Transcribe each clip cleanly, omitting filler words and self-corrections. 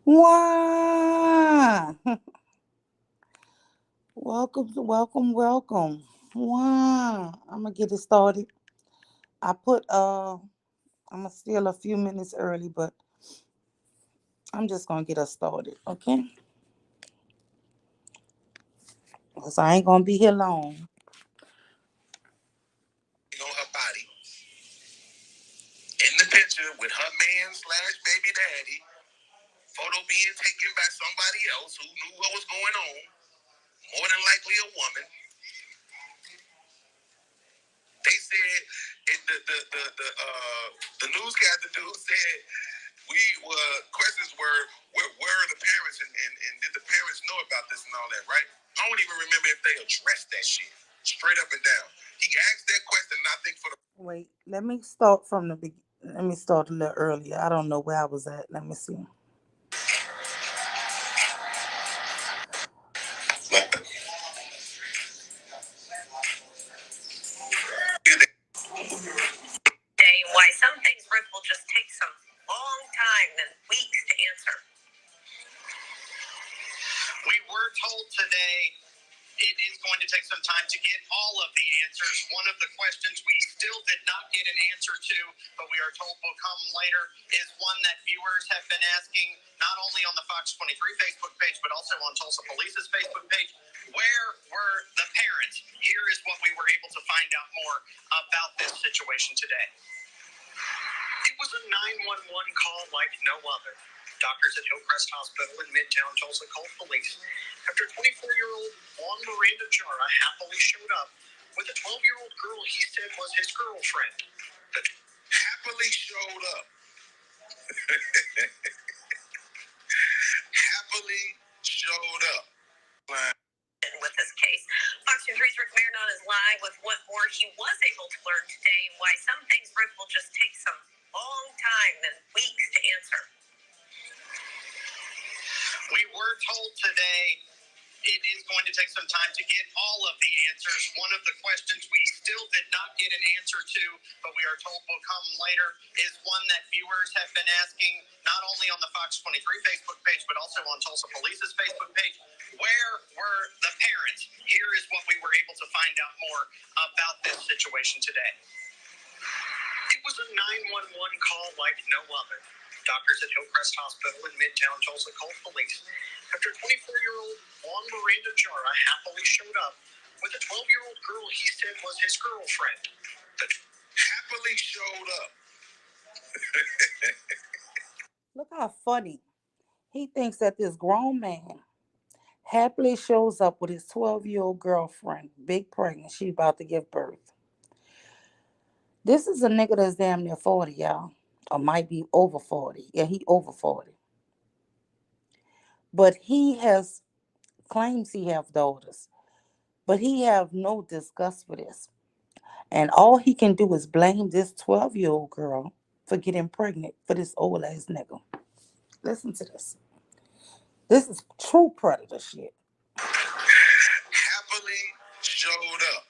Wow. Welcome. Wow. I'm gonna get it started. I put I'm gonna still a few minutes early, but I'm just gonna get us started, okay? Cause I ain't gonna be here long. On her body in the picture with her man slash baby daddy. Photo being taken by somebody else who knew what was going on. More than likely a woman. They said the newscaster dude said we were questions where are the parents and did the parents know about this and all that, right? I don't even remember if they addressed that shit straight up and down. He asked that question, and I think for the Wait, let me start from the beginning. Let me start a little earlier. I don't know where I was at. Let me see. why some things will just take some long time and weeks to answer. We were told today it is going to take some time to get all of the answers. One of the questions we still did not get an answer to, but we are told will come later, is one that viewers have been asking, not only on the Fox 23 Facebook page, but also on Tulsa Police's Facebook page. Where were the parents? Here is what we were able to find out more about this situation today. It was a 911 call like no other. Doctors at Hillcrest Hospital in Midtown Tulsa called police after 24-year-old Juan Miranda Jara happily showed up with a 12-year-old girl he said was his girlfriend. That happily showed up. Happily showed up. With this case, Fox News' Rick Marinon is live with what more he was able to learn today, and why some things Rick will just take some long time and weeks to answer. We were told today it is going to take some time to get all of the answers. One of the questions we still did not get an answer to, but we are told will come later, is one that viewers have been asking, not only on the Fox 23 Facebook page, but also on Tulsa Police's Facebook page. Where were the parents? Here is what we were able to find out more about this situation today. It was a 911 call like no other. Doctors at Hillcrest Hospital in Midtown Tulsa called police after 24-year-old Juan Miranda Jara happily showed up with a 12-year-old girl he said was his girlfriend. That happily showed up. Look how funny. He thinks that this grown man happily shows up with his 12-year-old girlfriend, big pregnant. She about to give birth. This is a nigga that's damn near 40, y'all. Or might be over 40. Yeah, he over 40. But he has claims he have daughters. But he have no disgust for this. And all he can do is blame this 12-year-old girl for getting pregnant for this old ass nigga. Listen to this. This is true predator shit. Happily showed up.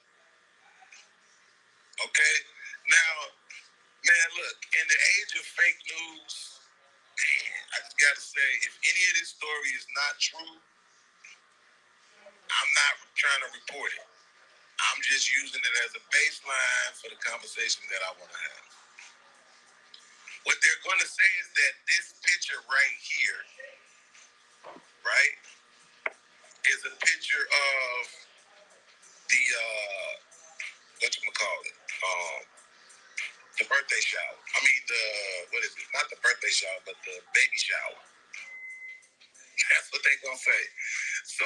Okay? Now, man, look, in the age of fake news, man, I just gotta say, if any of this story is not true, I'm not trying to report it. I'm just using it as a baseline for the conversation that I want to have. What they're going to say is that this picture right here, right, is a picture of the, whatchamacallit, the birthday shower. I mean, what is it? Not the birthday shower, but the baby shower. That's what they're going to say. So,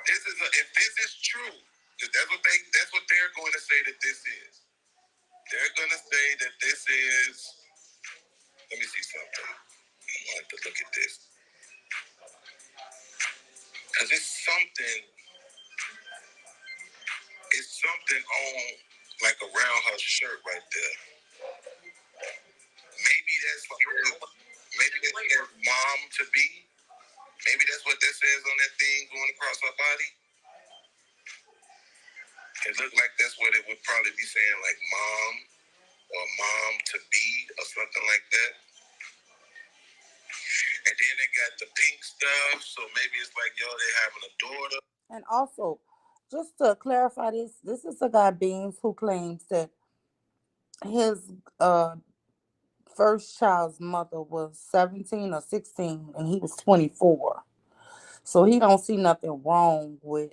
if this is true, that's what they're going to say that this is. They're going to say that this is, let me see something. I want to look at this. Because it's something on, like around her shirt right there. Maybe that's her mom to be. Maybe that's what that says on that thing going across her body. It looked like that's what it would probably be saying, like mom or mom to be or something like that. And then they got the pink stuff. So maybe it's like, yo, they having a daughter. And also, just to clarify this, this is a guy Beans who claims that his first child's mother was 17 or 16 and he was 24. So he don't see nothing wrong with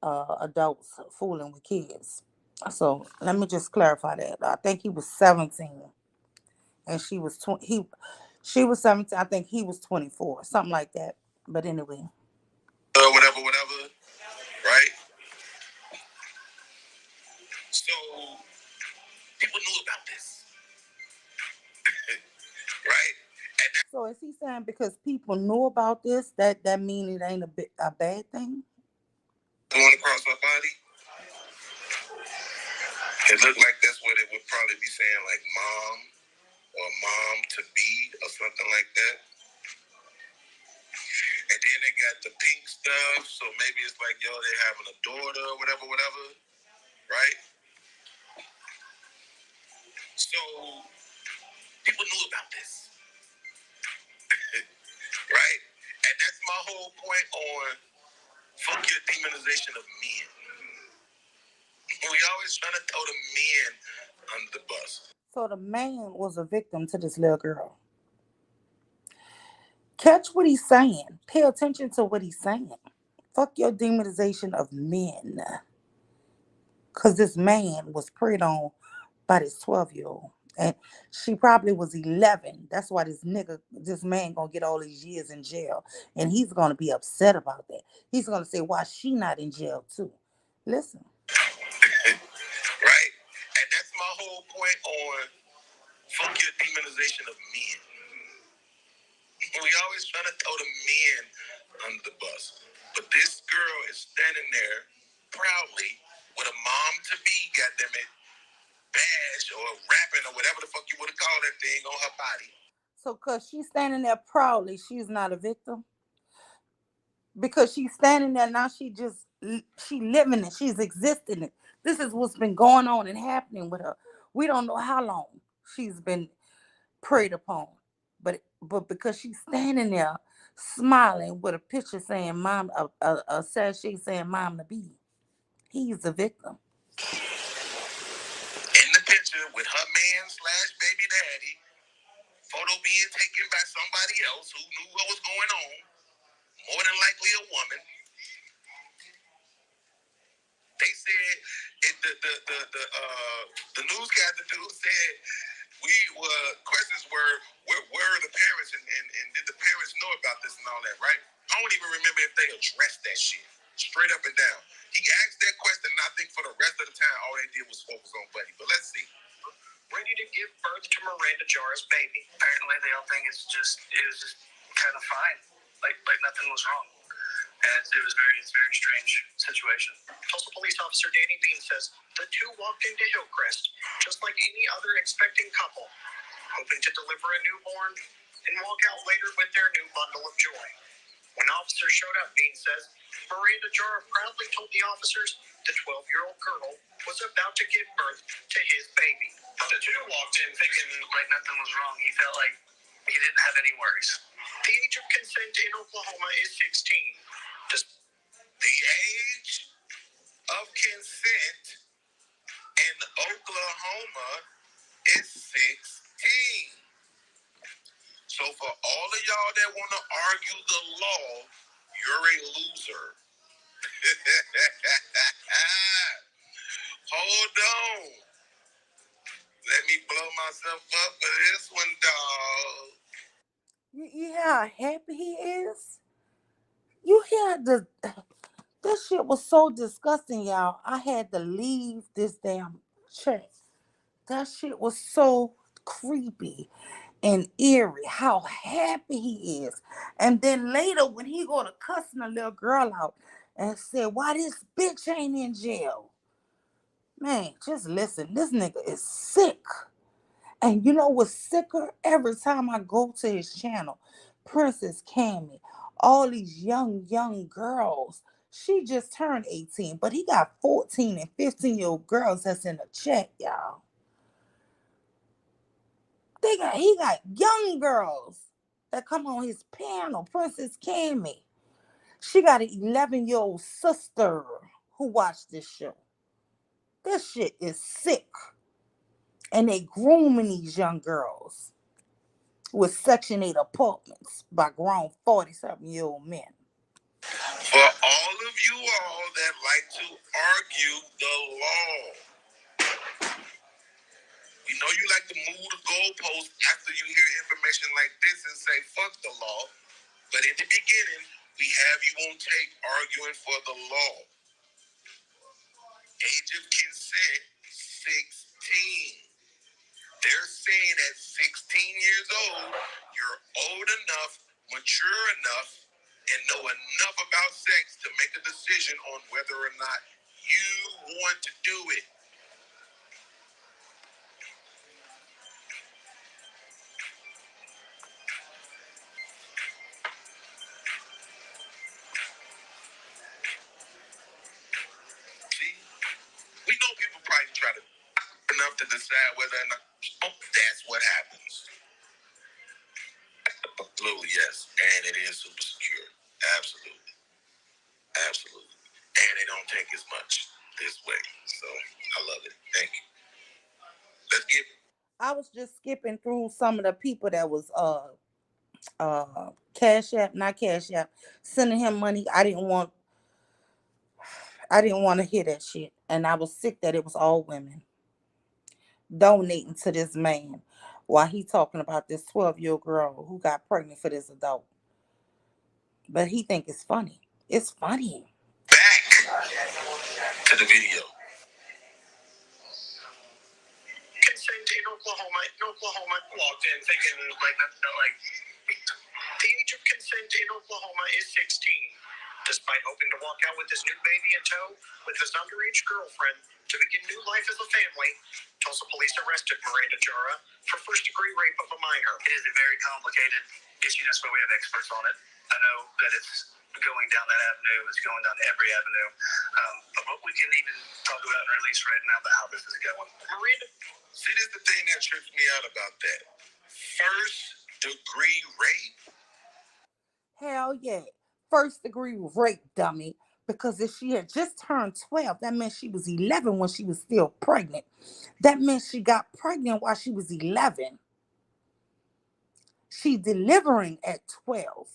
adults fooling with kids. So let me just clarify that. I think he was 17 and she was 20. She was 17. I think he was 24, something like that. But anyway. Whatever, whatever. Right? So people knew about this. Right? So is he saying because people knew about this, that mean it ain't a bad thing? Going across my body, it looked like that's what it would probably be saying, like mom or mom to be or something like that. And then they got the pink stuff, so maybe it's like, yo, they having a daughter or whatever, whatever. Right? So people knew about this. Right? And that's my whole point on fuck your demonization of men. We always trying to throw the men under the bus. So the man was a victim to this little girl. Catch what he's saying. Pay attention to what he's saying. Fuck your demonization of men. Because this man was preyed on by this 12-year-old. And she probably was 11. That's why this man gonna get all these years in jail. And he's gonna be upset about that. He's gonna say, why she not in jail too? Listen. Right? And that's my whole point on fuck your demonization of men. We always trying to throw the men under the bus. But this girl is standing there proudly with a mom to be, goddammit, badge or rapping or whatever the fuck you would have called that thing on her body. So because she's standing there proudly, she's not a victim? Because she's standing there now, she living it, she's existing it. This is what's been going on and happening with her. We don't know how long she's been preyed upon, but because she's standing there smiling with a picture saying mom, a sachet saying mom to be, he's a victim. In the picture with her man slash baby daddy, photo being taken by somebody else who knew what was going on, more than likely a woman. They said the newscaster dude said questions were where are the parents and did the parents know about this and all that, right? I don't even remember if they addressed that shit straight up and down. He asked that question, and I think for the rest of the time, all they did was focus on Buddy. But let's see. Ready to give birth to Miranda Jar's baby. Apparently, they all think it was just kind of fine, like nothing was wrong. And it's a very strange situation. Tulsa police officer Danny Bean says the two walked into Hillcrest just like any other expecting couple, hoping to deliver a newborn and walk out later with their new bundle of joy. When officers showed up, Bean says Miranda Jar proudly told the officers the 12-year-old girl was about to give birth to his baby. The two walked in thinking like nothing was wrong. He felt like he didn't have any worries. The age of consent in Oklahoma is 16. The age of consent in Oklahoma is 16. So for all of y'all that want to argue the law, you're a loser. Hold on. Let me blow myself up for this one, dog. You hear how happy he is? You hear this shit was so disgusting, y'all. I had to leave this damn church. That shit was so creepy and eerie. How happy he is. And then later when he go to cussing a little girl out and said, why this bitch ain't in jail? Man, just listen. This nigga is sick. And you know what's sicker? Every time I go to his channel, Princess Cammy, all these young girls. She just turned 18, but he got 14 and 15-year-old girls that's in the chat, y'all. He got young girls that come on his panel, Princess Cammy. She got an 11-year-old sister who watched this show. This shit is sick. And they grooming these young girls with Section 8 apartments by grown 40-something-year-old men. For all of you all that like to argue the law, we know you like to move the goalposts after you hear information like this and say, fuck the law. But in the beginning, we have you on tape arguing for the law. Age of consent, 16. They're saying at 16 years old, you're old enough, mature enough, and know enough about sex to make a decision on whether or not you want to do it. See, we know people probably try to enough to decide whether or not that's what happens. Absolutely, yes. And it is super secure. Absolutely. Absolutely. And they don't take as much this way. So I love it. Thank you. Let's get I was just skipping through some of the people that was Cash App, not Cash App, sending him money. I didn't want to hear that shit. And I was sick that it was all women donating to this man while he talking about this 12-year-old girl who got pregnant for this adult. But he think it's funny. It's funny. back to the video. Consent in Oklahoma walked in thinking like the age of consent in Oklahoma is 16. Despite hoping to walk out with his new baby in tow with his underage girlfriend to begin new life as a family, Tulsa police arrested Miranda Jara for first-degree rape of a minor. It is a very complicated issue. That's why we have experts on it. I know that it's going down that avenue. It's going down every avenue. But what we can even talk about and release right now about how this is going. Miranda, see, this is the thing that trips me out about that. First-degree rape? Hell yeah. First degree rape, dummy. Because if she had just turned 12, that meant she was 11 when she was still pregnant. That meant she got pregnant while she was 11. She delivering at 12.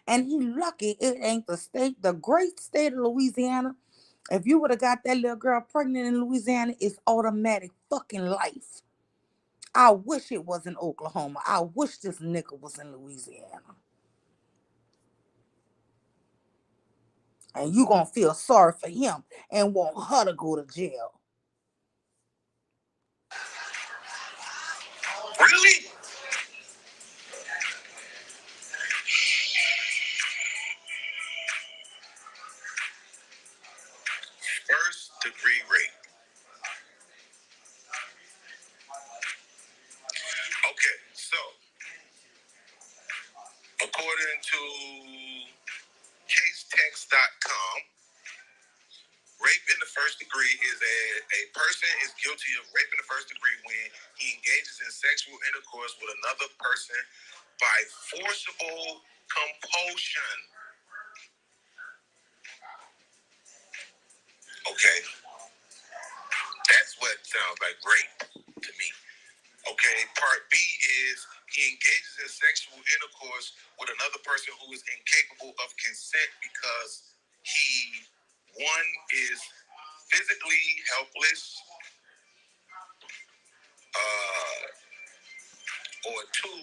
And he lucky it ain't the great state of Louisiana. If you would have got that little girl pregnant in Louisiana, it's automatic fucking life. I wish it was in Oklahoma. I wish this nigga was in Louisiana. And you gonna feel sorry for him and want her to go to jail. Really? First-degree rape. Okay, so according to casetext.com, rape in the first degree is a person is guilty of rape in the first degree when he engages in sexual intercourse with another person by forcible compulsion. Okay, that's what sounds like rape to me. Okay, part B is he engages in sexual intercourse with another person who is incapable of consent because he, one, is physically helpless, or two,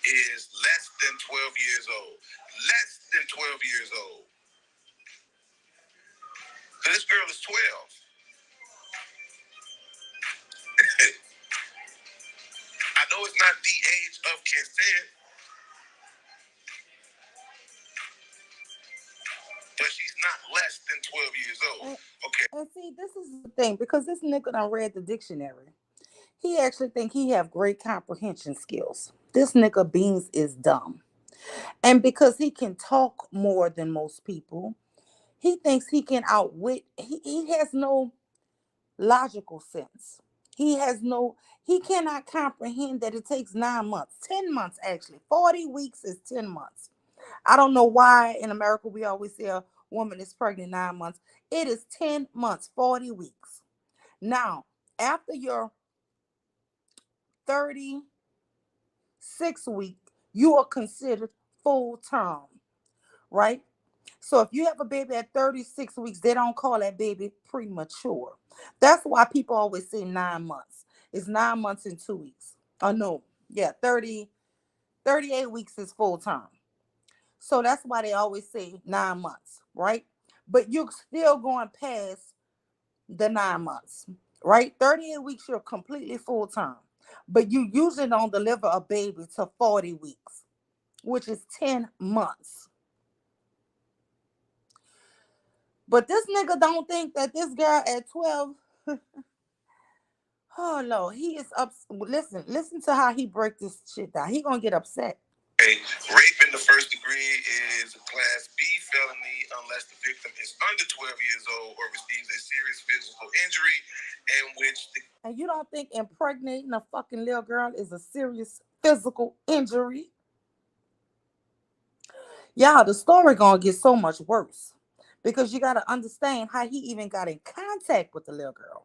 is less than 12 years old. Less than 12 years old. So this girl is 12. I know it's not the age of consent, but she's not less than 12 years old. Okay. And see, this is the thing, because this nigga done read the dictionary. He actually think he have great comprehension skills. This nigga Beans is dumb. And because he can talk more than most people, he thinks he can outwit, he has no logical sense. He has no, he cannot comprehend that it takes 9 months, 10 months actually. 40 weeks is 10 months. I don't know why in America we always say a woman is pregnant 9 months. It is 10 months, 40 weeks. Now, after your 36 week, you are considered full term, right? So if you have a baby at 36 weeks, they don't call that baby premature. That's why people always say 9 months. It's 9 months and 2 weeks. Oh no, yeah, 38 weeks is full term. So that's why they always say 9 months, right? But you're still going past the 9 months, right? 38 weeks, you're completely full term. But you usually don't deliver a baby to 40 weeks, which is 10 months. But this nigga don't think that this girl at 12, oh no, he is up. Listen to how he break this shit down. He gonna get upset. Okay, rape in the first degree is a class B felony unless the victim is under 12 years old or receives a serious physical injury in which the And you don't think impregnating a fucking little girl is a serious physical injury? Y'all, the story gonna get so much worse because you gotta understand how he even got in contact with the little girl.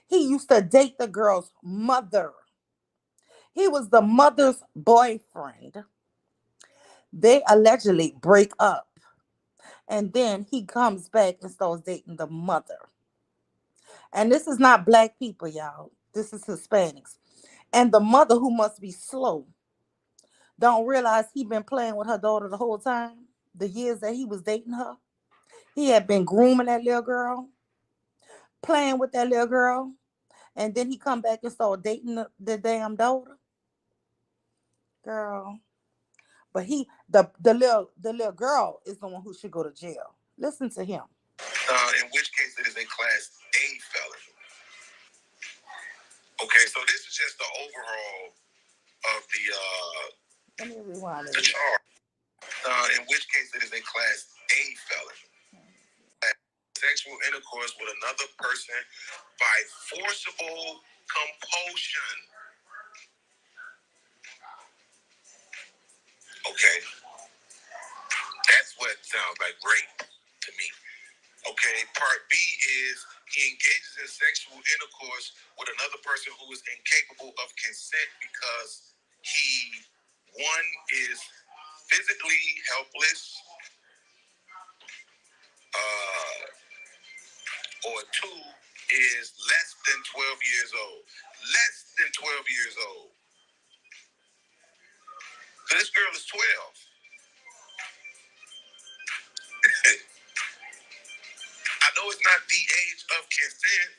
He used to date the girl's mother. He was the mother's boyfriend. They allegedly break up, and then he comes back and starts dating the mother. And this is not black people, y'all. This is Hispanics. And the mother, who must be slow, don't realize he been playing with her daughter the whole time. The years that he was dating her, he had been grooming that little girl, playing with that little girl, and then he come back and start dating the damn daughter, girl. But the little girl is the one who should go to jail. Listen to him. in which case it is a class A felony. Okay, so this is just the overall of Let me rewind the it. charge. In which case it is a class A felony. Sexual intercourse with another person by forcible compulsion. Okay, that's what sounds like rape to me. Okay, part B is he engages in sexual intercourse with another person who is incapable of consent because he, one, is physically helpless, uh, or two, is less than 12 years old. Less than 12 years old. So this girl is 12. I know it's not the age of consent,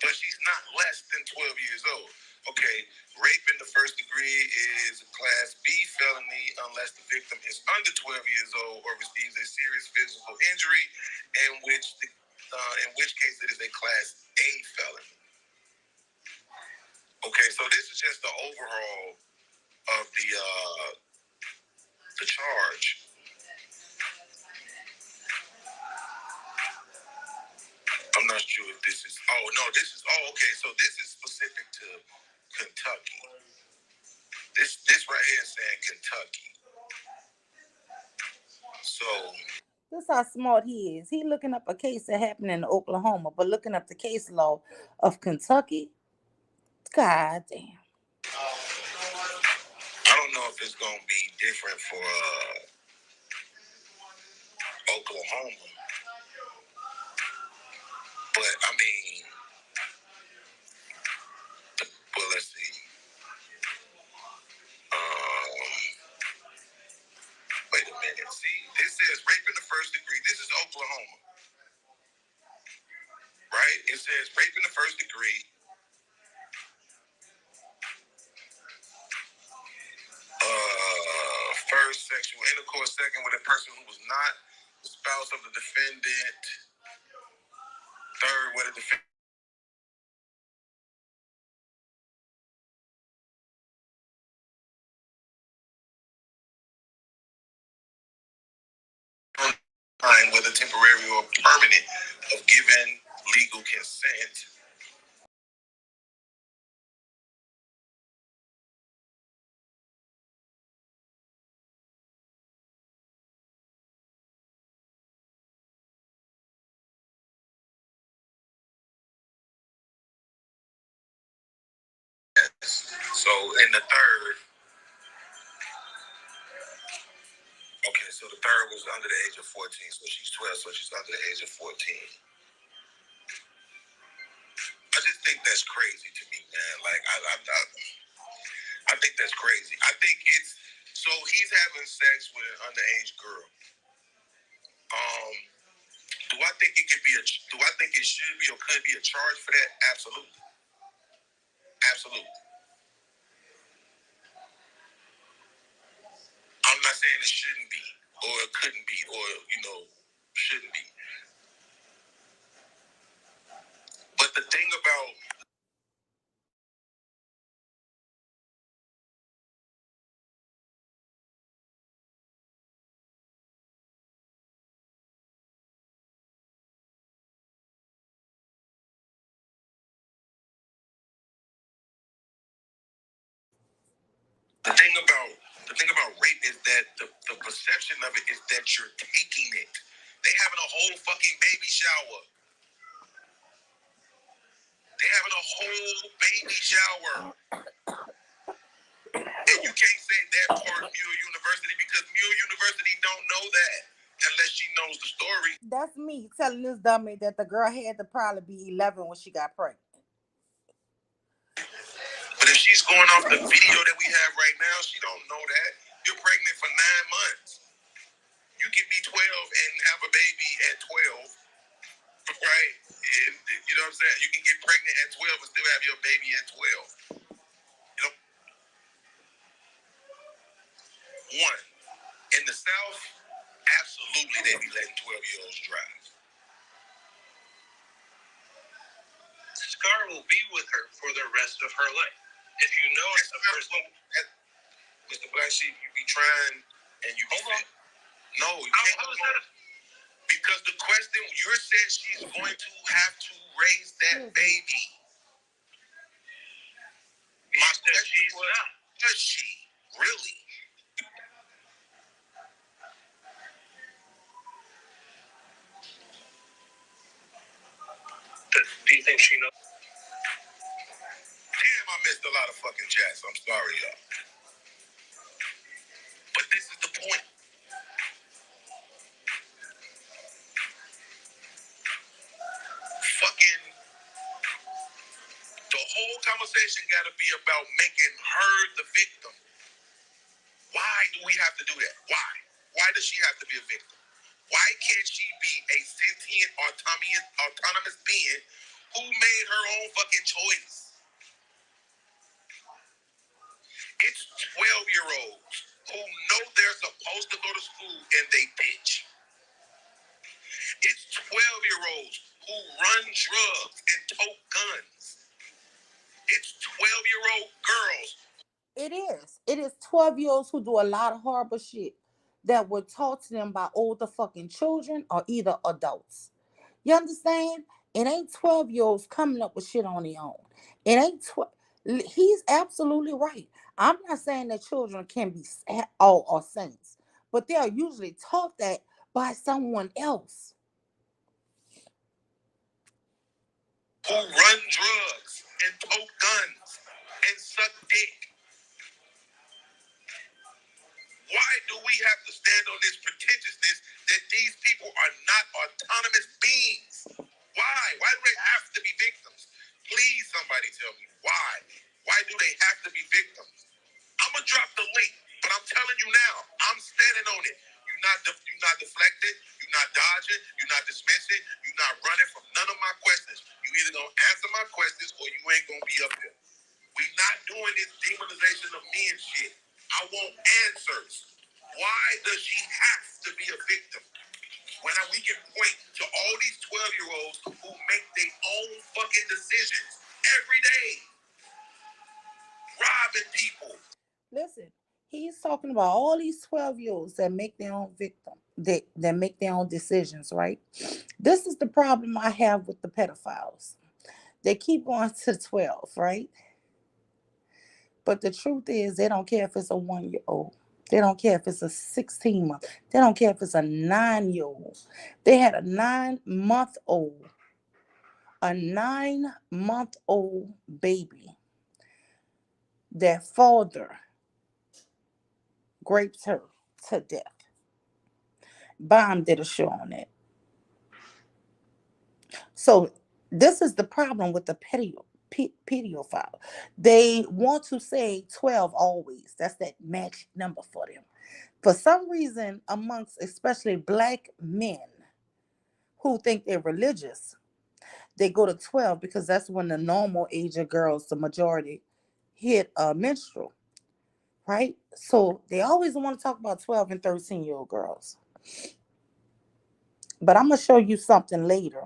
but she's not less than 12 years old. Okay, rape in the first degree is a class B felony unless the victim is under 12 years old or receives a serious physical injury, in which case it is a class A felony. Okay, so this is just the overall of the charge. I'm not sure if this is. Oh no, this is. Oh, okay. So this is specific to Kentucky. This right here is saying Kentucky. So This how smart he is. He looking up a case that happened in Oklahoma, but looking up the case law of Kentucky. God damn. I don't know if it's gonna be different for Oklahoma, but I mean, well, let's see. Wait a minute. See, this says rape in the first degree. This is Oklahoma, right? It says rape in the first degree. First, sexual intercourse. Second, with a person who was not the spouse of the defendant. Third, with a defendant. whether temporary or permanent, of giving legal consent. So in the third, okay, so the third was under the age of 14, so she's 12, so she's under the age of 14. I just think that's crazy to me, man. Like, I think that's crazy. I think it's, so he's having sex with an underage girl. Do I think it could be do I think it should be or could be a charge for that? Absolutely. Absolutely. I'm not saying it shouldn't be, or it couldn't be, or, shouldn't be. But the thing about the thing about rape is that the perception of it is that you're taking it. They having a whole fucking baby shower. They having a whole baby shower. And you can't say that part Muir University because Muir University don't know that unless she knows the story. That's me telling this dummy that the girl had to probably be 11 when she got pregnant. But if she's going off the video that we have right now, she don't know that. You're pregnant for 9 months. You can be 12 and have a baby at 12, right? And, you know what I'm saying? You can get pregnant at 12 and still have your baby at 12. You know, one, in the South, absolutely they be letting 12-year-olds drive. Scar will be with her for the rest of her life. If you know it's the first one, Mr. Black Sheep, you be trying and you be fit. No, you can't. How is that? Because the question you said she's going to have to raise that baby. My question was, does she really? Do you think she knows? Damn, I missed a lot of fucking chats. I'm sorry, y'all. But this is the point. Fucking the whole conversation got to be about making her the victim. Why do we have to do that? Why? Why does she have to be a victim? Why can't she be a sentient, autonomous being who made her own fucking choice? It's 12-year-olds who know they're supposed to go to school and they bitch. It's 12-year-olds who run drugs and tote guns. It's 12-year-old girls. It is. It is 12-year-olds who do a lot of horrible shit that were taught to them by older fucking children or either adults. You understand? It ain't 12-year-olds coming up with shit on their own. It ain't 12. He's absolutely right. I'm not saying that children can be all or saints, but they are usually taught that by someone else. Who run drugs and tote guns and suck dick. Why do we have to stand on this pretentiousness that these people are not autonomous beings? Why? Why do they have to be victims? Please, somebody tell me why. Why do they have to be victims? I'm gonna drop the link, but I'm telling you now, I'm standing on it. You're not deflecting, you're not dodging, you're not dismissing, you're not running from none of my questions. You either gonna answer my questions or you ain't gonna be up there. We're not doing this demonization of men shit. I want answers. Why does she have to be a victim? When we can point to all these 12-year-olds who make their own fucking decisions every day, robbing people. Listen, He's talking about all these 12-year-olds that make their own victim, that make their own decisions, right? This is the problem I have with the pedophiles. They keep going to 12, right? But the truth is, they don't care if it's a 1 year old. They don't care if it's a 16-month. They don't care if it's a 9 year old. They had a 9-month old baby. Their father raped her to death. Bomb did a show on it. So this is the problem with the pedophile. They want to say 12 always. That's that magic number for them. For some reason, amongst especially black men who think they're religious, they go to 12 because that's when the normal age of girls, the majority, hit a menstrual, right? So they always want to talk about 12 and 13-year-old girls. But I'm going to show you something later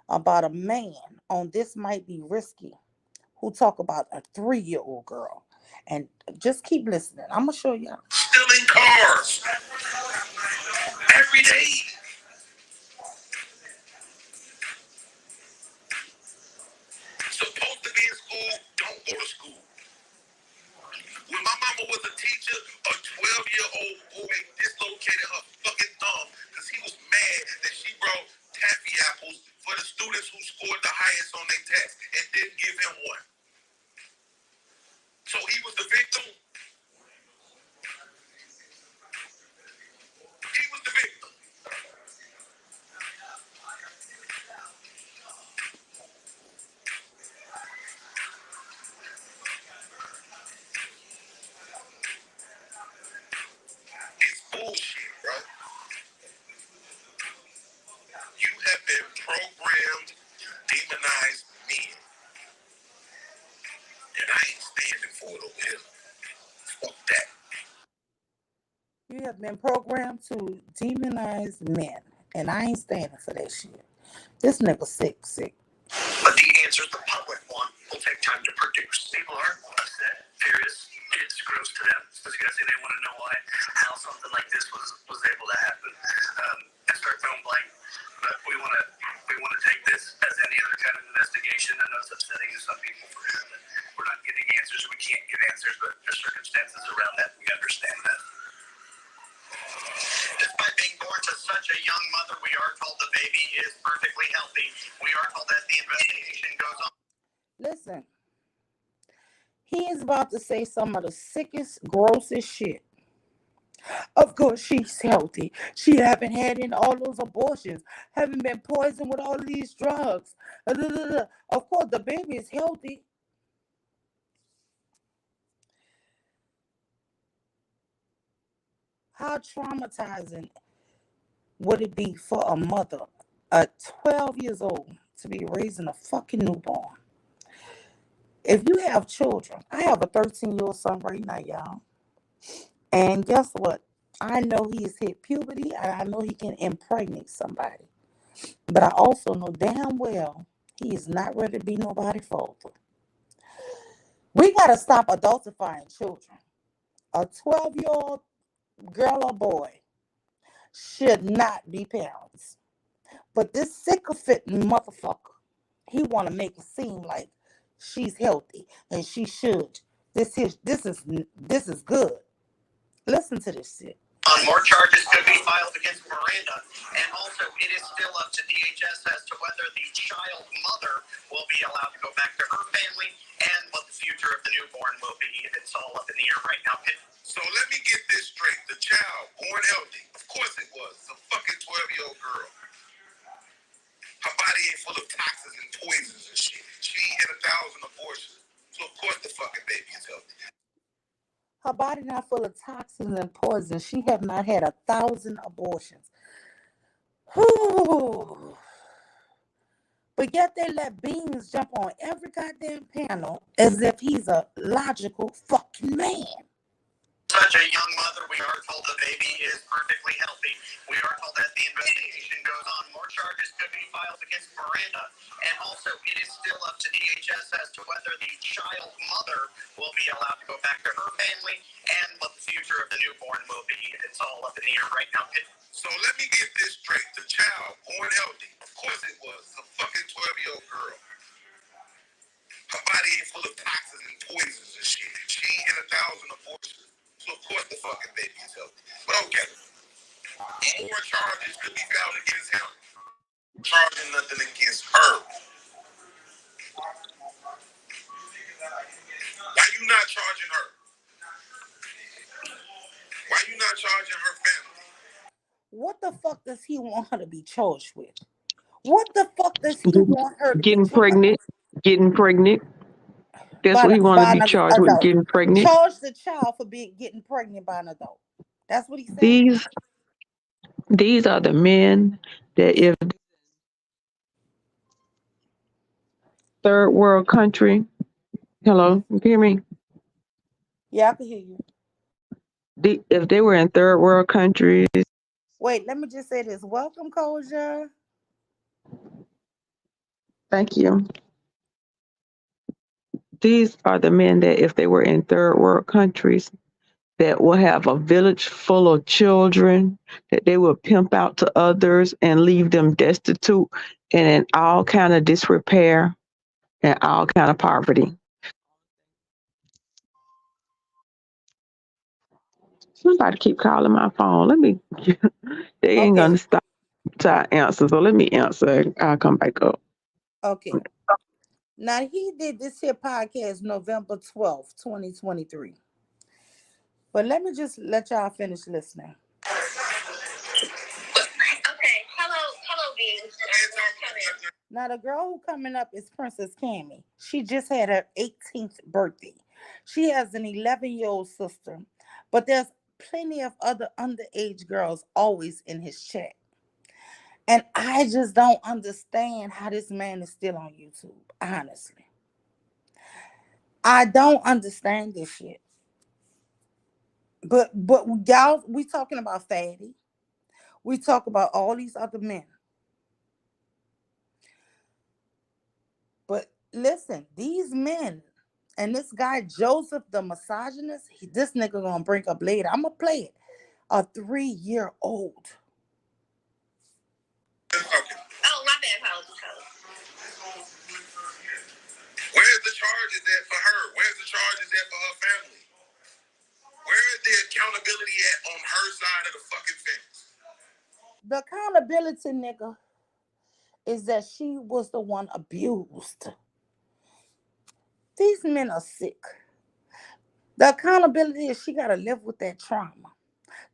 about a man on This Might Be Risky who talk about a 3-year-old girl. And just keep listening. I'm going to show you. Stealing cars every day. Supposed to be in school, don't go to school. When my mama was a teacher, a 12-year-old boy dislocated her fucking thumb because he was mad that she brought taffy apples for the students who scored the highest on their test and didn't give him one. So he was the victim. He was the victim. It's bullshit, bro. You have been programmed to demonize men. And I ain't standing for it over here. Fuck that. You have been programmed to demonize men. And I ain't standing for that shit. This nigga sick. But the answers the public want will take time to produce. People are upset, furious. It's gross to them. Disgusting. They want to know why, how something like this was able to happen. I start throwing blank, but we want to take this as any other kind of investigation. I know it's upsetting to some people for sure that we're not getting answers. We can't get answers, but there's circumstances around that. We understand that. Despite being born to such a young mother, we are told the baby is perfectly healthy. We are told that the investigation goes on. Listen, he is about to say some of the sickest, grossest shit. Of course, she's healthy. She haven't had in all those abortions, haven't been poisoned with all of these drugs. Of course, the baby is healthy. How traumatizing would it be for a mother, a 12 years old, to be raising a fucking newborn? If you have children, I have a 13-year-old son right now, y'all. And guess what? I know he's hit puberty and I know he can impregnate somebody. But I also know damn well he is not ready to be nobody's father. We got to stop adultifying children. A 12-year-old girl or boy should not be parents. But this sycophant motherfucker, he want to make it seem like she's healthy and she should. This is good. Listen to this shit. More charges could be filed against Miranda, and also it is still up to DHS as to whether the child mother will be allowed to go back to her family and what the future of the newborn will be. It's all up in the air right now. So let me get this straight. The child, born healthy, of course it was. It's a fucking 12-year-old girl. Her body ain't full of toxins and poisons and shit. She ain't had 1,000 abortions. So of course the fucking baby is healthy. Her body not full of toxins and poison. She have not had 1,000 abortions. Whew. But yet they let Beans jump on every goddamn panel as if he's a logical fucking man. Such a young mother, we are told the baby is perfectly healthy. We are told that the investigation goes on. More charges could be filed against Miranda. And also, it is still up to DHS as to whether the child mother will be allowed to go back to her family and what future of the newborn will be. It's all up in the air right now. So let me get this straight. The child, born healthy, of course it was, a fucking 12-year-old girl. Her body ain't full of toxins and poisons and shit. She ain't had 1,000 abortions. So of course the fucking baby is healthy. But okay. More charges could be found against him. Charging nothing against her. Why you not charging her? Why you not charging her family? What the fuck does he want her to be charged with? What the fuck does he want her to be Getting charged pregnant, getting pregnant. That's what he wanted to by be an charged with, adult? getting pregnant. Charge the child for being getting pregnant by an adult. That's what he's saying. These these are the men that if third world country, hello, you hear me? Yeah, I can hear you. If they were in third world countries, Wait, let me just say this. Welcome, Koja. thank you. These are the men that if they were in third world countries that will have a village full of children that they will pimp out to others and leave them destitute and in all kind of disrepair and all kind of poverty. Somebody keep calling my phone. Let me. They ain't Okay, gonna stop till I answer. So let me answer. I'll come back up. okay. Now he did this here podcast November 12th, 2023. But let me just let y'all finish listening. Okay, hello, beings. Now the girl who coming up is Princess Cammy. She just had her 18th birthday. She has an 11-year-old sister, but there's plenty of other underage girls always in his chat. And I just don't understand how this man is still on YouTube. Honestly, I don't understand this shit. But y'all, we talking about Fatty. We talk about all these other men. But listen, these men and this guy Joseph, the misogynist, this nigga gonna bring up later. I'm gonna play it. A 3-year-old. Oh, my bad. Where's the charges at for her? Where's the charges at for her family? Where is the accountability at on her side of the fucking fence? The accountability, nigga, is that she was the one abused. These men are sick. The accountability is she gotta live with that trauma.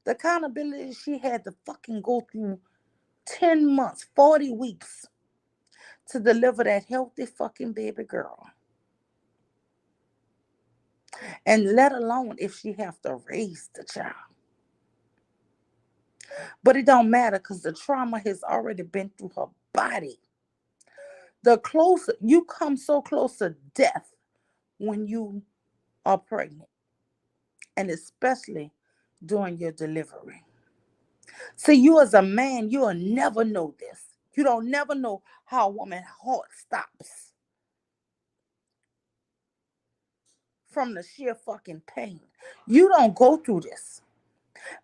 The accountability is she had to fucking go through 10 months, 40 weeks to deliver that healthy fucking baby girl. And let alone if she have to raise the child. But it don't matter because the trauma has already been through her body. The closer you come so close to death when you are pregnant, and especially during your delivery. See, you as a man, you'll never know this. You don't never know how a woman's heart stops from the sheer fucking pain. You don't go through this.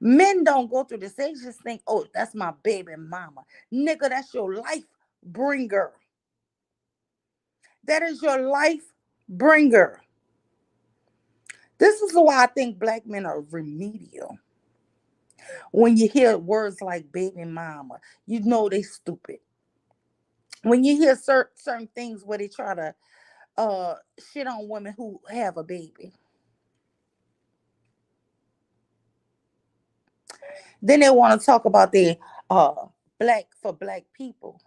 Men don't go through this. They just think, oh, that's my baby mama. Nigga, that's your life bringer. That is your life bringer. This is why I think black men are remedial. When you hear words like baby mama, you know they stupid. When you hear certain things where they try to shit on women who have a baby, then they want to talk about the black for black people.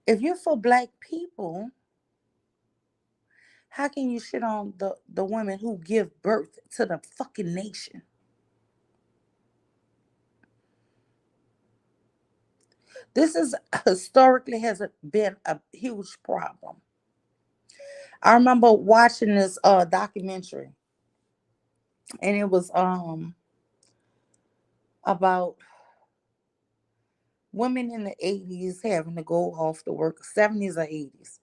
If you're for black people, how can you shit on the women who give birth to the fucking nation? This is historically has been a huge problem. I remember watching this documentary, and it was about women in the 80s having to go off to work, 70s or 80s,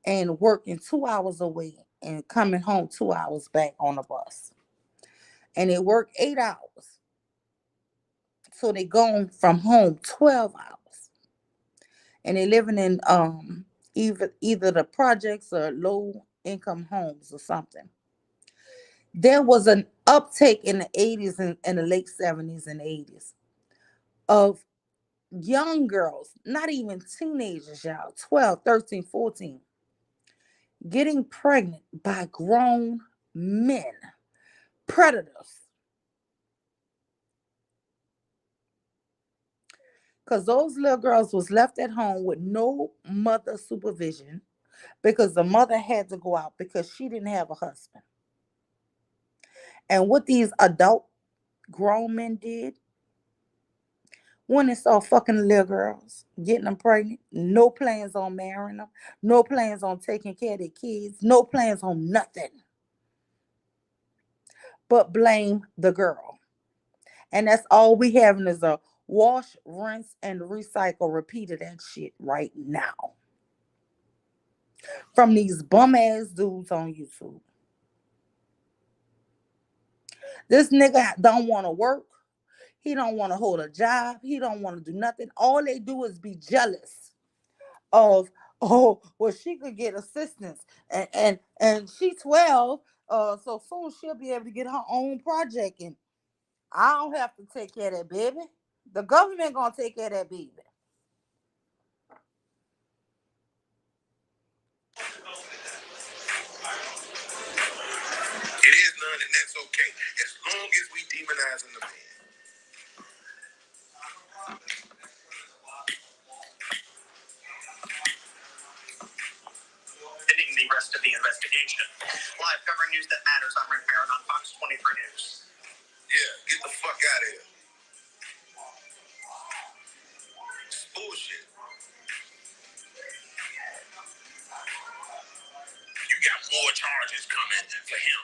and working 2 hours away and coming home 2 hours back on the bus. And they work 8 hours. So they gone from home 12 hours. And they living in either the projects or low income homes or something. There was an uptake in the 80s and the late 70s and 80s of young girls, not even teenagers, y'all, 12, 13, 14, getting pregnant by grown men, predators. Because those little girls was left at home with no mother supervision because the mother had to go out because she didn't have a husband. And what these adult grown men did, when they saw fucking little girls, getting them pregnant, no plans on marrying them, no plans on taking care of their kids, no plans on nothing but blame the girl. And that's all we having is a wash, rinse, and recycle repeat of that shit right now. From these bum ass dudes on YouTube. This nigga don't want to work. He don't want to hold a job. He don't want to do nothing. All they do is be jealous of, oh, well, she could get assistance. And she 12, so soon she'll be able to get her own project. And I don't have to take care of that baby. The government gonna take care of that baby. It is none, and that's okay. As long as we demonizing the man. Ending the rest of the investigation. Live covering news that matters. I'm Rick Barron on Fox 24 News. Yeah, get the fuck out of here. It's bullshit. You got more charges coming for him.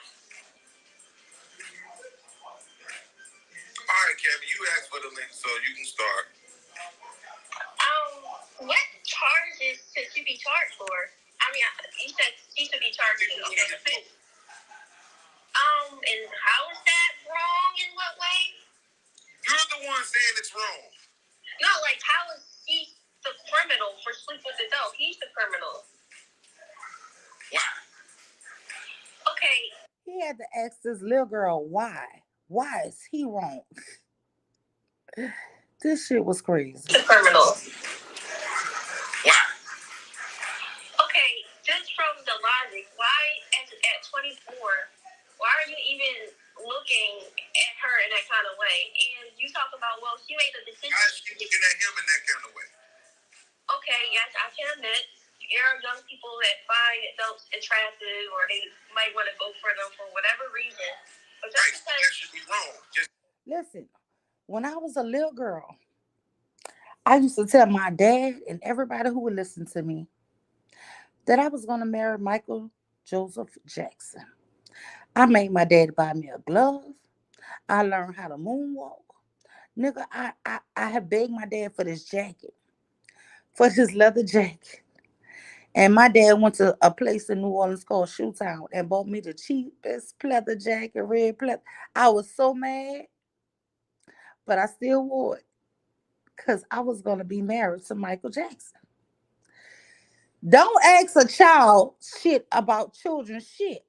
All right, Kevin, you asked for the link, so you can start. What charges should she be charged for? I mean, you said she should be charged for. Okay. And how is that wrong? In what way? You're the one saying it's wrong. No, like how is he the criminal for sleep with adult? He's the criminal. Why? Okay. He had to ask this little girl why. Why is he wrong? This shit was crazy. The criminal. Why? Okay, just from the logic, why at 24, why are you even looking at her in that kind of way? And you talk about, well, she made a decision. Why is she looking at him in that kind of way? Okay, yes, I can admit there are young people that find adults attractive or they might want to go for them for whatever reason. But just right, that should be wrong. Listen, when I was a little girl, I used to tell my dad and everybody who would listen to me that I was going to marry Michael Joseph Jackson. I made my dad buy me a glove. I learned how to moonwalk. Nigga, I have begged my dad for this jacket, for this leather jacket. And my dad went to a place in New Orleans called Shoetown and bought me the cheapest pleather jacket, red pleather. I was so mad, but I still wore it because I was going to be married to Michael Jackson. Don't ask a child shit about children shit.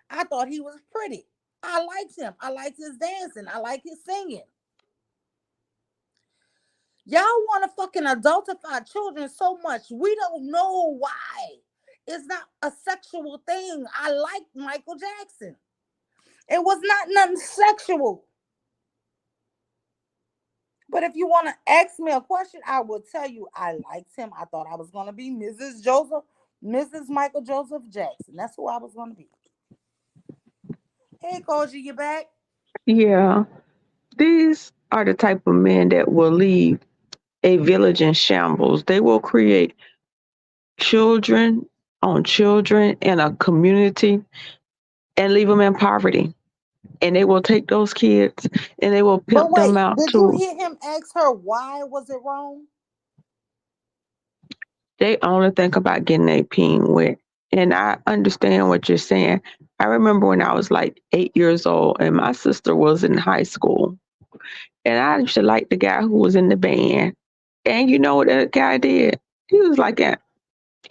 I thought he was pretty. I liked him. I liked his dancing. I like his singing. Y'all want to fucking adultify children so much. We don't know why. It's not a sexual thing. I liked Michael Jackson. It was not nothing sexual. But if you want to ask me a question, I will tell you I liked him. I thought I was going to be Mrs. Michael Joseph Jackson. That's who I was going to be. Hey, Koji, you back? Yeah. These are the type of men that will leave a village in shambles. They will create children on children in a community and leave them in poverty. And they will take those kids and they will But pimp them wait, out did you to, hear him ask her why was it wrong? they only think about getting their peen wet. And I understand what you're saying. I remember when I was like 8 years old and my sister was in high school. And I used to like the guy who was in the band. And you know what that guy did? He was like in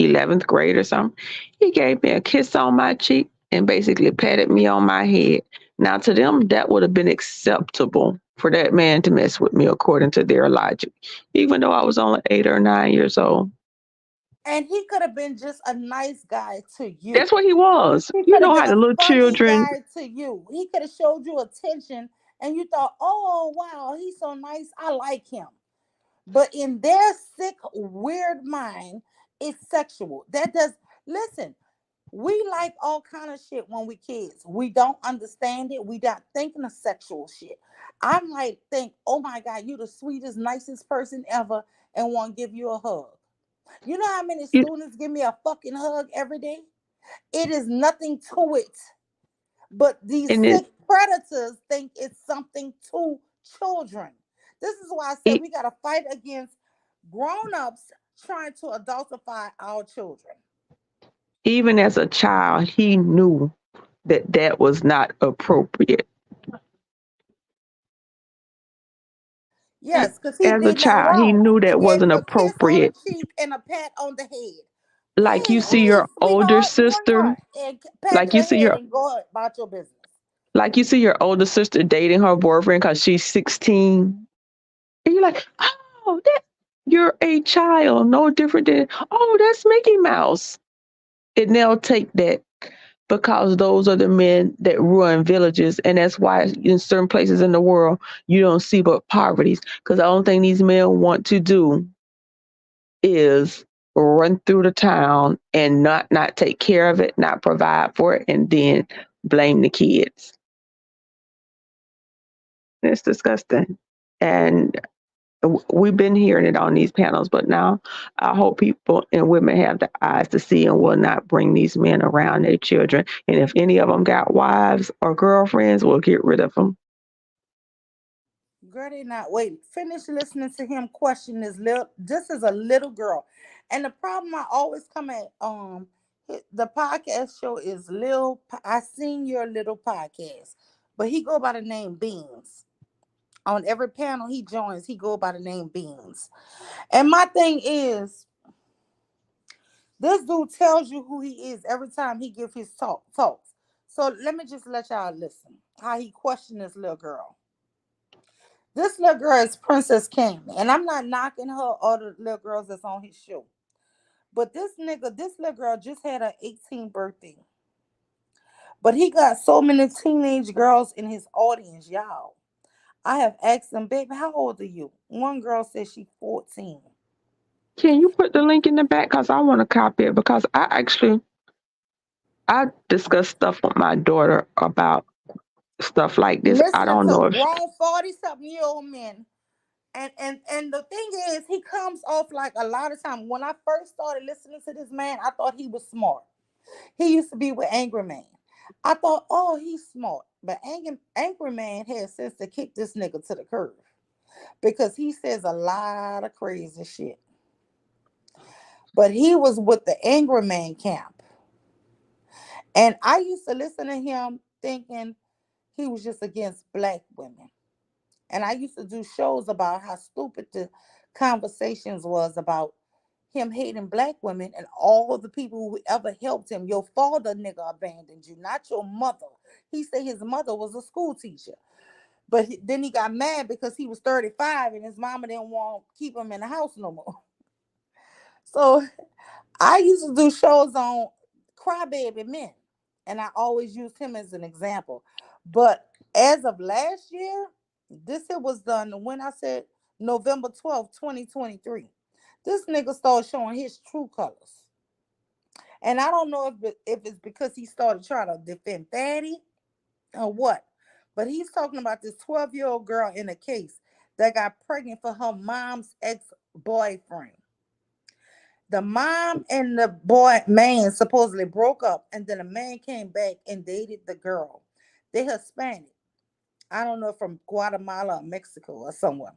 11th grade or something. He gave me a kiss on my cheek and basically patted me on my head. Now, to them, that would have been acceptable for that man to mess with me according to their logic, even though I was only 8 or 9 years old. And he could have been just a nice guy to you. That's what he was. He You could have know been how the a little funny children, guy to you. He could have showed you attention and you thought, oh, wow, he's so nice. I like him. But in their sick, weird mind, it's sexual. That does, listen, we like all kind of shit when we kids. We don't understand it. We not thinking of sexual shit. I might think, oh my God, you the sweetest, nicest person ever and want to give you a hug. You know how many you, students give me a fucking hug every day? It is nothing to it. But these and it, sick predators think it's something to children. This is why I said it, we got to fight against grown-ups trying to adultify our children. even as a child, he knew that that was not appropriate. Yes, because he As a did nothing child, he wrong. knew He that gave wasn't you a kiss on the appropriate. cheek and a pat on the head. Like Hey, you see hey, your older sweetheart, sister, sweetheart, and pat like you your see head your and go about your business. like you see your older sister dating her boyfriend because she's 16, and you're like, oh, that you're a child, no different than, oh, that's Mickey Mouse. And they'll take that because those are the men that run villages. And that's why in certain places in the world, you don't see but poverty. Because the only thing these men want to do is run through the town and not take care of it, not provide for it, and then blame the kids. It's disgusting. And we've been hearing it on these panels, but now I hope people and women have the eyes to see and will not bring these men around their children. And if any of them got wives or girlfriends, we'll get rid of them. Girl, they not waiting. Finish listening to him question this little. This is a little girl, and the problem I always come at the podcast show is Lil. I seen your little podcast, but he go by the name Beans. On every panel he joins, he go by the name Beans. And my thing is, this dude tells you who he is every time he give his talks. So let me just let y'all listen how he questioned this little girl. This little girl is Princess King, and I'm not knocking her or the little girls that's on his show. But this little girl just had her 18th birthday. But he got so many teenage girls in his audience, y'all. I have asked them, baby, how old are you? One girl said she's 14. Can you put the link in the back? Because I want to copy it because I discuss stuff with my daughter about stuff like this. I Listening don't to know if grown 40-something-year-old men. And the thing is, he comes off like a lot of time. When I first started listening to this man, I thought he was smart. He used to be with Angry Man. I thought, oh, he's smart. But Angry Man had sense to kick this nigga to the curb because he says a lot of crazy shit. But he was with the Angry Man camp. And I used to listen to him thinking he was just against black women. And I used to do shows about how stupid the conversations was about him hating black women and all the people who ever helped him. Your father nigga abandoned you, not your mother. He said his mother was a school teacher. But then he got mad because he was 35 and his mama didn't want to keep him in the house no more. So I used to do shows on crybaby men, and I always used him as an example. But as of last year, this it was done when I said November 12th, 2023. This nigga started showing his true colors. And I don't know if it's because he started trying to defend Fatty or what. But he's talking about this 12-year-old girl in a case that got pregnant for her mom's ex-boyfriend. The mom and the boy man supposedly broke up, and then the man came back and dated the girl. They Hispanic. I don't know from Guatemala or Mexico or somewhere.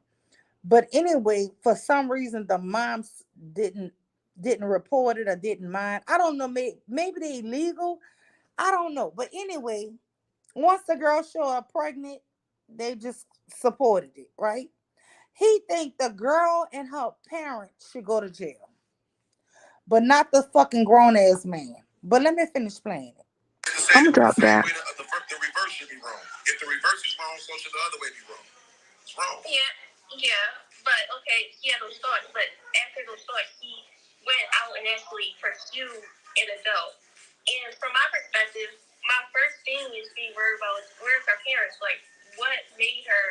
But anyway, for some reason the moms didn't didn't report it or didn't mind. I don't know. Maybe they illegal. I don't know. But anyway, once the girl showed up pregnant, they just supported it, right? He think the girl and her parents should go to jail, but not the fucking grown ass man. But let me finish playing it. To say I'm that gonna drop the same that. way the reverse should be wrong. If the reverse is wrong, so should the other way be wrong. It's wrong. Yeah. But okay, he had those thoughts. But after those thoughts, he went out and actually pursued an adult. And from my perspective, my first thing is being worried about where's her parents? Like, what made her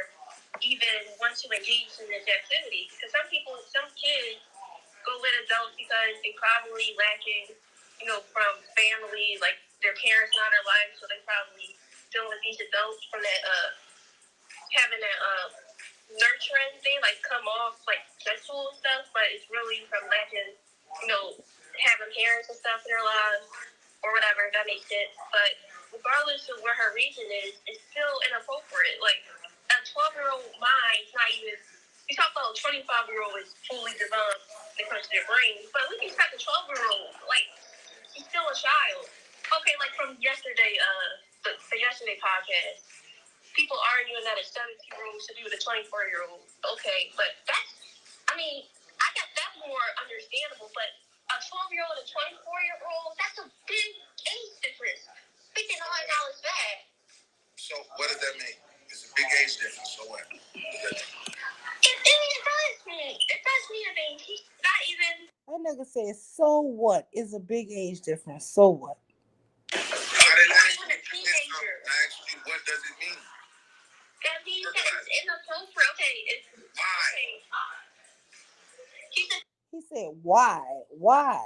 even want to engage in this activity? Because some kids go with adults because they probably lacking, from family, like their parents not alive, so they probably dealing with these adults from that having that nurturing thing, like come off like sexual stuff, but it's really from lacking, having parents and stuff in their lives or whatever. That makes sense. But regardless of where her reason is, it's still inappropriate. Like a 12-year-old mind is not even. We talk about a 25-year-old is fully developed when it comes to their brain, but we can expect a 12-year-old, like he's still a child. Okay, like from yesterday, the yesterday podcast, people arguing that a 17-year-old should be with a 24-year-old. Okay, but I got that more understandable. But a 12-year-old and a 24-year-old, that's a big age difference. $59 back. So what does that mean? It's a big age difference. So what? It does mean a thing. He's not even. That nigga said, so what? It's a big age difference. So what? I didn't ask you. I asked you, what does it mean? That means that it's inappropriate. Okay, it's why? Okay. He said, why? Why?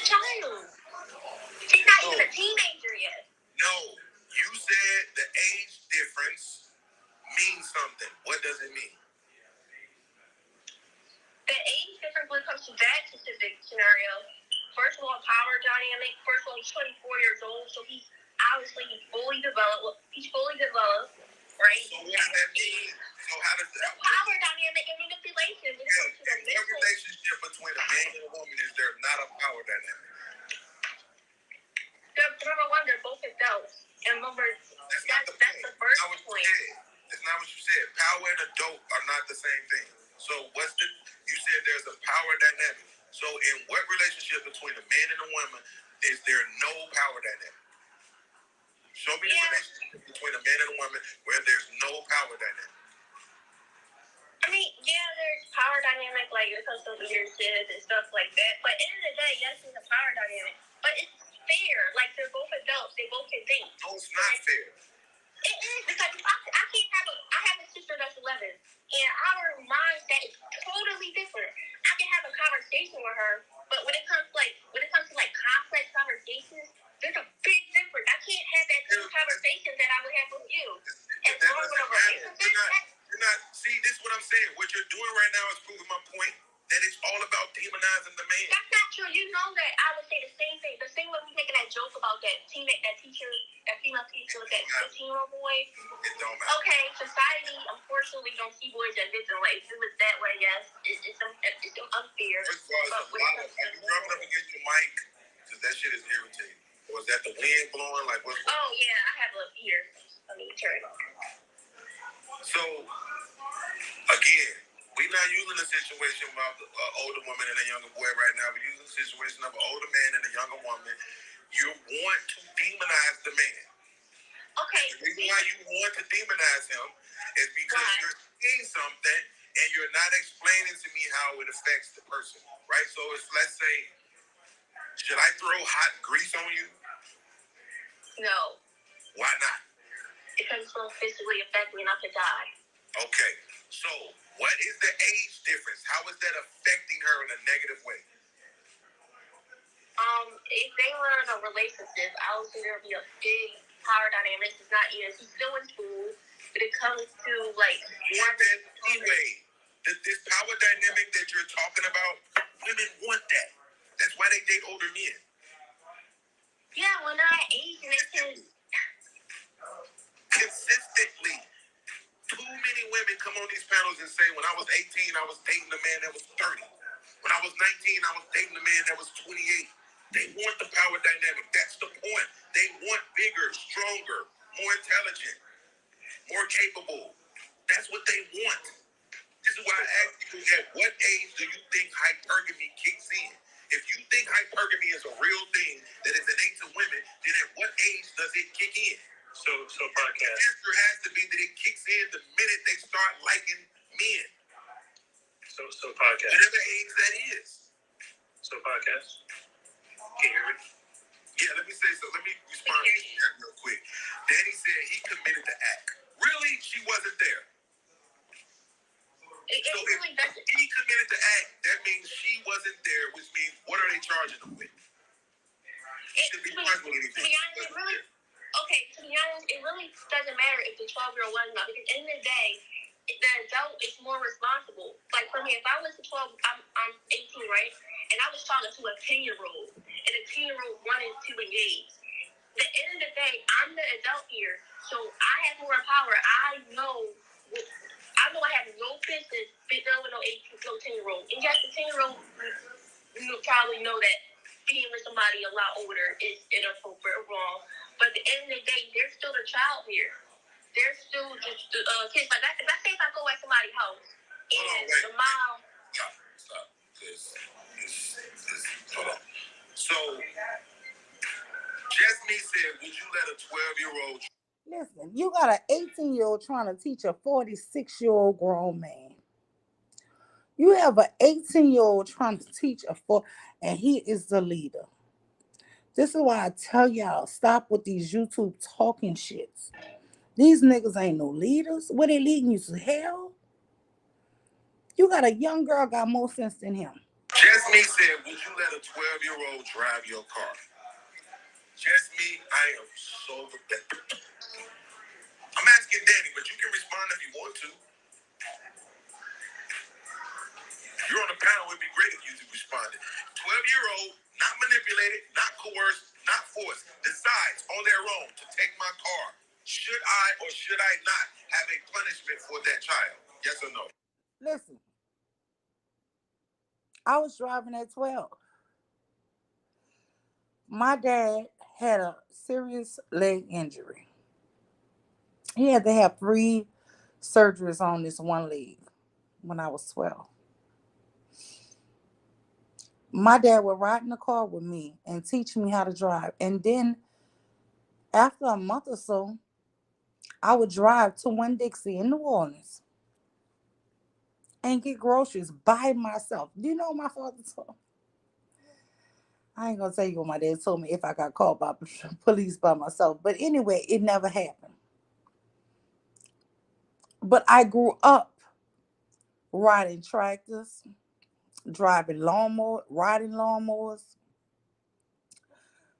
Child. She's not even a teenager yet. No, you said the age difference means something. What does it mean? The age difference when it comes to that specific scenario, first of all, power dynamic. First of all, he's 24 years old, so he's obviously fully developed. He's fully developed, right? So what does that mean? So how does that? The power dynamic and manipulation when it comes to the mental. What relationship between a man and a woman is there not a power dynamic? Number one, they're both adults. And number, that's the first point. That's not what you said. Power and adult are not the same thing. So you said there's a power dynamic. So in what relationship between a man and a woman is there no power dynamic? Show me the relationship between a man and a woman where there's no power dynamic. There's power dynamic, like it comes to leadership and stuff like that. But at the end of the day, yes, there's a power dynamic. But it's fair. Like, they're both adults. They both can think. No, it's not fair. It is, because I have a sister that's 11, and our mindset is totally different. I can have a conversation with her, but when it comes to complex conversations, there's a big difference. I can't have that same conversation that I would have with you. And that doesn't matter. You're not. See, this is what I'm saying. What you're doing right now is proving my point that it's all about demonizing the man. That's not true. You know that I would say the same thing. The same way we making that joke about that female teacher, that 15-year-old boy. It don't matter. Okay, society unfortunately don't see boys as different ways. If it was that way, yes, it's unfair. First of all, are you rubbing up against your mic? Because that shit is irritating. Or is that the wind blowing? Like what's going on? Oh yeah, I have a ear. Let me turn it on. So again, we're not using the situation about an older woman and a younger boy right now. We're using the situation of an older man and a younger woman. You want to demonize the man. Okay. The reason why you want to demonize him is because you're saying something and you're not explaining to me how it affects the person, right? So let's say, should I throw hot grease on you? No. Why not? Because it's going to physically affect me and I could die. Okay. So what is the age difference? How is that affecting her in a negative way? If they were in a relationship, I would say there would be a big power dynamic. It's not even, he's still in school, but it comes to like anyway, this power dynamic that you're talking about, women want that. That's why they date older men. Yeah, when they're at age and they can consistently. Too many women come on these panels and say, when I was 18, I was dating a man that was 30. When I was was 19, I was dating a man that was 28. They want the power dynamic. That's the point. They want bigger, stronger, more intelligent, more capable. That's what they want. This is why I asked you, at what age do you think hypergamy kicks in? If you think hypergamy is a real thing that is innate to women, then at what age does it kick in? So podcast. The answer has to be that it kicks in the minute they start liking men. So podcast. Whatever age that is. So podcast. Can you hear me? Yeah, let me say so. Let me respond to that real quick. Danny said he committed the act. Really, she wasn't there. So if he committed the act, that means she wasn't there, which means what are they charging him with? He should be charged with anything. To be honest, it really doesn't matter if the 12-year-old was not, because at the end of the day, the adult is more responsible. Like for me, if I was 12, I'm 18, right? And I was talking to a 10-year-old, and a 10-year-old wanted to engage. At the end of the day, I'm the adult here, so I have more power. I know I have no business being with no 10-year-old. And yes, the 10-year-old, you probably know that being with somebody a lot older is inappropriate or wrong. But at the end of the day, they're still a child here. They're still just kids. Like that. If I say if I go at somebody's house and the mom. Stop. Hold on. So, Jasmine said, would you let a 12-year-old... Listen, you got an 18-year-old trying to teach a 46-year-old grown man. You have an 18-year-old trying to teach and he is the leader. This is why I tell y'all, stop with these YouTube talking shits. These niggas ain't no leaders. Where they leading you to hell? You got a young girl got more sense than him. Jasmine said, would you let a 12-year-old drive your car? Jasmine, I am so... I'm asking Danny, but you can respond if you want to. You're on the panel. It would be great if you responded. 12-year-old, not manipulated, not coerced, not forced, decides on their own to take my car. Should I or should I not have a punishment for that child? Yes or no? Listen, I was driving at 12. My dad had a serious leg injury. He had to have 3 surgeries on this one leg when I was 12. My dad would ride in the car with me and teach me how to drive. And then after a month or so, I would drive to Winn-Dixie in New Orleans and get groceries by myself. Do you know what my father told me? I ain't going to tell you what my dad told me if I got called by police by myself. But anyway, it never happened. But I grew up riding tractors, riding lawnmowers.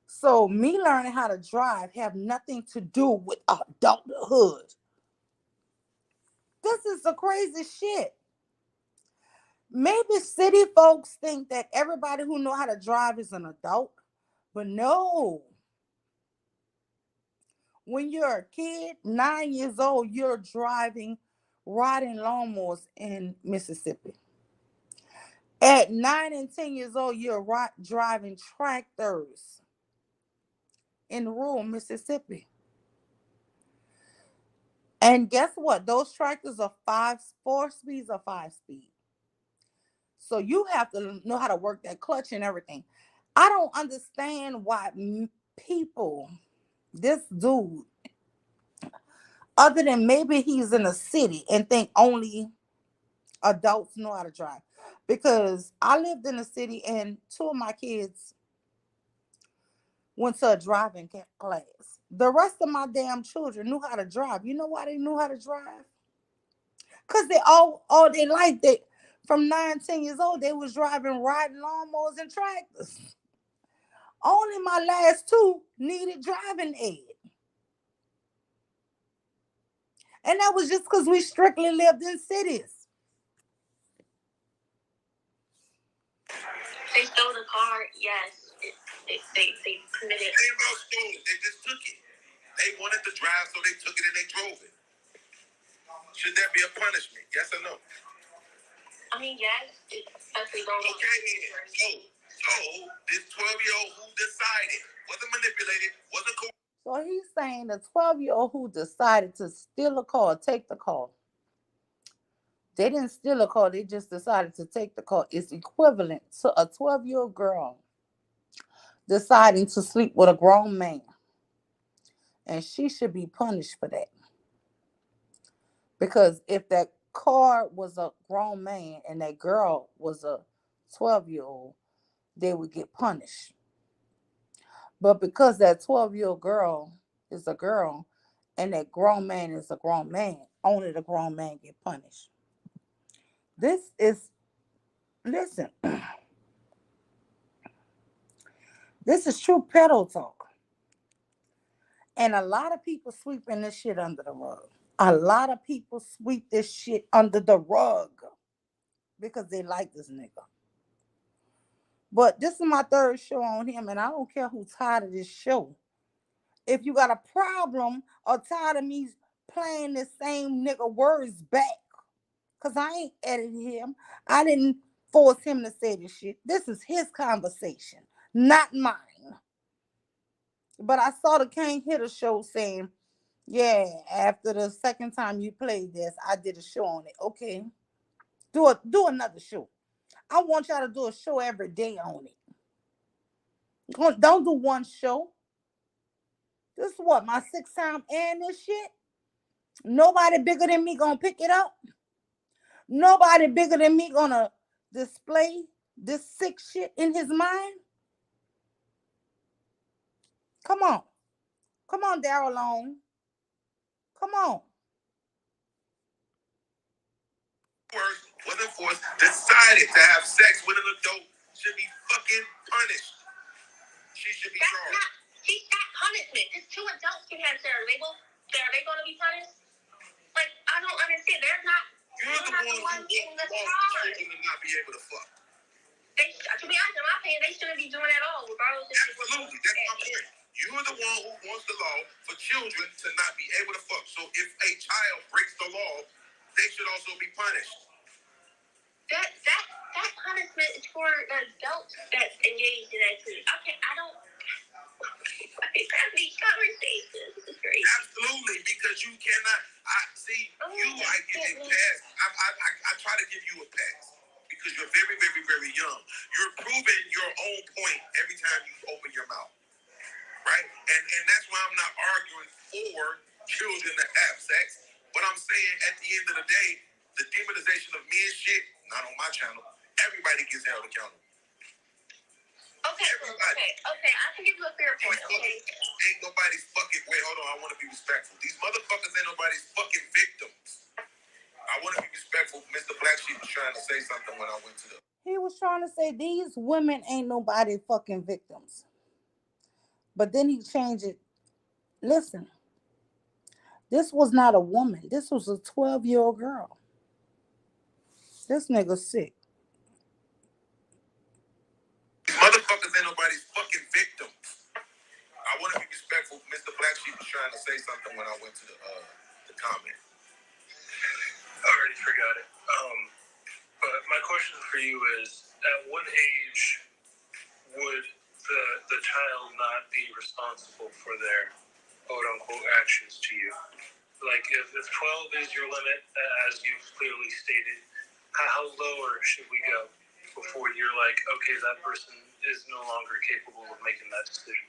So me learning how to drive have nothing to do with adulthood. This is the crazy shit. Maybe city folks think that everybody who know how to drive is an adult, but no. When you're a kid, 9 years old, you're riding lawnmowers in Mississippi. At 9 and 10 years old, you're driving tractors in rural Mississippi. And guess what? Those tractors are 4 speeds or 5 speed. So you have to know how to work that clutch and everything. I don't understand why people, this dude, other than maybe he's in a city and think only adults know how to drive. Because I lived in a city and 2 of my kids went to a driving class. The rest of my damn children knew how to drive. You know why they knew how to drive? Because they all they liked it. From 9, 10 years old, they was riding lawnmowers and tractors. Only my last 2 needed driving aid. And that was just because we strictly lived in cities. They stole the car, yes. They committed. They about stole it. They just took it. They wanted to drive, so they took it and they drove it. Should that be a punishment? Yes or no? I mean, yes, especially going on. Okay, so this 12-year-old who decided, wasn't manipulated, wasn't So he's saying the 12-year-old who decided to steal a car, take the car. They didn't steal a car, they just decided to take the car. It's equivalent to a 12-year-old girl deciding to sleep with a grown man. And she should be punished for that. Because if that car was a grown man and that girl was a 12-year-old, they would get punished. But because that 12-year-old girl is a girl and that grown man is a grown man, only the grown man get punished. This is, listen, this is true pedo talk. And a lot of people sweeping this shit under the rug. A lot of people sweep this shit under the rug because they like this nigga. But this is my third show on him, and I don't care who's tired of this show. If you got a problem or tired of me playing the same nigga words back, because I ain't edited him. I didn't force him to say this shit. This is his conversation, not mine. But I saw the Can't Hit a show saying, yeah, after the second time you played this, I did a show on it. Okay. Do another show. I want y'all to do a show every day on it. Don't do one show. This is what, my sixth time airing this shit? Nobody bigger than me gonna pick it up. Nobody bigger than me gonna display this sick shit in his mind. Come on. Come on, Daryl Long. Come on. wasn't forced, decided to have sex with an adult should be fucking punished. She should be charged. See, that punishment. It's two adults can have their label. Are they going to be punished? Like, I don't understand. They're not. You're the one who in the wants children to not be able to fuck. To be honest, in my opinion, they shouldn't be doing it at all, regardless. Absolutely, that's my point. You're the one who wants the law for children to not be able to fuck. So if a child breaks the law, they should also be punished. That punishment is for the adults that engaged in that activity. Okay, I don't. These conversations is crazy. Absolutely, because you cannot. I get a pass. I try to give you a pass because you're very, very, very young. You're proving your own point every time you open your mouth, right? And that's why I'm not arguing for children to have sex. But I'm saying at the end of the day, the demonization of men shit, not on my channel. Everybody gets held accountable. Okay, I can give you a fair point. Okay. Ain't nobody's fucking. Wait, hold on. I want to be respectful. These motherfuckers ain't nobody's fucking victims. I want to be respectful. Mr. Black Sheep was trying to say something when I went to the. He was trying to say these women ain't nobody fucking victims. But then he changed it. Listen, this was not a woman. This was a 12-year-old girl. This nigga sick. Motherfuckers ain't nobody's fucking victims. I want to be respectful. Mr. Black Sheep was trying to say something when I went to the comment. I already forgot it. But my question for you is, at what age would the child not be responsible for their quote-unquote actions to you? Like, if 12 is your limit, as you've clearly stated, how lower should we go before you're like, okay, that person is no longer capable of making that decision?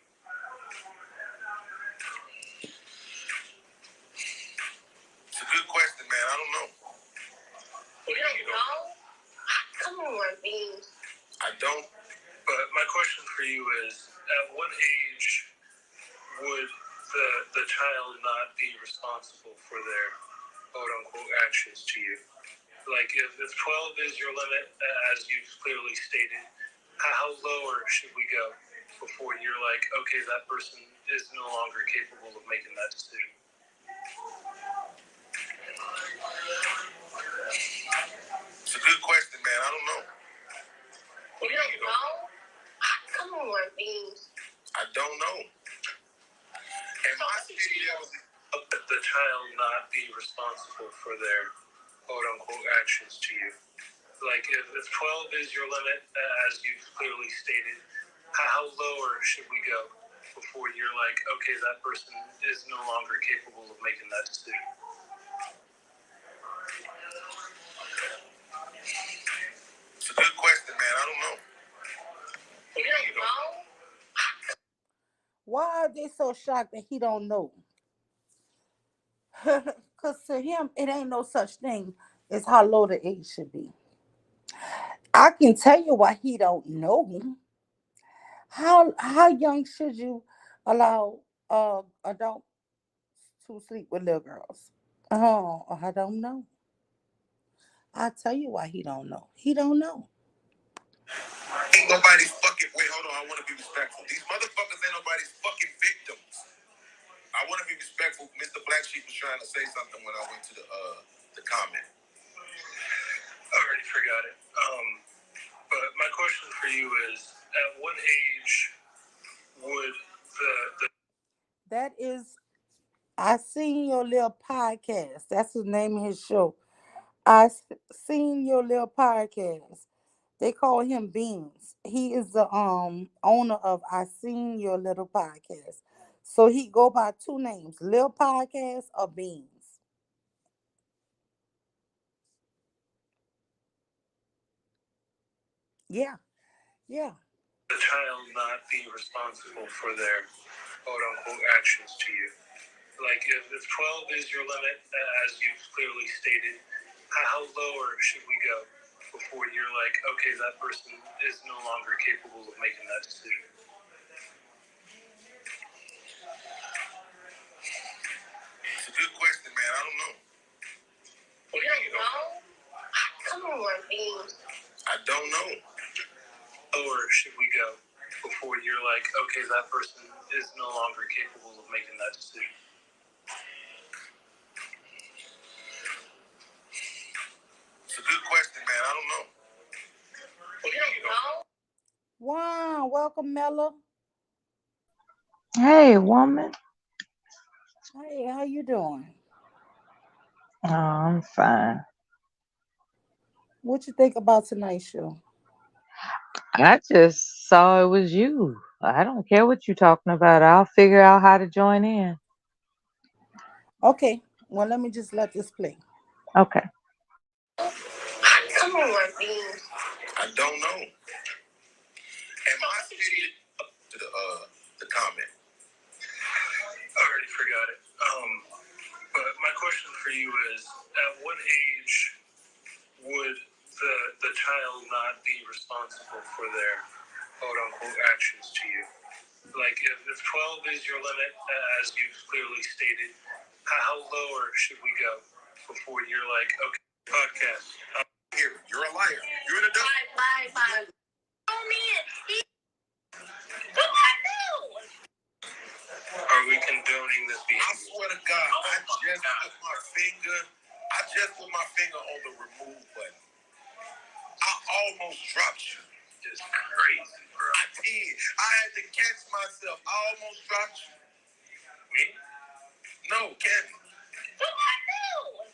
It's a good question, man. I don't know. You don't know? Come on, man. I don't. But my question for you is, at what age would the child not be responsible for their quote-unquote actions to you? Like, if 12 is your limit, as you've clearly stated, how lower should we go before you're like, okay, that person is no longer capable of making that decision? It's a good question, man. I don't know. You don't know? Come on, man. I don't know. And my city, the child not be responsible for their quote-unquote actions to you? Like, if 12 is your limit, as you've clearly stated, how lower should we go before you're like, okay, that person is no longer capable of making that decision? It's a good question, man. I don't know. You don't know? Why are they so shocked that he don't know? Because to him, it ain't no such thing as how low the age should be. I can tell you why he don't know. How young should you allow adults to sleep with little girls? Oh, I don't know. I'll tell you why he don't know. He don't know. Ain't nobody's fucking. Wait, hold on. I want to be respectful. These motherfuckers ain't nobody's fucking victims. I want to be respectful. Mr. Black Sheep was trying to say something when I went to the comment. I already forgot it. But my question for you is, at what age would the That is, I seen your little podcast. That's the name of his show. Seen your little podcast. They call him Beans. He is the owner of I Seen Your Little Podcast. So he go by two names, Lil Podcast or Beans. Yeah, yeah. child not be responsible for their quote unquote actions to you? Like, if 12 is your limit, as you've clearly stated, how lower should we go before you're like, okay, that person is no longer capable of making that decision? It's a good question, man. I don't know. You don't know? Come on, Beans. I don't know. Lower should we go before you're like, okay, that person is no longer capable of making that decision? It's a good question, man. I don't know. You don't know? Wow, welcome, Mella. Hey, woman. Hey, how you doing? Oh, I'm fine. What you think about tonight's show? I just saw it was you. I don't care what you're talking about. I'll figure out how to join in. Okay, well, let me just let this play. Okay. Come on, Beans. I don't know. And my city to the comment. I already forgot it. But my question for you is, at what age would the child not be responsible for their quote unquote actions to you? Like, if 12 is your limit, as you've clearly stated, how lower should we go before you're like, okay, podcast? Here, you're a liar. You're an adult. Bye. Oh, man. What I do? Are we condoning this I behavior? swear to God, I just put my finger on the remove button. I almost dropped you. Just crazy, bro. I did. I had to catch myself. I almost dropped you. Me? No, Kevin. What I do?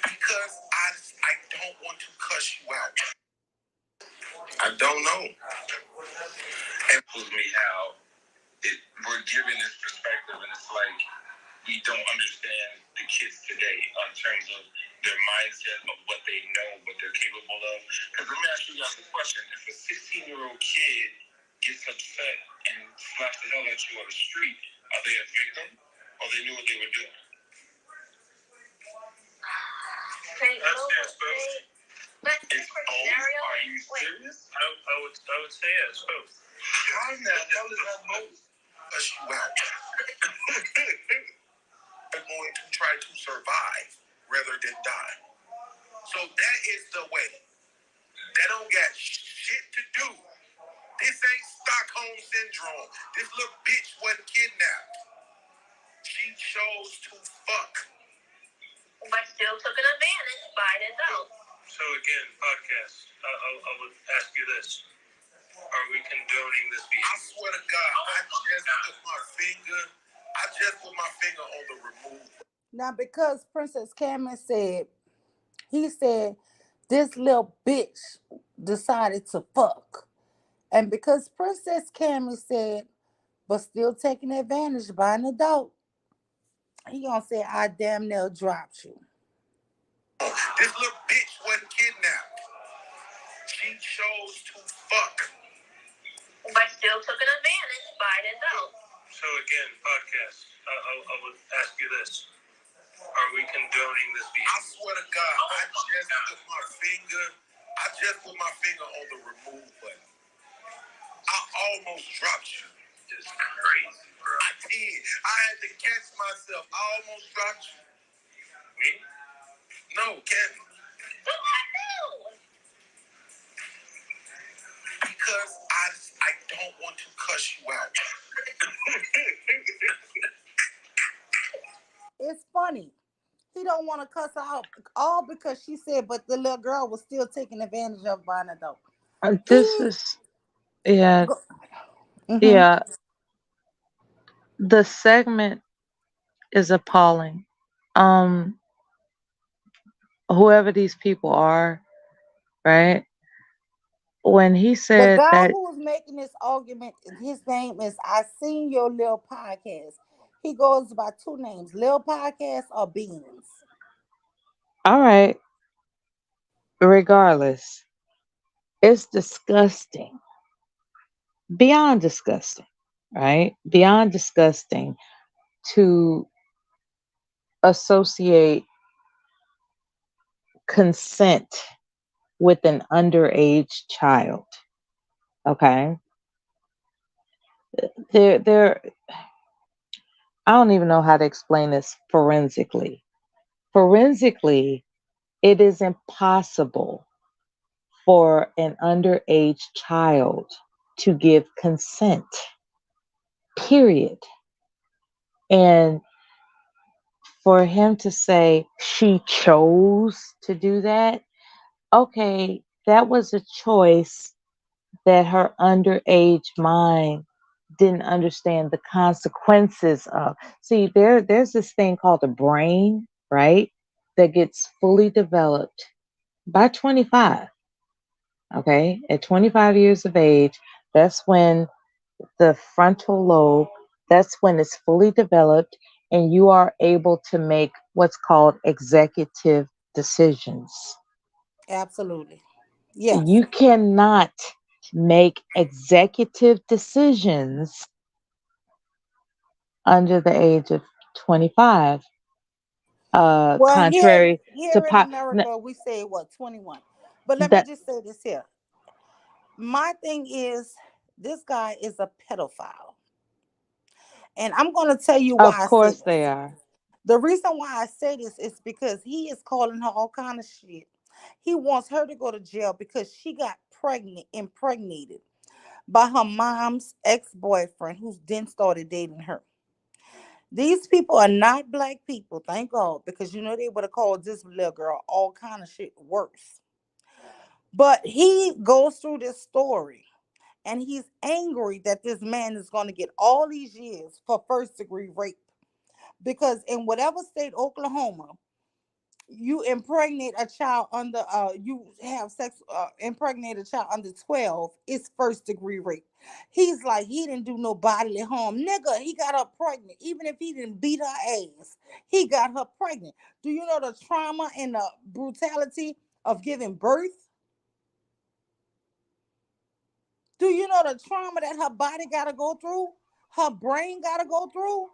Because I don't want to cuss you out. I don't know. It tells me how we're given this perspective, and it's like we don't understand the kids today in terms of their mindset of what they know, what they're capable of. Because let me ask you guys a question: if a 16-year-old kid gets upset and slaps the hell at you on the street, are they a victim, or they knew what they were doing? That's their supposed. But It's different both. scenario. Are you serious? I would say yes, both. How in the hell is that both cuss you out? They're going to try to survive rather than die. So that is the way. They don't got shit to do. This ain't Stockholm syndrome. This little bitch wasn't kidnapped. She chose to fuck. But still took an advantage by an adult. So again, podcast. I would ask you this: are we condoning this I behavior? swear to God, I just put my finger on the remove. Now, because Princess Cameron said He said this little bitch decided to fuck. And because Princess Cammy said, but still taking advantage by an adult, he gonna say, I damn near dropped you. This little bitch wasn't kidnapped. She chose to fuck. But still took an advantage by an adult. So again, podcast. I would ask you this: are we condoning this I behavior? swear to God, I just put my finger on the remove button. I almost dropped you. It's crazy, bro. I did. I had to catch myself. I almost dropped you. Me? No, Kevin. What do I do? Because I don't want to cuss you out. It's funny. He don't want to cuss her out all because she said, but the little girl was still taking advantage of by an adult. This He, is, yeah, mm-hmm. yeah. The segment is appalling. Um, whoever these people are, right? When he The said guy that, who was making this argument, his name is I Seen Your Lil Podcast. He goes by two names, Lil Podcast or Beans. all right, regardless, it's disgusting, beyond disgusting, right? Beyond disgusting to associate consent with an underage child. Okay, there. I don't even know how to explain this forensically. Forensically, it is impossible for an underage child to give consent, period. And for him to say she chose to do that, okay, that was a choice that her underage mind didn't understand the consequences of. See, there's this thing called the brain, right? That gets fully developed by 25. Okay, at 25 years of age, that's when the frontal lobe, that's when it's fully developed and you are able to make what's called executive decisions. Absolutely. Yes. You cannot make executive decisions under the age of 25, Well, here contrary to here in America, we say what, 21. But let me that. just say this here. My thing is this guy is a pedophile. And I'm going to tell you why Of I say course they this. are. The reason why I say this is because he is calling her all kind of shit. He wants her to go to jail because she got impregnated by her mom's ex-boyfriend who's then started dating her. These people are not black people, thank God, because you know they would have called this little girl all kind of shit worse. But he goes through this story and he's angry that this man is going to get all these years for first degree rape because in whatever state, Oklahoma, you impregnate a child under you have sex impregnate a child under 12, it's first degree rape. He's like, he didn't do no bodily harm, nigga. He got her pregnant. Even if he didn't beat her ass, he got her pregnant. Do you know the trauma and the brutality of giving birth? Do you know the trauma that her body got to go through, her brain got to go through?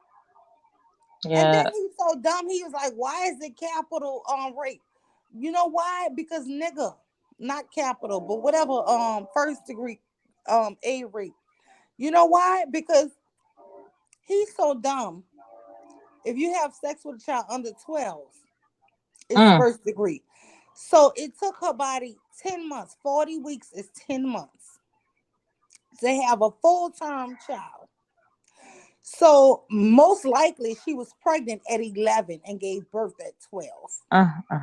And then Yeah. he's so dumb. He was like, "Why is it capital rape? You know why? Because nigga, not capital, but whatever first degree a rape. You know why? Because he's so dumb. If you have sex with a child under 12, it's Mm, first degree. So it took her body 10 months. 40 weeks is 10 months to have a full term child. So most likely she was pregnant at 11 and gave birth at 12. uh.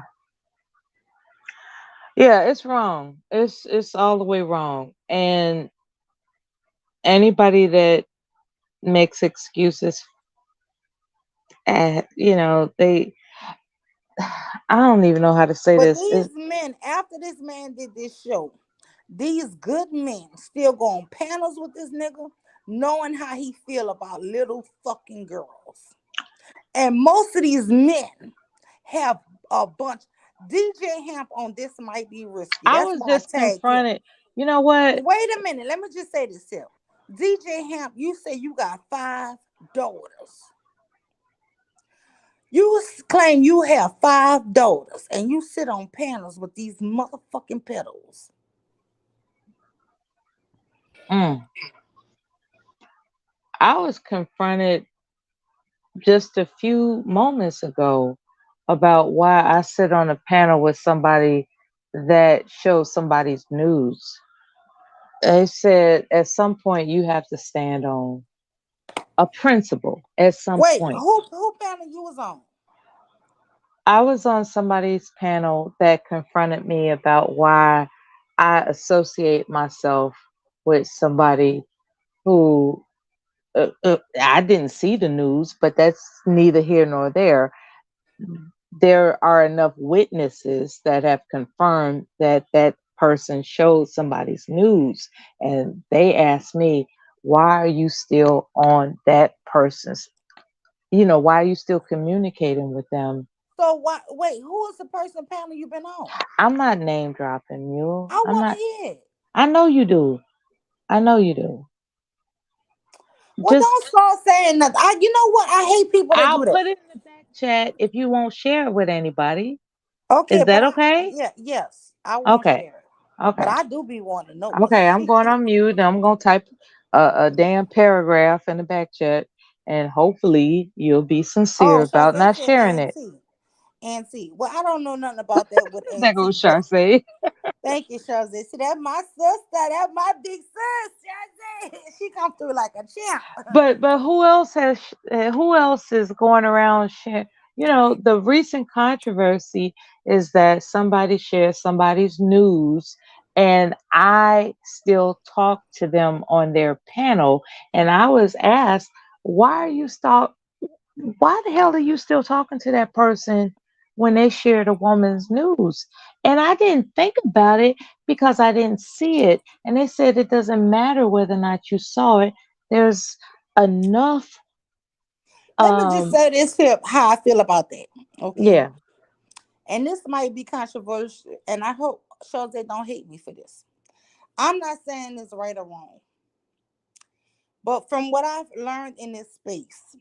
Yeah, it's wrong. It's all the way wrong. And anybody that makes excuses, you know, they I don't even know how to say But this. these men, after this man did this show, these good men still go on panels with this nigga, knowing how he feel about little fucking girls. And most of these men have a bunch. DJ Hamp on This Might Be Risky. I That's was why I just tagged him. confronted. You know what? Wait a minute. Let me just say this here. DJ Hamp, you say you got 5 daughters. You claim you have 5 daughters and you sit on panels with these motherfucking pedos. Mm. I was confronted just a few moments ago about why I sit on a panel with somebody that shows somebody's news. They said at some point you have to stand on a principle at some Wait, point. who panel you was on? I was on somebody's panel that confronted me about why I associate myself with somebody who I didn't see the news, but that's neither here nor there. There are enough witnesses that have confirmed that that person showed somebody's news, and they asked me, why are you still on that person's, why are you still communicating with them? So why? Wait, who is the person panel you been on? I'm not name dropping you. I I'm want to not. hear it. I know you do. I know you do. Well, Just don't start saying nothing. You know what? I hate people that I'll do that. put it in the back chat if you won't share it with anybody. Okay, Is but that okay? yeah, yes, I won't Okay. share it. But Okay. I do be wanting to know. Okay. I'm going on mute and I'm going to type a damn paragraph in the back chat, and hopefully you'll be sincere Oh, about Shazay not said sharing it. Auntie. Auntie. Well, I don't know nothing about that with That Auntie, goes but Sharse. thank you, Shazay. See, that's my sister. That's my big sis, Shazay. She come through like a champ. But who else is going around sharing? The recent controversy is that somebody shares somebody's news, and I still talk to them on their panel, and I was asked, why are you stop? Why the hell are you still talking to that person when they shared a woman's news? And I didn't think about it because I didn't see it. And they said it doesn't matter whether or not you saw it. There's enough. Let me just say this here, how I feel about that. Okay. Yeah. And this might be controversial, and I hope Shazay don't hate me for this. I'm not saying it's right or wrong. But from what I've learned in this space,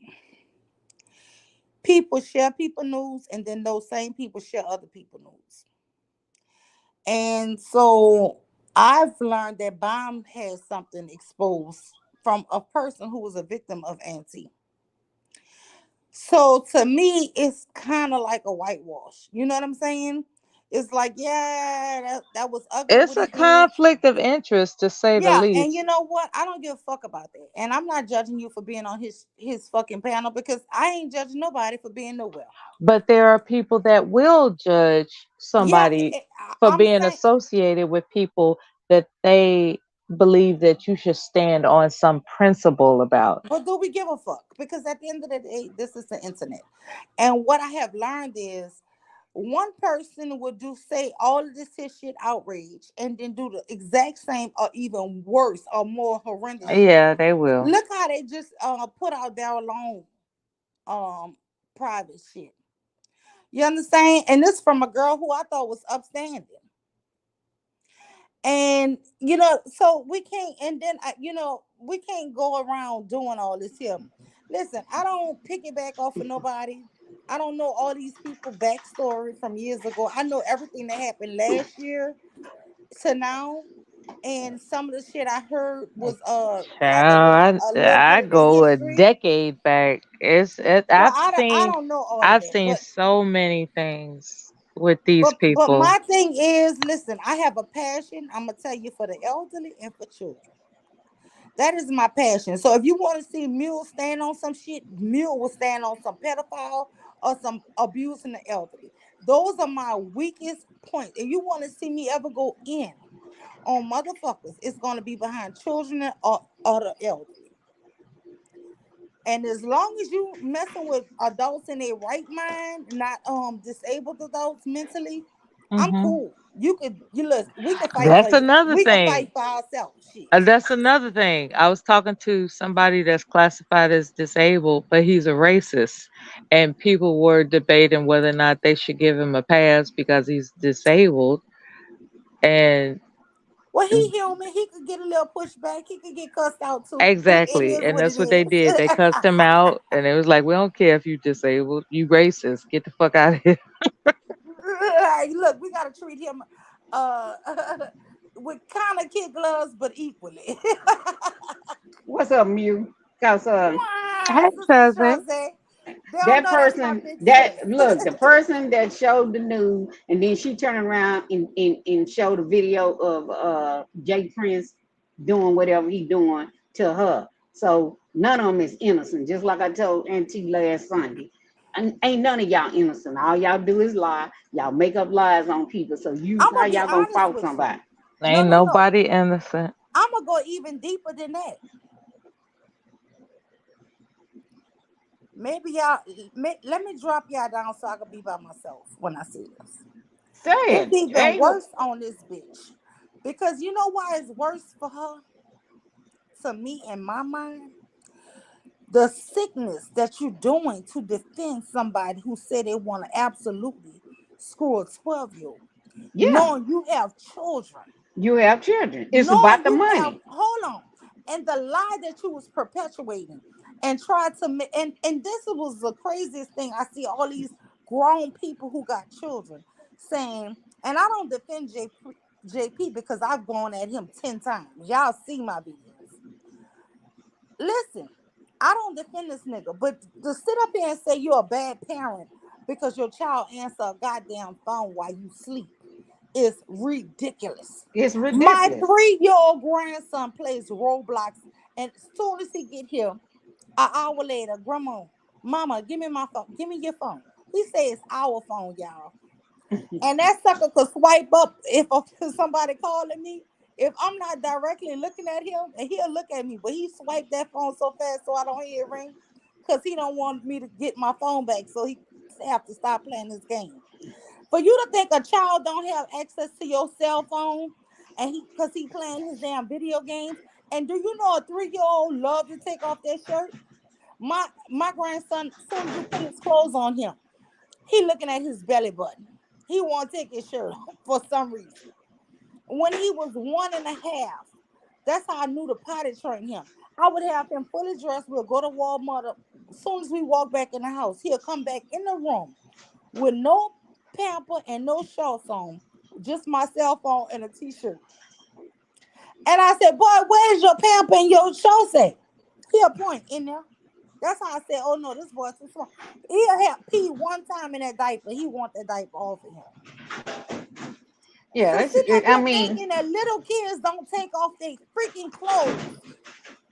people share people news and then those same people share other people news. And so I've learned that Bomb has something exposed from a person who was a victim of Auntie. So to me, it's kind of like a whitewash. You know what I'm saying? It's like, yeah, that was ugly It's what a he did. conflict of interest, to say the Yeah, and you least. know what? I don't give a fuck about that. And I'm not judging you for being on his fucking panel because I ain't judging nobody for being nowhere. But there are people that will judge Yeah, somebody for I'm being saying, associated with people that they believe that you should stand on some principle about. but do we give a fuck? Because at the end of the day, this is the internet. And what I have learned is one person would say all of this his shit outrage and then do the exact same or even worse or more horrendous shit. Yeah, they will. Look how they just put out their own um private shit. You understand? And this from a girl who I thought was upstanding. And so we can't, and then we can't go around doing all this here. Listen, I don't pick it back off of nobody. I don't know all these people backstory from years ago. I know everything that happened last year to now, and some of the shit I heard was like Child, a little bit I of the go a history. decade back. Well, I've I seen don't know all of I've that, seen but so many things with these but people. my thing is, listen, I have a passion. I'm gonna tell you for the elderly and for children. That is my passion. So if you want to see Mule stand on some shit, Mule will stand on some pedophile or some abusing the elderly. Those are my weakest points. If you want to see me ever go in on motherfuckers, it's gonna be behind children or the elderly. And as long as you messing with adults in their right mind, not disabled adults mentally, I'm Hmm. cool. You look, we can fight for That's you. another We can thing. fight for ourselves. Shit. That's another thing. I was talking to somebody that's classified as disabled, but he's a racist. And people were debating whether or not they should give him a pass because he's disabled. And Well, he human. He could get a little pushback. He could get cussed out too. It exactly. is And what it that's what they is. did. They cussed him out. And it was like, we don't care if you disabled. You racist. Get the fuck out of here. Like, look, we gotta treat him uh with kind of kid gloves, but equally. What's up, Mew? Cause Wow, Hey, Sister cousin. Jose. They don't that know that's my person big that sis. look the person that showed the news, and then she turned around and showed a video of Jay Prince doing whatever he doing to her. So none of them is innocent. Just like I told Auntie last Sunday. And ain't none of y'all innocent. All y'all do is lie. Y'all make up lies on people. So you I'm how gonna be y'all gonna honest fault with you. somebody? No, Ain't no, no. nobody innocent. I'm gonna go even deeper than that. Maybe let me drop y'all down so I can be by myself when I see this. Say It's it. even Ain't no worse on this bitch. Because you know why it's worse for her? To me, in my mind, the sickness that you're doing to defend somebody who said they want to absolutely screw a 12-year-old, yeah. knowing you have children, You have children. It's about knowing the you have, money. hold on, and the lie that you was perpetuating and tried to and this was the craziest thing. I see all these grown people who got children saying, and I don't defend JP because I've gone at him 10 times. Y'all see my videos. Listen, I don't defend this nigga, but to sit up here and say you're a bad parent because your child answer a goddamn phone while you sleep is ridiculous. It's My ridiculous. 3-year-old grandson plays Roblox, and as soon as he get here, an hour later, Grandma, Mama, give me my phone. Give me your phone. He says it's our phone, y'all. And that sucker could swipe up if somebody calling me. If I'm not directly looking at him, and he'll look at me, but he swiped that phone so fast so I don't hear it ring, because he don't want me to get my phone back, so he have to stop playing this game. For you to think a child don't have access to your cell phone, and because he playing his damn video games, and do you know a 3-year-old love to take off their shirt? My grandson, as soon as you put his clothes on him, he looking at his belly button. He won't take his shirt off for some reason. When he was 1.5, that's how I knew to potty train him. I would have him fully dressed. We'll go to Walmart. As soon as we walk back in the house, he'll come back in the room with no pamper and no shorts on, just my cell phone and a t-shirt. And I said, boy, where's your pamper and your shorts at? He'll point in there. That's how I said, oh no, this boy's too small. He'll have pee one time in that diaper. He want that diaper off of him. So Yeah, sitting up I here mean, thinking that little kids don't take off their freaking clothes.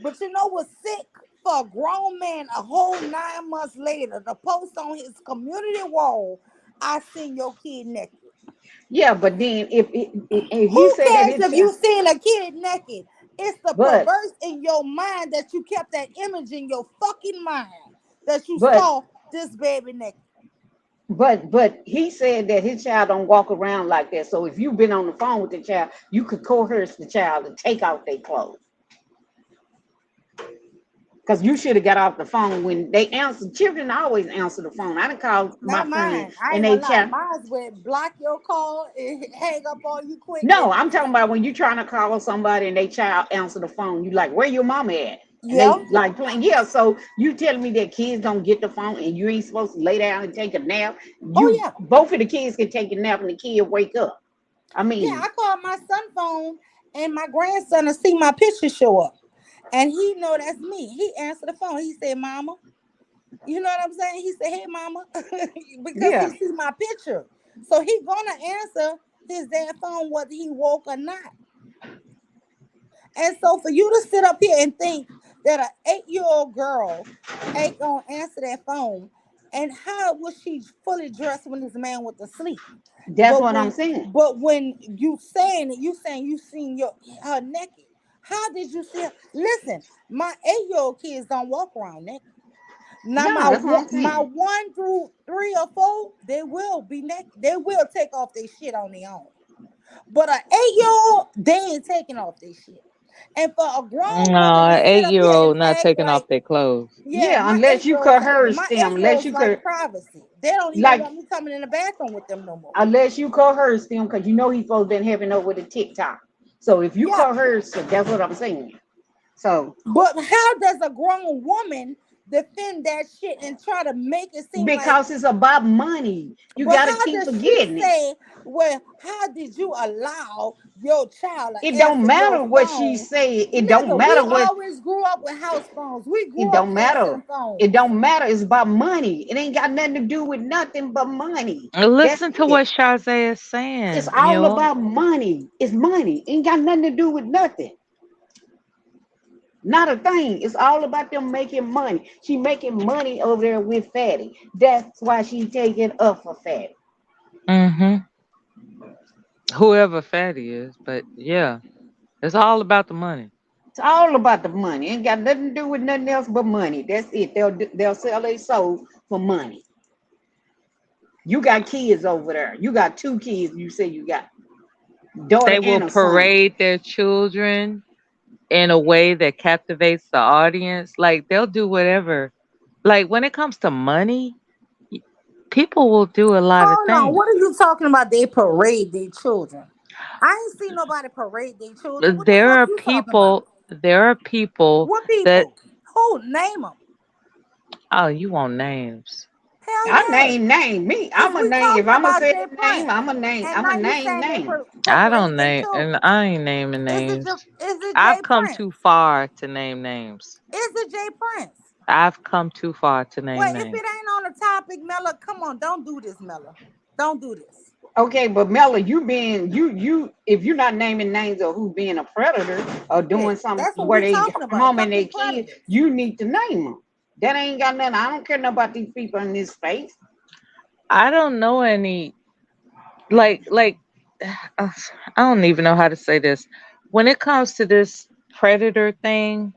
But you know what's sick? For a grown man, a whole 9 months later, to post on his community wall, I seen your kid naked. yeah, but then if he Who said that cares it's if you seen a kid naked? It's the but perverse in your mind that you kept that image in your fucking mind that you but saw this baby naked. but he said that his child don't walk around like that. So if you've been on the phone with the child, you could coerce the child to take off their clothes. Because you should have got off the phone when they answer. Children always answer the phone. I done called my Not friend mine. I and ain't they gonna lie. child. Mine's would block your call and hang up on you quick No, and I'm be talking gone. about when you trying to call somebody and they child answer the phone. You like, where your mama at? And Yeah. they like playing. Yeah, so you telling me that kids don't get the phone and you ain't supposed to lay down and take a nap? Oh You yeah. both of the kids can take a nap and the kid wake up. I Yeah. mean, I called my son phone and my grandson to see my picture show up. And he know that's me. He answered the phone. He said, Mama. You know what I'm saying? He said, Hey mama, because he yeah, see my picture. So he gonna answer his damn phone whether he woke or not. And so for you to sit up here and think that an 8-year-old girl ain't gonna answer that phone, and how was she fully dressed when this man went to sleep? that's But what I'm when saying. but when you saying it, you saying you seen her naked. How did you see her? Listen, my 8-year-old kids don't walk around naked. Now Yeah, that's what I'm my saying. 1 through 3 or 4, they will be naked. They will take off their shit on their own. But an 8-year-old, they ain't taking off their shit. And for a grown woman No, to an sit up here 8-year-old and not act taking like, off their clothes. yeah, Yeah, unless you coerce my them, eight year unless olds you like could, privacy. They don't even like, want me coming in the bathroom with them no more. unless you coerce them, because you know he's supposed to been having up with a TikTok. So if you Yeah, coerce them, that's what I'm saying. So but how does a grown woman defend that shit and try to make it seem like, because it's about money, you but got to how keep does she forgetting it. say, well, how did you allow your child It to don't answer your matter what she phone? said. It don't Nigga, we matter what. always grew up with house phones. We It grew up don't matter. answering It phones. don't matter. It's about money. It ain't got nothing to do with nothing but money. That's Listen to it. what Shazay is It's saying, all Mule. about money. It's money. Ain't got nothing to do with nothing. Not a thing. It's all about them making money. She making money over there with Fatty. That's why she taking up for Fatty. Mm-hmm. Whoever Fatty is, but yeah, it's all about the money. It's all about the money. Ain't got nothing to do with nothing else but money. That's it. They'll sell their soul for money. You got kids over there. You got 2 kids. You say you got daughter They will and a son. parade their children in a way that captivates the audience. Like they'll do whatever. Like when it comes to money, y- people will do a lot of Hold on, things. what are you talking about? They parade their children. I ain't seen nobody parade their children. What the fuck you talking about? There are people What that, people? Who? Name them. oh, you want names. Hell I yeah. name me. Cause I'm a we name. If talking I'm gonna about say Jay a name, Prince. I'm a name. And I'm a now you name saying they name. I parade don't their name, and children. I ain't naming Is it names. is it Jay I've come Prince? too far to name names. Is it Jay Prince? I've come too far to Well, name if names. it ain't on the topic, Mella, come on, don't do this, Mella. Don't do this. Okay, but Mella, you being you if you're not naming names of who being a predator or Yeah, doing something that's what where we they talking about. harming their Fucking kids, predators. you need to name them. That ain't got nothing. I don't care nothing about these people in this space. I don't know any, like I don't even know how to say this. When it comes to this predator thing,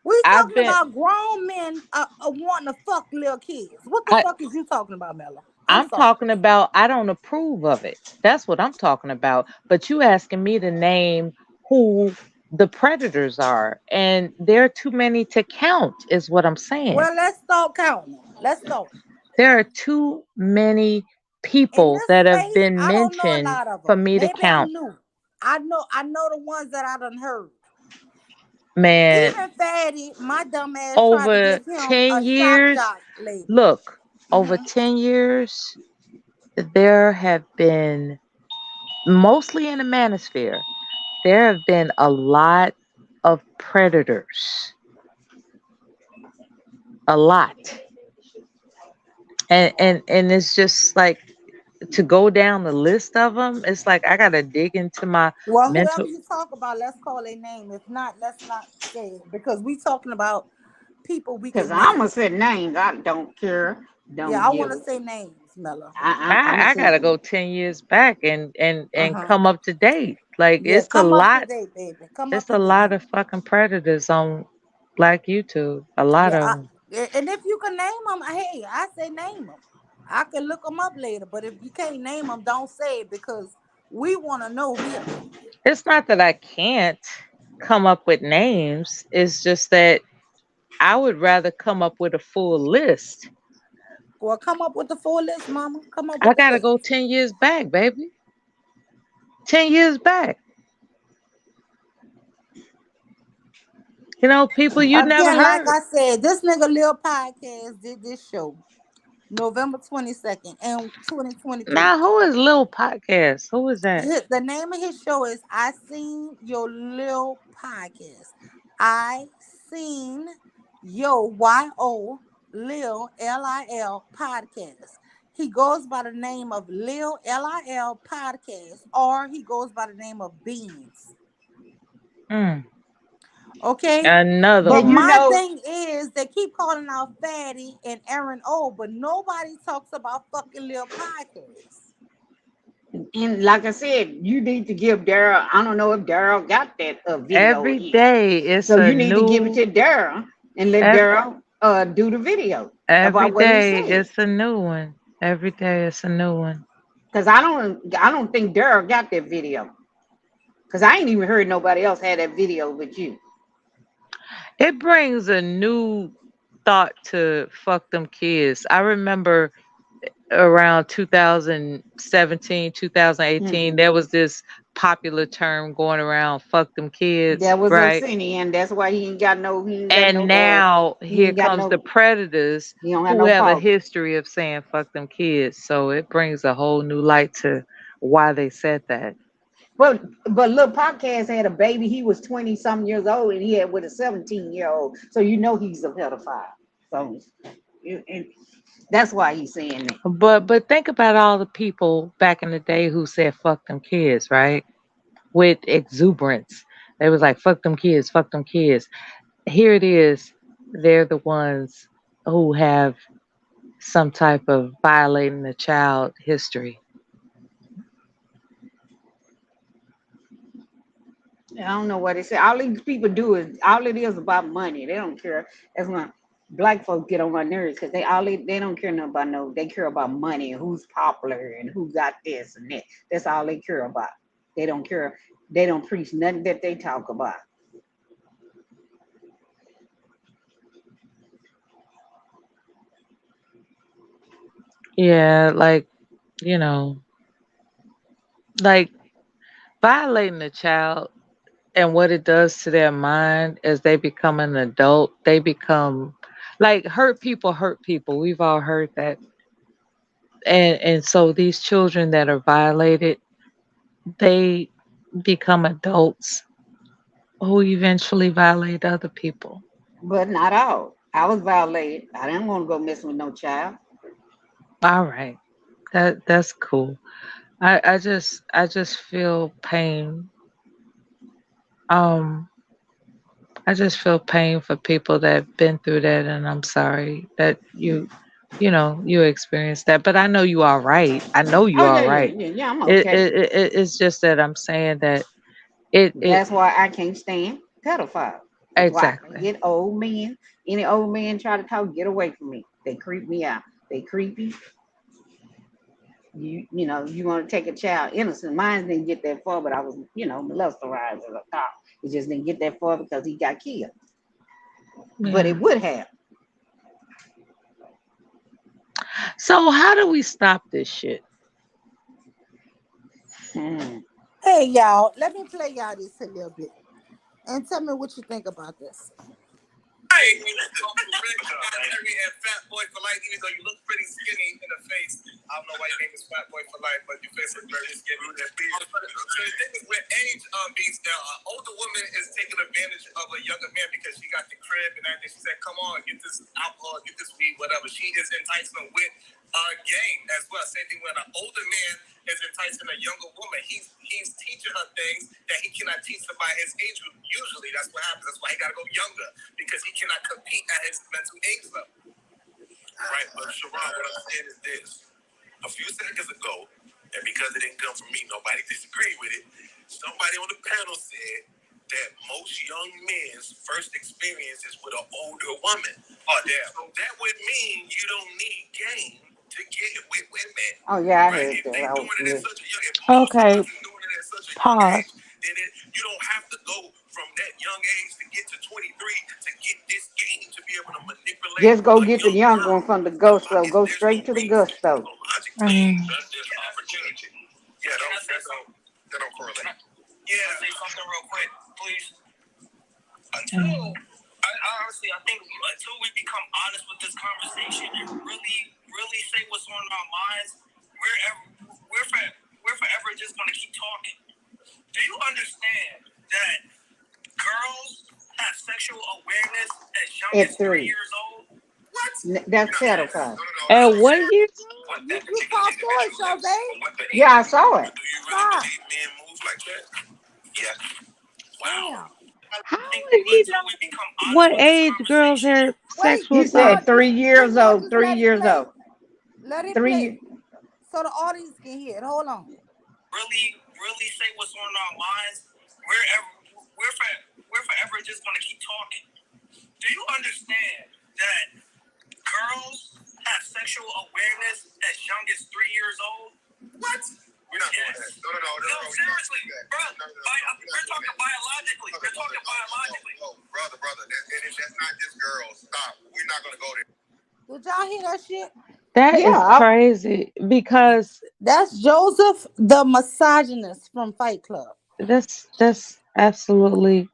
We I've talking been about grown men wanting to fuck little kids. What the I fuck is you talking about, Mella? I'm I'm sorry. talking about I don't approve of it. That's what I'm talking about. But you asking me to name who the predators are, and there are too many to count, is what I'm saying. Well, let's start counting them. Let's start. There are too many In people this that have space, been I don't know a mentioned lot of for them. me to Maybe I'm count. new. I know the ones that I done heard. Man, Even Fatty, my dumb ass tried to over give him 10 a shock years, jock label. look, over Hmm. 10 years, there have been, mostly in the manosphere, there have been a lot of predators. A lot. And it's just like to go down the list of them, it's like I got to dig into my Well, whoever mental. you talk about, let's call their name. If not, let's not say it because we talking about people we Cause can I'm name. gonna say names. I don't care. Yeah, Don't I give. want to say names, Mella. I'm gonna I say got to names. go 10 years back and Uh-huh. come up to date. Like Yeah, come up to date, baby. Come up it's to a date. lot of fucking predators on Black YouTube. A lot Yeah, of them. and if you can name them, hey, I say name them. I can look them up later, but if you can't name them, don't say it because we want to know here. It's not that I can't come up with names. It's just that I would rather come up with a full list. Well, come up with the full list, mama. Come up I with the got to list. go 10 years back, baby. 10 years back. You know, people you never Again, like heard. I said, this nigga Lil Podcast did this show November 22nd in 2023. Now, who is Lil Podcast? Who is that? The name of his show is I Seen Your Lil Podcast. I Seen Yo Y-O Lil Lil Podcast. He goes by the name of Lil Lil Podcast, or he goes by the name of Beans. Mm, Okay? another But And you one. my know, thing is they keep calling out Fatty and Aaron O, but nobody talks about fucking Lil Podcast. and like I said, you need to give Daryl. I don't know if Daryl got that video Every yet. day it's So a you need to give it new. to Daryl and let ev- Daryl. do the video Every about what he day said. it's a new one. Every day it's a new one. Cause I don't think Daryl got that video. Cause I ain't even heard nobody else had that video with you. It brings a new thought to fuck them kids. I remember around 2017, 2018, Hmm. there was this popular term going around, fuck them kids, That was right? Arsenio. That's why And now he here ain't got comes the no predators he don't have who no have a fault. history of saying fuck them kids. So it brings a whole new light to why they said that. But little podcast had a baby. He was 20 some years old, and he had with a 17-year-old. So you know he's a pedophile. So and that's why he's saying that. But think about all the people back in the day who said fuck them kids, right? With exuberance. They was like fuck them kids, fuck them kids. Here it is. They're the ones who have some type of violating the child history. I don't know what they say. All these people do is all it is about money. They don't care. That's why black folks get on my nerves because they don't care nothing about no. They care about money and who's popular and who got this and that. That's all they care about. They don't care. They don't preach nothing that they talk about. Yeah, like, you know, like violating the child and what it does to their mind as they become an adult, they become like hurt people. We've all heard that. And so these children that are violated, they become adults who eventually violate other people. But not all. I was violated. I didn't want to go mess with no child. All right. That's cool. I just feel pain. Um I just feel pain for people that have been through that, and I'm sorry that you experienced that. But I know you are right. I know you Oh are yeah, yeah, right. yeah, yeah. I'm It, okay. it, it it's just that I'm saying that it That's why I can't stand pedophiles. That's why I can exactly. get old men. Any old man try to talk, get away from me. They creep me out. They creepy. You want to take a child innocent. Mine didn't get that far, but I was molesterized as a cop. It just didn't get that far because he got killed. But Yeah. it would have. So how do we stop this shit? Hmm. Hey, y'all, let me play y'all this a little bit and tell me what you think about this. Hey, you look complimentary and fat boy for life, even though you look pretty skinny in the face. I don't know why your name is fat boy for life, but your face is very skinny. So the thing is, with age, beats, an older woman is taking advantage of a younger man because she got the crib and everything. She said, "Come on, get this alcohol, get this weed, whatever." She is enticing him with game as well. Same thing when an older man is enticing a younger woman. He's teaching her things that he cannot teach somebody his age group. Usually, that's what happens. That's why he got to go younger because he cannot compete at his mental age level. Right, but Sharon, what I'm saying is this. A few seconds ago, and because it didn't come from me, nobody disagreed with it. Somebody on the panel said that most young men's first experience is with an older woman. Oh, damn. So that would mean you don't need game to get with women. Oh yeah, I Right? heard If that. they Oh, doing it at yeah. such a young if most of Okay, us is doing it at such a young pause. age, then you don't have to go from that young age to get to 23 to get this game to be able to manipulate Just go a get the young young girl. one from the gusto. Go There's no straight to the reason. There's gusto. no logic to it. Mm, That's just opportunity. Yeah, that don't correlate. Yeah. Say something real quick, please. mm. I honestly, I think until we become honest with this conversation and really say what's on our minds, we're forever just gonna keep talking. Do you understand that girls have sexual awareness as young as At 3. 3 years old? What? That's Yes. pedophile. At what year? What You, that you particular talk through it, individual is, Chauvet. or what the Yeah, I age. saw it. Do you really Stop. believe men move like that? Yeah. Damn. Wow. How I think would he until we know become honest what with this age girls conversation, have Wait, sexual He thoughts? said pause it. 3 years Danielle, old. just 3 let it years play. old. Let it 3. play so the audience can hear it. Hold on. really say what's on our minds, we're we're forever just gonna keep talking. Do you understand that Did y'all hear that shit? That Yeah, is crazy because That's Joseph the misogynist from Fight Club. that's absolutely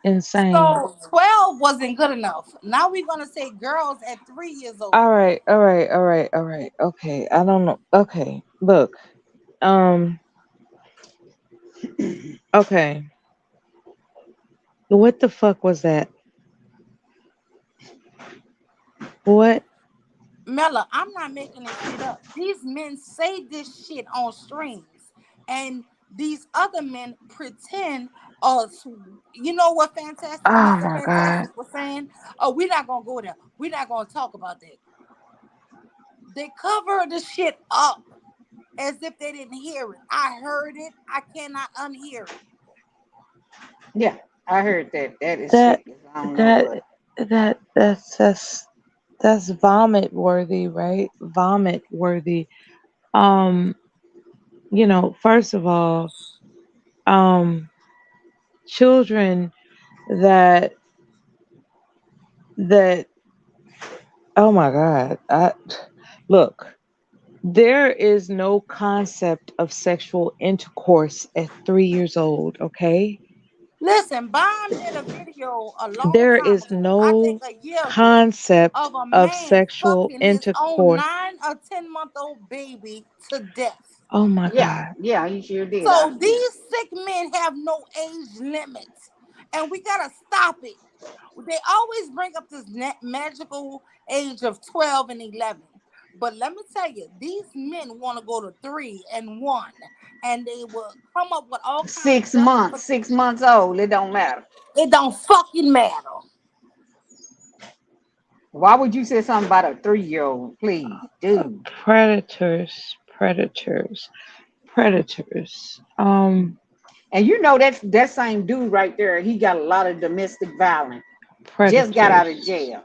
insane. So 12 wasn't good enough. Now we're gonna say girls at 3 years old. All right, all right, all right, all right. Okay, I don't know. Okay, look. Um. Okay. What the fuck was that? What? Mella, I'm not making this shit up. These men say this shit on streams, and these other men pretend. You know what? Fantastic, Oh Mr. my god. Fantastic was saying. Oh, we're not gonna go there. We're not gonna talk about that. They cover the shit up as if they didn't hear it. I heard it. I cannot unhear it. yeah. I heard that. That is That sick. I don't know what. that that's vomit worthy, right? Vomit worthy. Um, first of all, um, children that that oh my god. Look, there is no concept of sexual intercourse at 3 years old, okay? Listen, Bomb did a video a long There time is ago, I think no a year ago, concept of a of man sexual fucking his own intercourse. 9 or 10 month old baby to death. Oh my Yeah, god. yeah, he sure did. I So see it. these sick men have no age limit, and we gotta stop it. They always bring up this magical age of 12 and 11. But let me tell you, these men want to go to 3 and 1, and they will come up with all kind of 6 months, justification. 6 months old. It don't matter. It don't fucking matter. Why would you say something about a 3 year old? Please, dude. Predators, predators, predators. And you know that same dude right there. He got a lot of domestic violence. Just got out of Predators. jail.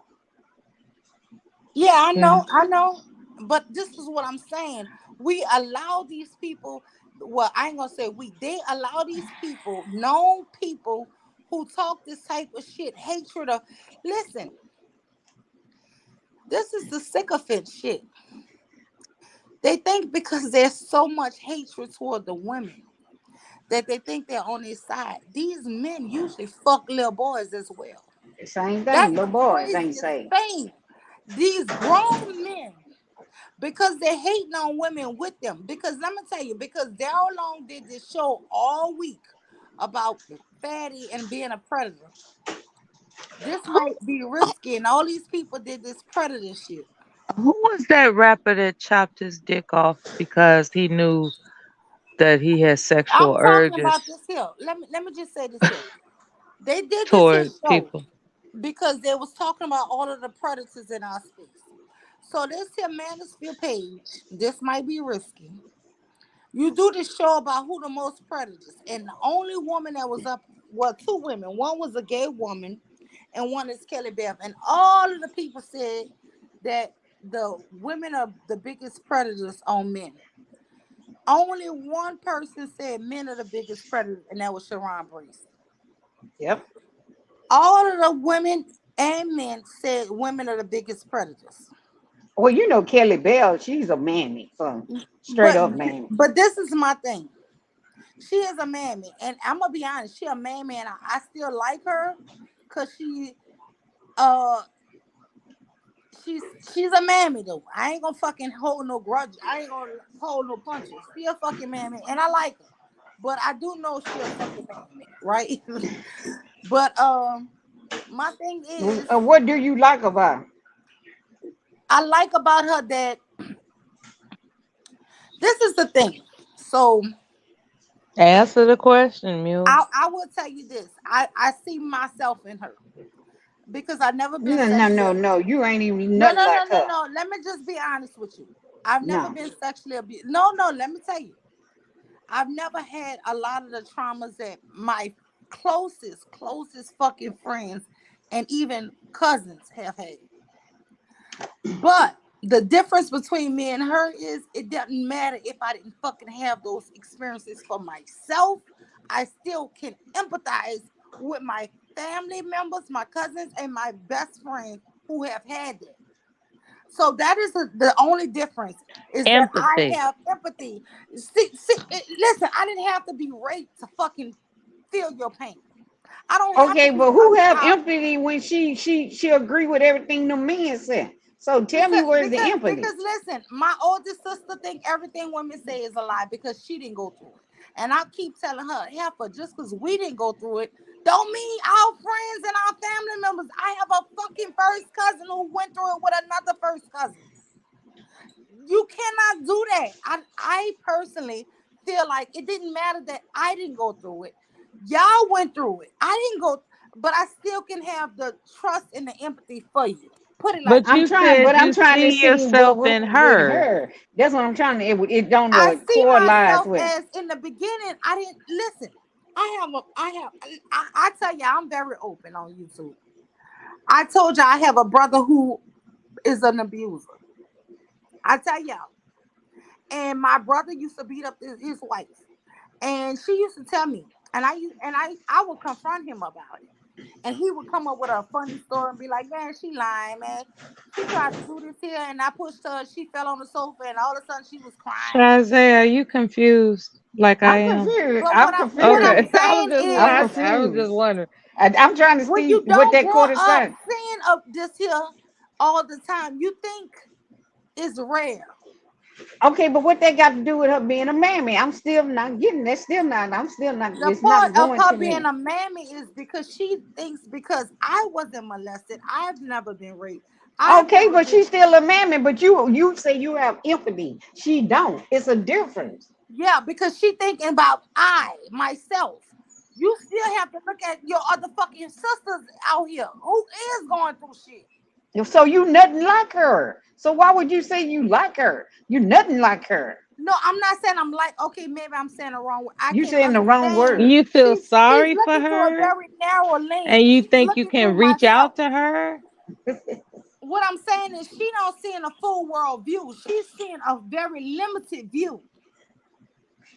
Yeah, I Yeah. know, I know. But this is what I'm saying. We allow these people, well, I ain't gonna say we, they allow these people, known people who talk this type of shit, hatred of, listen, this is the sycophant shit. They think because there's so much hatred toward the women that they think they're on their side. These men usually fuck little boys as well. Same thing. That's Little the boys ain't craziest safe. thing. These grown men, because they're hating on women with them. Because let me tell you, because Daryl Long did this show all week about fatty and being a predator. This Who might be risky, and all these people did this predator shit. who was that rapper that chopped his dick off because he knew that he had I'm sexual talking urges about this here. Let me just say this here. They did this here toward show people? because they was talking about all of the predators in our space. So this here manosphere page, this might be risky. You do this show about who the most predators, and the only woman that was up, well, two women. One was a gay woman, and one is Kelly Beth. And all of the people said that the women are the biggest predators on men. Only one person said men are the biggest predators, and that was Sharon Brace. Yep. All of the women and men said women are the biggest predators. Well, you know Kelly Bell, she's a mammy, so straight But up mammy. but this is my thing. She is a mammy, and I'm gonna be honest. She a mammy, and I still like her, cause uh she's a mammy though. I ain't gonna fucking hold no grudge. I ain't gonna hold no punches. She a fucking mammy, and I like her. But I do know she a fucking mammy, right? But my thing is, What do you like about her? I like about her that this is the thing. So Answer the question, Mule. I will tell you this. I see myself in her because I've never been No, no, sexually. no, no. You ain't even No, nothing no, no, like no, her. no. Let me just be honest with you. I've never No. been sexually abused. No, no, let me tell you. I've never had a lot of the traumas that my closest fucking friends and even cousins have had. But the difference between me and her is it doesn't matter if I didn't fucking have those experiences for myself. I still can empathize with my family members, my cousins, and my best friends who have had that. So that is the only difference is that I Empathy. have empathy. Listen, I didn't have to be raped to fucking feel your pain. I don't have to Okay, be but who punched have out empathy when she agree with everything the men said? So tell me because where's the because empathy? because listen, my oldest sister think everything women say is a lie because she didn't go through it, and I keep telling her, Heifer, just because we didn't go through it, don't mean our friends and our family members. I have a fucking first cousin who went through it with another first cousin. You cannot do that. I personally feel like it didn't matter that I didn't go through it. Y'all went through it. I didn't go, but I still can have the trust and the empathy for you. Put it like But that. I'm you trying, said but I'm you trying to see see what, yourself what in with her. her. That's what I'm trying to. It don't I see correlate myself with. as in the beginning. I didn't listen. I tell you, I'm very open on YouTube. I told you I have a brother who is an abuser. I tell y'all, and my brother used to beat up his wife. And she used to tell me, and I would confront him about it. And he would come up with a funny story and be like, man, she lying, man. She tried to do this here and I pushed her, she fell on the sofa and all of a sudden she was crying. Shazay, are you confused like I I'm am? confused. But I'm what I'm Okay. confused. saying I'm is I was just confused. wondering. I'm trying to when see you what don't that grow quarter up said. seeing of this here all the time, you think it's rare. Okay, but what they got to do with her being a mammy? I'm still not getting that. Still not. I'm still not. The It's not part of going her to being me. a mammy is because she thinks because I wasn't molested, I've never been raped, I've Okay, never but been. she's still a mammy. But you say you have empathy. She don't. It's a difference. Yeah, because she thinking about I, myself. You still have to look at your other fucking sisters out here who is going through shit. So you nothing like her. So why would you say you like her? You nothing like her. No, I'm not saying I'm like, okay, maybe I'm saying the wrong word. I You can saying the wrong understand. word. You feel She's sorry for looking through a her very narrow and lens. you She's think you looking can through reach out myself. to her? What I'm saying is she don't see in a full world view. She's seeing a very limited view.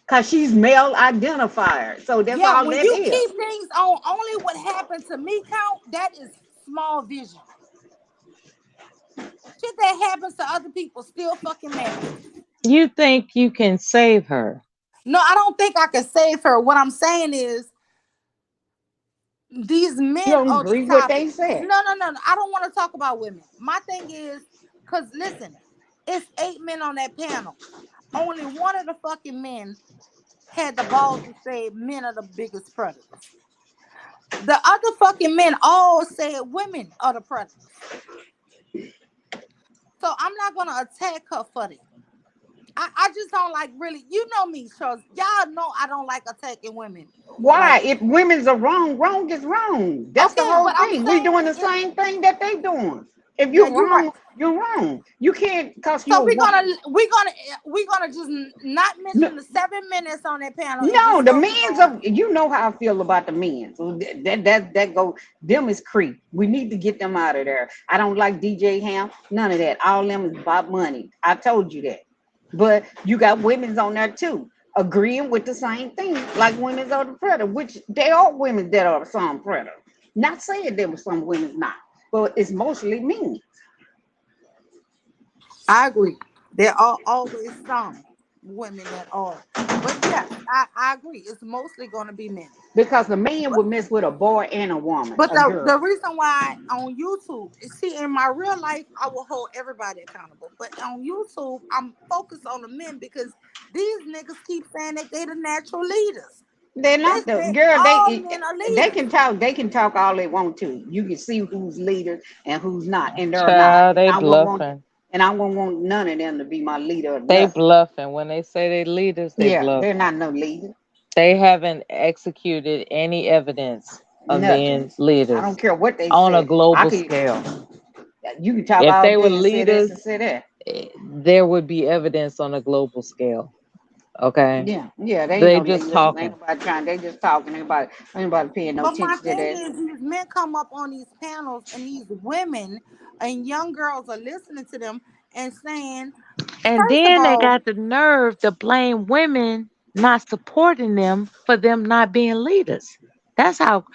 Cause she's male identifier. So that's Yeah, all when that you is. keep things on only what happened to me count, that is small vision. Shit that happens to other people still fucking matters. You think you can save her. No, I don't think I can save her. What I'm saying is these You men don't are the agree what topic. they said. No. I don't want to talk about women. My thing is, because listen, it's 8 men on that panel. Only one of the fucking men had the balls to say men are the biggest predators. The other fucking men all said women are the predators. So I'm not gonna attack her for that. I just don't like really. You know me, Charles. Y'all know I don't like attacking women like Why? that. If women's are wrong, wrong is wrong. That's the Okay, whole but I'm thing. We saying doing the it. same thing that they doing. If Yeah, you're you're right. wrong, you're wrong. You can't cause So you're a woman. we're gonna just not No, mention the 7 minutes on that panel and no, just the focus men's on. of you know how I feel about the men. So that go them is creep. We need to get them out of there. I don't like DJ Ham. None of that. All them is about money. I told you that. But you got women's on there too, agreeing with the same thing, like women's are the predator, which they are women that are some predator. Not saying there were some women's not, but it's mostly men. I agree. There are always some women that are, but yes, I agree. It's mostly gonna be men. Because the man But would mess with a boy and a woman, but a the girl. reason why on YouTube, see, in my real life, I will hold everybody accountable. But on YouTube, I'm focused on the men because these niggas keep saying that they the natural leaders. They're They not the say girl. all men are They leaders. can talk. They can talk all they want to. You can see who's leaders and who's not, and they're not. Child, they bluffing. And I won't want none of them to be my leader or They nothing. bluffing. When they say they leaders, they Yeah, they're bluffing. not no leader. They haven't executed any evidence of Nothing. being I don't leaders care what they on a say. I global can. scale. You can talk If all they were day and say this and leaders, say that. there would be evidence on a global scale. Okay. Yeah. They ain't They no just leaders. Ain't talking. nobody trying. They just talking. Ain't nobody paying no But my attention to thing that. is, these men come up on these panels, and these women and young girls are listening to them and saying, And first of then they all, got the nerve to blame women not supporting them for them not being leaders. That's how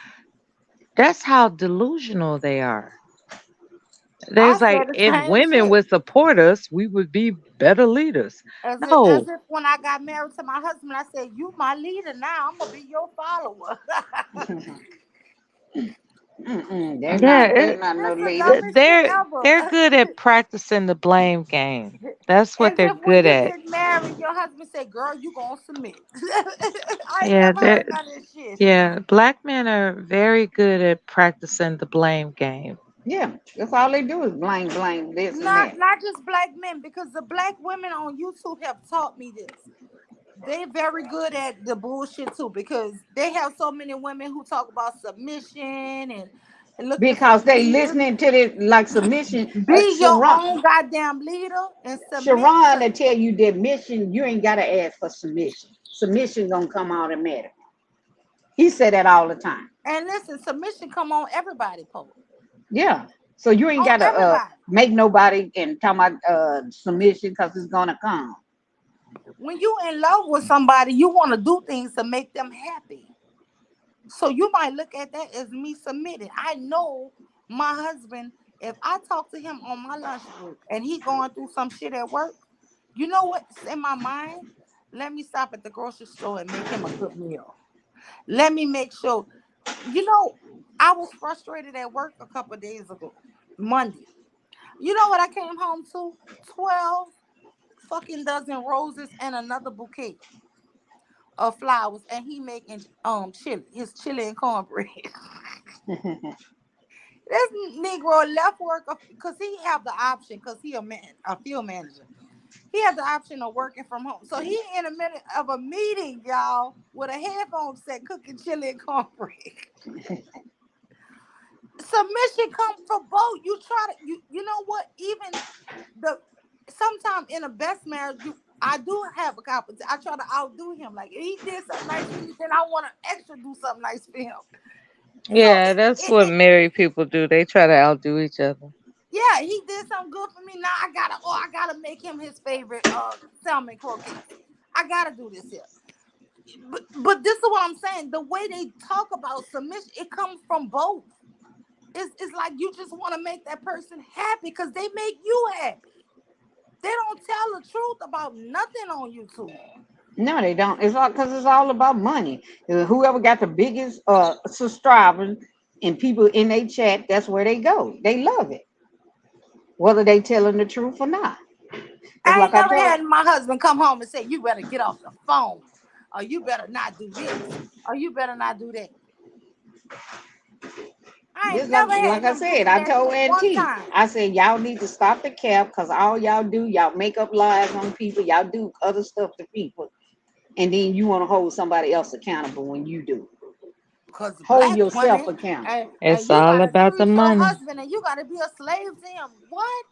that's how delusional they are. There's I like said the if same women shit. would support us, we would be better leaders. As No, if when I got married to my husband, I said, "You my leader now. I'm gonna be your follower." Mm-mm, yeah, they're not no This the leader. dumbest shit they're ever. good at practicing the blame game. That's what As they're if when good you at. get married, your husband say, "Girl, you gonna submit." I ain't Yeah, never they heard none of this shit. yeah, black men are very good at practicing the blame game. Yeah, that's all they do is blame this and that. Not just black men, because the black women on YouTube have taught me this. They're very good at the bullshit too, because they have so many women who talk about submission and looking for Because they leaders. listening to this like submission. Be your Sharon, own goddamn leader and submit Sharon to. will tell you that mission, you ain't gotta ask for submission. Submission gonna come automatic. He said that all the time. And listen, submission come on everybody, Pope. Yeah. So you ain't On gotta everybody. make nobody and talk about submission because it's gonna come. When you in love with somebody, you want to do things to make them happy. So you might look at that as me submitting. I know my husband, if I talk to him on my lunch break and he going through some shit at work, you know what's in my mind? Let me stop at the grocery store and make him a good meal. Let me make sure. You know, I was frustrated at work a couple of days ago, Monday. You know what I came home to? 12 fucking dozen roses and another bouquet of flowers, and he making chili, his chili and cornbread. This Negro left work because he have the option, because he a field manager. He has the option of working from home. So he in a minute of a meeting, y'all, with a headphone set, cooking chili and cornbread. Submission come from both. You try to you know what? Even the sometimes in a best marriage, I do have a competition. I try to outdo him. Like if he did something nice for me, then I want to extra do something nice for him. So Yeah, that's what married people do. They try to outdo each other. yeah, he did something good for me. Now I gotta make him his favorite salmon croquettes. I gotta do this here. But this is what I'm saying. The way they talk about submission, it comes from both. It's like you just want to make that person happy because they make you happy. They don't tell the truth about nothing on YouTube. No, they don't. It's all because it's all about money. Whoever got the biggest subscribers and people in their chat, that's where they go. They love it, whether they telling the truth or not. It's I like ain't I never told. had my husband come home and say, "You better get off the phone," or "You better not do this," or "You better not do that." I This ain't never like had I him do said, I that told shit one Auntie, time. I said y'all need to stop the cap because all y'all do, y'all make up lies on people, y'all do other stuff to people, and then you want to hold somebody else accountable when you do. Cause Hold black yourself women, accountable. and It's you all gotta about the treat your money. husband, and you gotta be a slave to him. What?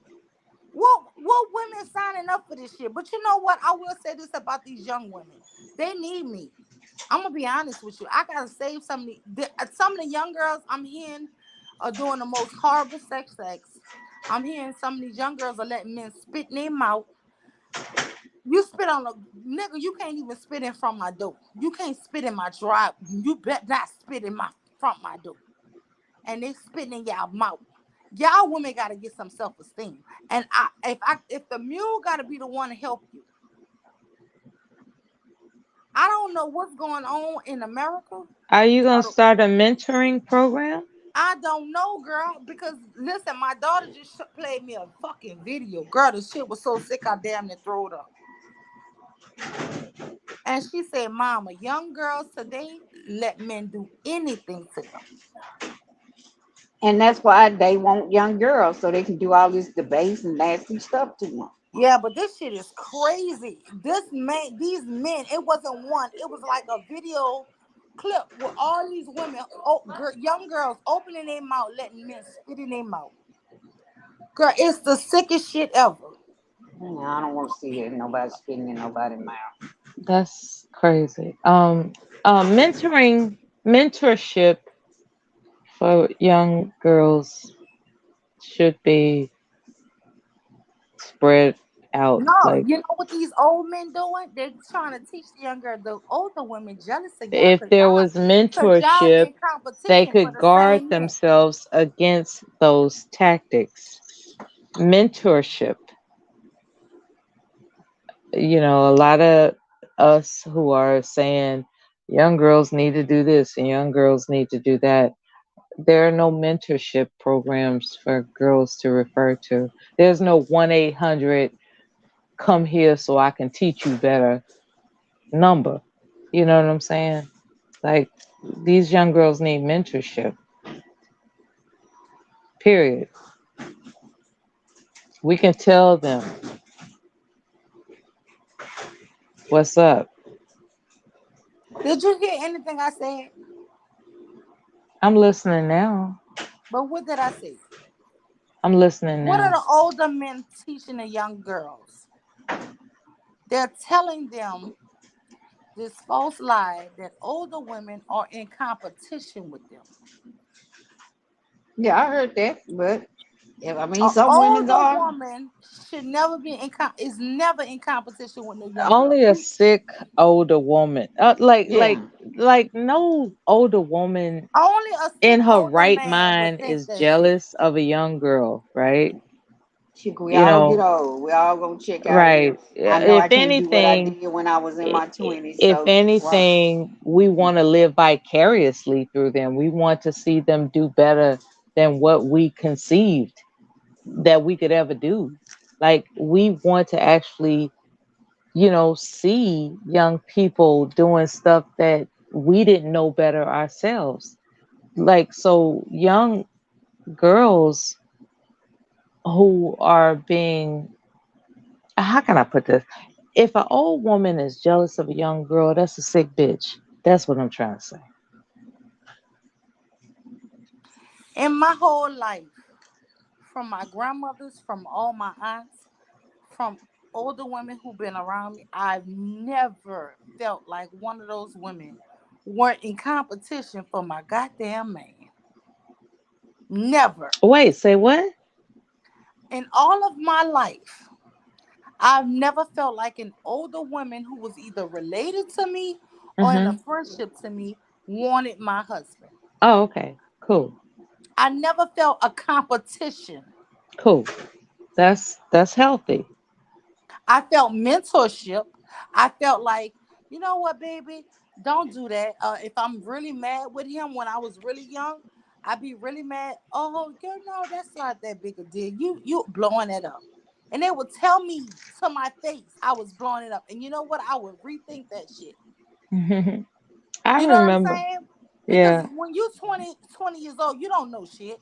What women signing up for this shit? But you know what? I will say this about these young women. They need me. I'm gonna be honest with you. I gotta save some of the young girls I'm hearing are doing the most horrible sex. I'm hearing some of these young girls are letting men spit in their mouth. You spit on a nigga, you can't even spit in front of my door. You can't spit in my drive. You bet not spit in my front my door. And they spitting in y'all mouth. Y'all women gotta get some self-esteem. And if the mule gotta be the one to help you, I don't know what's going on in America. Are you gonna start a mentoring program? I don't know, girl, because listen, my daughter just played me a fucking video. Girl, the shit was so sick, I damn near threw it up. And she said, Mama, young girls today let men do anything to them. And that's why they want young girls so they can do all this debase and nasty stuff to them. Yeah, but this shit is crazy. These men, it wasn't one, it was like a video clip with all these women, young girls opening their mouth, letting men spit in their mouth. Girl, it's the sickest shit ever. I don't want to see it. Nobody spitting in nobody's mouth. That's crazy. Mentorship for young girls should be spread out. No, Like you know what these old men doing? They're trying to teach the older women jealous of y'all if there was cause y'all mentorship, in they competition for could the guard same men. themselves against those tactics. mentorship. A lot of us who are saying young girls need to do this and young girls need to do that. There are no mentorship programs for girls to refer to. There's no 1-800 come here so I can teach you better number. You know what I'm saying? Like, these young girls need mentorship, period. We can tell them what's up. Did you hear anything I said? I'm listening now. But what did I say? I'm listening What are now. the older men teaching the young girls? They're telling them this false lie that older women are in competition with them. Yeah, I heard that, but yeah, I mean, An some women older are. woman should never be is never in competition with no young girl. Only a sick older woman, Yeah, like no older woman Only a in sick her older right man would mind think is that shit. jealous of a young girl, right? shit, we You all get know, old. We all gonna check out here. right. I know If I can't do what I anything, did when I was in my 20s, if so well, anything, we want to live vicariously through them. We want to see them do better than what we conceived that we could ever do. Like, we want to actually, see young people doing stuff that we didn't know better ourselves. Like, so young girls who are being, how can I put this? If an old woman is jealous of a young girl, that's a sick bitch. That's what I'm trying to say. In my whole life, from my grandmothers, from all my aunts, from older women who've been around me, I've never felt like one of those women weren't in competition for my goddamn man. Never. Wait, say what? In all of my life, I've never felt like an older woman who was either related to me or in a Mm-hmm. friendship to me wanted my husband. Oh, okay. Cool. I never felt a competition. Cool. That's healthy. I felt mentorship. I felt like, you know what, baby, don't do that. If I'm really mad with him when I was really young, I'd be really mad. Oh, that's not that big a deal. You blowing it up. And they would tell me to my face I was blowing it up. And you know what? I would rethink that shit. I You know what I'm remember. saying? Because Yeah, when you're 20 years old, you don't know shit.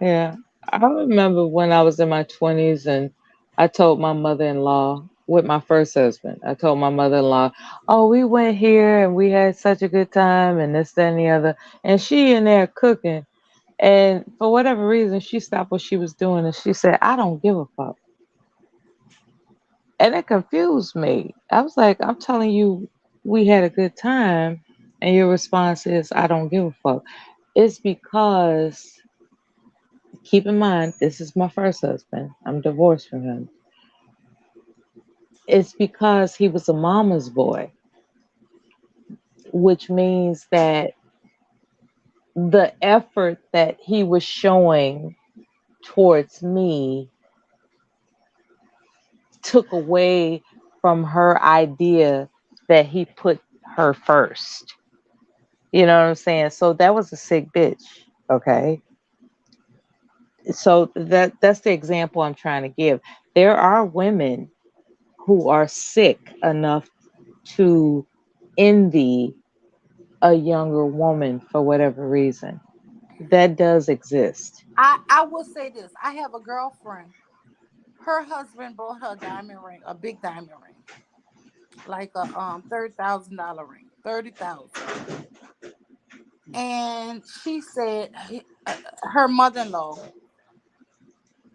yeah. I remember when I was in my 20s and I told my mother-in-law with my first husband. I told my mother-in-law, "Oh, we went here and we had such a good time and this, that, and the other." And she in there cooking, and for whatever reason, she stopped what she was doing and she said, "I don't give a fuck." And it confused me. I was like, "I'm telling you, we had a good time," and your response is, "I don't give a fuck." It's because, keep in mind, this is my first husband. I'm divorced from him. It's because he was a mama's boy, which means that the effort that he was showing towards me took away from her idea that he put her first. You know what I'm saying? So that was a sick bitch. Okay. So that's the example I'm trying to give. There are women who are sick enough to envy a younger woman for whatever reason. That does exist. I will say this. I have a girlfriend. Her husband bought her a diamond ring, a big diamond ring, like a $30,000 ring, 30,000. And she said her mother-in-law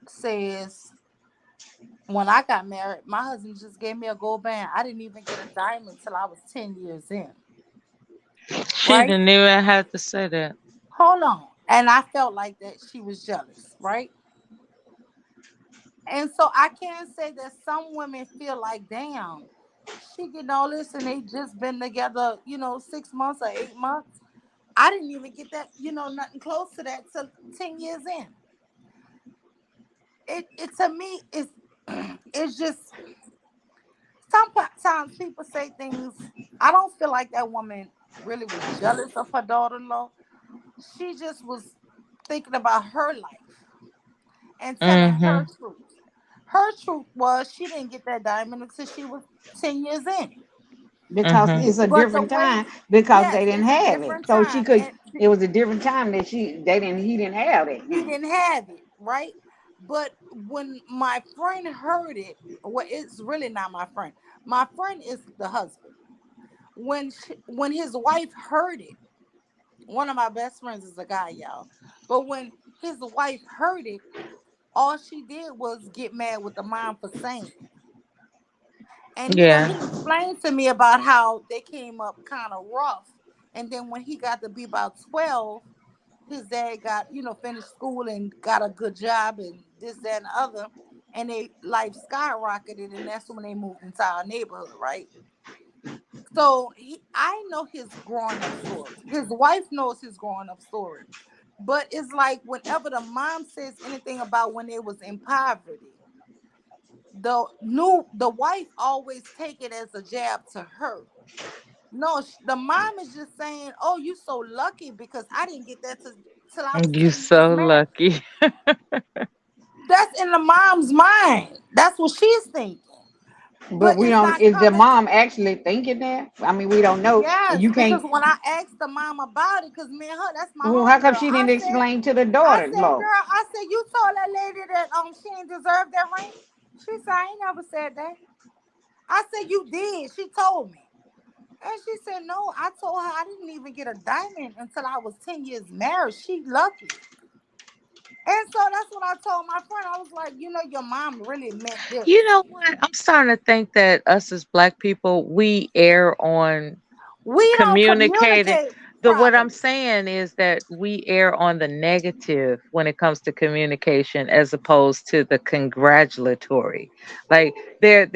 says when I got married, my husband just gave me a gold band. I didn't even get a diamond till I was 10 years in, She right? didn't even have to say that. Hold on. And I felt like that she was jealous, right? And so I can say that some women feel like, damn, she getting all this and they just been together, 6 months or 8 months. I didn't even get that, nothing close to that till 10 years in. it to me is it's just sometimes people say things. I don't feel like that woman really was jealous of her daughter-in-law. She just was thinking about her life and telling her Mm-hmm. truth. Her truth was she didn't get that diamond until she was 10 years in. because Mm-hmm. it's a But the different way, time because yes, they didn't it's a have it. different So she time. could. And It was a different time that he didn't have it. he Now, didn't have it, right? But when my friend heard it, well, it's really not my friend. My friend is the husband. When his wife heard it, one of my best friends is a guy, y'all. But when his wife heard it, all she did was get mad with the mom for saying it. And Yeah. he explained to me about how they came up kind of rough. And then when he got to be about 12, his dad got, finished school and got a good job and this, that, and the other. And they life skyrocketed, and that's when they moved into our neighborhood, right? So I know his growing up story. His wife knows his growing up story. But it's like whenever the mom says anything about when they was in poverty, the wife always take it as a jab to her. No, the mom is just saying, "Oh, you so lucky because I didn't get that till I was You 10 years so married." lucky. That's in the mom's mind. That's what she's thinking. but But we it's don't. not Is the coming. mom actually thinking that? I mean, we don't know. Yes, You because can't. when I asked the mom about it, because me and her, that's my Well, how come homegirl. she I didn't said, explain to the I daughter-in-law? said, girl, I said, you told that lady that she didn't deserve that ring. She said, I ain't never said that. I said, you did. She told me. And she said, no, I told her I didn't even get a diamond until I was 10 years married. She lucky. And so that's what I told my friend. I was like, your mom really meant this. You know what? I'm starting to think that us as black people, we err on We don't communicating. communicate The what I'm properly. saying is that we err on the negative when it comes to communication as opposed to the congratulatory. Like there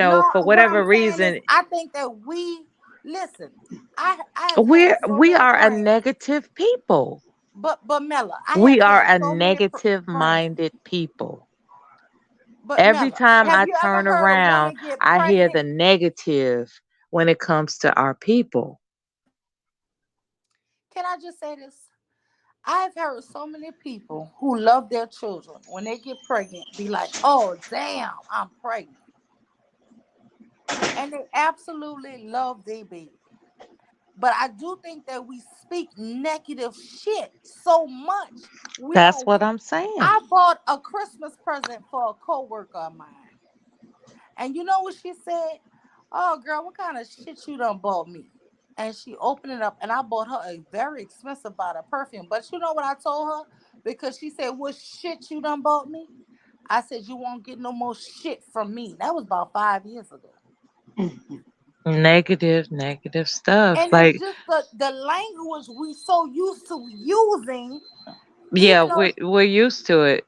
No, for what I'm whatever saying is reason, I think that we listen. I have had so we many are a friends, negative people. but Mella, I We have are had a so many negative friends. minded people. But Every Mella, time have I you ever turn heard a around, woman get I hear pregnant? the negative when it comes to our people. Can I just say this? I've heard so many people who love their children when they get pregnant be like, "Oh, damn, I'm pregnant," and they absolutely love their baby. But I do think that we speak negative shit so much. We That's don't. what I'm saying. I bought a Christmas present for a coworker of mine, and you know what she said? "Oh, girl, what kind of shit you done bought me?" And she opened it up, and I bought her a very expensive bottle of perfume. But you know what I told her? Because she said, "What shit you done bought me?" I said, "You won't get no more shit from me." That was about 5 years ago. Negative, negative stuff. And it's Like, just the language we so used to using, yeah, even though we're used to it.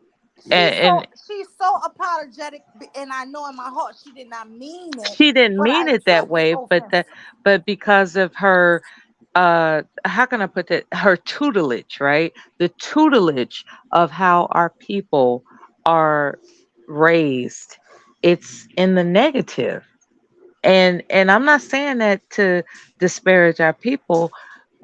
And she's so apologetic, and I know in my heart she did not mean it, she didn't but mean I it that took it way, offensive. but because of her how can I put that, her tutelage, right? The tutelage of how our people are raised, it's in the negative. And I'm not saying that to disparage our people,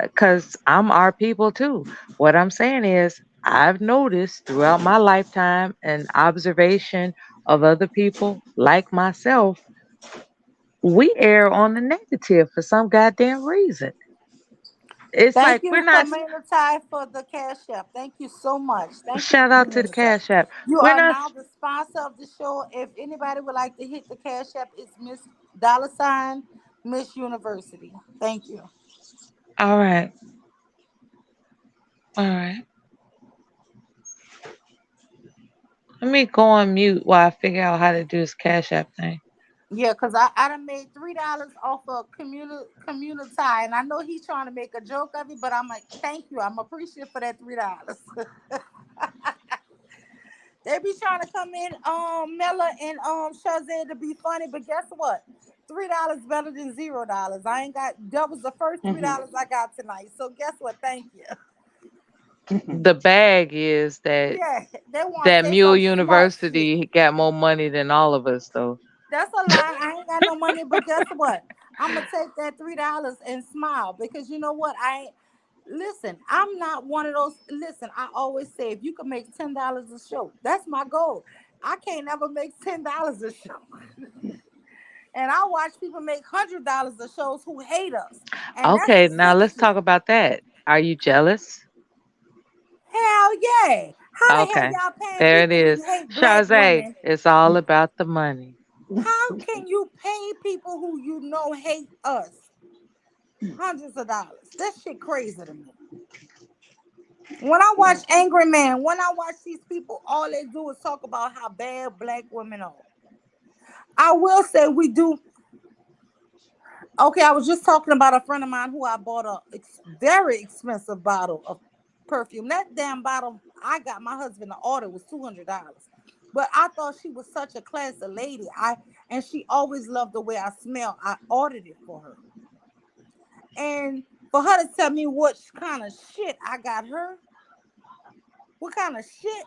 because I'm our people too. What I'm saying is, I've noticed throughout my lifetime and observation of other people like myself, we err on the negative for some goddamn reason. It's Thank like we're you for not. Ty for the cash app. Thank you so much. Thank you Shout for out to the Ty. Cash App. You We're are not. now the sponsor of the show. If anybody would like to hit the cash app, it's Miss Dollar Sign Miss University. Thank you. All right. All right. Let me go on mute while I figure out how to do this Cash App thing. Yeah, cause I done made $3 off of community, and I know he's trying to make a joke of it, but I'm like, thank you, I'm appreciative for that $3. They be trying to come in, Mella and Shazay to be funny, but guess what? $3 better than $0. I ain't got that was the first Mhm. $3 I got tonight. So guess what? Thank you. The bag is that Yeah, they want to that say Mule some smart shit. University got more money than all of us, though. That's a lie. I ain't got no money, but guess what? I'm gonna take that $3 and smile because you know what? I ain't listen. I'm not one of those. Listen, I always say if you can make $10 a show, that's my goal. I can't ever make $10 a show, and I watch people make $100 a shows who hate us, and that's Okay, the now sick let's talk shit. about that. Are you jealous? Hell yeah! How the hell Okay, y'all paying there it people who is. hate black Charze, women? it's all about the money. How can you pay people who you know hate us hundreds of dollars? That shit crazy to me. When I watch Angry Man, when I watch these people, all they do is talk about how bad black women are. I will say we do. Okay, I was just talking about a friend of mine who I bought a very expensive bottle of perfume. That damn bottle I got my husband to order was $200. But I thought she was such a classy lady. And she always loved the way I smell. I ordered it for her. And for her to tell me what kind of shit I got her, what kind of shit,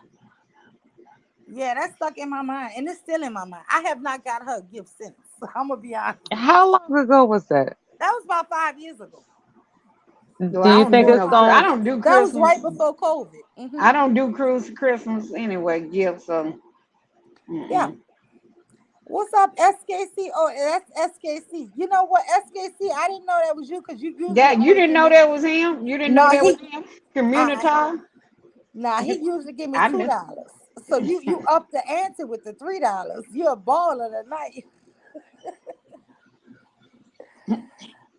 yeah, that's stuck in my mind. And it's still in my mind. I have not got her a gift since. I'm going to be honest. How long ago was that? That was about 5 years ago. Well, Do I you don't think do Four or it's no. five I going? years. don't do That was Christmas. right before COVID. I don't do Christmas anyway. Gifts. So Yeah. mm-mm. What's up, SKC? Oh, that's SKC. You know what, SKC? I didn't know that was you because you usually That you always didn't give know me. that was him. You didn't know No, that was he. him. Uh. Communitar. Nah, he usually give me I two knew. dollars. So you up the ante with the $3. You're a baller tonight.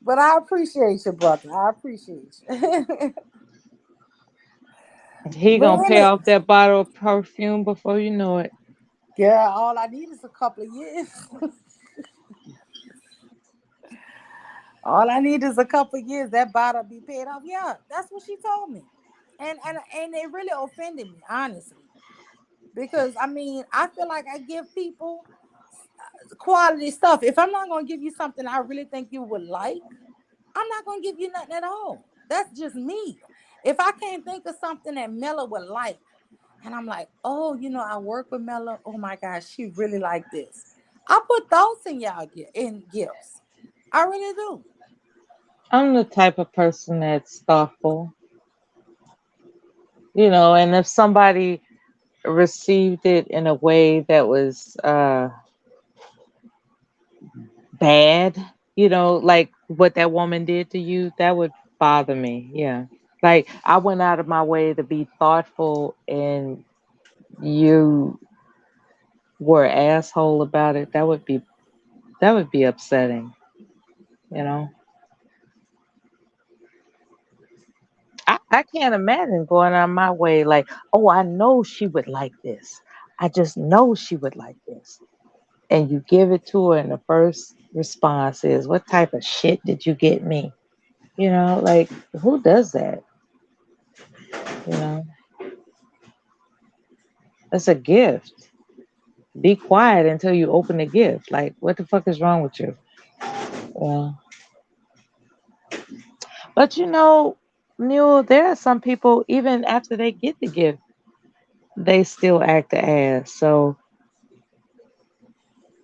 But I appreciate you, brother. I appreciate you. He But gonna in pay it, off that bottle of perfume before you know it. girl, all I need is a couple of years. All I need is a couple of years. That bottle be paid off. Yeah, that's what she told me. And it really offended me, honestly. Because I mean, I feel like I give people quality stuff. If I'm not gonna give you something I really think you would like, I'm not gonna give you nothing at all. That's just me. If I can't think of something that Mella would like, and I'm like, oh, I work with Mella. Oh my gosh, she really like this. I put thoughts in in gifts. I really do. I'm the type of person that's thoughtful, and if somebody received it in a way that was bad, like what that woman did to you, that would bother me. Yeah. Like I went out of my way to be thoughtful and you were an asshole about it. That would be upsetting, you know. I can't imagine going on my way like, oh, I know she would like this. I just know she would like this. And you give it to her and the first response is, what type of shit did you get me? Like who does that? You know, it's a gift. Be quiet until you open the gift. Like, what the fuck is wrong with you? Yeah. But Mule, there are some people, even after they get the gift, they still act the ass. So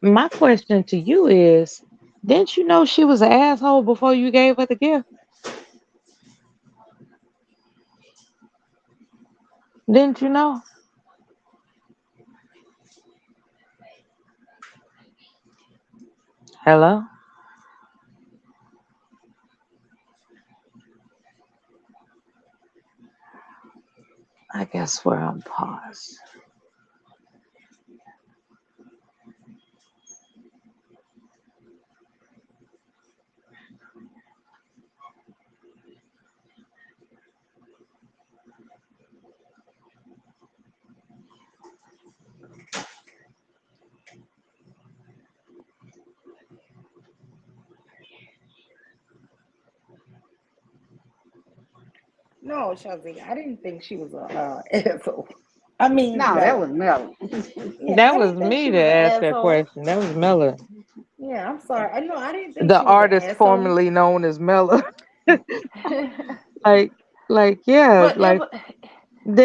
my question to you is, didn't you know she was an asshole before you gave her the gift? Didn't you know? Hello? I guess we're on pause. No, Shazzy, I didn't think she was a asshole. I mean, No, that Bella. was Mel. Yeah, That I was didn't think me she that was an asked that asshole. question. That was Mella, Yeah, I'm sorry. I know I didn't think the she was an artist asshole. formerly known as Mella. like, like, yeah, But like.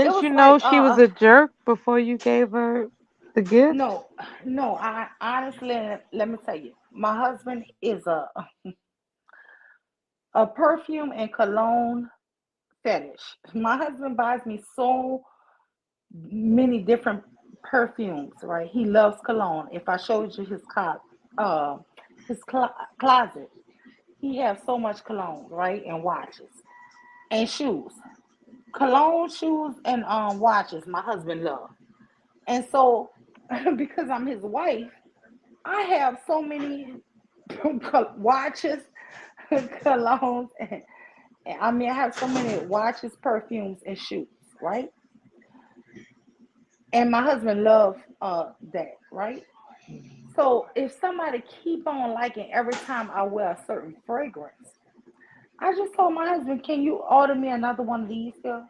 It Didn't was you know like she was a jerk before you gave her the gift? no, no. I honestly, let me tell you, my husband is a perfume and cologne fetish. My husband buys me so many different perfumes, right? He loves cologne. If I showed you uh, his closet, he has so much cologne, right? And watches and shoes. Cologne, shoes, and watches my husband loves. And so because I'm his wife, I have so many watches, colognes, and I mean I have so many watches, perfumes, and shoes, right? And my husband loves that, right? So if somebody keep on liking every time I wear a certain fragrance, I just told my husband, can you order me another one of these here?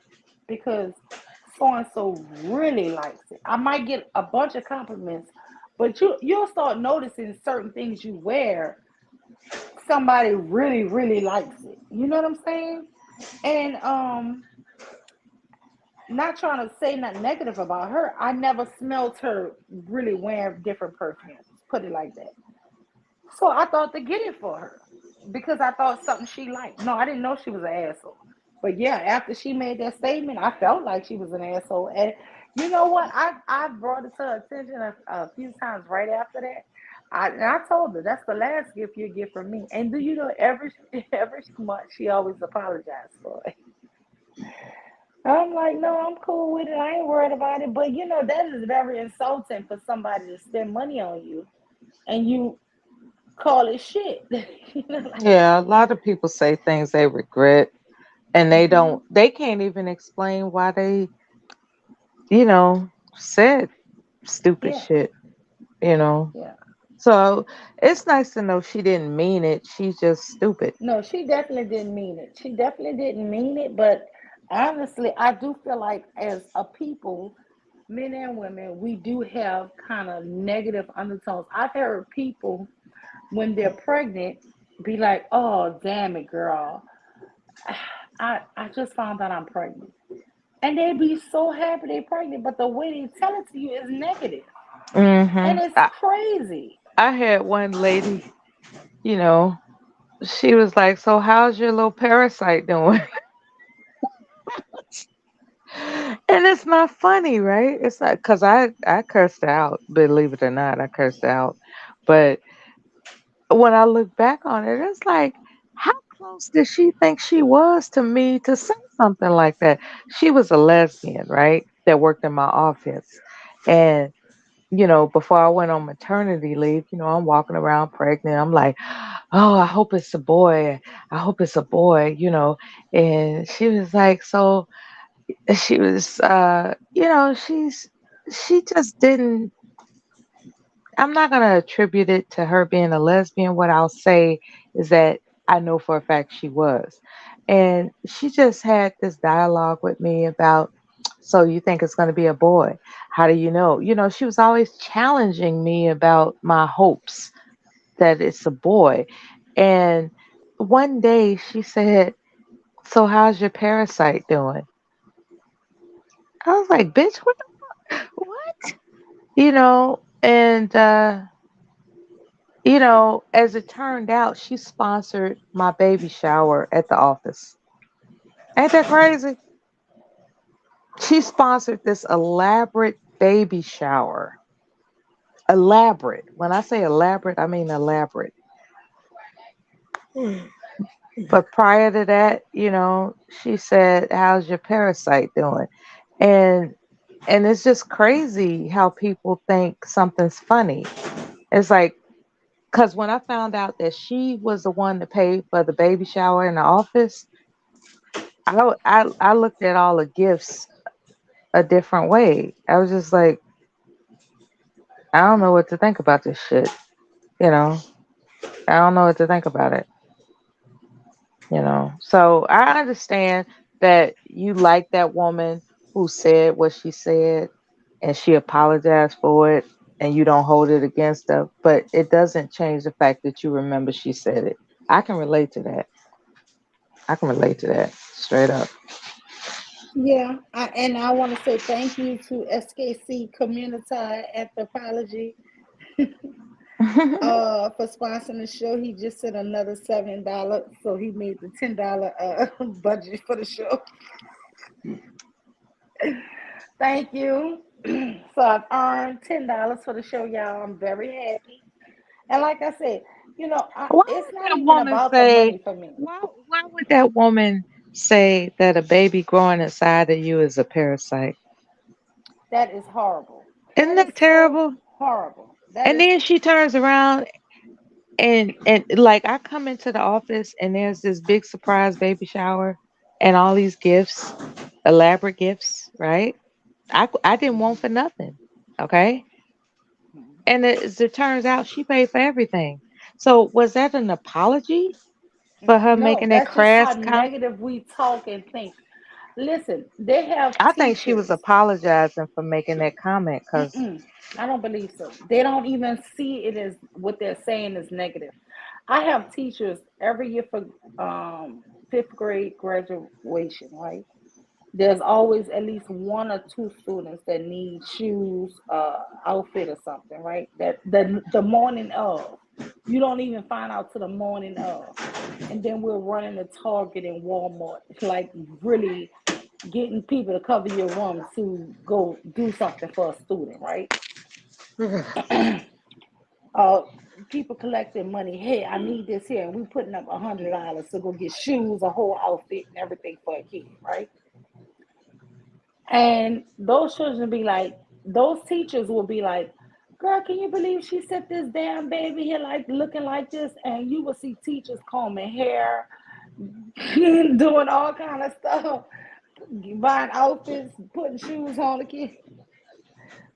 Because so and so really likes it. I might get a bunch of compliments, but you'll start noticing certain things you wear. Somebody really, really likes it. You know what I'm saying? And not trying to say nothing negative about her. I never smelled her really wearing different perfumes. Put it like that. So I thought to get it for her because I thought something she liked. No, I didn't know she was an asshole. But yeah, after she made that statement, I felt like she was an asshole. And you know what? I brought it to her attention a few times right after that. I told her that's the last gift you get from me. And do you know every month she always apologized for it. I'm like, no, I'm cool with it. I ain't worried about it. But you know, that is very insulting for somebody to spend money on you and you call it shit. You know, like, Yeah, a lot of people say things they regret and hmm they can't even explain why they, you know, said stupid yeah, shit, you know. yeah. So it's nice to know she didn't mean it. She's just stupid. No, she definitely didn't mean it. She definitely didn't mean it. But honestly, I do feel like as a people, men and women, we do have kind of negative undertones. I've heard people when they're pregnant be like, "Oh, damn it, girl, I just found out I'm pregnant," and they be so happy they're pregnant, but the way they tell it to you is negative, and it's I, crazy. I had one lady, you know, she was like, "So how's your little parasite doing?" And it's not funny, right? It's not because I cursed out. Believe it or not, I cursed out. But when I look back on it, it's like, how close did she think she was to me to say something like that? She was a lesbian, right? That worked in my office, and before I went on maternity leave, I'm walking around pregnant. I'm like, oh, I hope it's a boy. I hope it's a boy. And she was like, so she was, she just didn't, I'm not going to attribute it to her being a lesbian. What I'll say is that I know for a fact she was. And she just had this dialogue with me about, so you think it's going to be a boy? How do you know? She was always challenging me about my hopes that it's a boy. And one day she said, so how's your parasite doing? I was like, bitch, what? And as it turned out, she sponsored my baby shower at the office. Ain't that crazy? She sponsored this elaborate baby shower. Elaborate. When I say elaborate, I mean elaborate. But prior to that, she said, how's your parasite doing? And and it's just crazy how people think something's funny. It's like, because when I found out that she was the one to pay for the baby shower in the office, I looked at all the gifts a different way. I was just like, I don't know what to think about this shit. You know, I don't know what to think about it. So I understand that you like that woman who said what she said and she apologized for it and you don't hold it against her, but it doesn't change the fact that you remember she said it. I can relate to that. I can relate to that straight up. And I want to say thank you to SKC Community Anthropology for sponsoring the show. He just sent another $7, so he made the $10 budget for the show. Thank you. So I've earned $10 for the show, y'all. I'm very happy. And like I said, Why it's would not that even woman about the say? money for me. Why would that woman say that a baby growing inside of you is a parasite? That is horrible. Isn't That is that so terrible? horrible. That And is then she turns around and like I come into the office and there's this big surprise baby shower and all these gifts, elaborate gifts, right? I didn't want for nothing. Okay. And as it turns out, she paid for everything. So was that an apology for her no, making that that's just how crass comment? negative we talk and think. Listen, they have I think she was teachers. apologizing for making that comment because Mm-mm, I don't believe so. They don't even see it as what they're saying is negative. I have teachers every year for fifth grade graduation, right? There's always at least one or two students that need shoes, outfit or something, right? That the morning of. You don't even find out till the morning of. And then we're running to Target and Walmart, like really getting people to cover your room to go do something for a student, right? uh People collecting money. Hey, I need this here, and we putting up $100 to go get shoes, a whole outfit, and everything for a kid, right? And those children be like, those teachers will be like, girl, can you believe she sent this damn baby here like looking like this? And you will see teachers combing hair, doing all kind of stuff, buying outfits, putting shoes on the kid,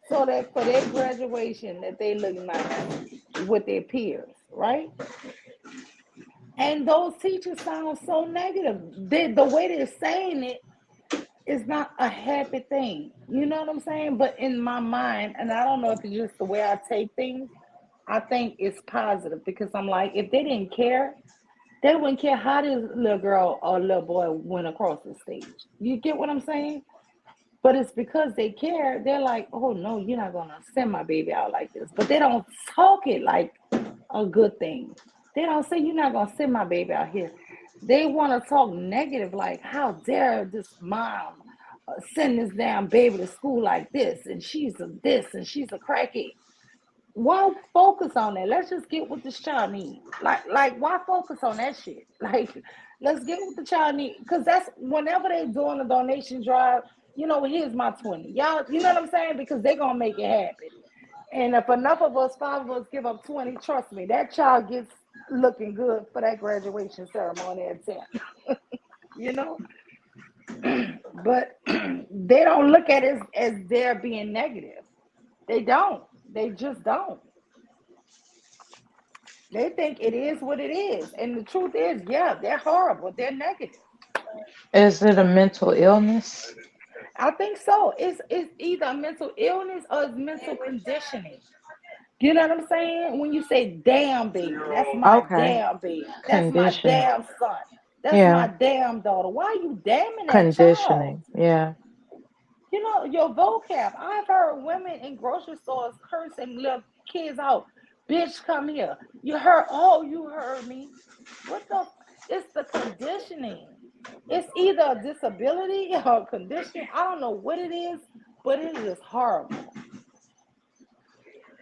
so that for their graduation that they look nice with their peers, right? And those teachers sound so negative. The way they're saying it is not a happy thing. You know what I'm saying? But in my mind, and I don't know if it's just the way I take things, I think it's positive because I'm like, if they didn't care, they wouldn't care how this little girl or little boy went across the stage. You get what I'm saying? But it's because they care. They're like, oh no, you're not gonna send my baby out like this. But they don't talk it like a good thing. They don't say you're not gonna send my baby out here. They want to talk negative, like how dare this mom send this damn baby to school like this, and she's a this, and she's a crackhead. Why focus on that? Let's just get what this child needs. Like why focus on that shit? Like, let's get what the child needs. Because that's whenever they doing a donation drive, here's my 20. Y'all, you know what I'm saying? Because they're gonna make it happen. And if enough of us, five of us give up 20, trust me, that child gets looking good for that graduation ceremony at 10. You know? But they don't look at it as they're being negative. They don't. They just don't. They think it is what it is. And the truth is, yeah, they're horrible. They're negative. is it a mental illness? I think so. It's either a mental illness or it's mental conditioning. You know what I'm saying? When you say damn baby, that's my Okay, damn baby. That's my conditioning. damn son. That's my Yeah, damn daughter. Why are you damning that child? conditioning. Yeah. Your vocab. I've heard women in grocery stores cursing little kids out. Bitch, come here. You heard me. What the? It's the conditioning. It's either a disability or conditioning. I don't know what it is, but it is horrible.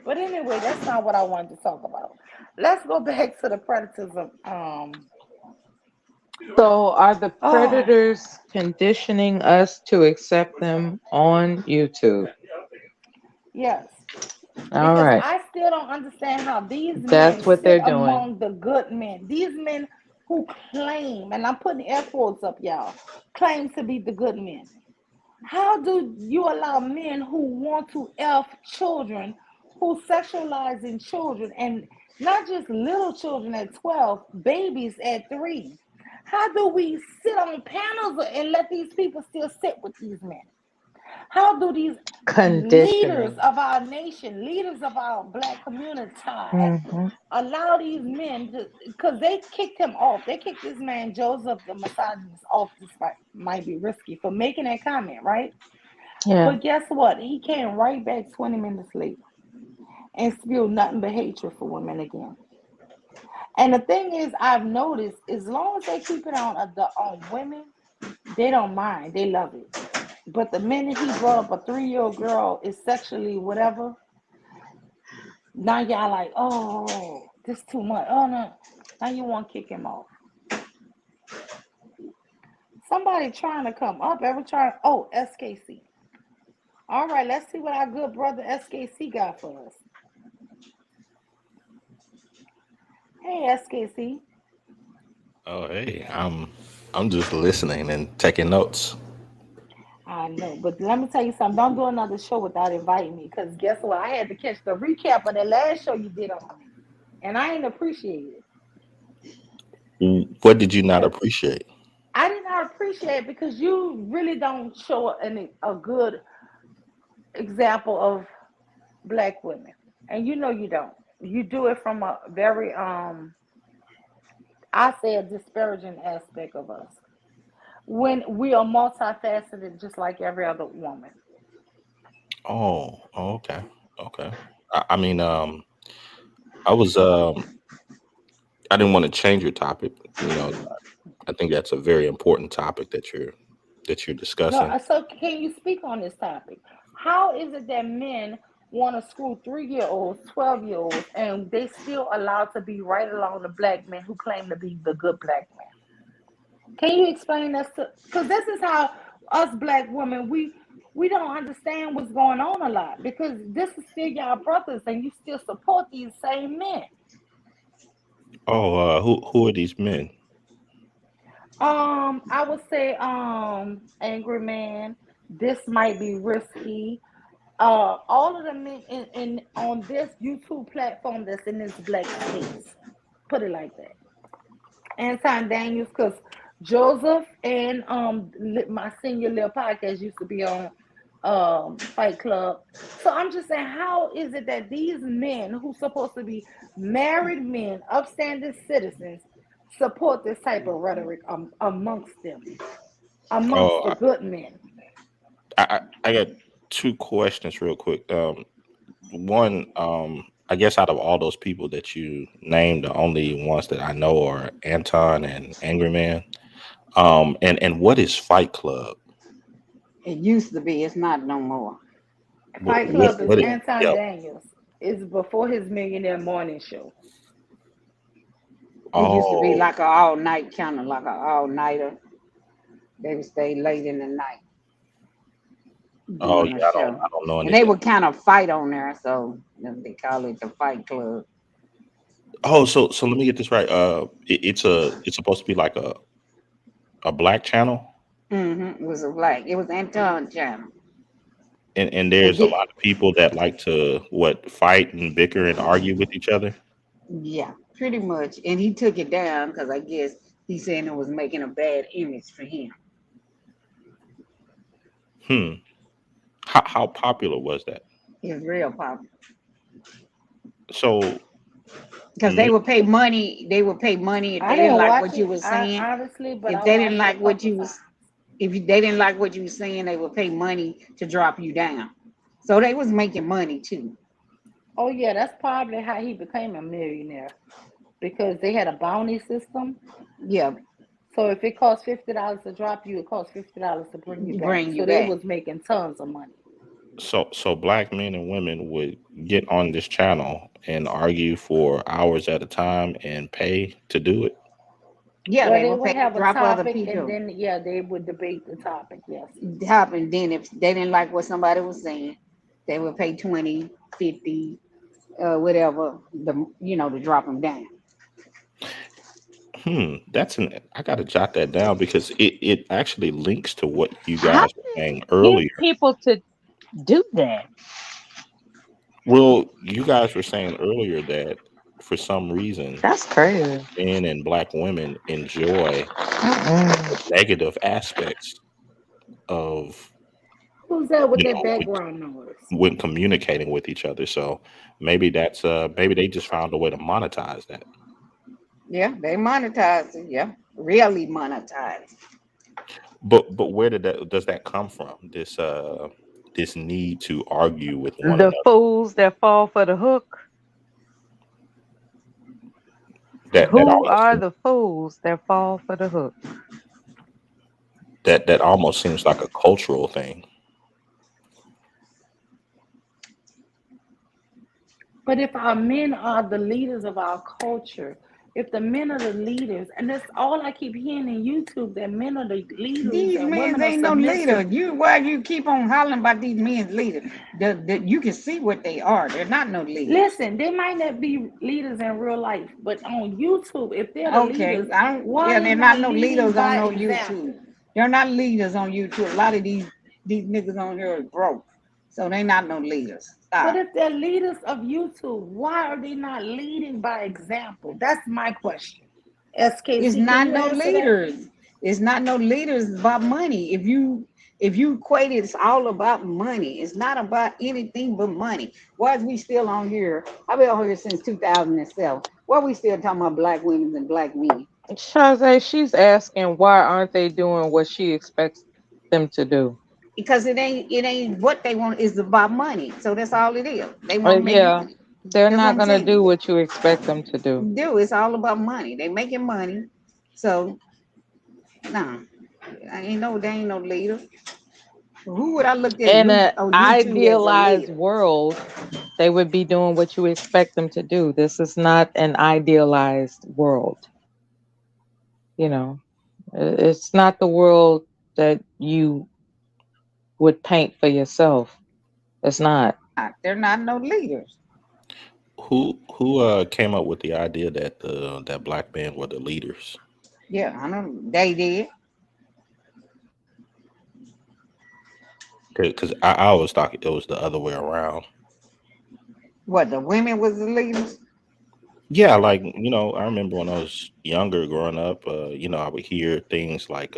But anyway, that's not what I wanted to talk about. Let's go back to the predatism. So are the Oh, predators conditioning us to accept them on YouTube? yes. All Because right. I still don't understand how these men That's what sit they're doing. among the good men. These men who claim, and I'm putting air quotes up, y'all, claim to be the good men. How do you allow men who want to F children, who sexualize in children, and not just little children at 12, babies at 3? How do we sit on panels and let these people still sit with these men? How do these leaders Conditioning. of our nation, leaders of our black community, Hmm. allow these men to, because they kicked him off. They kicked this man, Joseph, the misogynist, off. This might be risky for making that comment, right? Yeah. But guess what? He came right back 20 minutes later and spewed nothing but hatred for women again. And the thing is, I've noticed as long as they keep it on women, they don't mind. They love it. But the minute he brought up a 3-year-old girl is sexually whatever, now y'all like, oh, this too much. Oh no. Now you want to kick him off. Somebody trying to come up, ever try? Oh, SKC. All right, let's see what our good brother SKC got for us. Hey, SKC. Oh, hey, I'm just listening and taking notes. I know, but let me tell you something. Don't do another show without inviting me, because guess what? I had to catch the recap of the last show you did on me, and I ain't appreciate it. What did you not appreciate? I did not appreciate it because you really don't show a good example of black women, and you know you don't. You do it from a very I say a disparaging aspect of us when we are multifaceted, just like every other woman. Oh, okay, okay. I mean, I was, I didn't want to change your topic. I think that's a very important topic that you're No, discussing. so can you speak on this topic? How is it that men want to screw 3-year-olds, 12-year-olds, and they still allowed to be right along the black men who claim to be the good black men? Can you explain this to? Because this is how us black women we don't understand what's going on a lot because this is still y'all brothers and you still support these same men. Oh, who are these men? I would say angry man. This might be risky. All of the men in on this YouTube platform that's in this black space. Put it like that. Anton Daniels, because Joseph and my senior little podcast used to be on Fight Club. So I'm just saying, how is it that these men who supposed to be married men, upstanding citizens, support this type of rhetoric amongst them, amongst Oh, the good men? I got two questions real quick. One, I guess out of all those people that you named, the only ones that I know are Anton and Angry Man. And what is Fight Club? It used to be. It's not no more. What Fight what, Used Club to is what it, be. Anton yeah. Daniels. It's before his Millionaire Morning Show. It used to be Oh, like a all night kind of like a all nighter. They would stay late in the night oh doing a yeah, I don't show, I don't know and they anything. would kind of fight on there. So they call it the Fight Club. Oh, so let me get this right. It's supposed to be like a black channel, It was a black. It was Anton channel, and and there's a then, lot of people that like to what fight and bicker and argue with each other. yeah, pretty much. And he took it down because I guess he saying it was making a bad image for him. Hmm. How popular was that? It's real popular So because me, they would pay money. They would pay money if I they didn't didn't like watch what you it, was saying. honestly, but If I they didn't watched it a like what couple you of was, times. if they didn't like what you was saying, they would pay money to drop you down. So they was making money too. Oh yeah, that's probably how he became a millionaire because they had a bounty system. Yeah, So if it costs $50 to drop you, it costs $50 to bring you back. bring you So they back. was making tons of money. so black men and women would get on this channel and argue for hours at a time and pay to do it. Yeah, Well, they they would would pay to have a drop other topic, and people. then yeah, they would debate the topic. Yes. Happen then if they didn't like what somebody was saying, they would pay 20, 50, whatever to drop them down. That's an I gotta jot that down because it actually links to what you How guys do were saying you get earlier. people to do that? Well, you guys were saying earlier that for some reason, That's crazy. men and black women enjoy Mm-mm. the negative aspects of Who's that with you that know, background noise? when communicating with each other. So maybe they just found a way to monetize that. Yeah, they monetize it. Yeah, really monetize. But where did that does that come from? This need to argue with one The another. fools that fall for the hook. That Who almost are the fools that fall for the hook? that almost seems like a cultural thing. But if our men are the leaders of our culture, if the men are the leaders, and that's all I keep hearing in YouTube, that men are the leaders These and men women are ain't no leader. submissive. Why you keep on hollering about these men's leaders? You can see what they are. They're not no leaders. Listen, they might not be leaders in real life, but on YouTube, if they're the Okay, leaders, I don't. why Yeah, are they they're not not no leading leaders on by no YouTube. example? They're not leaders on YouTube. A lot of these niggas on here are broke, so they not no leaders. But Stop. if they're leaders of YouTube, why are they not leading by example? That's my question. It's SKC, can not you no answer that? leaders. It's not no leaders. It's about money. If you equate it, it's all about money. It's not about anything but money. Why is we still on here? I've been on here since 2007. Why are we still talking about black women and black men? Shazay, she's asking why aren't they doing what she expects them to do? Because it ain't what they want. It's about money. So that's all it is. They want to make Yeah, money. they're That's what not I'm gonna telling do you. what you expect them to do. Do it's all about money. They making money. So nah, I ain't no. They ain't no leader. Who would I look at In an on YouTube as a idealized leader? world, they would be doing what you expect them to do. This is not an idealized world. You know, it's not the world that you would paint for yourself. It's not. They're not no leaders. Who came up with the idea that that black men were the leaders? Yeah, I know they did. Because I always thought it was the other way around. What the women was the leaders? Yeah, like I remember when I was younger, growing up. I would hear things like,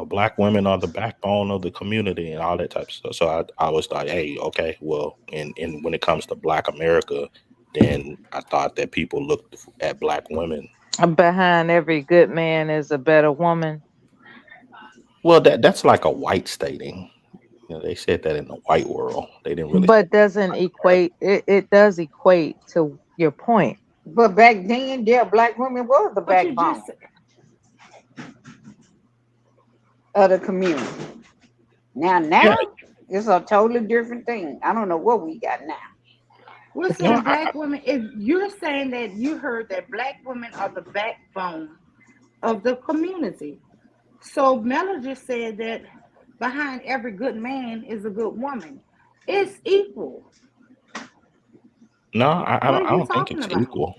black women are the backbone of the community and all that type of stuff. So I always thought, hey, okay, well, and when it comes to Black America, then I thought that people looked at black women. Behind every good man is a better woman. Well, that's like a white stating. They said that in the white world. They didn't really say But doesn't America. equate it does equate to your point. But back then, yeah, black women was the But you backbone just of the community. Yeah, Now it's a totally different thing. I don't know what we got now. we're no, saying black women. If you're saying that you heard that black women are the backbone of the community, so Mella just said that behind every good man is a good woman. It's equal. no, What are I you don't think talking it's about? equal.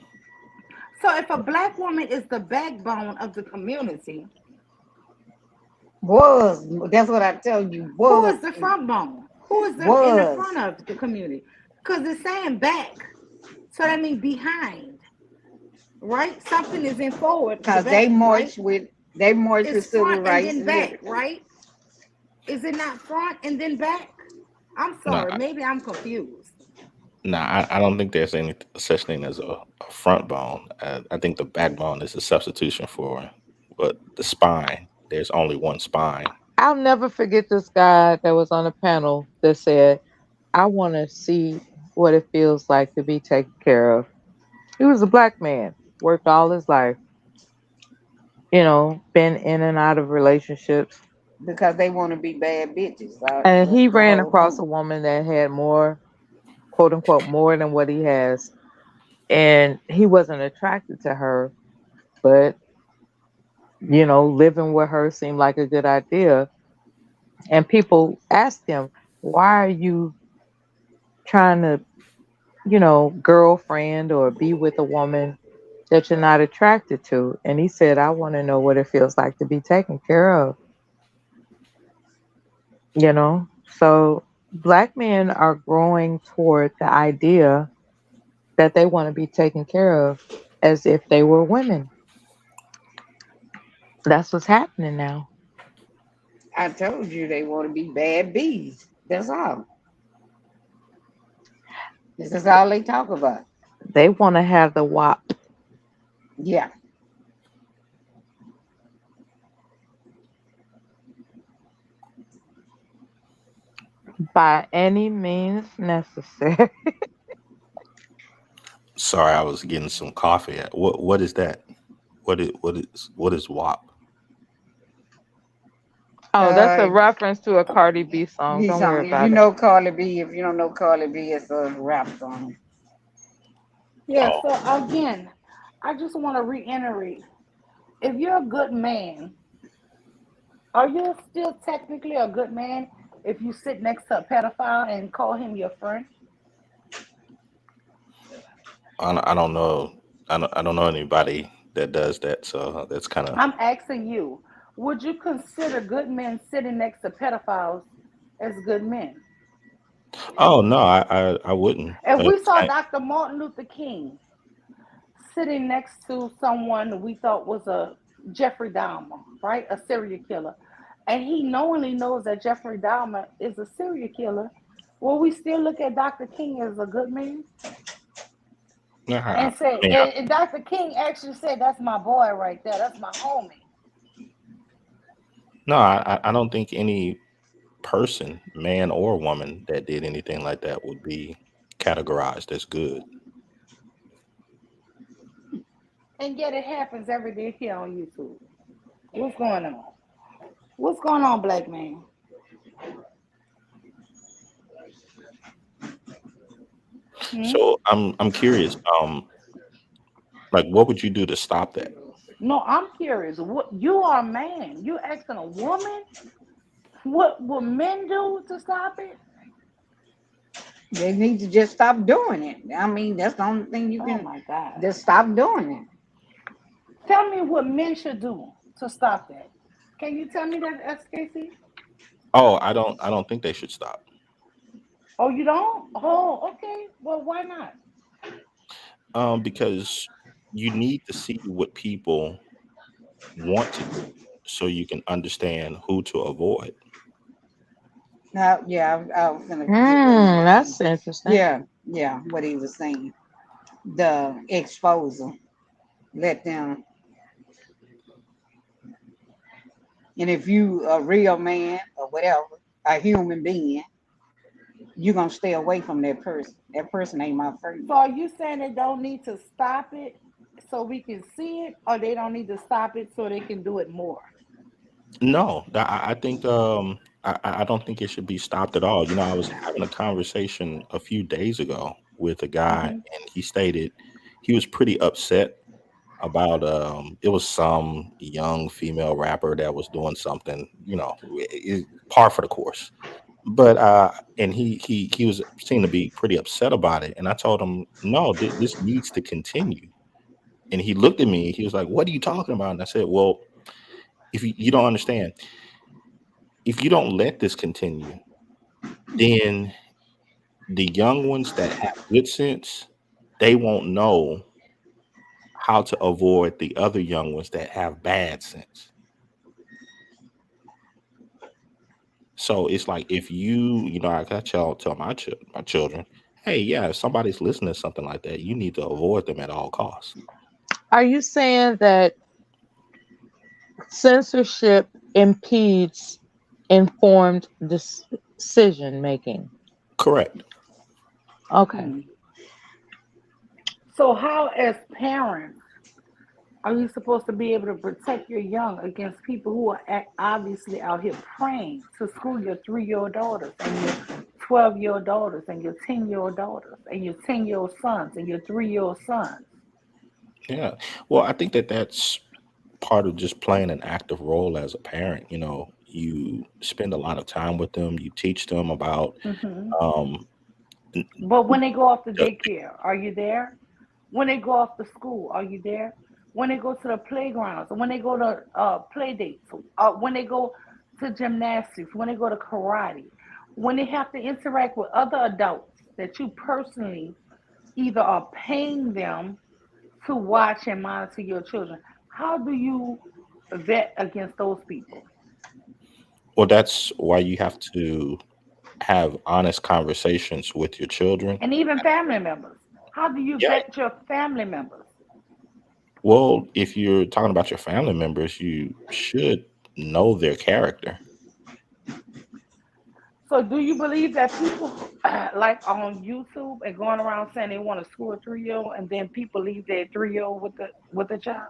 So if a black woman is the backbone of the community, Was that's what I tell you. who Was is the front bone? Who is in the was front of the community? Because it's saying back, so that means behind, right? Something is in forward, the because back, right? they marched It's with civil front and rights then and back, everything. right? Is it not front and then back? I'm No, sorry, maybe I'm confused. no, I don't think there's any such thing as a front bone. I think the backbone is a substitution for but the spine. There's only one spine. I'll never forget this guy that was on a panel that said, I want to see what it feels like to be taken care of. He was a black man, worked all his life, been in and out of relationships. Because they want to be bad bitches. And That's he the ran whole across a point. woman that had more, quote unquote, more than what he has. And he wasn't attracted to her, but, living with her seemed like a good idea. And people asked him, why are you trying to, girlfriend or be with a woman that you're not attracted to? And he said, I want to know what it feels like to be taken care of, you know? So black men are growing toward the idea that they want to be taken care of as if they were women. That's what's happening now. I told you they want to be bad bees. That's all. This is all they talk about. They want to have the WAP Yeah. by any means necessary. Sorry, I was getting some coffee. What is that? What is WAP? Oh, that's a Uh, reference to a Cardi B song. be Don't worry song. If you about it. know Carly B, if you don't know Carly B, it's a rap song. Yeah, Oh, so again, I just want to reiterate, if you're a good man, are you still technically a good man if you sit next to a pedophile and call him your friend? I don't know. I don't know anybody that does that. So that's kind of. I'm asking you, would you consider good men sitting next to pedophiles as good men? Oh no, I wouldn't. If we It's saw kind Dr. Martin Luther King sitting next to someone we thought was a Jeffrey Dahmer, right? A serial killer. And he knowingly knows that Jeffrey Dahmer is a serial killer. Will we still look at Dr. King as a good man? I, And I say, mean, and Dr. King actually said, that's my boy right there. That's my homie. no, I don't think any person, man or woman, that did anything like that would be categorized as good. And yet it happens every day here on YouTube. What's going on? What's going on, black man? Hmm? So I'm curious. Like, what would you do to stop that? No, I'm curious. What you are a man. You asking a woman what will men do to stop it? They need to just stop doing it. I mean, that's the only thing you Oh can my God. just stop doing it. Tell me what men should do to stop that. Can you tell me that, SKC? Oh, I don't think they should stop. Oh, you don't? Oh, okay. Well, why not? Because you need to see what people want to do so you can understand who to avoid. Now, yeah, I was gonna get what he was saying. That's interesting. Yeah, yeah, what he was saying. The exposure. Let them. And if you a real man or whatever, a human being, you're gonna stay away from that person. That person ain't my friend. So are you saying they don't need to stop it so we can see it, or they don't need to stop it so they can do it more? No, I think I don't think it should be stopped at all. I was having a conversation a few days ago with a guy, Hmm. and he stated he was pretty upset about it was some young female rapper that was doing something, par for the course. But and he was seemed to be pretty upset about it, and I told him no, this needs to continue. And he looked at me, he was like, "What are you talking about?" And I said, "Well, if you don't understand, if you don't let this continue, then the young ones that have good sense, they won't know how to avoid the other young ones that have bad sense. So it's like if I got tell my children, hey, yeah, if somebody's listening to something like that, you need to avoid them at all costs. Are you saying that censorship impedes informed decision making? Correct. Okay. Hmm. So how, as parents, are you supposed to be able to protect your young against people who are obviously out here praying to school your 3-year-old daughters and your 12-year-old daughters and your 10-year-old daughters and your 10-year-old sons and your 3-year-old sons? Yeah. Well, I think that that's part of just playing an active role as a parent. You spend a lot of time with them. You teach them about Hmm. um, n- But when they go off to the, daycare, are you there? When they go off to school, are you there? When they go to the playgrounds, when they go to play dates, when they go to gymnastics, when they go to karate, when they have to interact with other adults that you personally either are paying them to watch and monitor your children, how do you vet against those people? Well, that's why you have to have honest conversations with your children. And even family members. How do you Yeah. vet your family members? Well, if you're talking about your family members, you should know their character. So, do you believe that people like on YouTube and going around saying they want to screw a 3-year-old, and then people leave their 3-year-old with the child?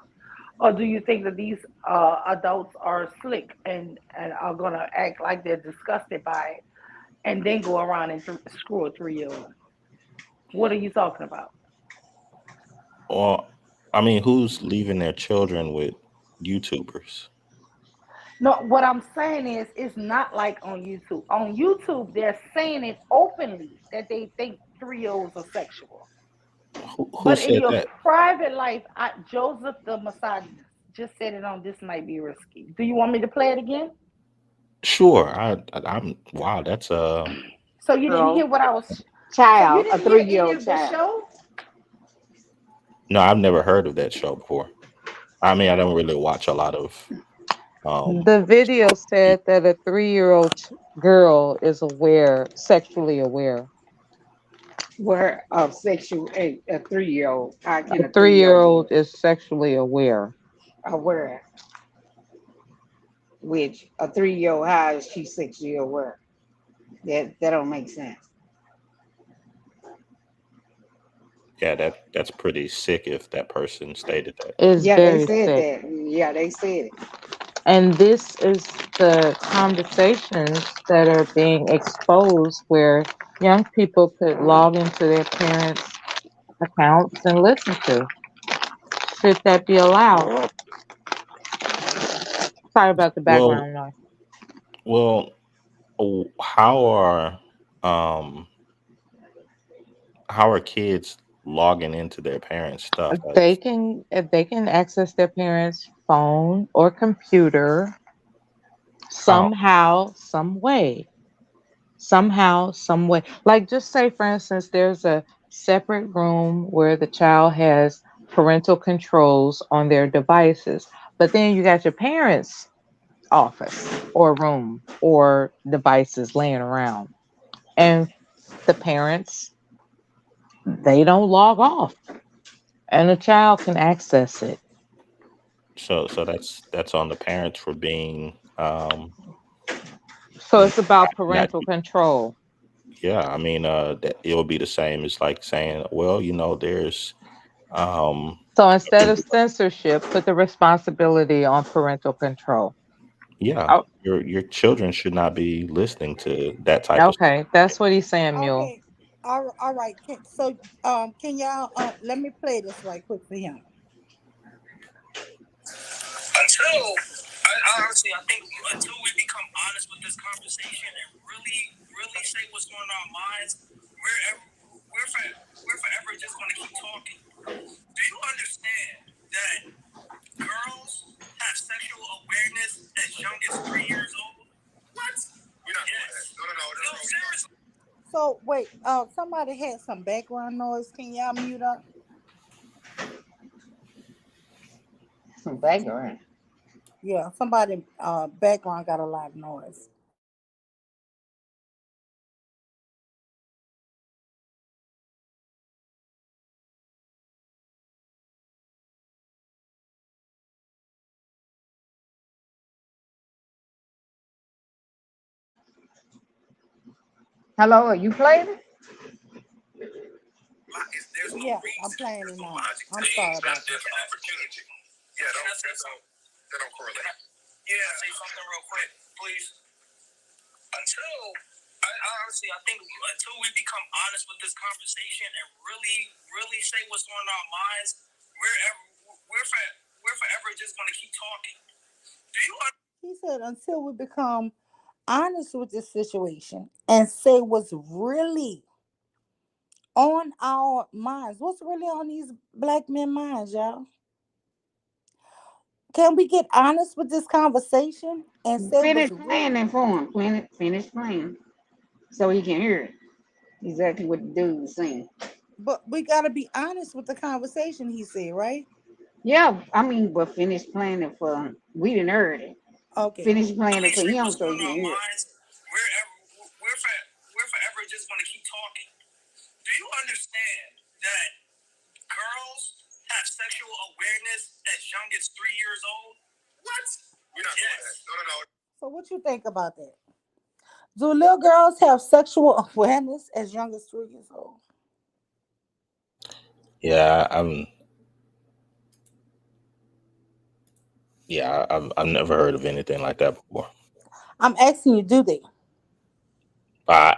Or do you think that these adults are slick and are gonna act like they're disgusted by it, and then go around and screw a 3-year-old? What are you talking about? Well, I mean, who's leaving their children with YouTubers? No, what I'm saying is, it's not like on YouTube. On YouTube, they're saying it openly that they think 3-year-olds are sexual. Who But in said your that? private life, Joseph the misogynist just said it on This Might Be Risky. Do you want me to play it again? Sure. I'm wow, that's So you didn't hear Girl, what I was. So you child, a didn't hear any 3-year-old of the child. show. no, I've never heard of that show before. I mean, I don't really watch a lot of um The video said that a 3-year-old girl is aware, sexually aware. Where of sexual a 3-year-old. How A can a 3-year-old be 3-year-old is sexually aware. aware? Which a 3-year-old, how is she sexually aware? That don't make sense. yeah, that's pretty sick if that person stated that. Is Yeah, they very said sick. that. Yeah, they said it. And this is the conversations that are being exposed where young people could log into their parents' accounts and listen to. Should that be allowed? Sorry about the Well, background noise. well, how are um how are kids logging into their parents' stuff? Like, They can access their parents' phone or computer how? somehow, some way. Somehow, some way. Like, just say, for instance, there's a separate room where the child has parental controls on their devices, but then you got your parents' office or room or devices laying around, and the parents, they don't log off, and the child can access it. So that's on the parents for being So it's about not. parental control. Yeah, I mean, that it will be the same. It's like saying, well, there's um So instead of censorship, put the responsibility on parental control. yeah, Oh, your children should not be listening to that type of stuff. okay, that's what he's saying, Mule. Okay. All right. Can y'all let me play this right quick for him. I honestly, I think until we become honest with this conversation and really say what's on our minds, we're ever, we're forever just going to keep talking. Do you understand that girls have sexual awareness as young as 3 years old? What? We're not doing that. No, seriously. So wait, somebody had some background noise. Can y'all mute up? Some background. Yeah, somebody background got a lot of noise. Hello, are you playing it? There's no Yeah, I'm reason, playing there's it no now. logic to I'm this. sorry That's about that. just an opportunity. Yeah, that don't correlate. Yeah, say something real quick, please. Until I honestly, I think until we become honest with this conversation and really say what's on our minds, we're ever, we're forever just going to keep talking. Do you He said until we become honest with this situation and say what's really on our minds. What's really on these black men minds, y'all? Can we get honest with this conversation and say Finish what's really? playing that for him. Finish playing so he can hear it. Exactly what the dude was saying. But we got to be honest with the conversation, he said, right? Yeah, I mean, but finish playing it for him. We didn't heard it. Okay. Finish playing Let it me for say him what's so going he can on hear. mine. We're forever just going to keep talking. Do you understand that girls have sexual awareness as young as 3 years old? What? We're not doing that. No. So what you think about that? Do little girls have sexual awareness as young as 3 years old? Yeah, I've never heard of anything like that before. I'm asking you, do they? Uh,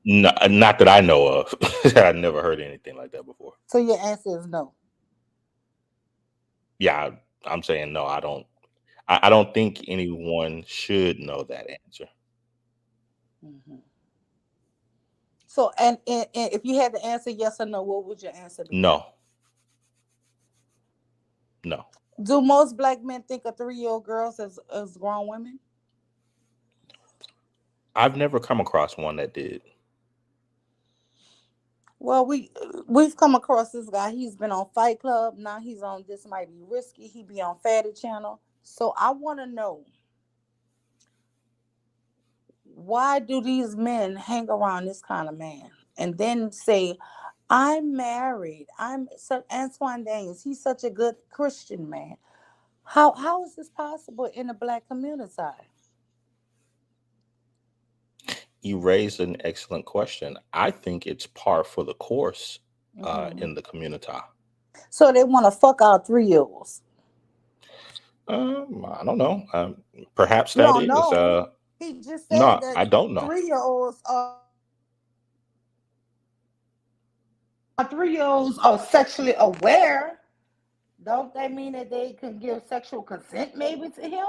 not that I know of. I never heard anything like that before. So your answer is no. Yeah, I'm saying no. I don't. I don't think anyone should know that answer. Hmm. So, and if you had to answer yes or no, what would your answer be? No, no. Do most black men think of 3-year-old girls as grown women? I've never come across one that did. Well, we've come across this guy. He's been on Fight Club. Now he's on This Might Be Risky. He be on Fatty Channel. So I want to know, why do these men hang around this kind of man and then say, I'm married. I'm so Antoine Daniels. He's such a good Christian man. How is this possible in the black community? You raised an excellent question. I think it's par for the course Hmm. in the community. So they want to fuck out 3-year-olds. I don't know. Perhaps You that don't is. know. He just said No, that I don't know. 3-year-olds are sexually aware. Don't that mean that they can give sexual consent maybe to him?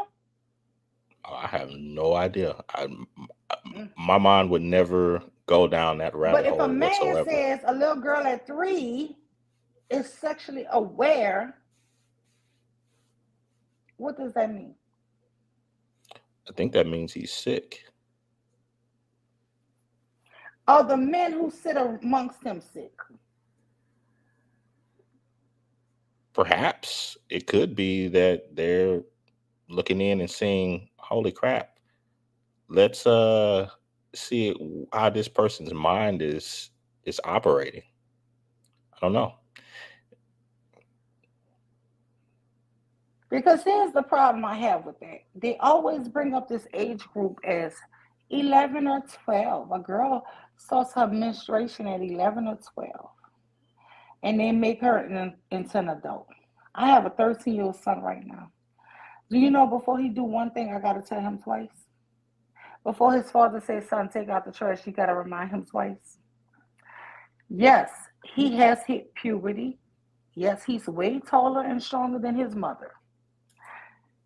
I have no idea. Mm. My mind would never go down that But rabbit if a hole man whatsoever. says a little girl at 3 is sexually aware, what does that mean? I think that means he's sick. Are the men who sit amongst him sick? Perhaps it could be that they're looking in and saying, "Holy crap! Let's see how this person's mind is operating." I don't know. Because here's the problem I have with that. They always bring up this age group as 11 or 12. A girl starts her menstruation at 11 or 12, and they make her into an adult. I have a 13-year-old son right now. Do you know before he do one thing, I got to tell him twice? Before his father says, son, take out the trash, you got to remind him twice. Yes, he has hit puberty. Yes, he's way taller and stronger than his mother.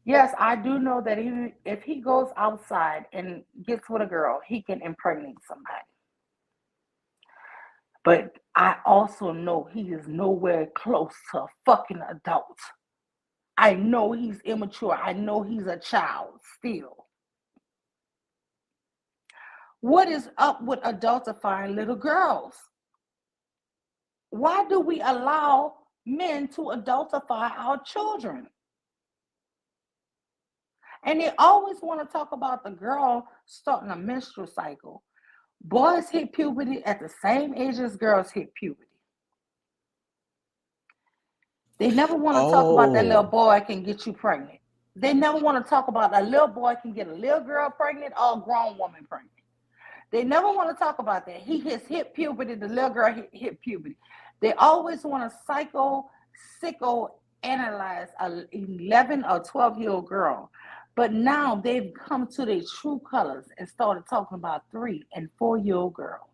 Yes, I do know that if he goes outside and gets with a girl, he can impregnate somebody. But I also know he is nowhere close to a fucking adult. I know he's immature. I know he's a child still. What is up with adultifying little girls? Why do we allow men to adultify our children? And they always want to talk about the girl starting a menstrual cycle. Boys hit puberty at the same age as girls hit puberty. They never want to talk about that little Oh, boy can get you pregnant. They never want to talk about a little boy can get a little girl pregnant or a grown woman pregnant. They never want to talk about that. He has hit puberty, the little girl hit puberty. They always want to psychoanalyze an 11 or 12-year-old girl. But now they've come to their true colors and started talking about 3 and 4-year-old girls.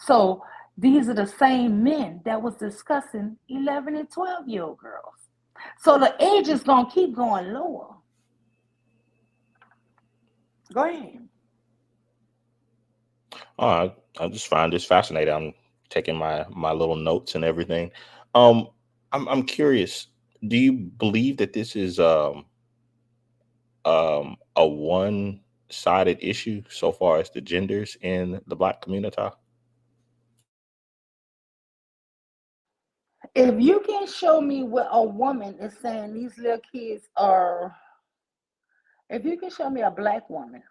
So these are the same men that was discussing 11 and 12-year-old girls. So the age is going to keep going lower. Go ahead. I just find this fascinating. I'm taking my little notes and everything. Um, I'm curious. Do you believe that this is a one sided issue so far as the genders in the black community? If you can show me where a woman is saying these little kids are If you can show me a black woman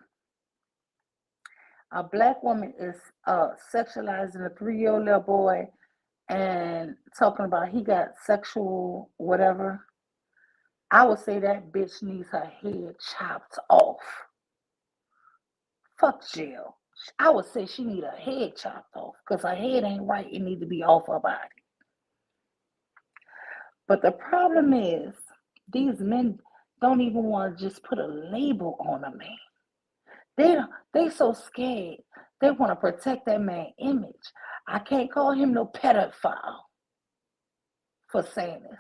is sexualizing a 3-year-old little boy and talking about he got sexual whatever, I would say that bitch needs her head chopped off. Fuck jail. I would say she need her head chopped off because her head ain't right. It need to be off her body. But the problem is these men don't even want to just put a label on a man. They so scared. They want to protect that man's image. I can't call him no pedophile for saying this.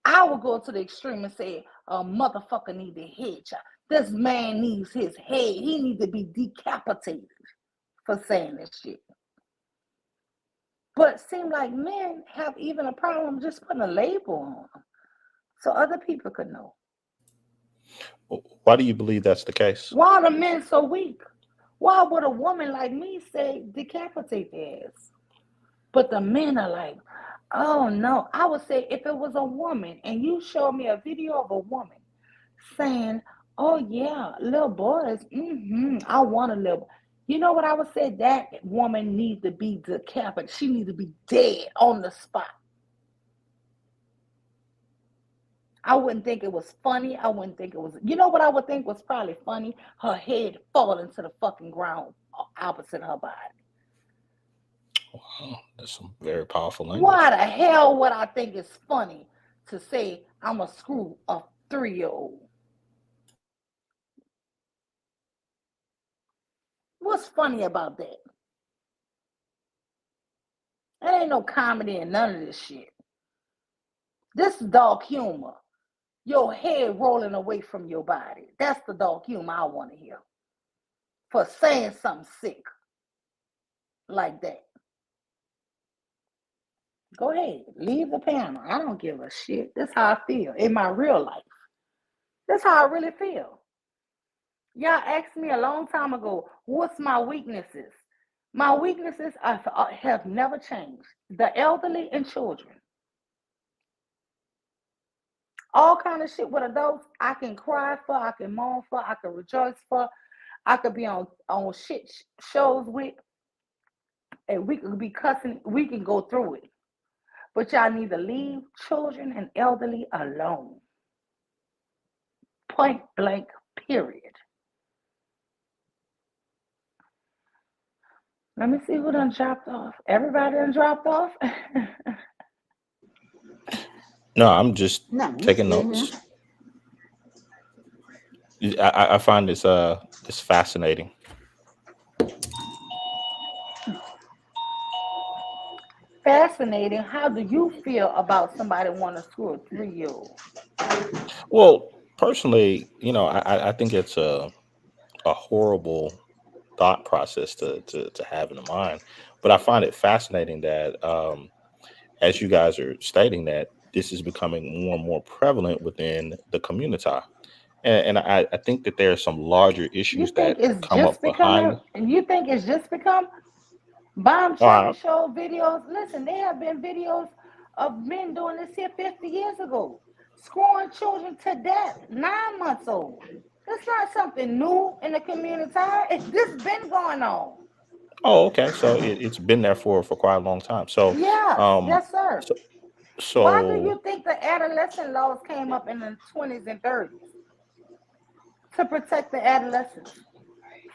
I would go to the extreme and say a motherfucker need a head chop. This man needs his head. He needs to be decapitated for saying this shit. But it seems like men have even a problem just putting a label on them so other people could know. Why do you believe that's the case? Why are the men so weak? Why would a woman like me say decapitate their ass? But the men are like, oh no. I would say if it was a woman and you showed me a video of a woman saying, oh yeah, little boys, I want a little. You know what I would say? That woman needs to be decapitated. She needs to be dead on the spot. I wouldn't think it was funny. I wouldn't think it was. You know what I would think was probably funny? Her head falling to the fucking ground opposite her body. Wow, that's some very powerful language. Why the hell would I think it's funny to say I'm going to screw a 3-year-old? What's funny about that? There ain't no comedy in none of this shit. This is dark humor. Your head rolling away from your body. That's the dark humor I want to hear. For saying something sick like that. Go ahead. Leave the panel. I don't give a shit. That's how I feel in my real life. That's how I really feel. Y'all asked me a long time ago, what's my weaknesses? My weaknesses have never changed. The elderly and children. All kind of shit with adults, I can cry for, I can mourn for, I can rejoice for, I could be on shit shows with, and we could be cussing, we can go through it. But y'all need to leave children and elderly alone. Point blank, period. Let me see who done dropped off. Everybody done dropped off? No, I'm just No, we taking still here. notes. I find this fascinating. Fascinating. How do you feel about somebody want to screw a 3-year-old? Well, personally, I think it's a horrible thought process to have in the mind. But I find it fascinating that as you guys are stating that this is becoming more and more prevalent within the community. And I think that there are some larger You issues think that it's come just up behind. becoming? You think it's just become? Bomb Uh, Shelby show videos. Listen, there have been videos of men doing this here 50 years ago, screwing children to death, 9 months old. That's not something new in the community. This been going on. oh, okay. So it's been there for quite a long time. So, Yes, um, yes, sir. so, Why do so you think the adolescent laws came up in the 20s and 30s to protect the adolescents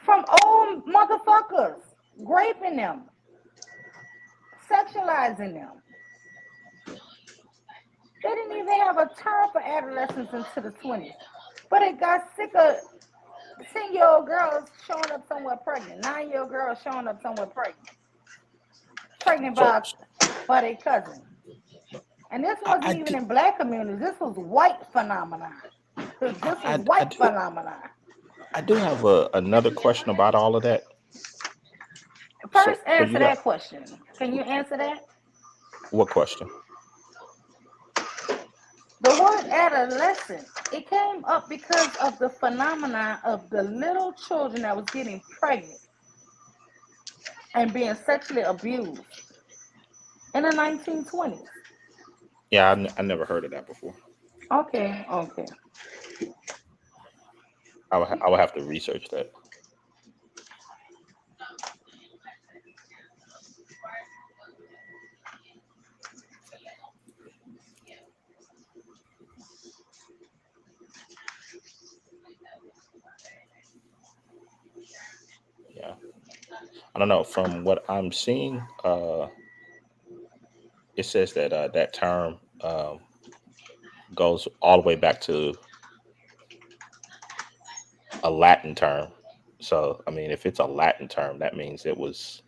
from old motherfuckers raping them, sexualizing them? They didn't even have a term for adolescents into the 20s. But it got sick of 10-year-old girls showing up somewhere pregnant, 9-year-old girls showing up somewhere pregnant so by their cousin. And this I wasn't even do in black communities. This was white phenomenon. This was I white do phenomenon. I do have another question about all of that. So First, so answer you got that question. Can you answer that? what question? The word adolescent, it came up because of the phenomenon of the little children that was getting pregnant and being sexually abused in the 1920s. Yeah, I never heard of that before. Okay, okay. I would have to research that. Yeah, I don't know. From what I'm seeing, it says that that term goes all the way back to a Latin term. So, I mean, if it's a Latin term, that means it was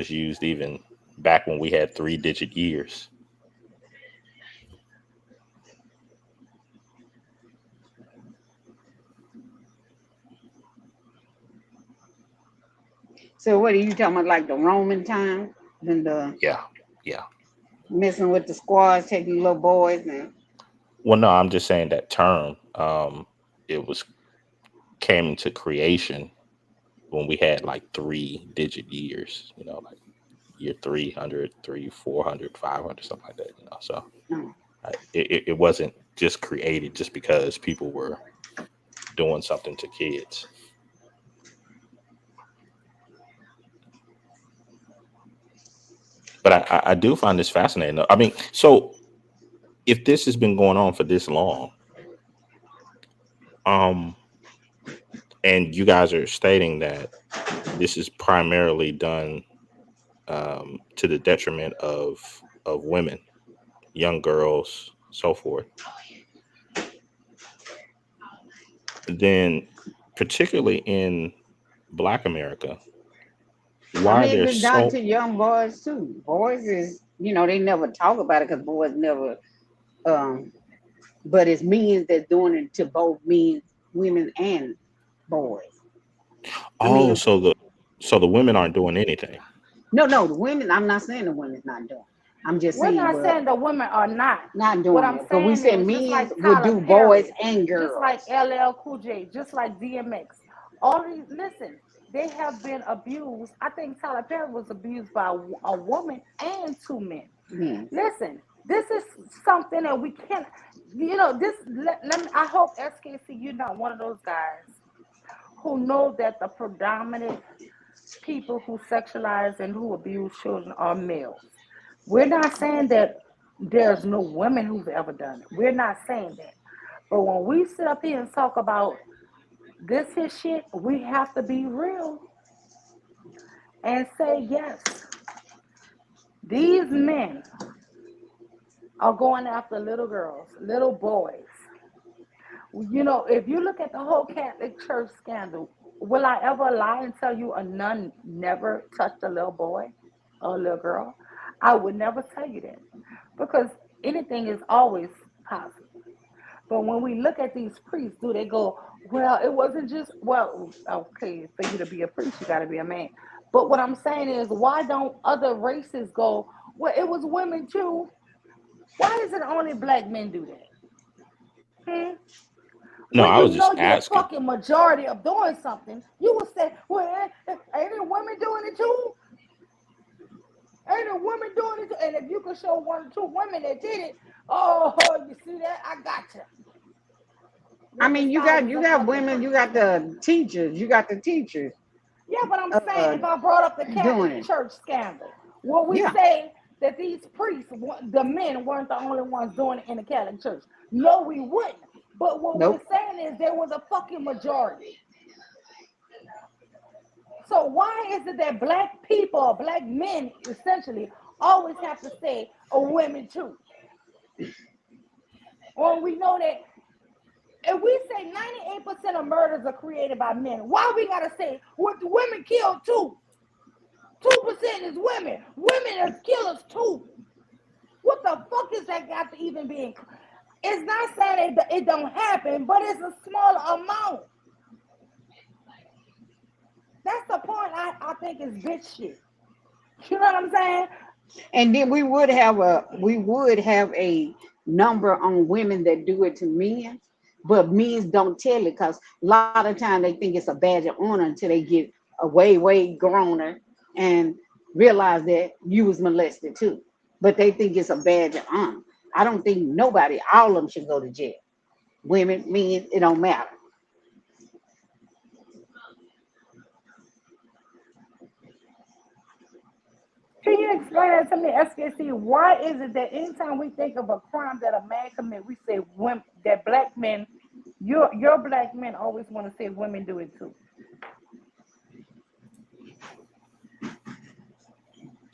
used even back when we had 3-digit years. So what are you talking about? Like the Roman time, then the Yeah, yeah. messing with the squads, taking little boys and Well, no, I'm just saying that term. It was came into creation when we had like 3-digit years. You know, like year 300, 400, 500, something like that. You know, so no. it wasn't just created just because people were doing something to kids. But I do find this fascinating. I mean, so if this has been going on for this long, um, and you guys are stating that this is primarily done to the detriment of women, young girls, so forth, then particularly in Black America, I why are mean, it's there been done so? to young boys too. Boys is, they never talk about it because boys never, um, but it's men that's doing it to both men, women, and boys. I Oh, mean, so the women aren't doing anything. no, the women. I'm not saying the women's not doing. I'm just We're saying, not but saying the women are not. not What doing I'm it because we saying said is just men like would Tyler do boys Perry, and just like girls. LL Cool J, just like DMX. All these, listen, they have been abused. I think Tyler Perry was abused by a woman and two men. Yes. Listen, this is something that we can't, this, let me, I hope SKC, you're not one of those guys who know that the predominant people who sexualize and who abuse children are males. We're not saying that there's no women who've ever done it. We're not saying that. But when we sit up here and talk about this here shit, we have to be real and say yes. These men are going after little girls, little boys. If you look at the whole Catholic Church scandal, will I ever lie and tell you a nun never touched a little boy or a little girl? I would never tell you that because anything is always possible. But when we look at these priests, do they go, well, it wasn't just, well, okay, for you to be a priest, you got to be a man. But what I'm saying is, why don't other races go, well, it was women too? Why is it only black men do that? Hmm? No, When I you was know just you're the asking. fucking majority of doing something, you will say, well, ain't it women doing it too? Ain't it women doing it too? And if you could show one or two women that did it, oh, you see that? I got you. I With the mean, you got thousands you of got fucking women, you priests. got the teachers, you got the teachers Yeah, but I'm saying uh if I brought up the doing Catholic it. Church scandal, will we Yeah. say that these priests, the men, weren't the only ones doing it in the Catholic Church? No, we wouldn't. But what we're Nope. saying is they were the fucking majority. So why is it that black people, black men, essentially, always have to say, "Oh, women too"? Or we know that if we say 98% of murders are created by men, why we gotta say what the women killed too? 2% is women. Women are killers too. What the fuck is that got to even be? It's not saying it don't happen, but it's a small amount. That's the point I think is bitch shit. You know what I'm saying? And then we would have a number on women that do it to men, but men don't tell it because a lot of times they think it's a badge of honor until they get a way growner and realize that you was molested too. But they think it's a badge of honor. I don't think nobody, all of them should go to jail. Women, men, it don't matter. Can you explain that to me, SKC? Why is it that anytime we think of a crime that a man commit, we say women, that black men, your black men always want to say women do it too.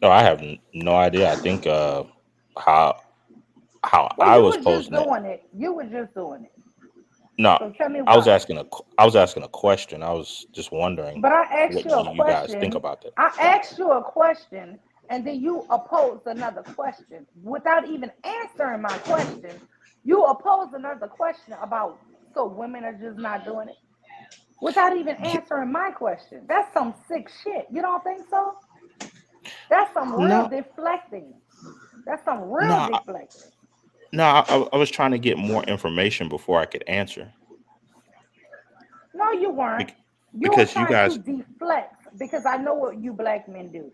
No, I have no idea. I think how how Well, I you was were just posing it. doing it. You were just doing it. No, So tell me I was why. asking I was asking a question. I was just wondering But I asked what you a you guys think question. about that. I asked you a question, and then you opposed another question without even answering my question. You opposed another question about so women are just not doing it without even Ye- answering my question. That's some sick shit. You don't think so? That's some real No, deflecting. That's some real no, deflecting. no. I was trying to get more information before I could answer. No, you weren't. Bec- You were because you trying to guys, deflect because I know what you black men do.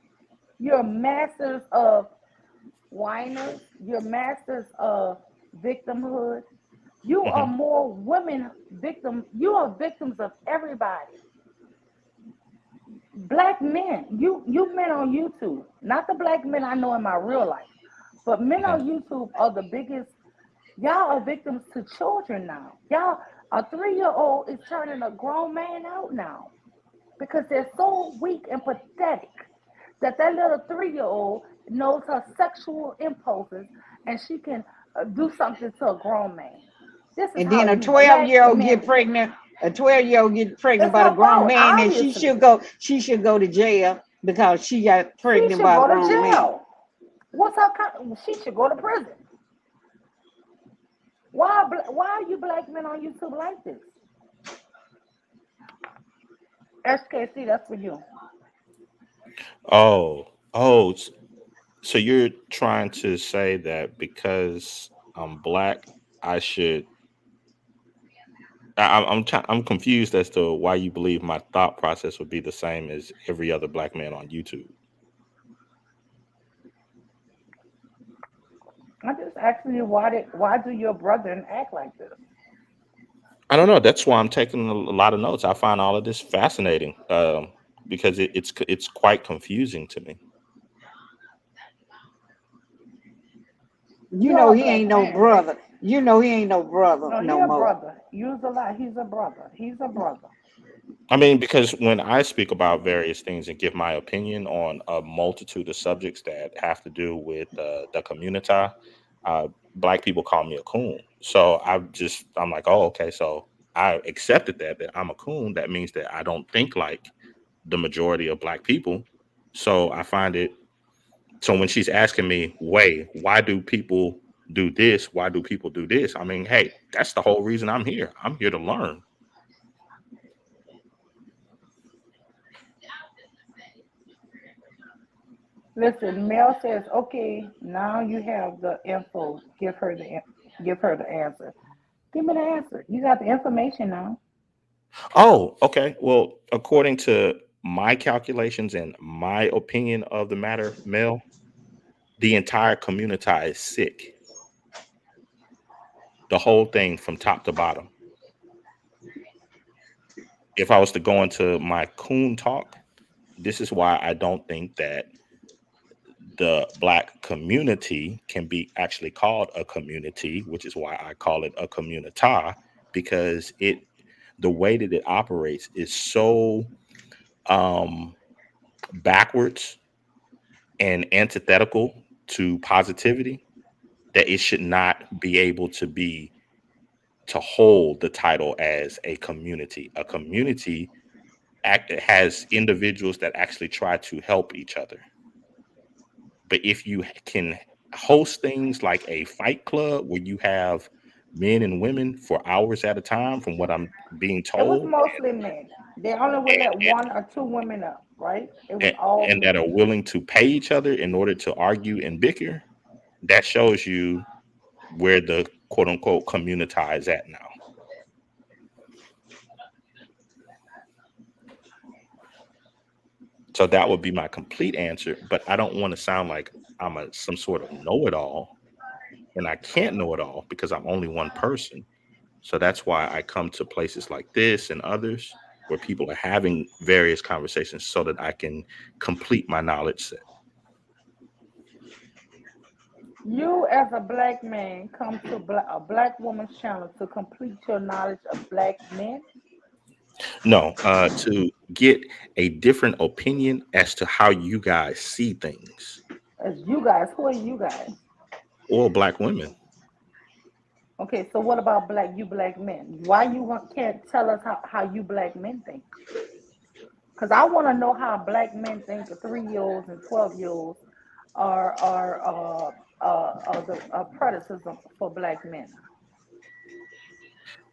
You're masters of whiners. You're masters of victimhood. You are mhm. more women victim. You are victims of everybody. Black men. You men on YouTube, not the black men I know in my real life, but men Mhm. on YouTube are the biggest. Y'all are victims to children now. Y'all, a 3-year old is turning a grown man out now because they're so weak and pathetic that that little 3-year old knows her sexual impulses and she can do something to a grown man. This is And how then a you 12-year black old get men. pregnant. A 12-year old get pregnant It's by a her grown fault, man, and she should obviously. go. She should go to jail because she got She pregnant should by a go to grown man. jail. What's her? She should go to prison. Why are you black men on YouTube like this? SKC, that's for you. Oh, oh. So you're trying to say that because I'm black, I should. I'm confused as to why you believe my thought process would be the same as every other black man on YouTube. I'm just asking you why do your brethren act like this? I don't know. That's why I'm taking a lot of notes. I find all of this fascinating because it's quite confusing to me. You You know are a he black ain't no man. brother. You know he ain't no brother No, he no a more. brother. Use a lot. He's a brother. He's a brother. I mean, because when I speak about various things and give my opinion on a multitude of subjects that have to do with the community, black people call me a coon. So I'm like, oh, okay. So I accepted that I'm a coon. That means that I don't think like the majority of black people. So I find it. So when she's asking me, wait, why do people do this? Why do people do this? I mean, hey, that's the whole reason I'm here. I'm here to learn. Listen, Mel says, okay, now you have the info. Give her the answer. Give me the answer. You got the information now. Oh, okay. Well, according to my calculations and my opinion of the matter, Mel, the entire community is sick. The whole thing from top to bottom. If I was to go into my coon talk, this is why I don't think that the black community can be actually called a community, which is why I call it a communita, because the way that it operates is so um backwards and antithetical to positivity that it should not be able to hold the title as a community. A community has individuals that actually try to help each other. But if you can host things like a fight club where you have men and women for hours at a time, from what I'm being It was told, mostly men. They only would let and, one or two women up, right? It was and, all and that men. are willing to pay each other in order to argue and bicker, that shows you where the quote unquote community is at now. So that would be my complete answer. But I don't want to sound like I'm some sort of know it all, and I can't know it all because I'm only one person. So that's why I come to places like this and others where people are having various conversations so that I can complete my knowledge set. You, as a black man, come to a black woman's channel to complete your knowledge of black men. No, to get a different opinion as to how you guys see things, As you guys, who are you guys? or black women. Okay, so what about black men? Why can't tell us how you black men think? Because I want to know how black men think 3 year olds and 12 year olds are the predators for black men.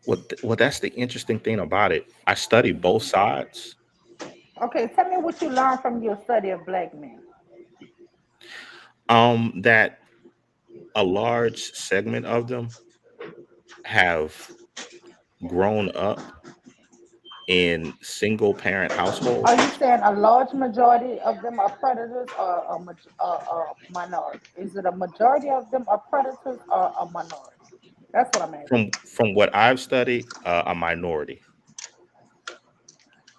Well, that's the interesting thing about it. I study both sides. Okay, tell me what you learned from your study of black men. That a large segment of them have grown up in single parent Are you households. saying a large majority of them are predators or a minority? Is it a majority of them are predators or a minority? That's what I'm asking. From what I've studied, a minority.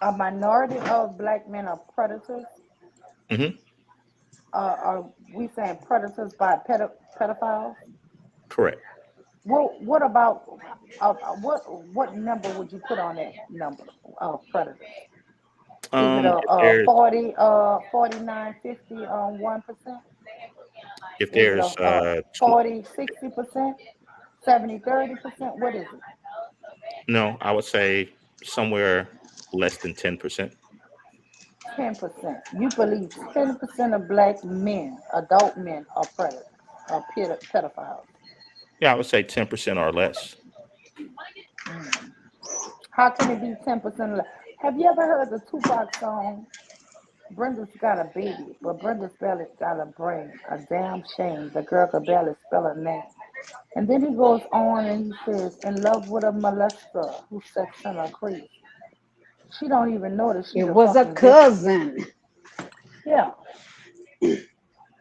A minority of black men are predators. Hmm. Are we saying predators by pedophiles? Correct. Well, what about what number would you put on that number of predators? Is it If a there's 40 49 50 on 1%? if Is it there's a 40 60%? 70 30%? What is it? no, I would say somewhere less than 10%. 10%. You believe 10% of black men, adult men, are predators, are pedophiles. Yeah, I would say 10% or less. How can it be 10%? Have you ever heard the Tupac song? Brenda's got a baby, but Brenda's barely got a brain. A damn shame. The girl could barely spell her name. And then he goes on and he says, in love with a molester who sex in her crazy. She don't even know that she's It a was a fucking victim. cousin. Yeah.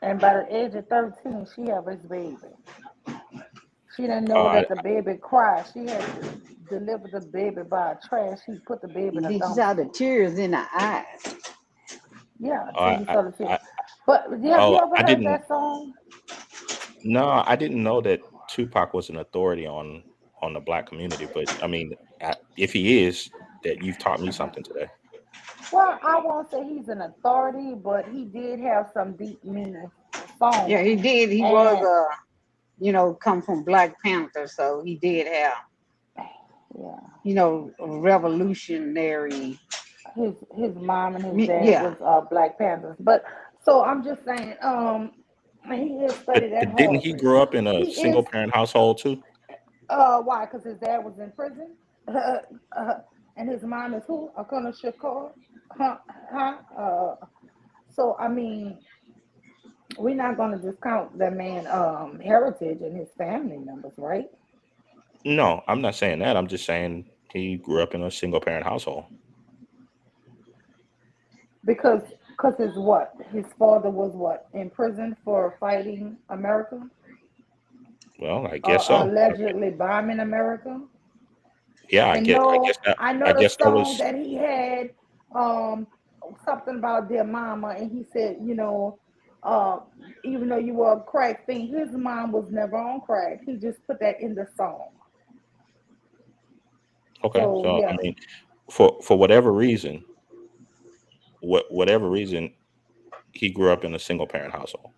And by the age of 13, she have his baby. She didn't know Uh, that the baby cried. She had to deliver the baby by a trash. She put the baby in a Did you saw the dumpster. tears in her eyes? Yeah, I, till you I, saw the tears. I, But have you oh, ever I heard didn't. that song? No, I didn't know that Tupac was an authority on the black community. But I mean, if he is, that you've taught me something today. Well, I won't say he's an authority, but he did have some deep meaning songs. Yeah, he did. He was And come from Black Panther, so he did have, yeah, a revolutionary. his mom and his dad Yeah, was Black Panthers. But so I'm just saying, he is studied at But didn't he Harvard. grow up in a He is single parent household too? why? Because his dad was in prison, and his mom is who? Akona Shakur, huh? Huh? So I mean, we're not going to discount that man heritage and his family members, right? No, I'm not saying that. I'm just saying he grew up in a single parent household. Because his father was what, in prison for fighting America, Well, I guess so. allegedly bombing America. Yeah, And no, I I know the guess that song was that he had, um something about their mama, and he said, uh even though you were a crack thing, his mom was never on crack. He just put that in the song. okay. So So I yeah. mean, for whatever reason, whatever reason, he grew up in a single parent household.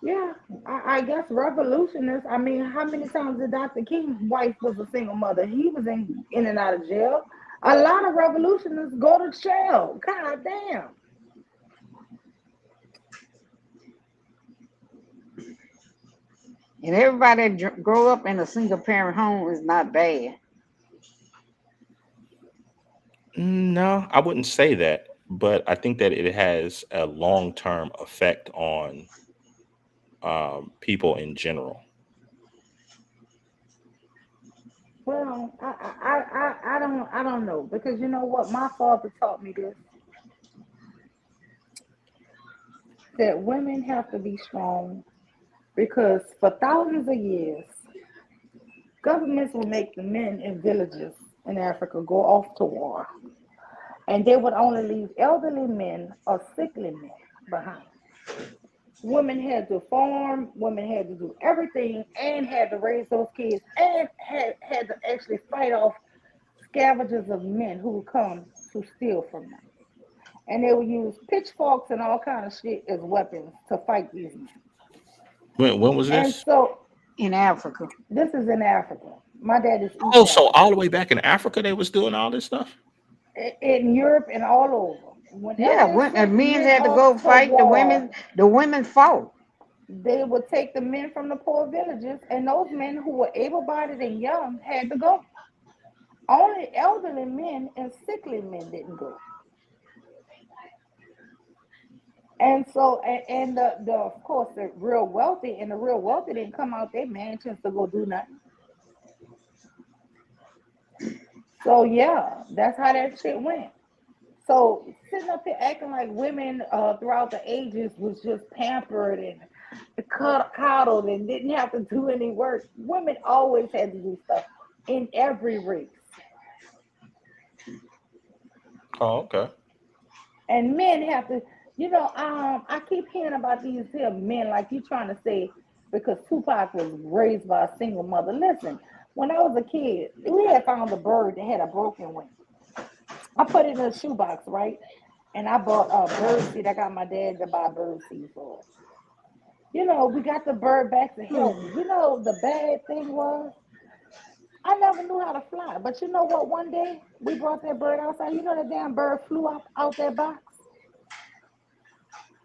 Yeah, I guess revolutionists. I mean, how many times did Dr. King's wife was a single mother? He was in and out of jail. A lot of revolutionists go to jail. God damn. and everybody that grow up in a single parent home is not bad. No, I wouldn't say that, but I think that it has a long term effect on people in general. Well, I don't know, because you know what, my father taught me this, that women have to be strong, because for thousands of years governments would make the men in villages in Africa go off to war, and they would only leave elderly men or sickly men behind. Women had to farm, women had to do everything, and had to raise those kids, and had to actually fight off scavengers of men who would come to steal from them. And they would use pitchforks and all kind of shit as weapons to fight these men. When was And this? so In Africa. this is in Africa. My dad is East Oh, so African. all the way back in Africa, they was doing all this stuff. In Europe and all over. Whenever Yeah, they when the sent men men had to off go to fight, war, the women fought. they would take the men from the poor villages, and those men who were able-bodied and young had to go. Only elderly men and sickly men didn't go. And so, and the of course the real wealthy and the real wealthy didn't come out their mansions to go do nothing. So yeah, that's how that shit went. So sitting up here acting like women throughout the ages was just pampered and coddled and didn't have to do any work. Women always had to do stuff in every race, Oh, okay. and men have to. I keep hearing about these here men like you trying to say because Tupac was raised by a single mother. Listen, when I was a kid, we had found a bird that had a broken wing. I put it in a shoebox, right? And I bought a bird seed. I got my dad to buy bird seed for us. We got the bird back to healthy. The bad thing was I never knew how to fly. But you know what? One day we brought that bird outside. You know the damn bird flew out that box.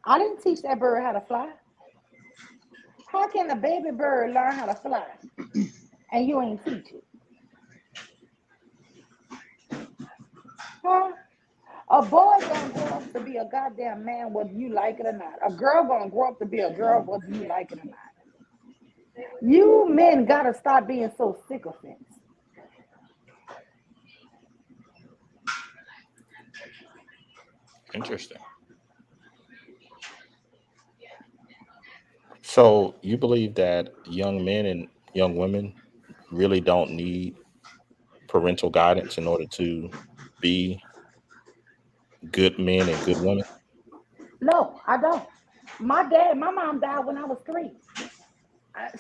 I didn't teach that bird how to fly. How can a baby bird learn how to fly and you ain't teach it? Huh? A boy gonna grow up to be a goddamn man whether you like it or not. A girl gonna grow up to be a girl whether you like it or not. You men gotta stop being so sycophants. Interesting. So you believe that young men and young women really don't need parental guidance in order to be good men and good women? No, I don't. My mom died when I was 3.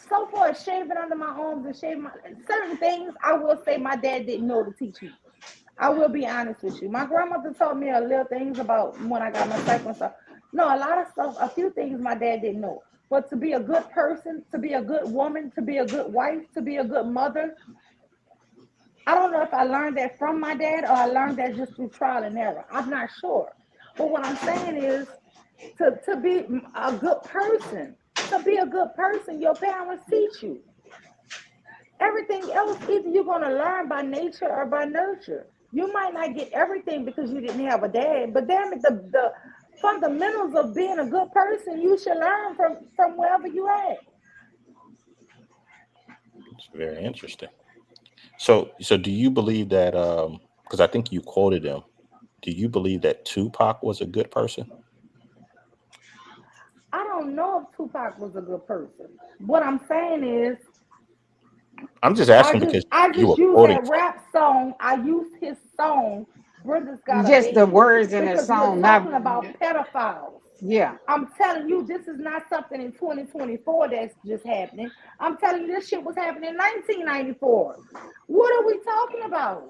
So far as shaving under my arms and shaving certain things, I will say my dad didn't know to teach me. I will be honest with you. My grandmother taught me a little things about when I got my cycle and stuff. No, a lot of stuff, a few things my dad didn't know. But to be a good person, to be a good woman, to be a good wife, to be a good mother, I don't know if I learned that from my dad or I learned that just through trial and error. I'm not sure. But what I'm saying is to be a good person, to be a good person, your parents teach you. Everything else, either you're going to learn by nature or by nurture. You might not get everything because you didn't have a dad, but damn it, the fundamentals of being a good person, you should learn from wherever you at. It's very interesting. So do you believe that? Because I think you quoted him. Do you believe that Tupac was a good person? I don't know if Tupac was a good person. What I'm saying is, I'm just I asking just because I you just were use quoting that from. rap song. I use his song, Brenda's Got a Just the Baby, words in the because we're song, not talking about pedophiles. yeah. I'm telling you, this is not something in 2024 that's just happening. I'm telling you, this shit was happening in 1994. What are we talking about?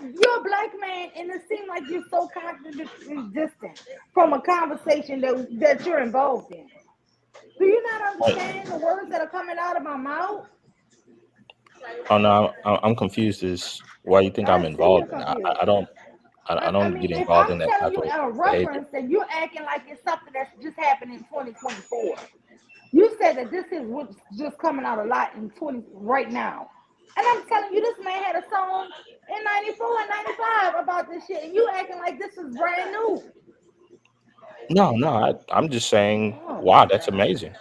You're a black man, and it seems like you're so cognitively distant from a conversation that you're involved in. Do you not understand the words that are coming out of my mouth? Oh no, I'm confused. Is why you think I'm I see you're involved in it? confused. I I don't get mean, if involved I'm in that telling type you of a behavior. reference, then you're acting like it's something that's just happened in 2024. You said that this is what's just coming out a lot in 20 right now. And I'm telling you, this man had a song in 94 and 95 about this shit, and you acting like this is brand new. No, I'm just saying. Oh Wow, my that's God. amazing.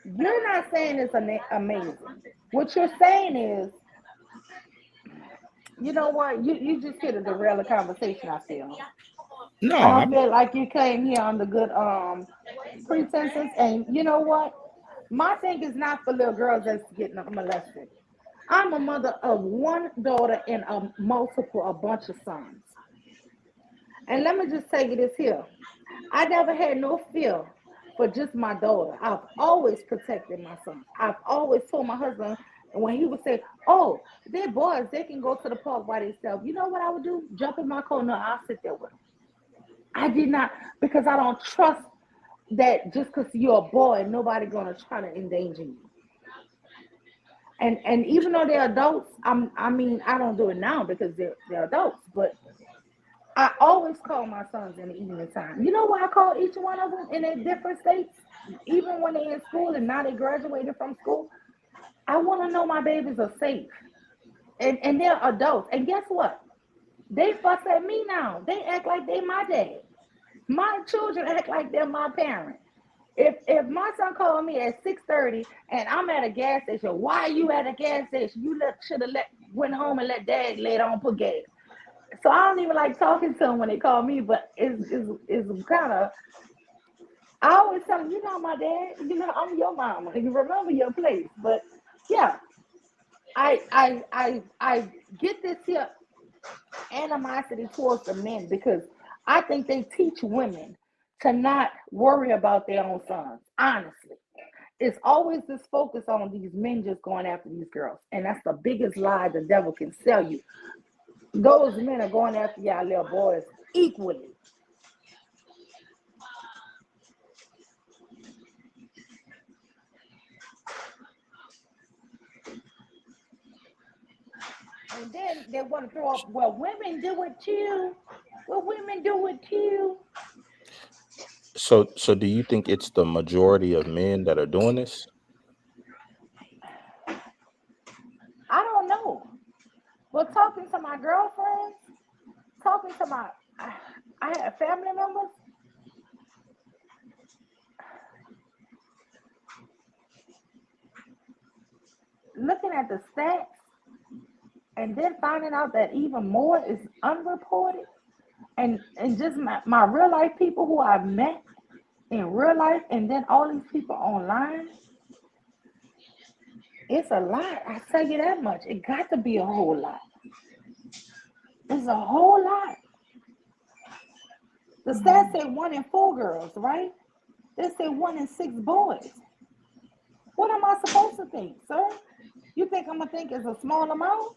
You're not saying it's amazing. What you're saying is, you know what? You just hit a derail the conversation, I feel. No, I don't I'm feel like you came here on the good pretenses. And you know what? My thing is not for little girls that's getting molested. I'm a mother of one daughter and a bunch of sons. And let me just tell you this here. I never had no fear for just my daughter. I've always protected my sons. I've always told my husband when he would say, "Oh, they're boys, they can go to the park by themselves." You know what I would do? Jump in my car. No, I'll sit there with them. I did not because I don't trust that just because you're a boy, nobody gonna try to endanger you. And even though they're adults, I mean I don't do it now because they're adults, but I always call my sons in the evening time. You know why I call each one of them in a different states, even when they're in school and now they graduated from school? I want to know my babies are safe, and they're adults. And guess what? They fuss at me now. They act like they my dad. My children act like they're my parent. If my son called me at 6:30 and I'm at a gas station, why are you at a gas station? You should have let went home and let dad lay it on put gas. So I don't even like talking to them when they call me, but it's kind of. I always tell them, you know, my dad, you know, I'm your mama. You remember your place, but yeah, I get this here animosity towards the men because I think they teach women to not worry about their own sons. Honestly, it's always this focus on these men just going after these girls, and that's the biggest lie the devil can sell you. Those men are going after y'all little boys equally. And then they want to throw up, well, women do it too. Well, women do it too. So do you think it's the majority of men that are doing this? I don't know. But talking to my girlfriends, talking to my, I had family members, looking at the stats, and then finding out that even more is unreported. And just my real life people who I've met in real life, and then all these people online, it's a lot. I tell you that much. It got to be a whole lot. It's a whole lot. The stats say 1 in 4 girls, right? They say 1 in 6 boys. What am I supposed to think, sir? You think I'm gonna think it's a small amount?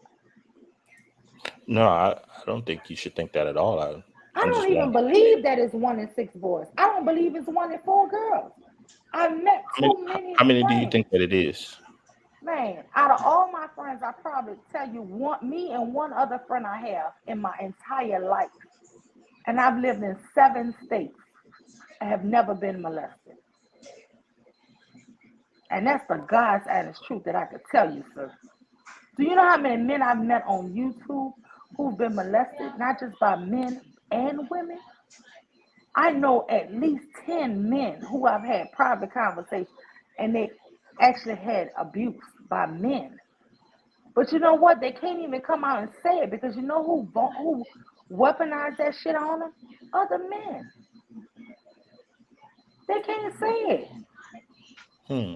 No, I don't think you should think that at all. I I'm don't just even wondering. believe that it's 1 in 6 boys. I don't believe it's 1 in 4 girls. I've met How many too many how many do you friends. think that it is? Man, out of all my friends, I probably tell you me and one other friend I have in my entire life. And I've lived in 7 states. I have never been molested. And that's the God's honest truth that I could tell you, sir. Do you know how many men I've met on YouTube who've been molested, not just by men and women? I know at least 10 men who I've had private conversations and they actually had abuse by men. But you know what? They can't even come out and say it because you know who weaponized that shit on them? Other men. They can't say it. Hmm.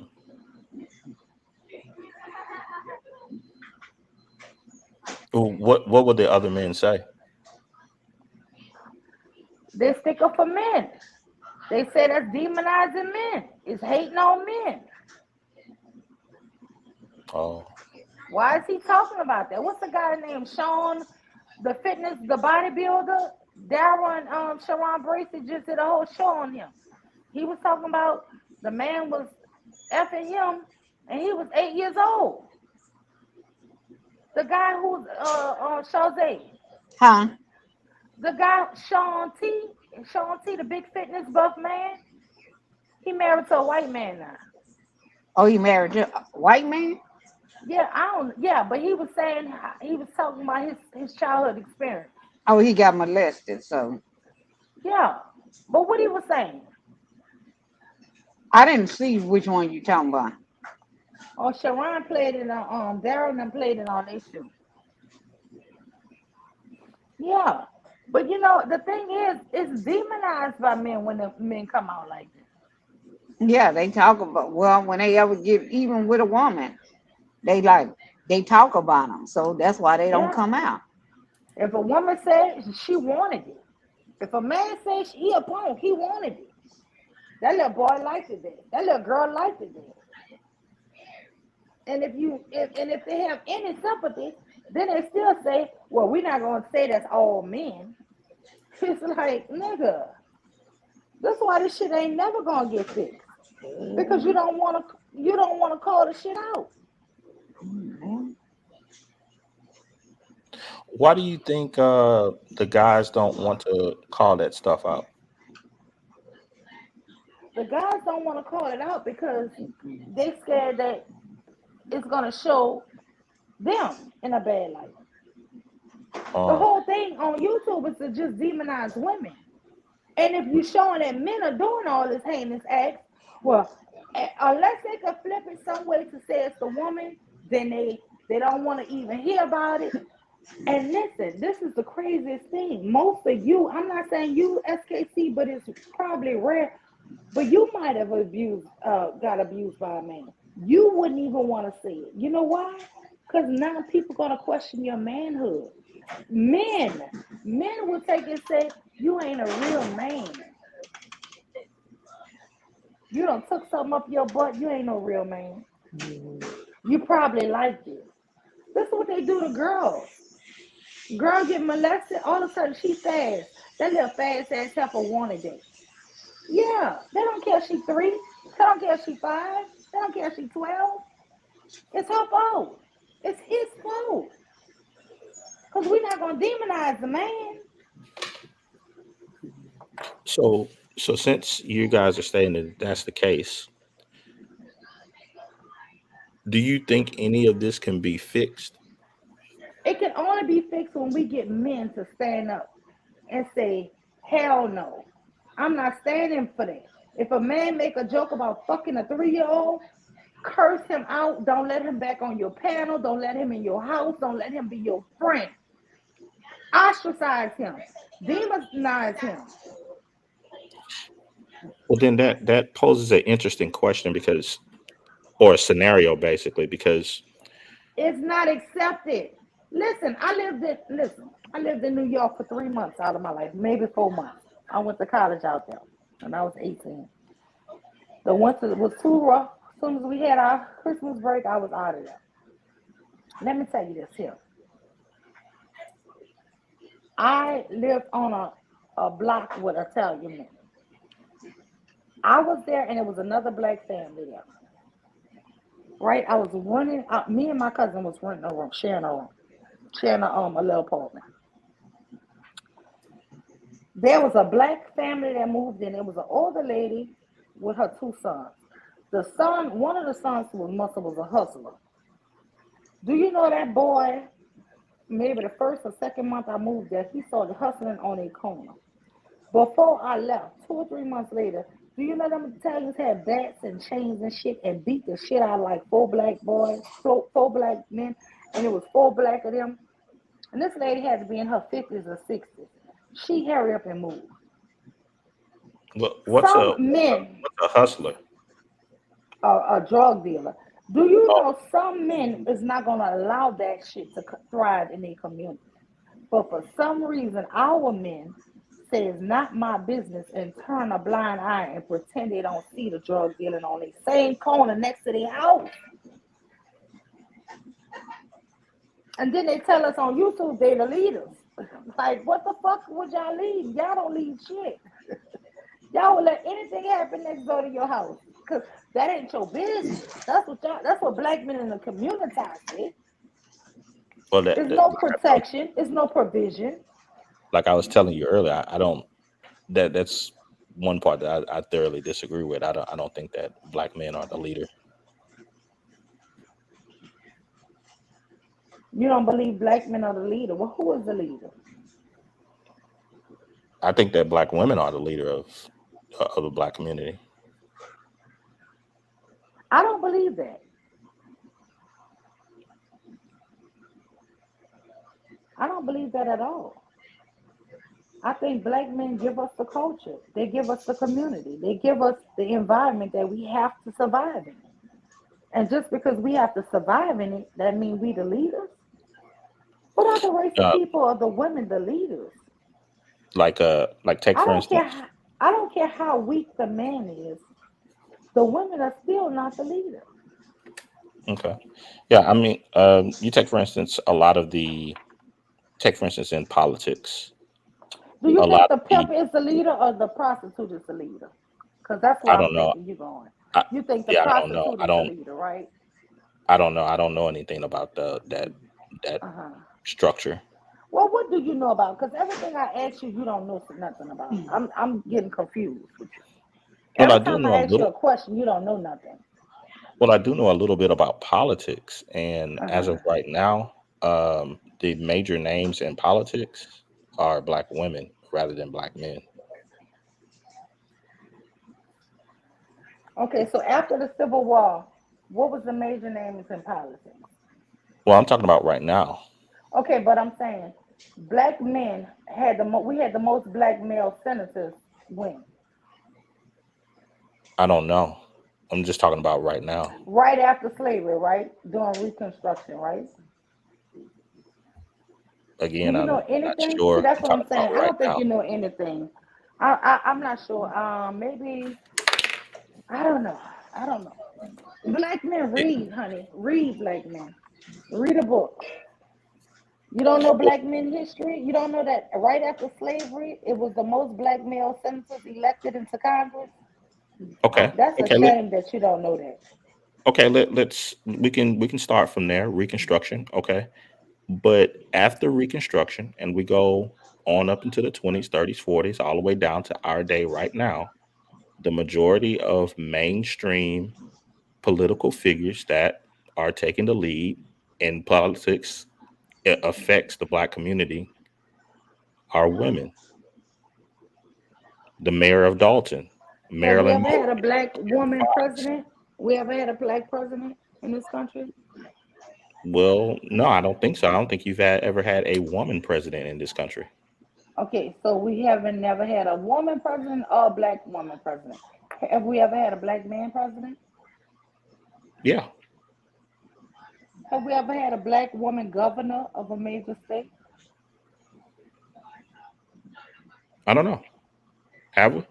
What would the other men say? They stick up for men. They say that's demonizing men. It's hating on men. Oh, Why is he talking about that? What's the guy named Sean, the bodybuilder? Darren Sharon Bracey just did a whole show on him. He was talking about the man was effing him and he was 8 years old. The guy who's Chauze, Huh? the guy Sean T, the big fitness buff man, he married to a white man now. Oh, you married a white man? Yeah, I don't. Yeah, but he was saying he was talking about his childhood experience. Oh, he got molested. So Yeah, but what he was saying, I didn't see which one you talking about. oh, Sharon played it on Darren and played it on their show. Yeah, but you know the thing is, it's demonized by men when the men come out like this. Yeah, they talk about, well, when they ever get even with a woman, they like. They talk about them, so that's why they don't Yeah. come out. If a woman said she wanted it, if a man says he a punk, he wanted it. That little boy liked it then. That little girl liked it then. And if they have any sympathy, then they still say, well, we're not gonna say that's all men. It's like, nigga, that's why this shit ain't never gonna get fixed. Because you don't wanna call the shit out. Why do you think the guys don't want to call that stuff out? The guys don't want to call it out because they scared that it's gonna show them in a bad light. The Uh, whole thing on YouTube is to just demonize women. And if you're showing that men are doing all this heinous acts, well, unless they can flip it some way to say it's the woman, then they don't want to even hear about it. And listen, this is the craziest thing. Most of you, I'm not saying you SKC, but it's probably rare. But you might have got abused by a man. You wouldn't even want to say it. You know why? Because now people gonna question your manhood. Men, men will take and say, you ain't a real man. You done took something up your butt, you ain't no real man. You probably like this. This is what they do to girls. Girl get molested, all of a sudden she fast. That little fast ass heifer wanted it. Yeah, they don't care if she 3. They don't care if she 5. They don't care if she 12. It's her fault. It's his fault. Because we're not going to demonize the man. so since you guys are saying that that's the case, do you think any of this can be fixed? It can only be fixed when we get men to stand up and say, hell no. I'm not standing for that. If a man make a joke about fucking a 3-year-old, curse him out. Don't let him back on your panel. Don't let him in your house. Don't let him be your friend. Ostracize him. Demonize him. Well, then that poses an interesting question because, or a scenario basically, because It's not accepted. I lived in New York for 3 months out of my life, maybe 4 months. I went to college out there when I was 18. The winter was too rough. As soon as we had our Christmas break, I was out of there. Let me tell you this here. I lived on a block with Italian men. I was there and it was another black family there. Right? I was running out, me and my cousin was renting a room, sharing a little apartment. There was a black family that moved in. It was an older lady with her 2 sons. One of the sons who was a hustler. Do you know that boy? Maybe the first or second month I moved there, he started hustling on a corner. Before I left, 2 or 3 months later, do you know them Italians had bats and chains and shit and beat the shit out of like 4 black boys, four black men, and it was 4 black of them. And this lady had to be in her 50s or 60s. She hurry up and move. what's Some men what's a hustler? are a drug dealer. Do you Oh, know some men is not going to allow that shit to thrive in their community? But for some reason, our men say it's not my business and turn a blind eye and pretend they don't see the drug dealing on the same corner next to their house. And then they tell us on YouTube they the leaders. Like, what the fuck would y'all lead? Y'all don't lead shit. Y'all will let anything happen next door to your house. Cause that ain't your business. That's what black men in the community say. well, There's no protection, there's no provision. like I was telling you earlier, I don't. That's one part that I thoroughly disagree with. I don't think that black men are the leader. You don't believe black men are the leader. Well, who is the leader? I think that black women are the leader of the black community. I don't believe that. I don't believe that at all. I think black men give us the culture. They give us the community. They give us the environment that we have to survive in. And just because we have to survive in it, that means we the leaders. What other race of Uh, people are the women the leaders? like take I for don't care. instance. I don't care how weak the man is. The women are still not the leader. Okay, yeah, I mean, you take for instance a lot of the take for instance in politics, Do you a think lot the of the pimp is the leader or the prostitute is the leader? Because that's I where I'm don't know. thinking you're going. I, You think the yeah, I don't know. prostitute is the leader, right? I don't know. I don't know anything about that Uh huh. structure. Well, what do you know about? Because everything I ask you, you don't know nothing about. I'm getting confused with you. Well, Every I do time know a I ask you little. a question, you don't know nothing. Well, I do know a little bit about politics, and Uh as huh. of right now, the major names in politics are black women rather than black men. Okay, so after the Civil War, what was the major names in politics? Well, I'm talking about right now. Okay, but I'm saying black men had we had the most black male senators when? I don't know. I'm just talking about right now. Right after slavery, right? During Reconstruction, right? Do Again, you know I'm not anything? See, sure. that's I'm what I'm talking saying. about I right don't think now. you know anything. I'm not sure. Maybe I don't know. I don't know. Black men It- read, honey. Read, black men. Read a book. You don't know well, black men history? You don't know that right after slavery, it was the most black male senators elected into Congress? okay, That's a okay. shame that you don't know that. Okay, let's we can start from there. Reconstruction, okay. But after Reconstruction, and we go on up into the 20s, 30s, 40s, all the way down to our day right now, the majority of mainstream political figures that are taking the lead in politics, it affects the black community, are women. The mayor of Dalton, Have we Marilyn ever had a Mosley, black Tammy woman Foxx. president? We ever had a black president in this country? Well, no, I don't think so. I don't think you've ever had a woman president in this country. Okay, so we haven't never had a woman president or a black woman president. Have we ever had a black man president? Yeah, Have we ever had a black woman governor of a major state? I don't know. Have we?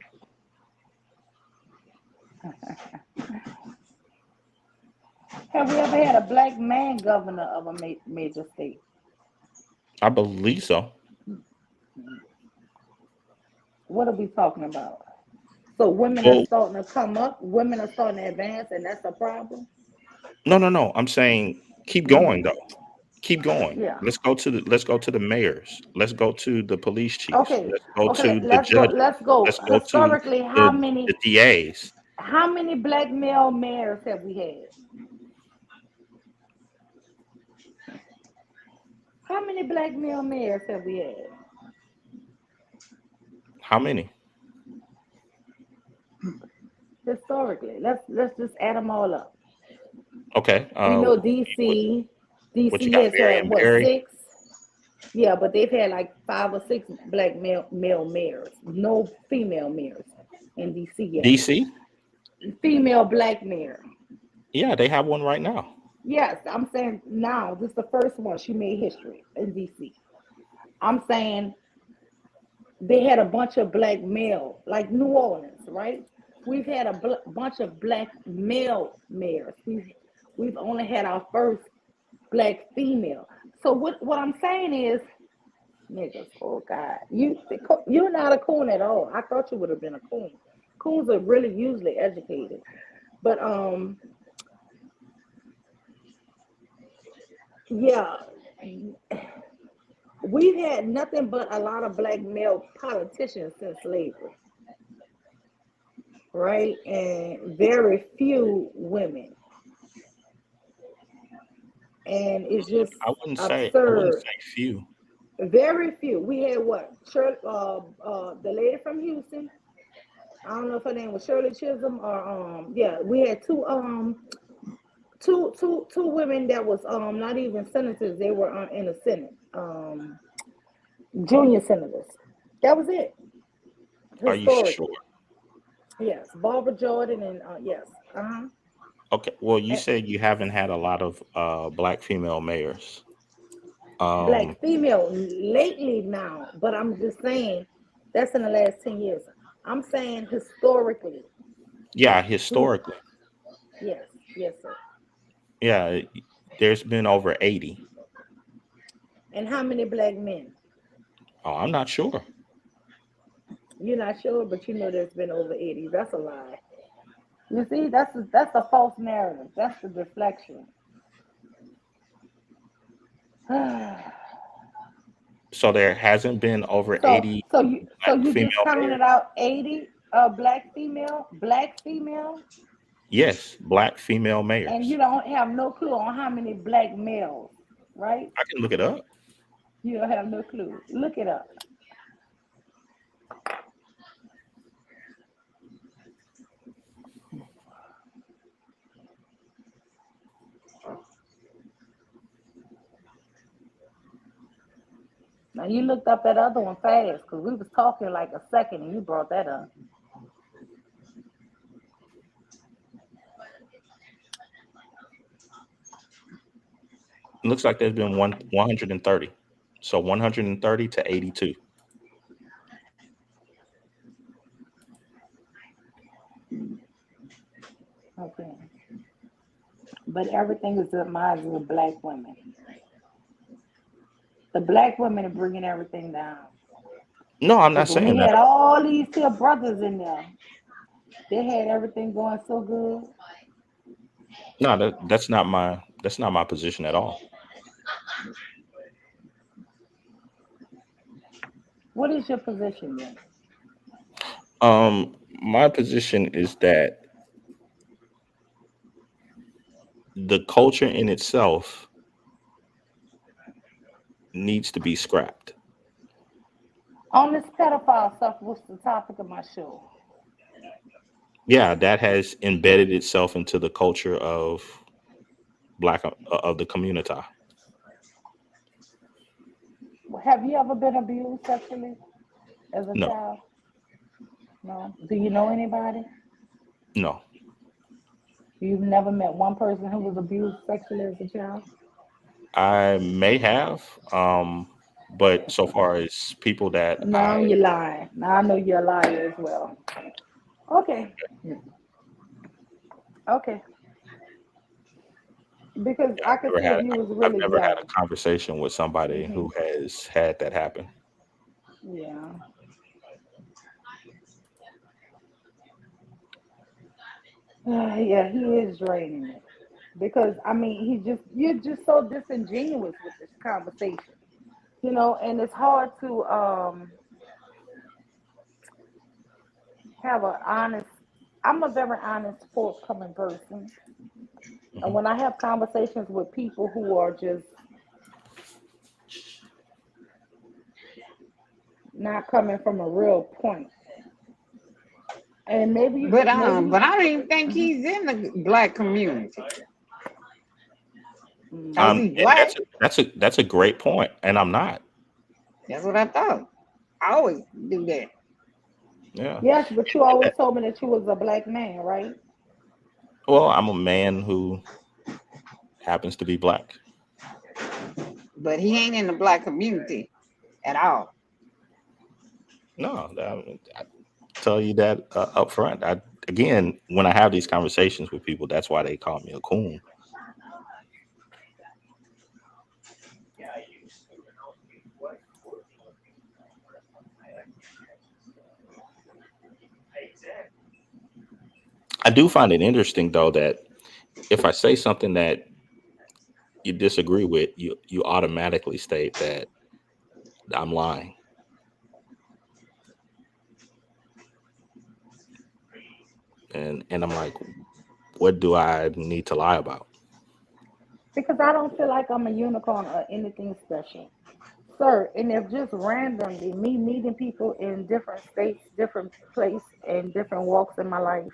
Have we ever had a black man governor of a major state? I believe so. What are we talking about? So women are Well, starting to come up, women are starting to advance, and that's a problem. no, no, no. I'm saying keep going Hmm. though. Keep going. Yeah. Let's go to the mayors. Let's go to the police chiefs. Okay. Let's go Okay. to the Let's go. judges. Let's go. Let's go to Historically, how the many DAs. how many black male mayors have we had? How many black male mayors have we had? How many? Historically, let's just add them all up. Okay. We know What, DC. what you DC got? has had Marion what, Barry, six? Yeah, but they've had like five or six black male mayors. No female mayors in DC yet. DC. Female black mayor. Yeah, they have one right now. Yes, I'm saying now this is the first one. She made history in DC. I'm saying they had a bunch of black male, like New Orleans, right? We've had a bunch of black male mayors. We've only had our first black female. So what I'm saying is, niggas, oh God, you're not a coon at all. I thought you would have been a coon. Coons are really usually educated, but yeah, we've had nothing but a lot of black male politicians since slavery, right? And very few women. And it's just I wouldn't absurd. say few. Very few. We had what? Shirley, the lady from Houston. I don't know if her name was Shirley Chisholm or yeah. We had two women that was not even senators. They were in the Senate. Junior senators. That was it. Are you sure? Historically, yes. Barbara Jordan and yes. Uh huh. Okay. Well, you And said you haven't had a lot of black female mayors. black Um, female lately now, but I'm just saying that's in the last 10 years. I'm saying historically. yeah, Who? historically, Yes, yes, sir. yeah, there's been over 80. And how many black men? Oh, I'm not sure. You're not sure, but you know there's been over 80. That's a lie. You see, that's a false narrative. That's the deflection. so So there hasn't been over so 80 black you just female counted mayors. out 80 black female, Yes, black female and you mayors. don't have no clue on how many black males, right? I can look it up. You don't have no clue. Look it up. Now you looked up that other one fast because we was talking like a second and you brought that up. It looks like there's been 130. So 130 to 82. Okay. But everything is demised with black women. The black women are bringing everything down. No, I'm not Because when we saying that had at all. all these here brothers in there, they had everything going so good. No, that's not my position at all. What is your position then? My position is that the culture in itself needs to be scrapped. On this pedophile stuff, what's the topic of my show? Yeah, that has embedded itself into the culture of of the community. Have you ever been abused sexually as a No, child? No. Do you know anybody? no. You've never met one person who was abused sexually as a child? I may have, but so far as people that No, I you're lying. Now I know you're a liar as well. Okay. Okay. Because I could see if you was I've really never had a young. conversation with somebody Hmm. who has had that happen. Yeah. Yeah, he is draining it. Because I mean, you're just so disingenuous with this conversation, and it's hard to have a honest. I'm a very honest, forthcoming person, and Mhm. when I have conversations with people who are just not coming from a real point, and But I don't even think mhm, he's in the black community. Cause mm. he And black. that's a great point, and I'm not. That's what I thought. I always do that. Yeah. Yes, but you always told me that you was a black man, right? Well, I'm a man who happens to be black. But he ain't in the black community at all. No, I tell you that up front. Again, when I have these conversations with people, that's why they call me a coon. I do find it interesting though that if I say something that you disagree with, you automatically state that I'm lying, and I'm like, what do I need to lie about? Because I don't feel like I'm a unicorn or anything special. Sir, and if just randomly me meeting people in different states, different place, and different walks in my life,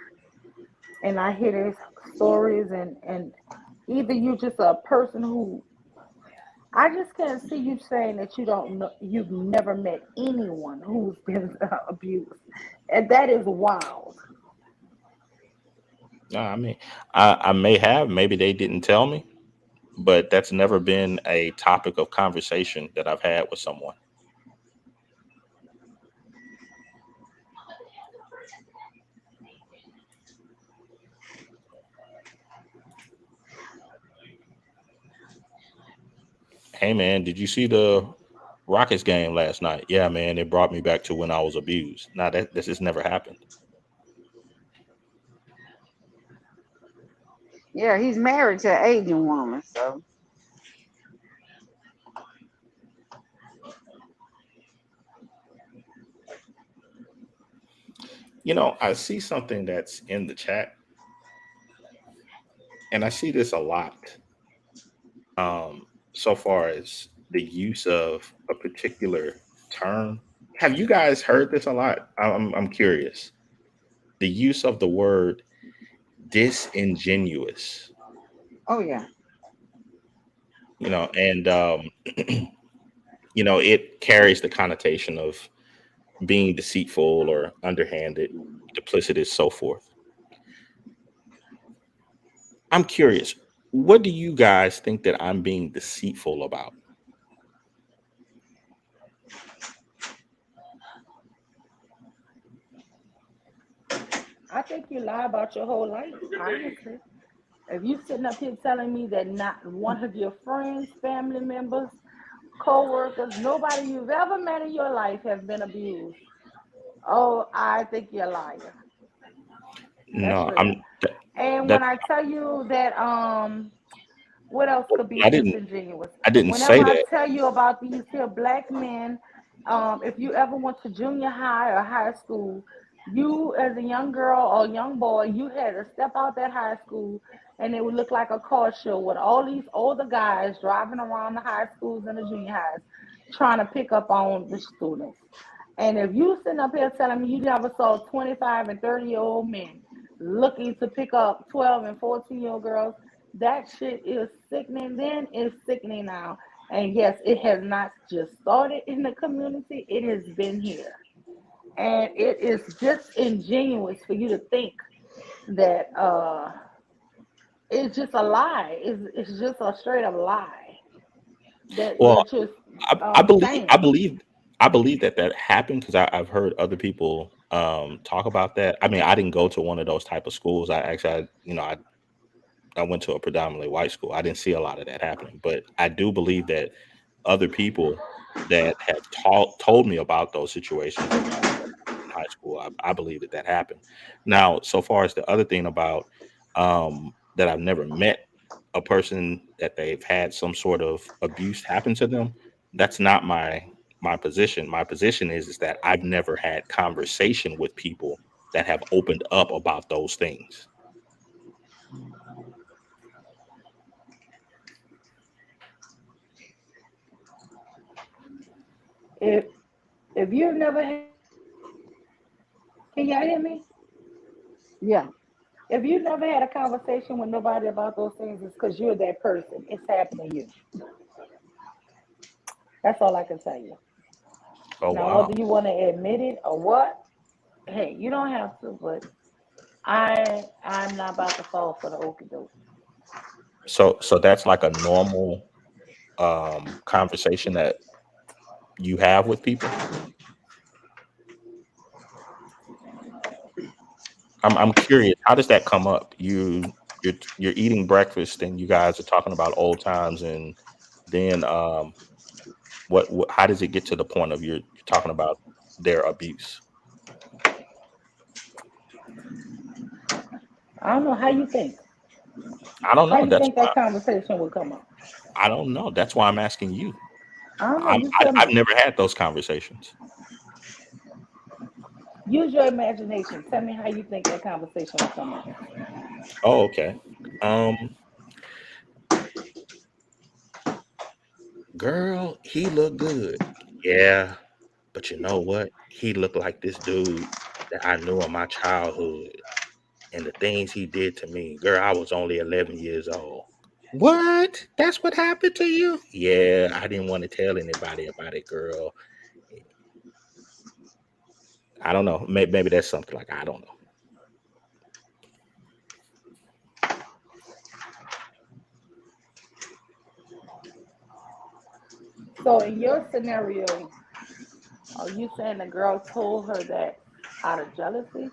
and I hear their stories, and either you just a person who I just can't see you saying that you don't know, you've never met anyone who's been abused, and that is wild. No, I mean, I may have, maybe they didn't tell me, but that's never been a topic of conversation that I've had with someone. Hey man, did you see the Rockets game last night? Yeah, man, it brought me back to when I was abused. Now that this has never happened. Yeah, he's married to an Asian woman, so You know, I see something that's in the chat, and I see this a lot. So far as the use of a particular term, have you guys heard this a lot? I'm curious. The use of the word disingenuous. oh yeah. And it carries the connotation of being deceitful or underhanded, duplicitous, so forth. I'm curious, what do you guys think that I'm being deceitful about? I think you lie about your whole life, honestly. If you sitting up here telling me that not one of your friends, family members, co-workers, nobody you've ever met in your life has been abused, oh, I think you're a liar. That's No, real. And when that's I tell you that, what else could be I didn't disingenuous? I didn't Whenever say I that. tell you about these here black men, if you ever went to junior high or high school, you as a young girl or young boy, you had to step out that high school and it would look like a car show with all these older guys driving around the high schools and the junior highs trying to pick up on the students. And if you sitting up here telling me you never saw 25 and 30-year-old men looking to pick up 12 and 14-year-old girls, that shit is sickening then, it's sickening now. And yes, it has not just started in the community, it has been here. And it is disingenuous for you to think that it's just a lie. It's just a straight up lie Well, that you're I believe I saying. believe I believe that that happened because I've heard other people talk about that. I mean, I didn't go to one of those type of schools. I actually, I went to a predominantly white school. I didn't see a lot of that happening, but I do believe that other people that have told me about those situations when I was in high school, I believe that that happened. Now, so far as the other thing about that I've never met a person that they've had some sort of abuse happen to them, that's not my position. My position is that I've never had conversation with people that have opened up about those things. If if you've never had, can y'all hear me? Yeah. If you never had a conversation with nobody about those things, it's because you're that person. It's happening to you. That's all I can tell you. Oh Now, wow. whether you want to admit it or what, hey, you don't have to. But I'm not about to fall for the okie doke. So that's like a normal conversation that you have with people. I'm curious, how does that come up? You're eating breakfast and you guys are talking about old times, and then what how does it get to the point of you're talking about their abuse? I don't know how you think. I don't How know. you That's think why that conversation would come up? I don't know. That's why I'm asking you. I don't know. You tell I've me. never had those conversations. Use your imagination. Tell me how you think that conversation would come up. Oh, okay. Um, Girl, he looked good. Yeah, but you know what? He looked like this dude that I knew in my childhood. And the things he did to me, girl, I was only 11 years old. What? That's what happened to you? Yeah, I didn't want to tell anybody about it, girl. I don't know. Maybe that's something like I don't know. So in your scenario, are you saying the girl told her that out of jealousy?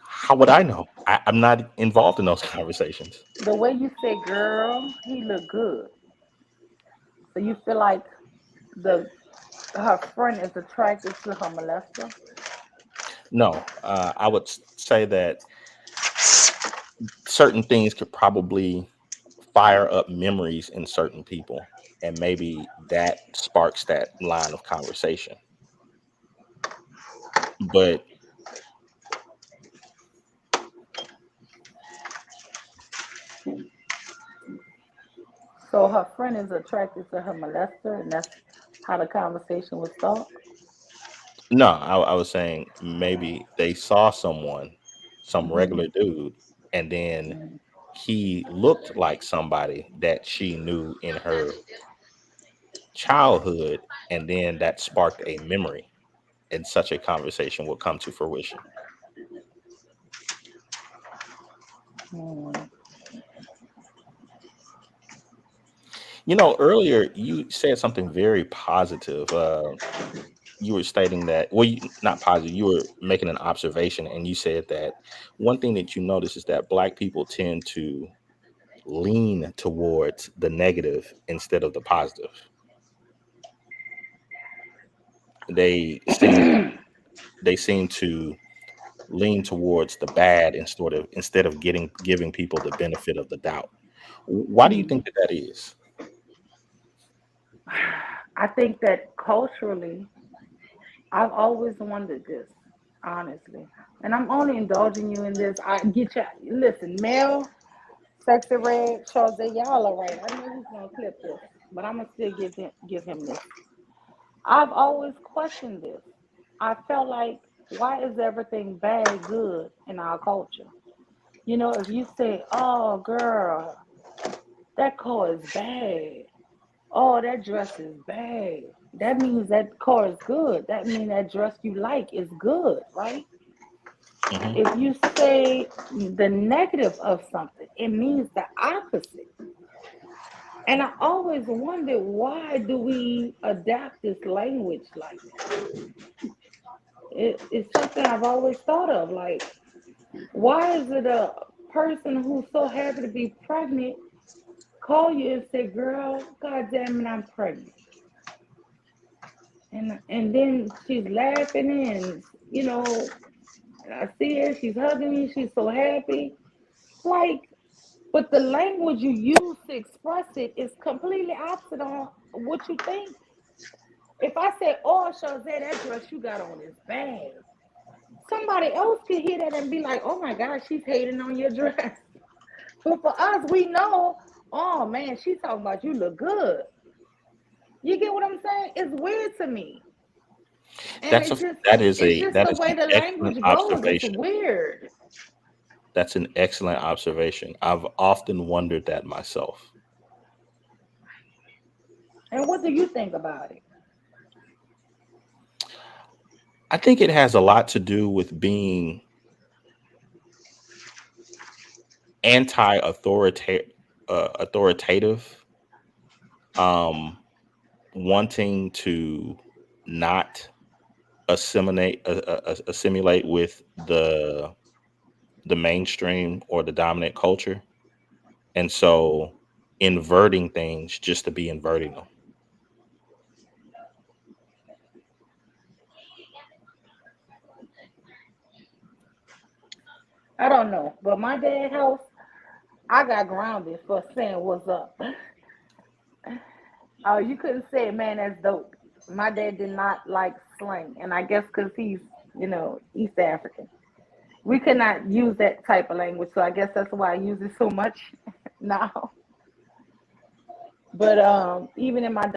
How would I know? I'm not involved in those conversations. The way you say, girl, he look good. So you feel like the her friend is attracted to her molester? No, I would say that certain things could probably fire up memories in certain people, and maybe that sparks that line of conversation. But So her friend is attracted to her molester, and that's how the conversation would start. no, I was saying maybe they saw someone, some Hmm. regular dude, and then he looked like somebody that she knew in her childhood, and then that sparked a memory, and such a conversation would come to fruition. Hmm. Earlier you said something very positive. You were stating that, well, not positive, you were making an observation, and you said that one thing that you notice is that Black people tend to lean towards the negative instead of the positive. They seem they seem to lean towards the bad instead of getting giving people the benefit of the doubt. Why do you think that that is? I think that culturally, I've always wondered this, honestly. And I'm only indulging you in this. I get you. Listen, Mel, Sexy Red, Chose, y'all are right. I know he's gonna clip this, but I'm gonna still give him this. I've always questioned this. I felt like, why is everything bad good in our culture? If you say, "Oh, girl, that car is bad. Oh, that dress is bad," that means that car is good. That means that dress you like is good, right? Hmm. If you say the negative of something, it means the opposite. And I always wondered, why do we adapt this language like that? It's something I've always thought of. Like, why is it a person who's so happy to be pregnant call you and say, "Girl, God damn it, I'm pregnant," and then she's laughing and I see her, she's hugging me, she's so happy. Like, but the language you use to express it is completely opposite on what you think. If I say, "Oh, Jose, that dress you got on is bad," somebody else could hear that and be like, "Oh my God, she's hating on your dress." But for us, we know, "Oh man, she's talking about you look good." You get what I'm saying? It's weird to me. And That's a it just that is it's a just that the is an way the excellent language goes. It's observation. weird. That's an excellent observation. I've often wondered that myself. And what do you think about it? I think it has a lot to do with being anti-authoritative, authoritative, um, wanting to not assimilate with the mainstream or the dominant culture, and so inverting things just to be inverting them. I don't know. But my dad's house, I got grounded for saying what's up. Oh, you couldn't say it, man, that's dope. My dad did not like slang. And I guess because he's, East African. We could not use that type of language. So I guess that's why I use it so much now. But even in my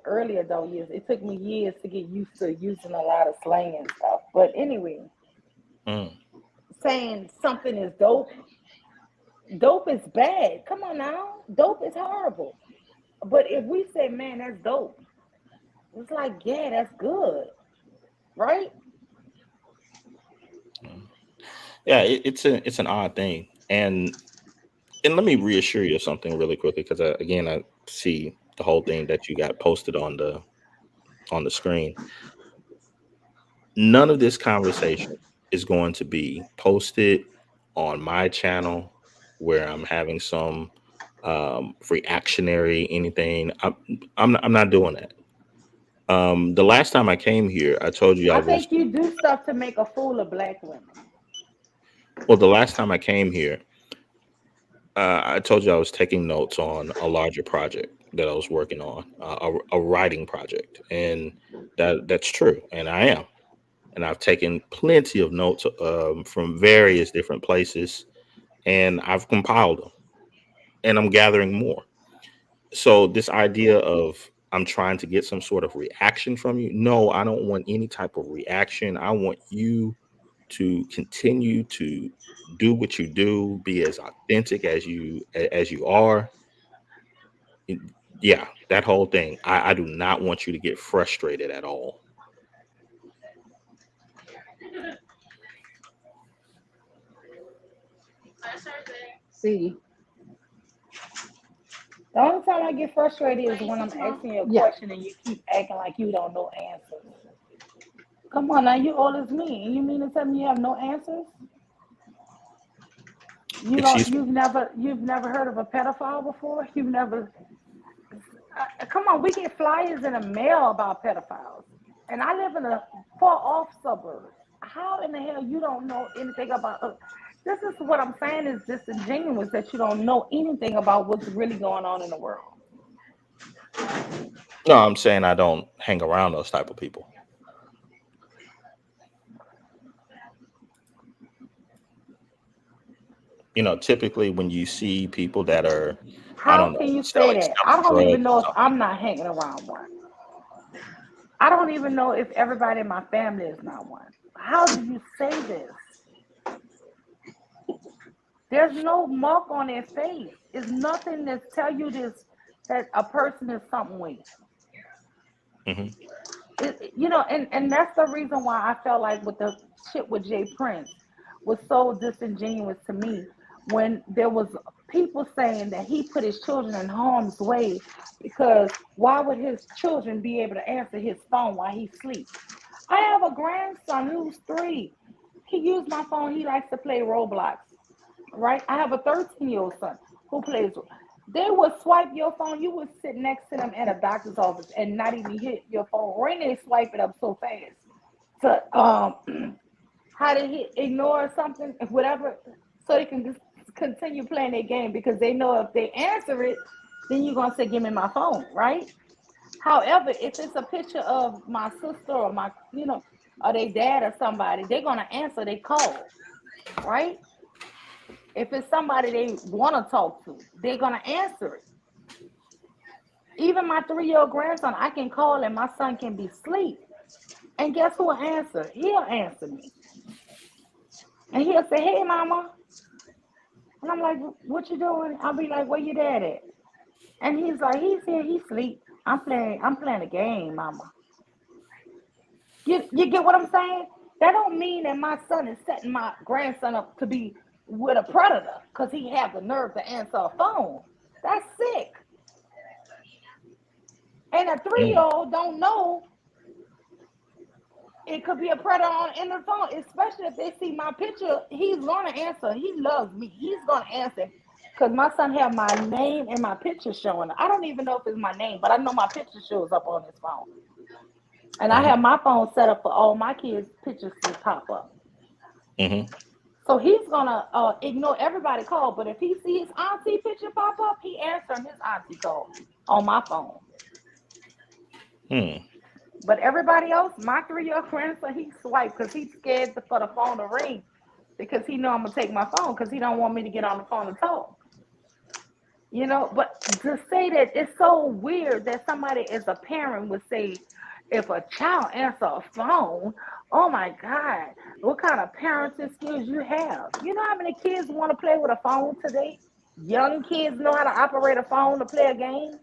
early adult years, it took me years to get used to using a lot of slang and stuff. But anyway, Mm. saying something is dope, dope is bad. Come on now, dope is horrible. But if we say, "Man, that's dope," it's like, yeah, that's good, right? Yeah, it's an odd thing, and And let me reassure you of something really quickly, because again, I see the whole thing that you got posted on the screen. None of this conversation is going to be posted on my channel where I'm having some reactionary anything. I'm not doing that. The last time I came here, I told you I I was think you do stuff to make a fool of black women. well. The last time I came here, I told you I was taking notes on a larger project that I was working on, a writing project, and that's true, and I am, and I've taken plenty of notes from various different places, and I've compiled them, and I'm gathering more. So this idea of I'm trying to get some sort of reaction from you, no, I don't want any type of reaction. I want you to continue to do what you do, be as authentic as you are. It- yeah, that whole thing. I do not want you to get frustrated at all. See, The only time I get frustrated is when I'm asking you a yeah. question and you keep acting like you don't know answers. Come on now, you old as me, and you mean to tell me you have no answers? You don't. Excuse me. You've never heard of a pedophile before. You've never. Come on, we get flyers in the mail about pedophiles, and I live in a far off suburb. How in the hell you don't know anything about? This is what I'm saying is disingenuous that you don't know anything about what's really going on in the world. No, I'm saying I don't hang around those type of people. Typically when you see people that are, I How don't know, can you say selling that? I don't drugs even or know if something. I'm not hanging around one. I don't even know if everybody in my family is not one. How do you say this? There's no mark on their face. It's nothing that tell you this that a person is something with. Hmm. And that's the reason why I felt like with the shit with Jay Prince was so disingenuous to me when there was people saying that he put his children in harm's way because why would his children be able to answer his phone while he sleeps? I have a grandson who's 3. He used my phone. He likes to play Roblox, right? I have a 13-year-old son who plays. They would swipe your phone. You would sit next to them at a doctor's office and not even hit your phone ring. They swipe it up so fast to how to hit ignore something, whatever, so they can just continue playing their game because they know if they answer it, then you're gonna say, "Give me my phone," right? However, if it's a picture of my sister or or their dad or somebody, they're gonna answer they call, right? If it's somebody they want to talk to, they're gonna answer it. Even my 3-year-old grandson, I can call and my son can be asleep. And guess who will answer? He'll answer me. And he'll say, "Hey mama." And I'm like, "What you doing?" I'll be like, "Where your dad at?" And he's like, "He's here, he's asleep. I'm playing a game, mama." You get what I'm saying? That don't mean that my son is setting my grandson up to be with a predator because he have the nerve to answer a phone. That's sick. And a 3-year Mm. old don't know it could be a predator on in the phone, especially if they see my picture. He's gonna answer. He loves me. He's gonna answer because my son have my name and my picture showing. I don't even know if it's my name, but I know my picture shows up on his phone. And I have Hmm. my phone set up for all my kids' pictures to pop up. Hmm. So he's gonna ignore everybody call, but if he sees his auntie picture pop up, he answering his auntie call on my phone. Hmm. But everybody else, my 3-year-old grandson, he swiped because he's scared for the phone to ring because he know I'm gonna take my phone because he don't want me to get on the phone and talk. But to say that it's so weird that somebody as a parent would say, if a child answer a phone, oh my God, what kind of parenting skills you have? You know how many kids want to play with a phone today? Young kids know how to operate a phone to play a game.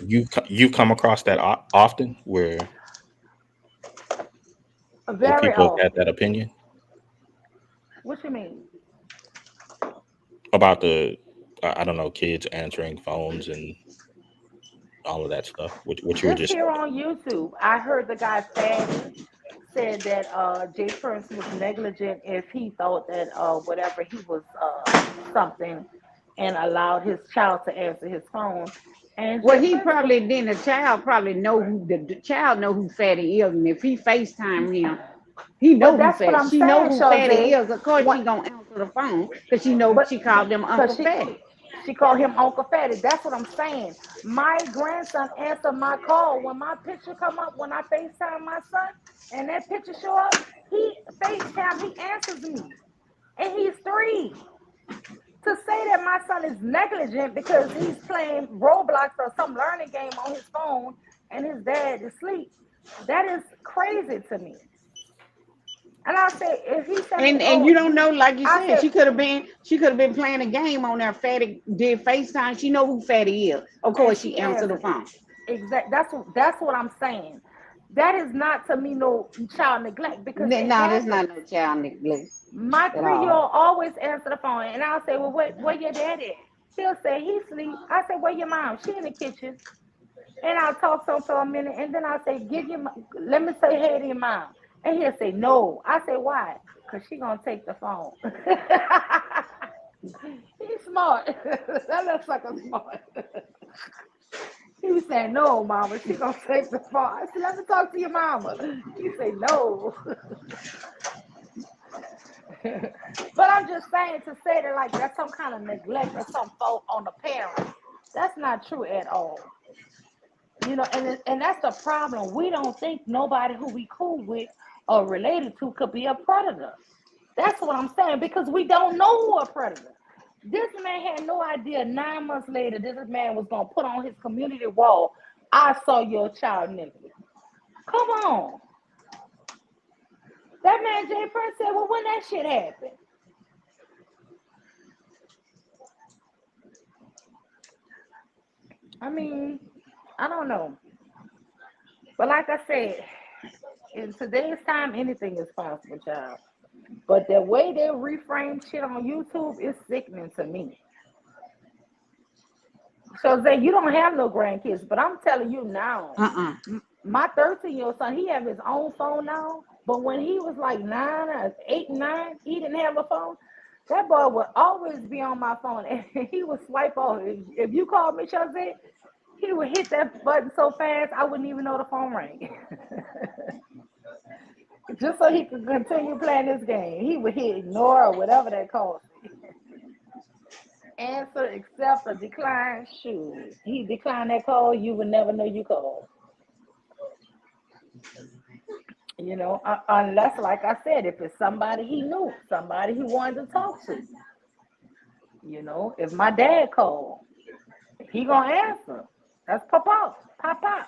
You come across that often where Very people have had often. that opinion. What you mean? about the I don't know, kids answering phones and all of that stuff. What you were Just just here on YouTube, I heard the guy Fatty said that Jay Prince was negligent if he thought that whatever he was something and allowed his child to answer his phone. And Well, Jay he Prince was probably then the child probably know who the child know who Fatty is, and if he FaceTime him, he know but who that's what Fatty. I'm She know saying, who Fatty Jose. is. Of course, she What gonna answer the phone because she know but she called them because Uncle Fatty. she called him Uncle Fatty. That's what I'm saying. My grandson answered my call when my picture come up when I FaceTime my son and that picture show up. He FaceTime. He answers me, and he's 3. To say that my son is negligent because he's playing Roblox or some learning game on his phone and his dad is asleep, that is crazy to me. And I say, if he tell me, And oh, you don't know, like you I said, said, she could have been playing a game on there. Fatty did FaceTime. She know who Fatty is. Of and course, she she answered the answered. phone. That's what I'm saying. That is not to me no child neglect because No, it that's happens. not no child neglect My at 3 year all. old always answer the phone, and I'll say, well, where your dad at? He'll say he sleep. I say, where your mom? She in the kitchen. And I'll talk to him for a minute, and then I'll say, let me say hey to your mom. And he'll say, no. I say, why? Because she going to take the phone. He's smart. That looks like a smart. He was saying, no, mama, she going to take the phone. I said, let me talk to your mama. He say, no. But I'm just saying to say that like that's some kind of neglect or some fault on the parent. That's not true at all. And that's the problem. We don't think nobody who we cool with or related to could be a predator. That's what I'm saying because we don't know who a predator. This man had no idea 9 months later this man was gonna put on his community wall. I saw your child naked. Come on. That man Jay Prince said, well, when that shit happened. I mean, I don't know. But like I said, in today's time, anything is possible, child. But the way they reframe shit on YouTube is sickening to me. So Zay, you don't have no grandkids, but I'm telling you now, Uh-uh. my 13-year-old son, he have his own phone now. But when he was like 8, 9, he didn't have a phone. That boy would always be on my phone, and he would swipe off. If you called me, Jose, he would hit that button so fast I wouldn't even know the phone rang. Just so he could continue playing this game, he would hit ignore or whatever they call it. Answer, accept, or decline. Shoot, he declined that call. You would never know you called. Unless, like I said, if it's somebody he knew, somebody he wanted to talk to. If my dad called, he gonna answer. That's Papa, Papa.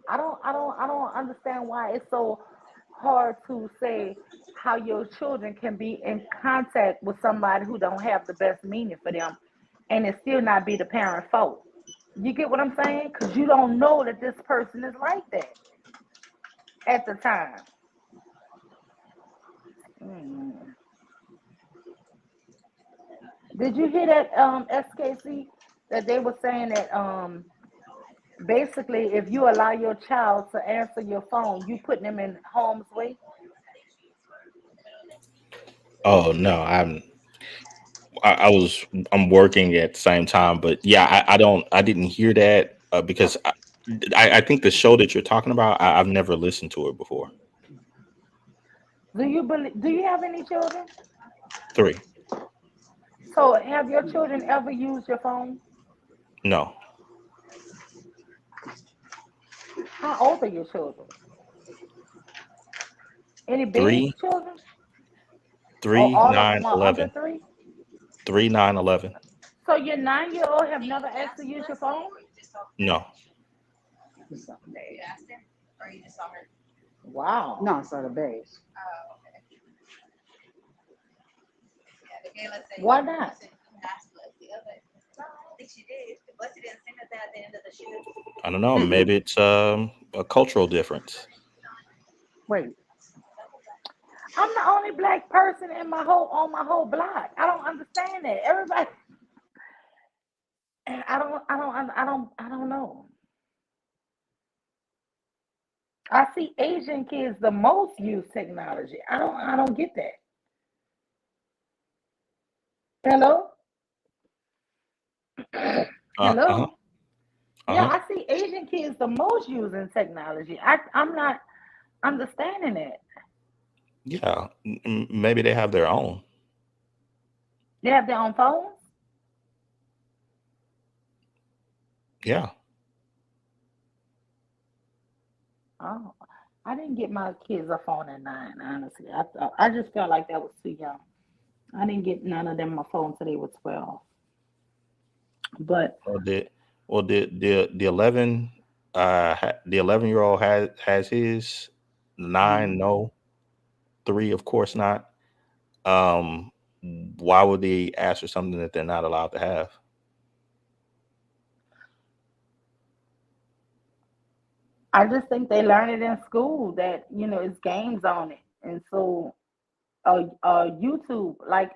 I don't understand why it's so hard to say how your children can be in contact with somebody who don't have the best meaning for them and it still not be the parent fault. You get what I'm saying? Because you don't know that this person is like that at the time. Mm. Did you hear that SKC that they were saying that basically if you allow your child to answer your phone, you putting them in harm's way? Oh no, I'm working at the same time, but yeah, I didn't hear that because I think the show that you're talking about, I've never listened to it before. Do you have any children? 3. So have your children ever used your phone? No. How old are your children? Any big 3, children? Or 3, all of 9, them are under 11. 3? 3, 9, 11. So your 9-year old have never asked to use your phone? No. Wow. No, so the base. Why not? I don't know. Mm-mm. Maybe it's a cultural difference. Wait. I'm the only black person in my whole block. I don't understand that. Everybody, I don't know. I see Asian kids the most use technology. I don't get that. Hello, Uh-huh. hello. Yeah, Uh-huh. I see Asian kids the most using technology. I'm not understanding it. Yeah. Maybe they have their own. They have their own phones. Yeah. Oh, I didn't get my kids a phone at 9. Honestly, I just felt like that was too young. I didn't get none of them a phone till they were 12. But Well, the 11-year-old has his. 9, mm, no. 3, of course not. Um, why would they ask for something that they're not allowed to have? I just think they learn it in school that it's games on it, and so YouTube like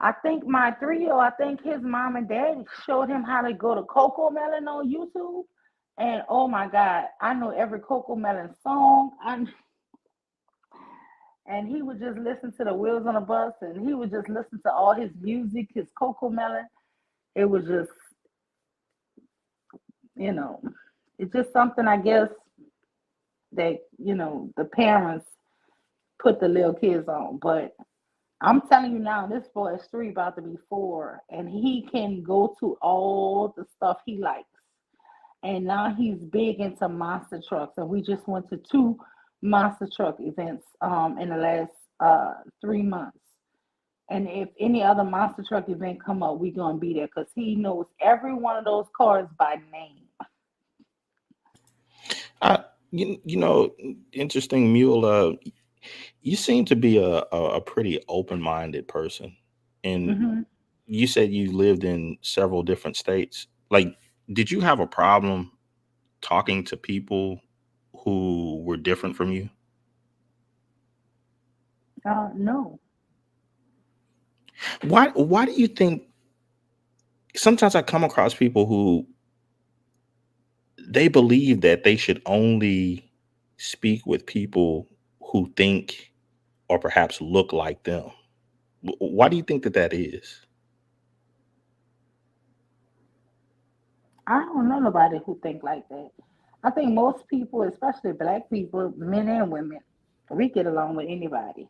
I think my 3 year old, I think his mom and dad showed him how to go to Coco Melon on YouTube. And oh my God, I know every Coco Melon song. And he would just listen to the Wheels on the Bus, and he would just listen to all his music, his Coco Melon. It was just, you know, it's just something I guess that, the parents put the little kids on. But I'm telling you now, this boy is 3, about to be 4, and he can go to all the stuff he likes. And now he's big into monster trucks, and we just went to 2 monster truck events in the last 3 months. And if any other monster truck event come up, we're gonna be there because he knows every one of those cars by name. I, you know, interesting, Mule. You seem to be a pretty open-minded person, and Hmm. you said you lived in several different states. Like, did you have a problem talking to people who were different from you? No, Why do you think sometimes I come across people who they believe that they should only speak with people who think or perhaps look like them? Why do you think that that is? I don't know nobody who think like that. I think most people, especially black people, men and women, we get along with anybody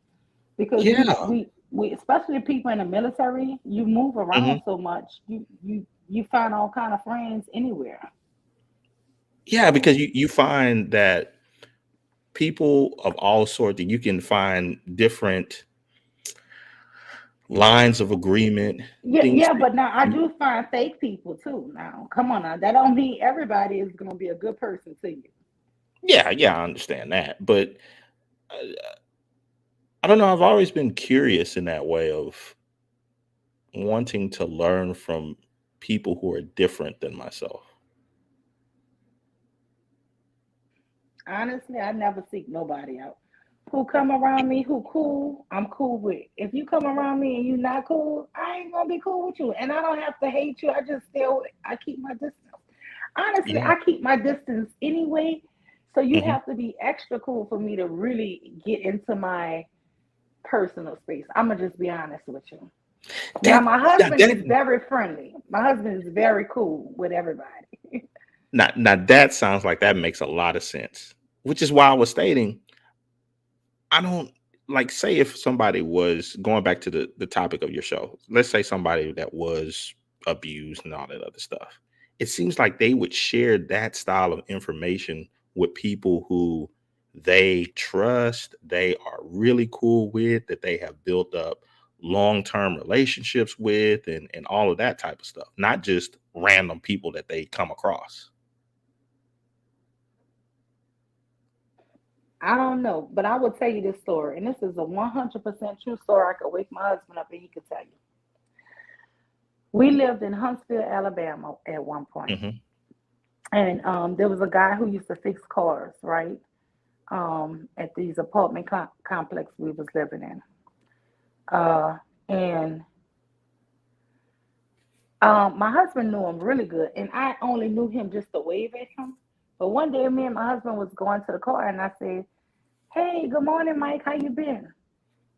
because Yeah. we especially people in the military, you move Hmm. around so much, you find all kind of friends anywhere. Yeah, because you find that people of all sorts that you can find different lines of agreement, Yeah, things yeah, that but now I you, do find fake people too. Now, come on, now that don't mean everybody is gonna be a good person to you. yeah, I understand that. But I don't know. I've always been curious in that way of wanting to learn from people who are different than myself. Honestly, I never seek nobody out. Who come around me, who cool, I'm cool with. If you come around me and you not cool, I ain't gonna be cool with you. And I don't have to hate you. I just still I keep my distance. Honestly, Yeah. I keep my distance anyway. So you Hmm. have to be extra cool for me to really get into my personal space. I'm gonna just be honest with you. Now That my now husband is that very friendly. My husband is very cool with everybody. now that sounds like that makes a lot of sense. Which is why I was stating I don't like say if somebody was going back to the topic of your show. Let's say somebody that was abused and all that other stuff. It seems like they would share that style of information with people who they trust, they are really cool with, that they have built up long-term relationships with and all of that type of stuff, not just random people that they come across. I don't know, but I will tell you this story, and this is a 100% true story. I could wake my husband up and he could tell you. We lived in Huntsville, Alabama at one point, Hmm. and there was a guy who used to fix cars, right? at these apartment complex we was living in. And my husband knew him really good, and I only knew him just to wave at him. But one day, me and my husband was going to the car, and I said, "Hey, good morning, Mike. How you been?"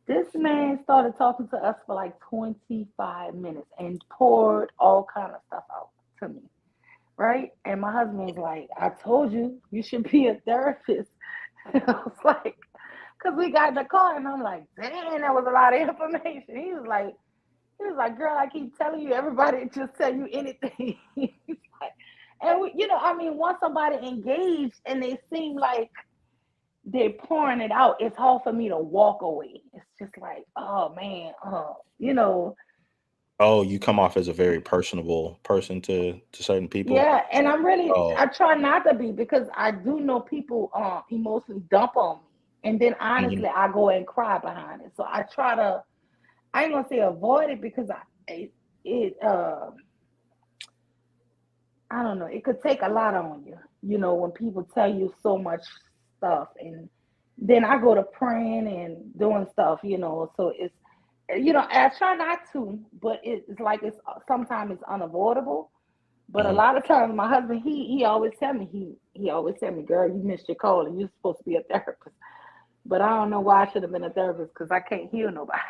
This man started talking to us for like 25 minutes and poured all kind of stuff out to me, right? And my husband was like, "I told you, you should be a therapist." And I was like, because we got in the car, and I'm like, "Dang, that was a lot of information." He was like, "Girl, I keep telling you, everybody just tell you anything." He's like, and I mean, once somebody engaged and they seem like they're pouring it out, it's hard for me to walk away. It's just like, oh man, Oh, you come off as a very personable person to certain people. yeah. And Oh, I try not to be, because I do know people emotionally dump on me, and then mhm. honestly, I go and cry behind it. So I try to, I ain't gonna say avoid it, because I don't know. It could take a lot on you, when people tell you so much stuff, and then I go to praying and doing stuff, So I try not to, but it's like sometimes it's unavoidable. But a Mhm. lot of times, my husband, he always tell me, he always tell me, "Girl, you missed your call, and you're supposed to be a therapist." But I don't know why I should have been a therapist, because I can't heal nobody.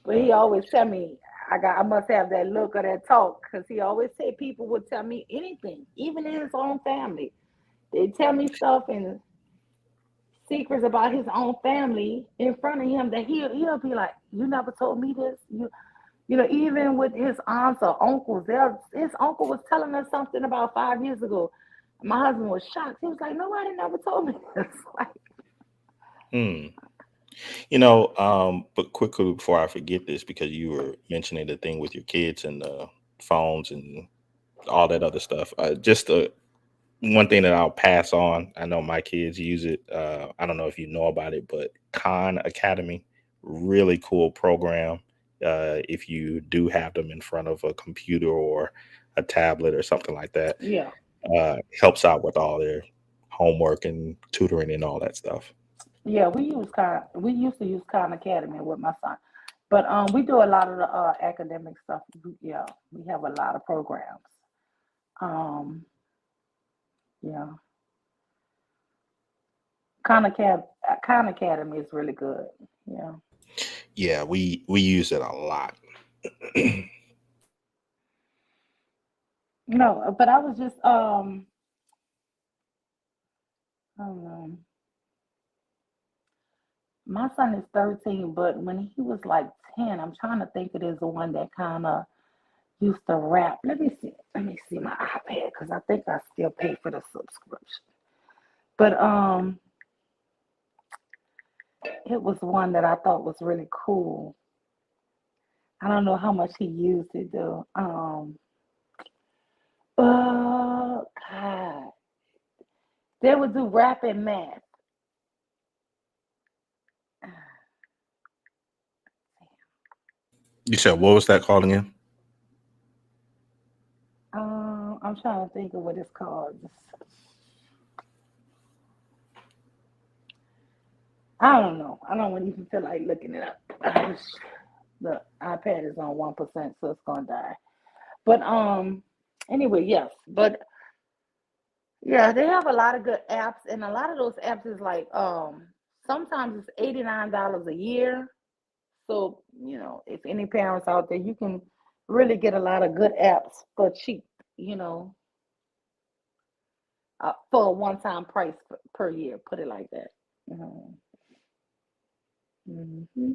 But he always tell me, I must have that look or that talk, because he always say people would tell me anything, even in his own family. They tell me stuff and secrets about his own family in front of him, that he'll be like, "You never told me this." Even with his aunts or uncles, his uncle was telling us something about 5 years ago. My husband was shocked. He was like, "Nobody never told me this." Like, Hmm. But quickly before I forget this, because you were mentioning the thing with your kids and the phones and all that other stuff. Just one thing that I'll pass on. I know my kids use it. I don't know if you know about it, but Khan Academy, really cool program. If you do have them in front of a computer or a tablet or something like that, yeah, helps out with all their homework and tutoring and all that stuff. yeah. We used to use Khan Academy with my son, but we do a lot of the academic stuff. Yeah, we have a lot of programs. Um, yeah, Khan Academy is really good. Yeah. Yeah, we use it a lot. No, but I was just I don't know. My son is 13, but when he was like 10, I'm trying to think of this one that kind of used to rap. Let me see. Let me see my iPad, because I think I still pay for the subscription. But it was one that I thought was really cool. I don't know how much he used it though. Oh God, they would do rap and math. You said what was that called again? I'm trying to think of what it's called. I don't know. I don't even feel like looking it up. The iPad is on 1%, so it's gonna die. But anyway, yes. But yeah, they have a lot of good apps, and a lot of those apps is like sometimes it's $89 a year. So if any parents out there, you can really get a lot of good apps for cheap. You know, for a one-time price per year. Put it like that. Mm-hmm.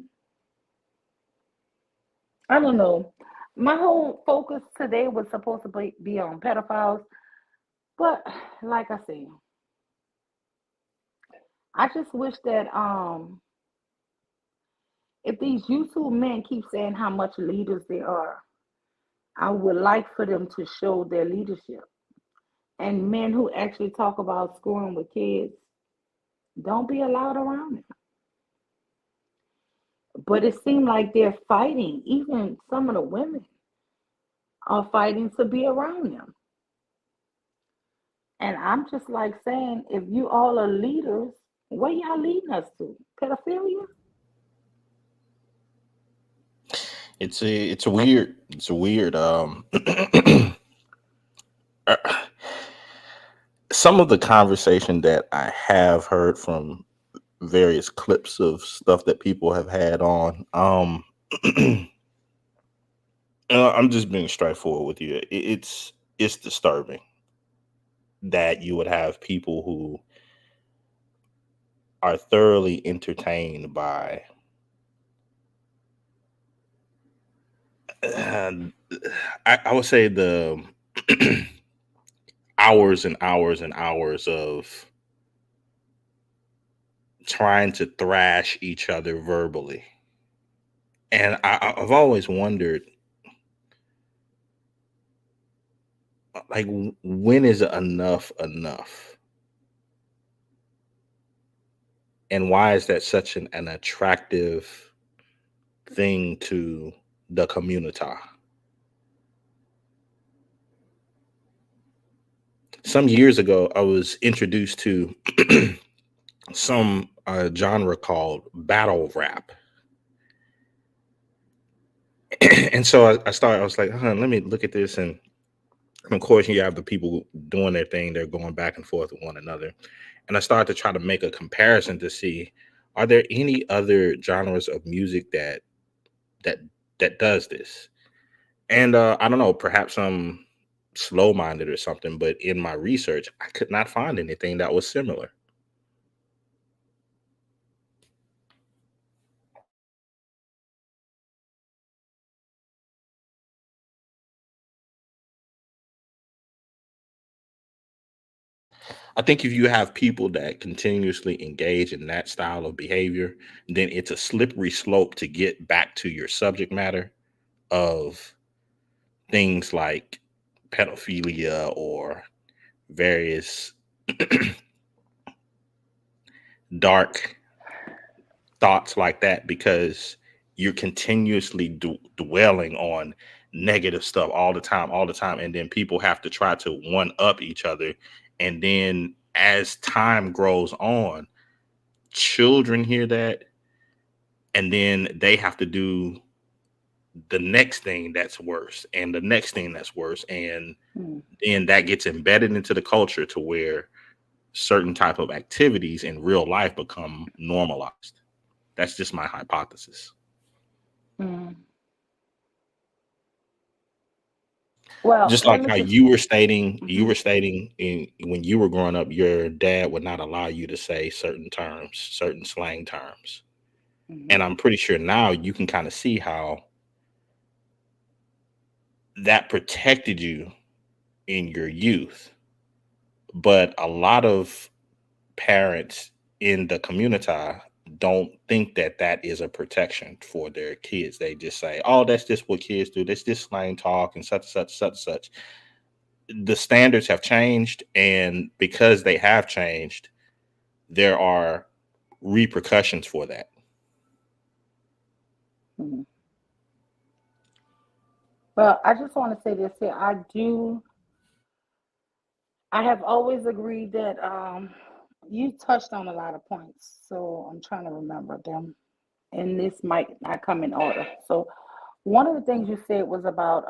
I don't know. My whole focus today was supposed to be on pedophiles, but like I said, I just wish that if these YouTube men keep saying how much leaders they are, I would like for them to show their leadership. And men who actually talk about screwing with kids, don't be allowed around them. But it seemed like they're fighting. Even some of the women are fighting to be around them. And I'm just like saying, if you all are leaders, Where y'all leading us to? Pedophilia? It's a weird uh, some of the conversation that I have heard from various clips of stuff that people have had on I'm just being straightforward with you. It's disturbing that you would have people who are thoroughly entertained by uh, I would say the hours and hours and hours of trying to thrash each other verbally. And I've always wondered, like, when is enough enough? And why is that such an attractive thing to the community? Some years ago, I was introduced to some genre called battle rap. And so I started, I was like, let me look at this. And of course, you have the people doing their thing, they're going back and forth with one another. And I started to try to make a comparison to see, are there any other genres of music that that does this? And I don't know, perhaps I'm slow minded or something, but in my research, I could not find anything that was similar. I think if you have people that continuously engage in that style of behavior, then it's a slippery slope to get back to your subject matter of things like pedophilia or various dark thoughts like that, because you're continuously dwelling on negative stuff all the time. And then people have to try to one up each other. And then as time grows on, children hear that, and then they have to do the next thing that's worse and the next thing that's worse. And Hmm. then that gets embedded into the culture to where certain type of activities in real life become normalized. That's just my hypothesis. Hmm. Well, Just let like me how just. you Mhm. were stating when you were growing up, your dad would not allow you to say certain terms, certain slang terms. And Mhm. I'm pretty sure now you can kind of see how that protected you in your youth. But a lot of parents in the community don't think that that is a protection for their kids. They just say, "Oh, that's just what kids do. That's just slang talk and such, such, such, such." The standards have changed, and because they have changed, there are repercussions for that. Mhm. Well, I just want to say this here. I have always agreed that you touched on a lot of points, so I'm trying to remember them, and this might not come in order. So one of the things you said was about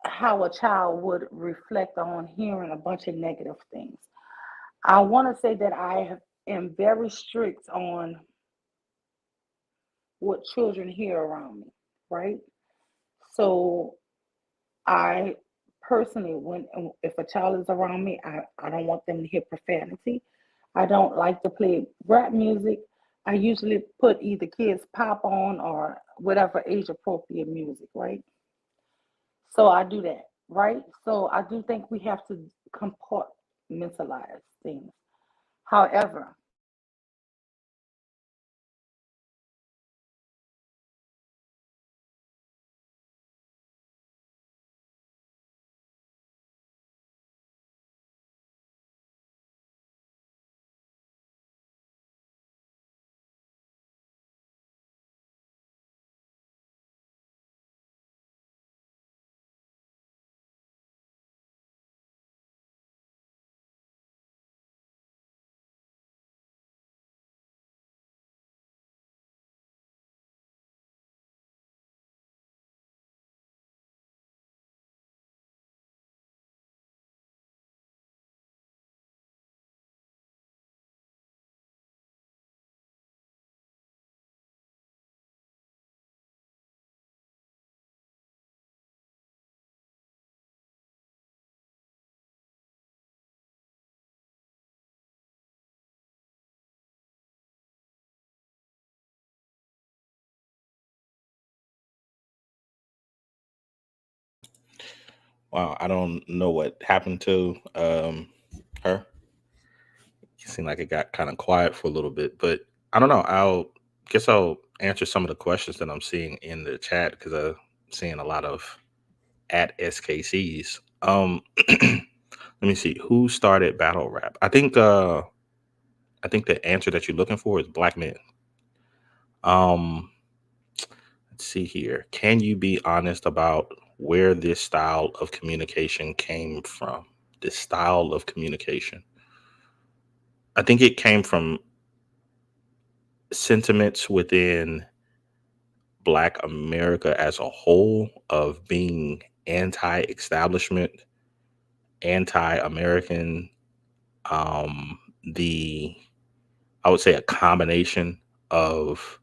how a child would reflect on hearing a bunch of negative things. I want to say that am very strict on what children hear around me, right? So I personally, when if a child is around me, I don't want them to hear profanity. I don't like to play rap music. I usually put either kids pop on or whatever age appropriate music, right? So I do that, right? So I do think we have to compartmentalize things. However, Wow, I don't know what happened to her. It seemed like it got kind of quiet for a little bit, but I don't know. I'll answer some of the questions that I'm seeing in the chat because I'm seeing a lot of at SKCs. Let me see who started battle rap. I think the answer that you're looking for is black men. Um, let's see here. Can you be honest about where this style of communication came from? This style of communication. I think it came from sentiments within Black America as a whole of being anti-establishment, anti-American. Um, the I would say a combination of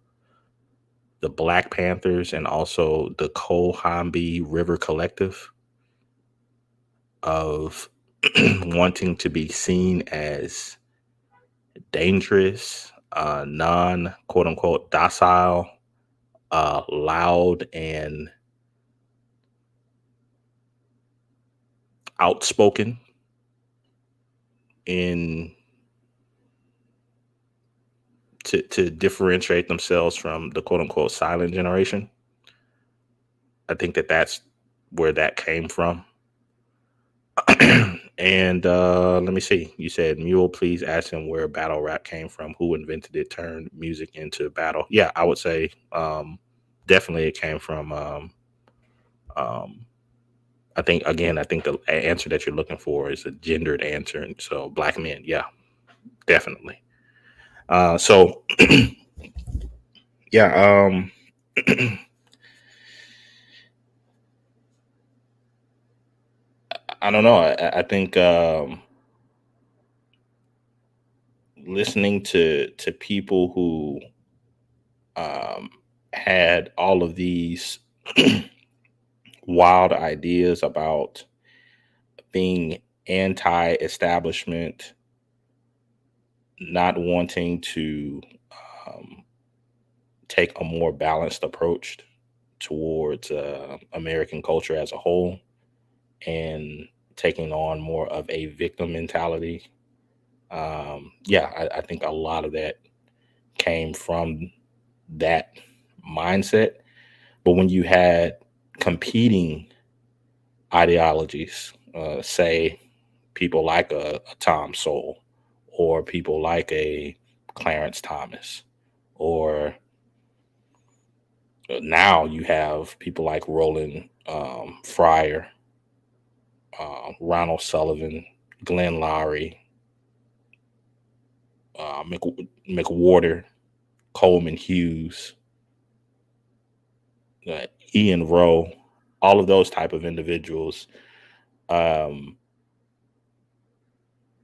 the Black Panthers and also the Cohombi River Collective of wanting to be seen as dangerous, non quote unquote docile, loud, and outspoken in to differentiate themselves from the quote unquote silent generation. I think that that's where that came from. And let me see. You said Mule, please ask him where battle rap came from. Who invented it? Turned music into battle. Yeah, I would say definitely it came from. Um, I think again, I think the answer that you're looking for is a gendered answer, and so black men. Yeah, definitely. So yeah, I don't know. I think listening to people who um, had all of these wild ideas about being anti-establishment, not wanting to um, take a more balanced approach towards American culture as a whole, and taking on more of a victim mentality. Yeah, I think a lot of that came from that mindset. But when you had competing ideologies, say people like a Tom Sowell, or people like a Clarence Thomas, or now you have people like Roland Fryer, Ronald Sullivan, Glenn Lowry, McWhorter, Coleman Hughes, uh, Ian Rowe, all of those type of individuals um,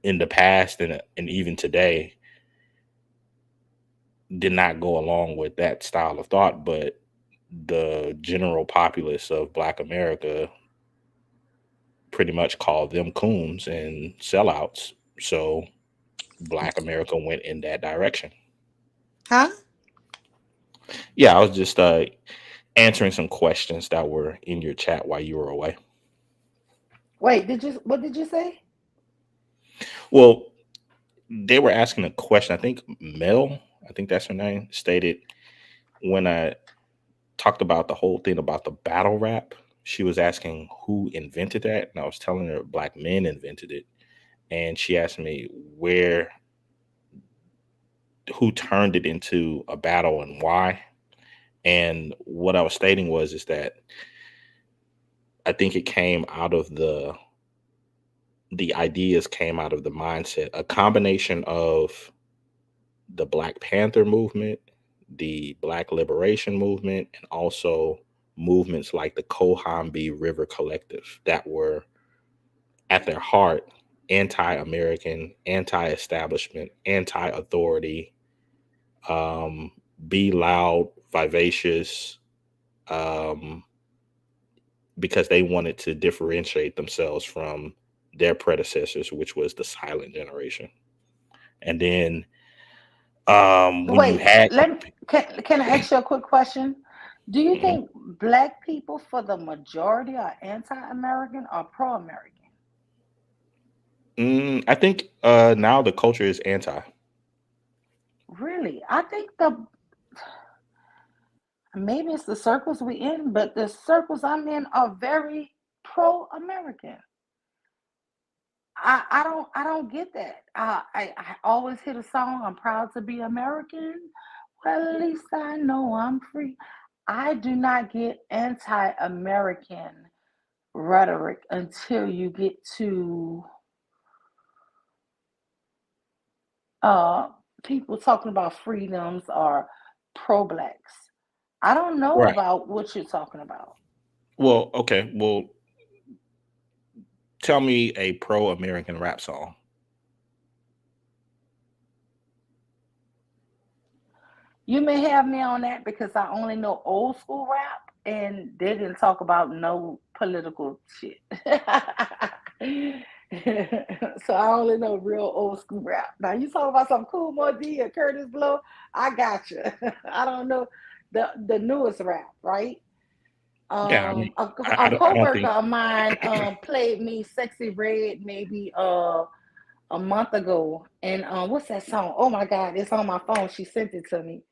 in the past and even today did not go along with that style of thought, but the general populace of Black America pretty much called them coons and sellouts. So Black America went in that direction. Huh? Yeah, I was just answering some questions that were in your chat while you were away. Wait, what did you say? Well, they were asking a question. I think Mel, I think that's her name, stated when I talked about the whole thing about the battle rap, she was asking who invented that. And I was telling her black men invented it. And she asked me who turned it into a battle and why. And what I was stating was is that I think it came out of the ideas came out of the mindset, a combination of the Black Panther movement, the Black Liberation movement, and also movements like the Cohombi River Collective that were at their heart anti-American, anti-establishment, anti-authority, um, be loud, vivacious, um, because they wanted to differentiate themselves from their predecessors, which was the silent generation. And then when you Wait, had can I ask you a quick question? Do you Mhm. think black people, for the majority, are anti-American or pro-American? I think now the culture is anti. Really, I think the maybe it's the circles we in, but the circles I'm in are very pro-American. I don't get that. I always hear the song, I'm proud to be American. Well, at least I know I'm free. I do not get anti-American rhetoric until you get to uh people talking about freedoms or pro-blacks. I don't know Right. about what you're talking about. Well, okay. Well, tell me a pro-American rap song. You may have me on that because I only know old school rap and they didn't talk about no political shit. So I only know real old school rap. Now you talk about some Cool More D or Curtis Blow, I got you. I don't know the newest rap, right? Yeah, I mean, A I don't coworker think. of mine played me "Sexy Red" maybe a month ago, and what's that song? Oh my God, it's on my phone. She sent it to me.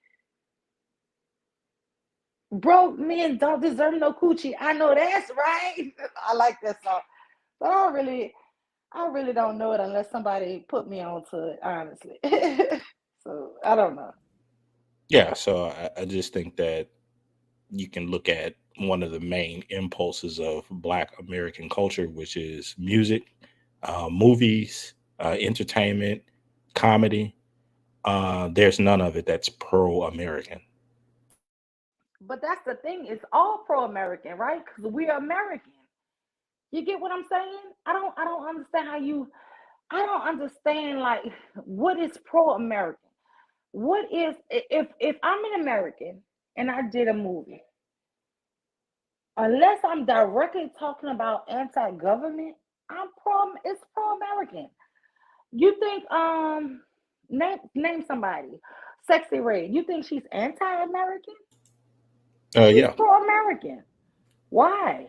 Broke men don't deserve no coochie. I know that's right. I like that song, but I really don't know it unless somebody put me onto it. Honestly, so I don't know. Yeah, so I just think that you can look at one of the main impulses of Black American culture, which is music, movies, entertainment, comedy. There's none of it that's pro-American. But that's the thing. It's all pro-American, right? Because we are American. You get what I'm saying? I don't understand how you. I don't understand like what is pro-American. What is if I'm an American and I did a movie, unless I'm directly talking about anti-government, I'm pro. It's pro-American. You think name somebody, Sexy Red. You think she's anti-American? She's Yeah. pro-American. Why?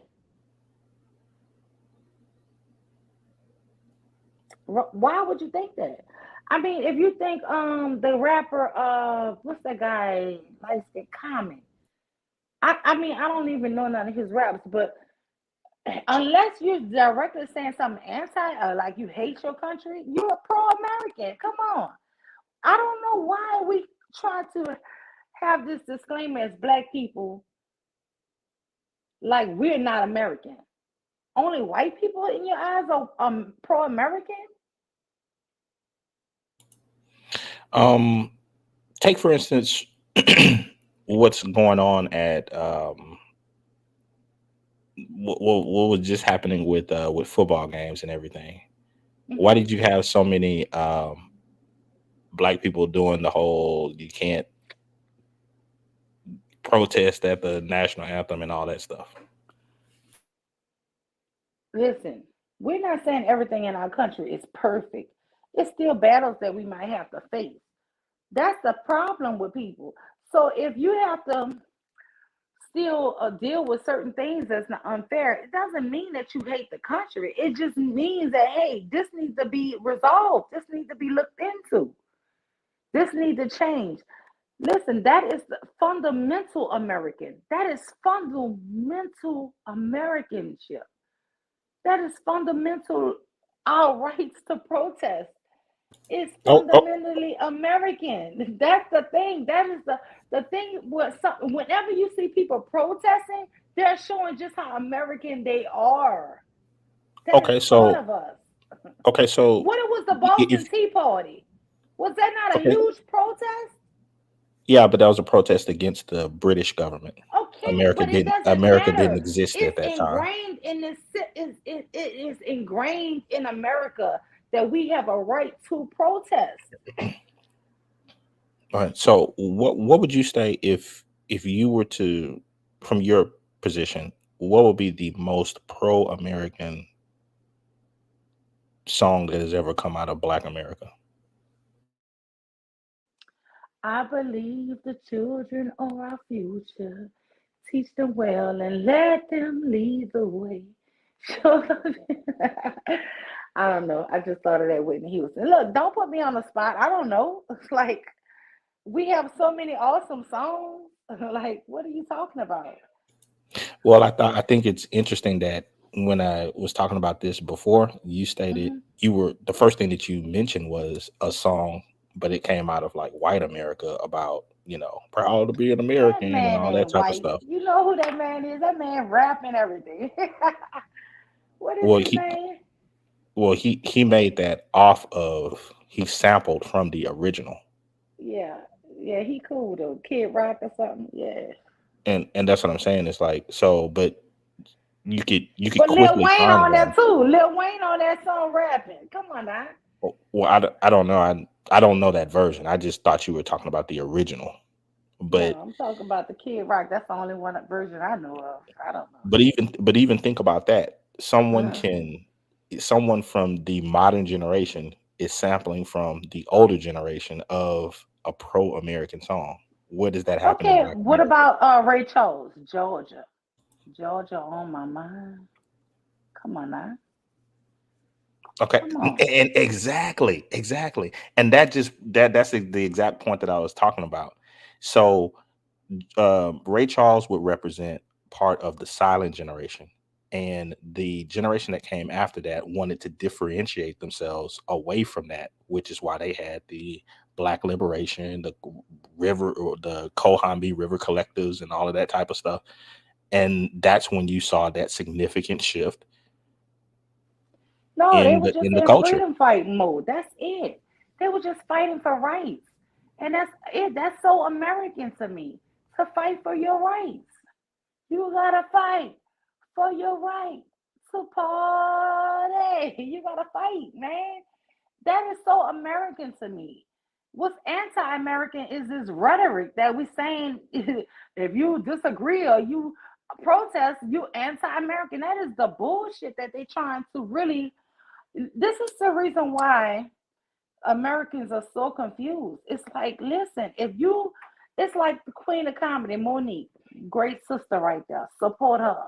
Why would you think that? I mean, if you think the rapper what's that guy like Common? I mean I don't even know none of his raps, but unless you're directly saying something anti like you hate your country, you're a pro-American. Come on. I don't know why we try to have this disclaimer as black people like we're not American. Only white people in your eyes are pro-American? Um, Take for instance what's going on at what was just happening with football games and everything. Why Hmm. did you have so many Black people doing the whole you can't protest at the national anthem and all that stuff? Listen, we're not saying everything in our country is perfect. It's still battles that we might have to face. That's the problem with people. So if you have to still deal with certain things that's not unfair, it doesn't mean that you hate the country. It just means that hey, this needs to be resolved. This needs to be looked into. This needs to change. Listen, that is the fundamental American. That is fundamental Americanship. That is fundamental. Our rights to protest is Oh, oh, fundamentally American. That's the thing. That is the thing. Whenever you see people protesting, they're showing just how American they are. That is okay. part So of us. okay, so What it was the Boston if Tea Party? Was that not a okay, huge protest? yeah, but that was a protest against the British government. Okay, but it doesn't America didn't matter. exist at It's that time. ingrained in this. It is ingrained in America that we have a right to protest. All right. So what would you say if you were to, from your position, what would be the most pro-American song that has ever come out of Black America? I believe the children are our future. Teach them well and let them lead the way. Show them. I don't know. I just thought of that Whitney Houston. Look, don't put me on the spot. I don't know. It's like we have so many awesome songs. Like, what are you talking about? Well, I think it's interesting that when I was talking about this before, you stated Hmm. you were the first thing that you mentioned was a song, but it came out of like white America about proud to be an That American and man all that ain't type of white. stuff. You know who that man is? That man rapping everything. What is Well, his he name? he made that off of he sampled from the original, Yeah, yeah, he cool though. Kid Rock or something. Yeah. and that's what I'm saying. It's like but you could But Lil quickly Wayne find on there one. too. Lil Wayne on that song rapping. Come on now. Well, I don't know. I don't know that version. I just thought you were talking about the original. No, But I'm talking about the Kid Rock. That's the only one version I know of. I don't know. but even think about that. Uh-huh. Someone from the modern generation is sampling from the older generation of a pro-American song. Where does that happen in Okay, Black what America? about Ray Charles? Georgia. Georgia on my mind. Come on now. Okay, Come and on. exactly, and that's the exact point that I was talking about. So Ray Charles would represent part of the silent generation. And the generation that came after that wanted to differentiate themselves away from that, which is why they had the Black Liberation, the river, or the Kohambi River Collectives, and all of that type of stuff. And that's when you saw that significant shift No, they in were the just in the in culture. freedom fighting mode. That's it. They were just fighting for rights. And that's it. That's so American to me. To fight for your rights. You gotta fight for your right to party. You gotta fight, man. That is so American to me. What's anti-American is this rhetoric that we saying if you disagree or you protest, you anti-American. That is the bullshit that they trying to really. This is the reason why Americans are so confused. It's like, listen, if you, it's like the queen of comedy, Monique, great sister right there. Support her.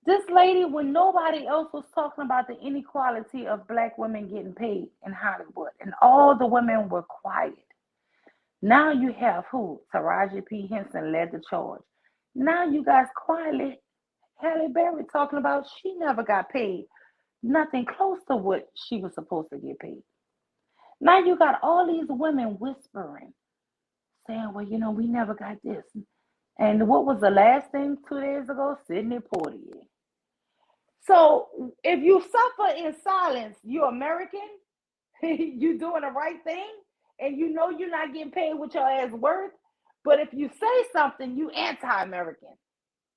This lady, when nobody else was talking about the inequality of black women getting paid in Hollywood, and all the women were quiet. Now you have who? Taraji P. Henson led the charge. Now you guys quietly, Halle Berry talking about she never got paid nothing close to what she was supposed to get paid. Now you got all these women whispering, saying, well, we never got this. And what was the last thing 2 days ago? Sidney Poitier. So if you suffer in silence, you're American, you doing the right thing, and you know you're not getting paid what your ass worth. But if you say something, you anti-American.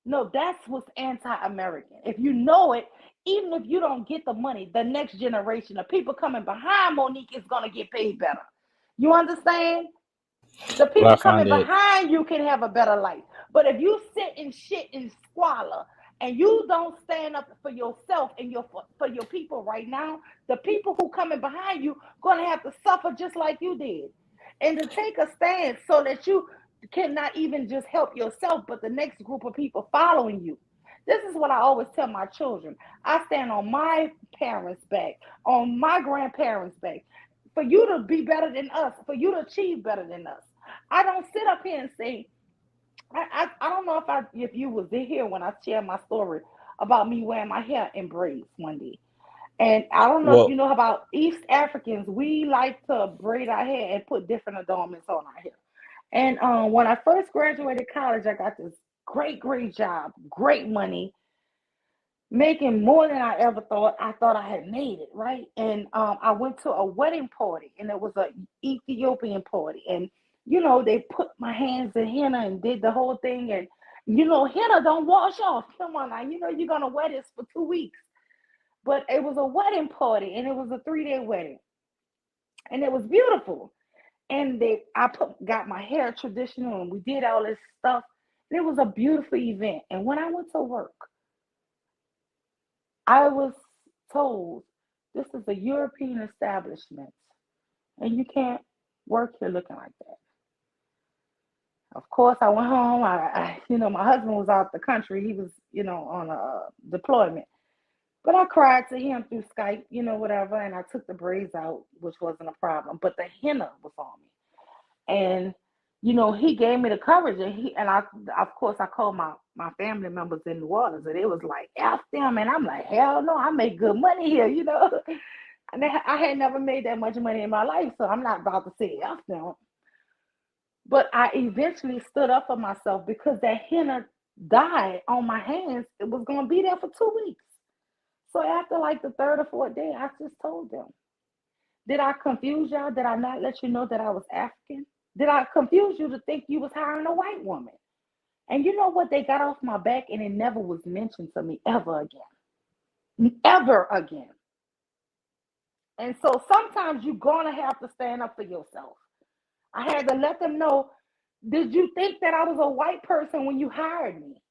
No, that's what's anti-American. If you know it, even if you don't get the money, the next generation of people coming behind Monique is gonna get paid better. You understand? The Well, I people find coming that behind you can have a better life. But if you sit in shit and squalor and you don't stand up for yourself and for your people right now, the people who coming behind you gonna have to suffer just like you did. And to take a stand so that you cannot even just help yourself, but the next group of people following you. This is what I always tell my children. I stand on my parents' back, on my grandparents' back, for you to be better than us, for you to achieve better than us. I don't sit up here and say, I don't know if you was here when I shared my story about me wearing my hair in braids one day. And I don't know if you well, know about East Africans, we like to braid our hair and put different adornments on our hair. And when I first graduated college, I got this great job, great money, making more than I ever thought. I thought I had made it, right? And I went to a wedding party, and it was a Ethiopian party, and they put my hands in henna and did the whole thing, and henna don't wash off. Come on now, you're gonna wear this for 2 weeks, but it was a wedding party, and it was a 3-day wedding, and it was beautiful. And got my hair traditional, and we did all this stuff, and it was a beautiful event. And when I went to work, I was told this is a European establishment and you can't work here looking like that. Of course, I went home. My husband was out the country. He was, on a deployment. But I cried to him through Skype, whatever, and I took the braids out, which wasn't a problem. But the henna was on me. And he gave me the coverage, and I, of course, I called my family members in New Orleans, and it was like F them, and I'm like, hell no, I make good money here, and I had never made that much money in my life, so I'm not about to say F them. But I eventually stood up for myself because that henna died on my hands. It was gonna be there for 2 weeks. So after like the third or fourth day, I just told them, did I confuse y'all? Did I not let you know that I was African? Did I confuse you to think you was hiring a white woman? And you know what? They got off my back and it never was mentioned to me ever again. Ever again. And so sometimes you're gonna have to stand up for yourself. I had to let them know, did you think that I was a white person when you hired me?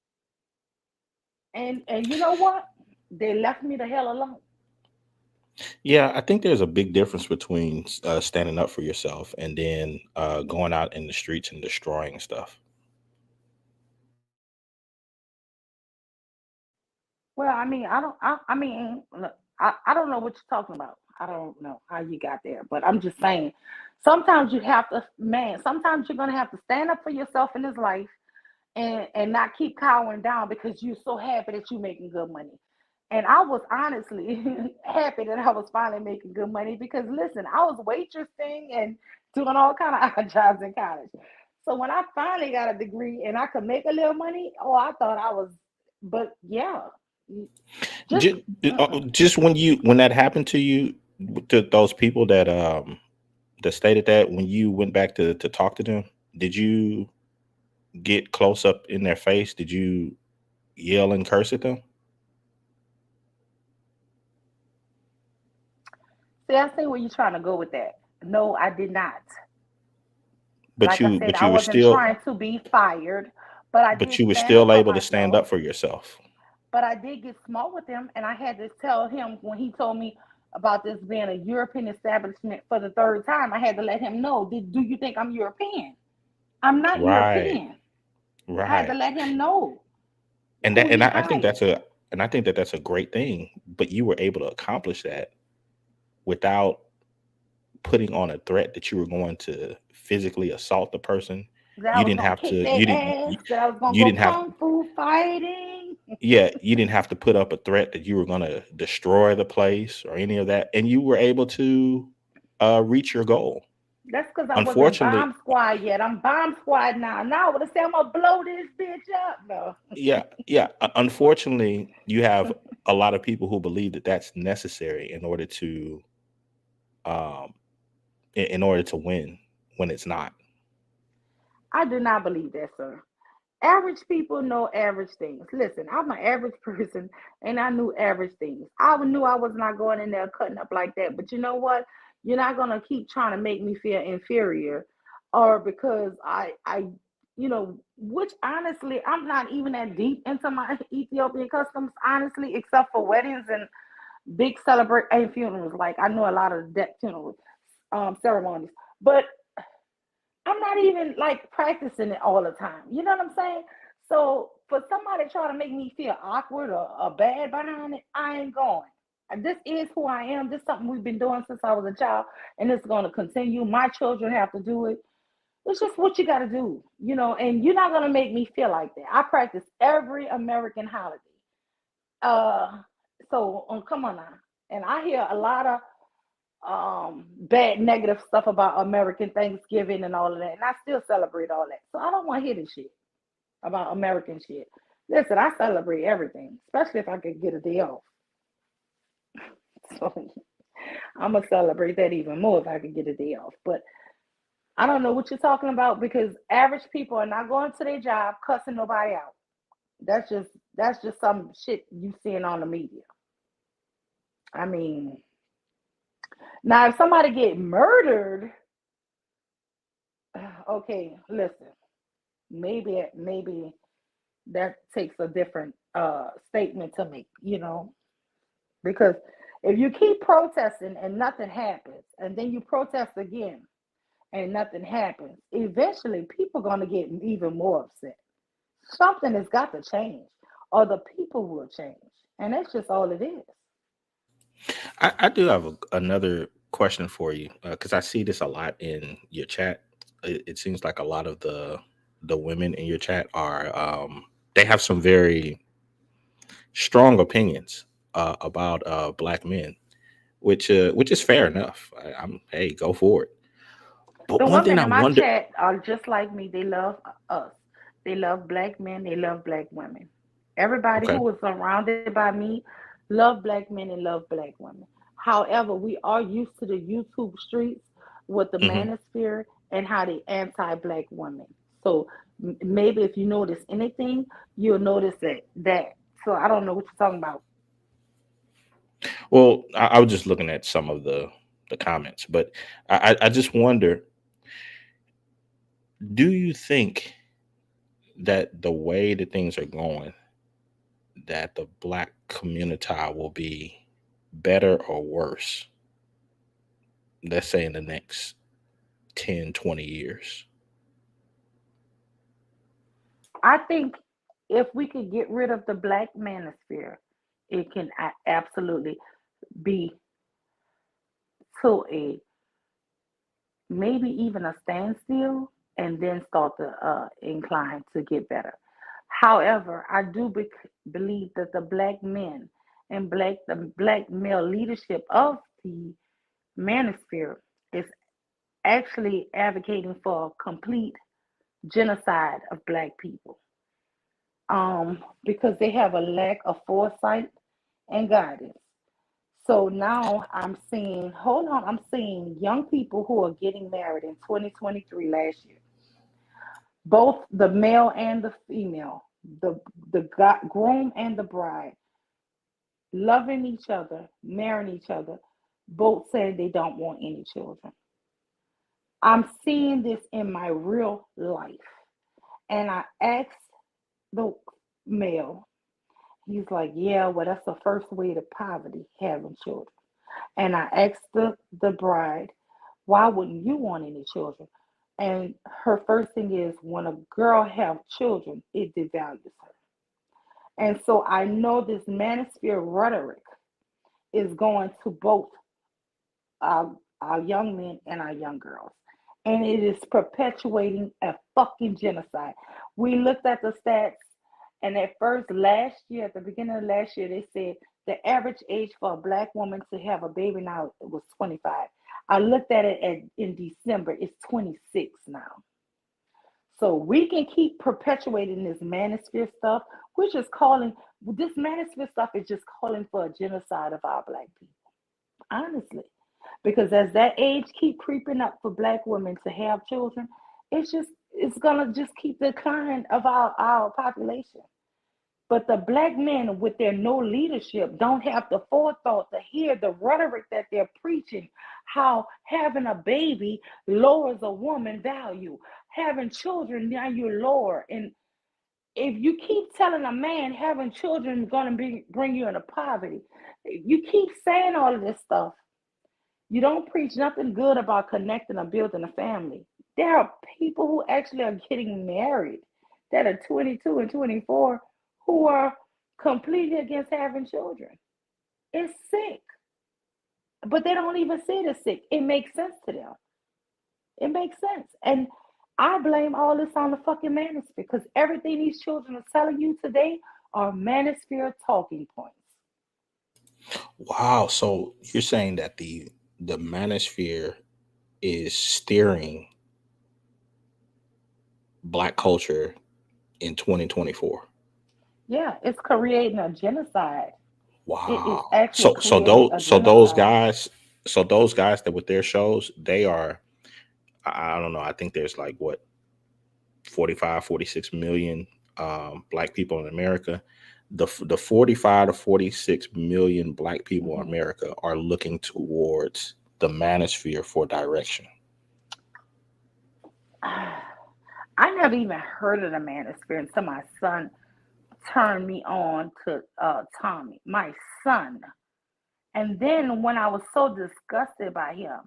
And you know what? They left me the hell alone. Yeah, I think there's a big difference between standing up for yourself and then going out in the streets and destroying stuff. Well, I mean, look, I don't know what you're talking about. I don't know how you got there, but I'm just saying, sometimes you have to, man, sometimes you're going to have to stand up for yourself in this life and not keep cowering down because you're so happy that you're making good money. And I was honestly happy that I was finally making good money because listen, I was waitressing and doing all kind of odd jobs in college. So when I finally got a degree and I could make a little money, oh, I thought I was, but yeah, just Just, just when that happened to you, to those people that stated that, when you went back to talk to them, did you get close up in their face? Did you yell and curse at them? see, I see where you're trying to go with that. No, I did not. But Like I you said, but I you were wasn't still trying to be fired, but I but did you were stand up still for able to stand myself. up for yourself. But I did get smart with him, and I had to tell him when he told me about this being a European establishment for the third time. I had to let him know. Do you think I'm European? I'm not Right. European. I had to Right. let him know And who that he I think hired. that's a great thing. But you were able to accomplish that without putting on a threat that you were going to physically assault the person. That I You was didn't gonna have kick to. their ass. That I was gonna You go didn't have. kung fu fighting. Yeah, you didn't have to put up a threat that you were going to destroy the place or any of that, and you were able to reach your goal. That's because I wasn't Unfortunately, bomb squad yet. I'm bomb squad now. Now I would have said I'm gonna blow this bitch up. No. yeah, yeah. Unfortunately, you have a lot of people who believe that that's necessary in order to um, in order to win when it's not. I do not believe that, sir. Average people know average things. Listen, I'm an average person and I knew average things. I knew I was not going in there cutting up like that. But you know what? You're not gonna keep trying to make me feel inferior or because which honestly, I'm not even that deep into my Ethiopian customs, honestly, except for weddings and big celebrate and funerals. Like I know a lot of death funeral ceremonies. But I'm not even like practicing it all the time. You know what I'm saying? So for somebody to try to make me feel awkward or bad behind it, I ain't going. And this is who I am. This is something we've been doing since I was a child, and it's going to continue. My children have to do it. It's just what you got to do, and you're not going to make me feel like that. I practice every American holiday. Uh, so come on now. And I hear a lot of bad negative stuff about American Thanksgiving and all of that. And I still celebrate all that. So I don't want to hear this shit about American shit. Listen, I celebrate everything, especially if I could get a day off. So I'm gonna celebrate that even more if I could get a day off. But I don't know what you're talking about because average people are not going to their job cussing nobody out. That's just that's just some shit you seeing on the media. I mean, now if somebody get murdered, okay, listen, maybe that takes a different statement to make, because if you keep protesting and nothing happens, and then you protest again, and nothing happens, eventually people are going to get even more upset. Something has got to change, or the people will change. And that's just all it is. I do have another question for you because I see this a lot in your chat. It seems like a lot of the women in your chat are they have some very strong opinions about black men, which is fair enough. I'm hey, go for it. But The one thing women I in my wonder, chat are just like me. They love us. They love black men. They love black women. Everybody okay, who is surrounded by me love black men and love black women. However, we are used to the YouTube streets with the hmm manosphere and how they anti-black women. So maybe if you notice anything, you'll notice that. So I don't know what you're talking about. well, I was just looking at some of the comments, but I just wonder, do you think that the way that things are going, that the black community will be better or worse, let's say in the next 10, 20 years? I think if we could get rid of the black manosphere, it can absolutely be to a maybe even a standstill and then start to incline to get better. However, I do believe that the black men and the black male leadership of the manosphere is actually advocating for a complete genocide of black people. Because they have a lack of foresight and guidance. So now I'm seeing, hold on, I'm seeing young people who are getting married in 2023 last year. Both the male and the female, the groom and the bride, loving each other, marrying each other, both saying they don't want any children. I'm seeing this in my real life. And I asked the male, he's like, yeah, well, that's the first way to poverty, having children. And I asked the bride, why wouldn't you want any children? And her first thing is when a girl have children, it devalues her. And so I know this manosphere rhetoric is going to both our young men and our young girls. And it is perpetuating a fucking genocide. We looked at the stats, and at first, last year, at the beginning of last year, they said the average age for a black woman to have a baby now was 25. I looked at it in December, it's 26 now. So we can keep perpetuating this manosphere stuff, which is calling, this manosphere stuff is just calling for a genocide of our black people, honestly. Because as that age keep creeping up for black women to have children, it's gonna just keep the decline of our population. But the black men with their no leadership don't have the forethought to hear the rhetoric that they're preaching, how having a baby lowers a woman value. Having children, now you're lower. And if you keep telling a man having children is going to bring you into poverty, you keep saying all of this stuff. You don't preach nothing good about connecting or building a family. There are people who actually are getting married that are 22 and 24 who are completely against having children. It's sick, but they don't even see it as sick. It makes sense to them. It makes sense. And I blame all this on the fucking manosphere because everything these children are telling you today are manosphere talking points. Wow. So you're saying that the manosphere is steering black culture in 2024. Yeah, it's creating a genocide. It is Wow. actually So creating those a genocide. those guys that with their shows, they are I don't know, I think there's like what 45, 46 million black people in America. The 45 to 46 million black people in Mhm. America are looking towards the manosphere for direction. I never even heard of the manosphere until my son turned me on to Tommy, my son. And then when I was so disgusted by him,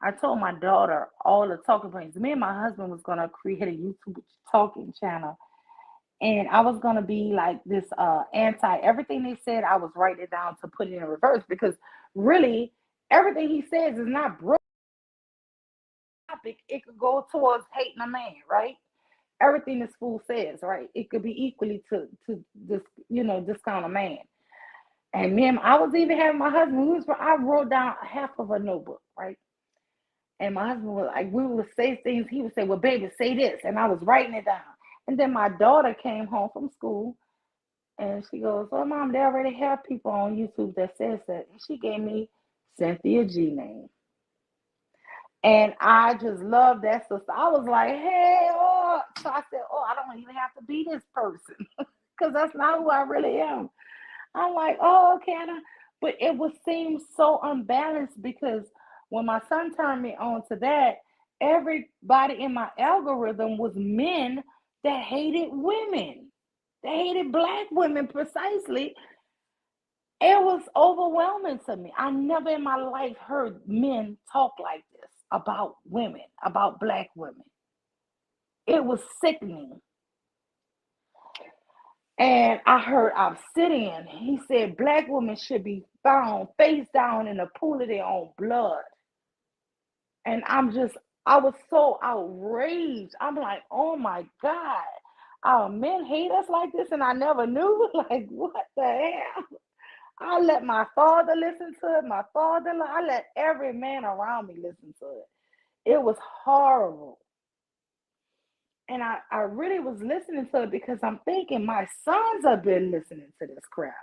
I told my daughter all the talking points. Me and my husband was gonna create a YouTube talking channel, and I was gonna be like this anti everything they said. I was writing it down to put it in reverse because really everything he says is not broke topic. It could go towards hating a man, right? Everything this fool says, right? It could be equally to this, discount a man. And me, I was even having my husband. I wrote down half of a notebook, right? And my husband was like, we would say things. He would say, "Well, baby, say this," and I was writing it down. And then my daughter came home from school, and she goes, "Oh, mom, they already have people on YouTube that says that." And she gave me Cynthia G name. And I just love that sister. I was like, "Hey, oh." So I said, "Oh, I don't even have to be this person because that's not who I really am." I'm like, "Oh, okay." But it would seem so unbalanced because when my son turned me on to that, everybody in my algorithm was men that hated women. They hated black women precisely. It was overwhelming to me. I never in my life heard men talk like this about women, about black women. It was sickening. And I heard Obsidian. He said black women should be found face down in a pool of their own blood. And I was so outraged. I'm like, "Oh my God, our men hate us like this." And I never knew. Like, what the hell? I let my father listen to it, my father, I let every man around me listen to it. It was horrible. And I really was listening to it because I'm thinking my sons have been listening to this crap.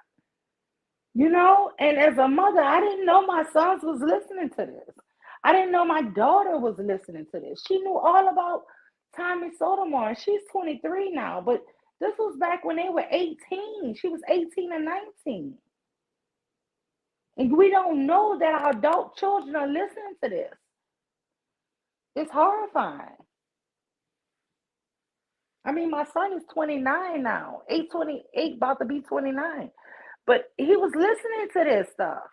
And as a mother, I didn't know my sons was listening to this. I didn't know my daughter was listening to this. She knew all about Tommy Sotomayor, and she's 23 now, but this was back when they were 18. She was 18 and 19. And we don't know that our adult children are listening to this. It's horrifying. I mean, my son is 29 now, 828, about to be 29. But he was listening to this stuff.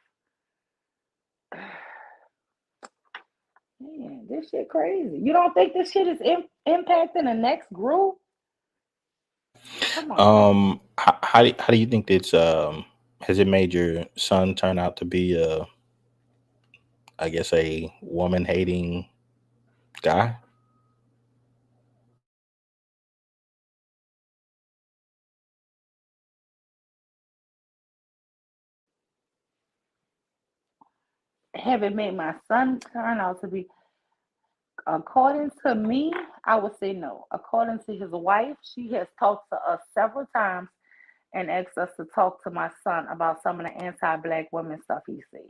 Man, this shit crazy. You don't think this shit is impacting the next group? Come on now. How do you think it's has it made your son turn out to be I guess a woman hating guy? Have it made my son turn out to be, according to me, I would say no. According to his wife, she has talked to us several times and asked us to talk to my son about some of the anti-black women stuff he said.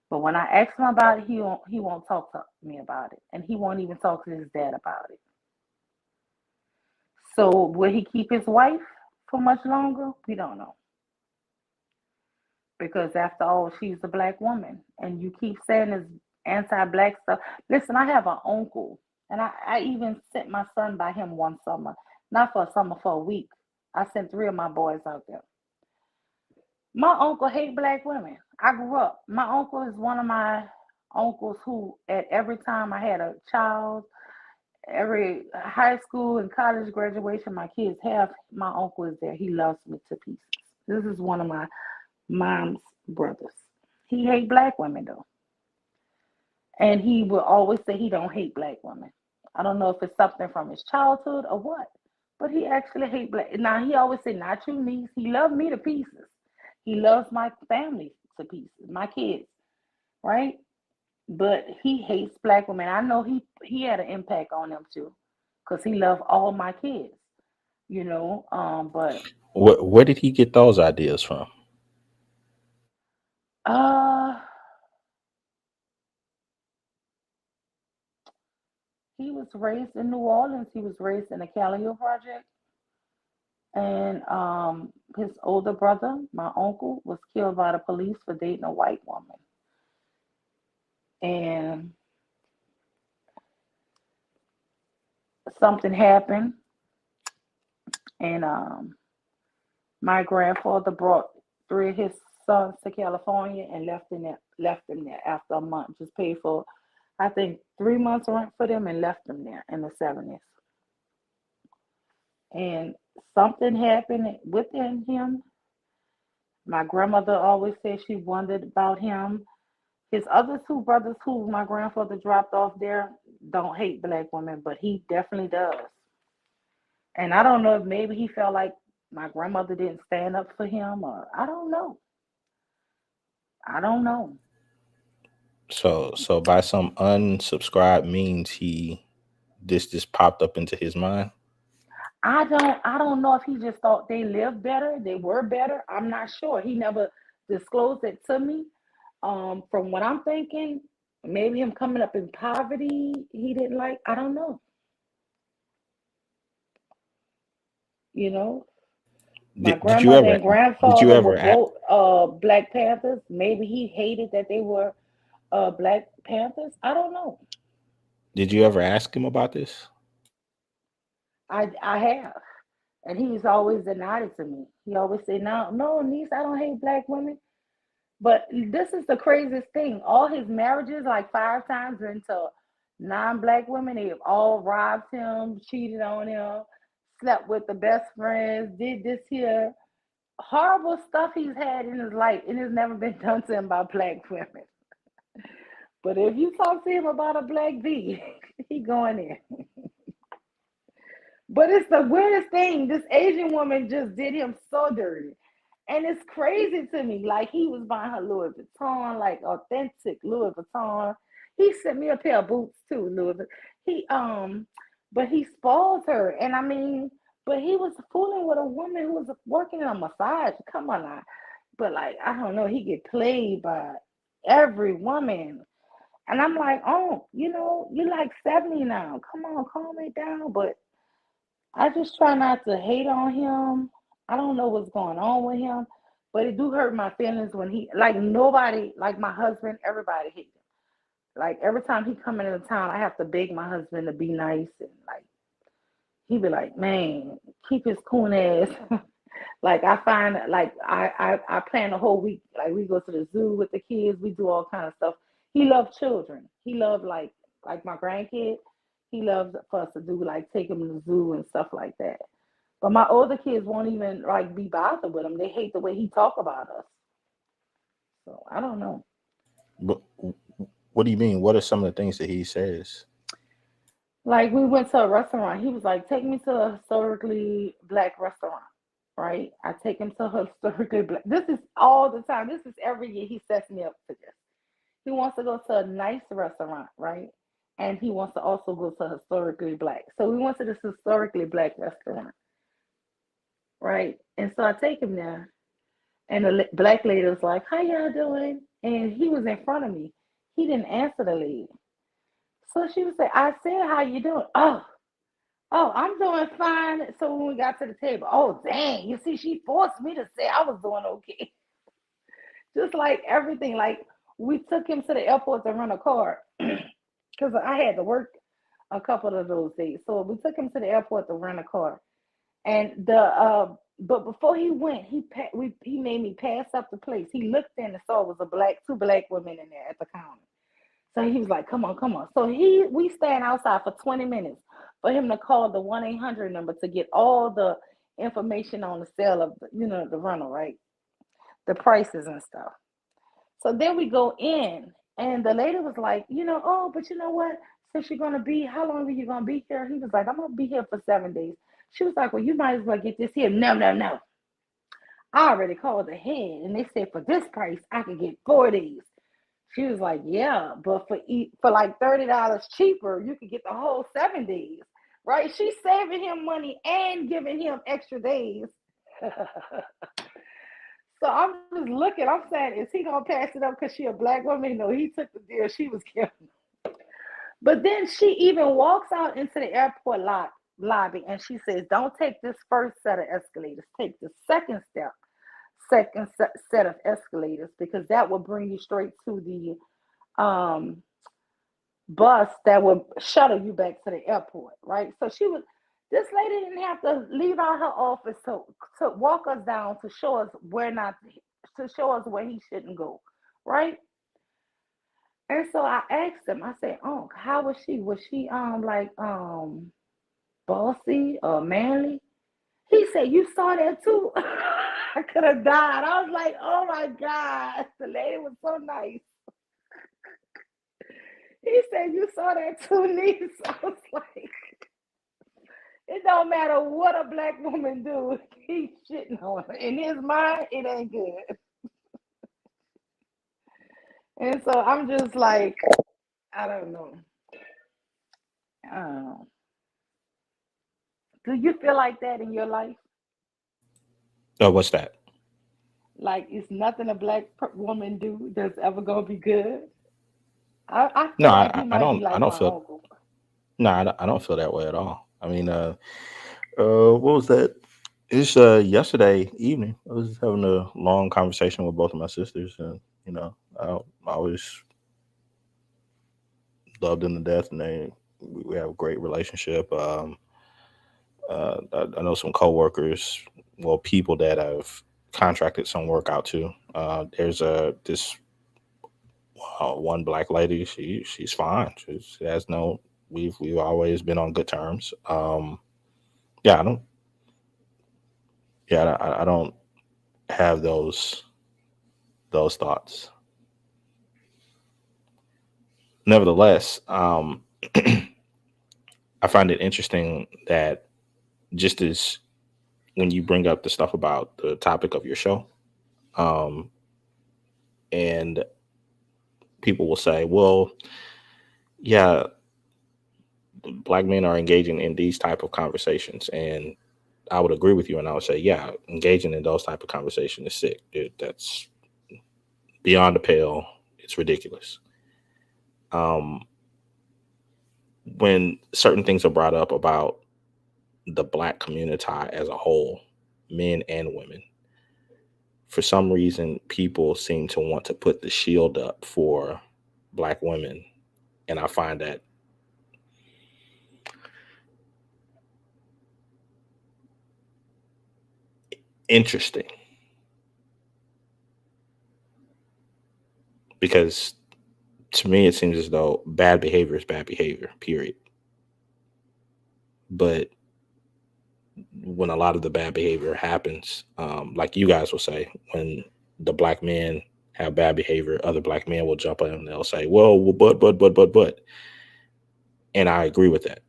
But when I ask him about it, he won't talk to me about it, and he won't even talk to his dad about it. So will he keep his wife for much longer? We don't know, because after all, she's a black woman, and you keep saying this anti-black stuff. Listen, I have an uncle, and I even sent my son by him one summer, not for a summer, for a week. I sent three of my boys out there. My uncle hate black women. I grew up. My uncle is one of my uncles who, at every time I had a child, every high school and college graduation my kids have, my uncle is there. He loves me to pieces. This is one of my mom's brothers. He hate black women though, and he will always say he don't hate black women. I don't know if it's something from his childhood or what, but he actually hate black. Now he always say, "Not you, niece." He loved me to pieces. He loves my family to pieces, my kids, right? But he hates black women. I know he had an impact on them too, because he loved all my kids, But Where did he get those ideas from? uh, he was raised in New Orleans. He was raised in the Callio Project, and his older brother, my uncle, was killed by the police for dating a white woman, and something happened, and my grandfather brought three of his sons to California and left them there after a month. Just paid for, I think 3 months rent for them and left them there in the 70s. And something happened within him. My grandmother always said she wondered about him. His other two brothers, who my grandfather dropped off there, don't hate black women, but he definitely does. And I don't know if maybe he felt like my grandmother didn't stand up for him, or I don't know. I don't know. So by some unsubscribed means, he this just popped up into his mind. I don't know if he just thought they lived better, they were better. I'm not sure. He never disclosed it to me. From what I'm thinking, maybe him coming up in poverty, he didn't like. I don't know. You know, my Did you grandmother ever and did you grandfather were ever a- both Black Panthers. Maybe he hated that they were Black Panthers. I don't know. did you ever ask him about this? I have, and he's always denied it to me. He always say, "No, no, niece, I don't hate black women." But this is the craziest thing. All his marriages, like 5 times into non-black women, they've all robbed him, cheated on him, slept with the best friends, did this here. Horrible stuff he's had in his life, and it's never been done to him by black women. But if you talk to him about a black V, he going in. But it's the weirdest thing. This Asian woman just did him so dirty. And it's crazy to me. Like he was buying her Louis Vuitton, like authentic Louis Vuitton. He sent me a pair of boots too, Louis. He but he spoiled her. And I mean, but he was fooling with a woman who was working in a massage. Come on now. But like, I don't know, he get played by every woman. And I'm like, oh, you're like 70 now. Come on, calm it down. But I just try not to hate on him. I don't know what's going on with him, but it do hurt my feelings when he like nobody like my husband. Everybody hates him. Like every time he come into town, I have to beg my husband to be nice and like he be like, man, keep his coon ass. Like I find like I plan the whole week. Like we go to the zoo with the kids. We do all kind of stuff. He loves children. He loves like my grandkid. He loves for us to do like take him to the zoo and stuff like that. But my older kids won't even like be bothered with him. They hate the way he talk about us. So I don't know. But what do you mean? What are some of the things that he says? Like we went to a restaurant. He was like, "Take me to a historically black restaurant." Right? I take him to a historically black. This is all the time. This is every year he sets me up for this. He wants to go to a nice restaurant, right? And he wants to also go to historically black. So we went to this historically black restaurant, right? And so I take him there, and the black lady was like, "How y'all doing?" And he was in front of me. He didn't answer the lady. So she was like, "I said, how you doing?" Oh, I'm doing fine. So when we got to the table, oh dang, you see, she forced me to say I was doing okay. Just like everything. Like we took him to the airport to rent a car because I had to work a couple of those days. So we took him to the airport to rent a car. And but before he went, he made me pass up the place. He looked in and saw it was a two black women in there at the counter. So he was like, "Come on, come on." So we stand outside for 20 minutes for him to call the 1-800 number to get all the information on the sale of the rental, right? The prices and stuff. So then we go in, and the lady was like, "Oh, but you know what? Since you're gonna be, how long are you gonna be here?" He was like, "I'm gonna be here for 7 days." She was like, "Well, you might as well get this here." No, no, no. I already called ahead, and they said for this price, I could get 4 days. She was like, "Yeah, but for like $30 cheaper, you could get the whole 7 days, right?" She's saving him money and giving him extra days. So I'm just looking. I'm saying, is he gonna pass it up because she a black woman? No, he took the deal she was giving. But then she even walks out into the airport lobby and she says, "Don't take this first set of escalators. Take the second set of escalators because that will bring you straight to the um, bus that will shuttle you back to the airport." Right? So this lady didn't have to leave out her office to walk us down to show us where not to show us where he shouldn't go. Right? And so I asked him, I said, "Oh, how was she? Was she like bossy or manly?" He said, "You saw that too." I could have died. I was like, "Oh my God, the lady was so nice." He said, "You saw that too, niece." I was like, "It don't matter what a black woman do, he's shitting on her. In his mind, it ain't good." And so I'm just like, I don't know. Um, do you feel like that in your life? Oh, what's that? Like it's nothing a black woman do that's ever gonna be good? I No, feel like you I might be don't. I like don't my feel. uncle. No, I don't feel that way at all. I mean, what was that? It's yesterday evening. I was having a long conversation with both of my sisters, and I always loved them to death, and we have a great relationship. I know some coworkers, well, people that I've contracted some work out to. There's this one black lady. She's fine. She has no. We've always been on good terms. Yeah, I don't. Yeah, I don't have those thoughts. Nevertheless, I find it interesting that just as when you bring up the stuff about the topic of your show, um, and people will say, "Well, yeah, black men are engaging in these type of conversations," and I would agree with you, and I would say, "Yeah, engaging in those type of conversations is sick. That's beyond the pale. It's ridiculous." Um, when certain things are brought up about the black community as a whole, men and women, for some reason, people seem to want to put the shield up for black women. And I find that interesting because to me, it seems as though bad behavior is bad behavior, period. But when a lot of the bad behavior happens, like you guys will say, when the black men have bad behavior, other black men will jump in and they'll say, well, but. And I agree with that.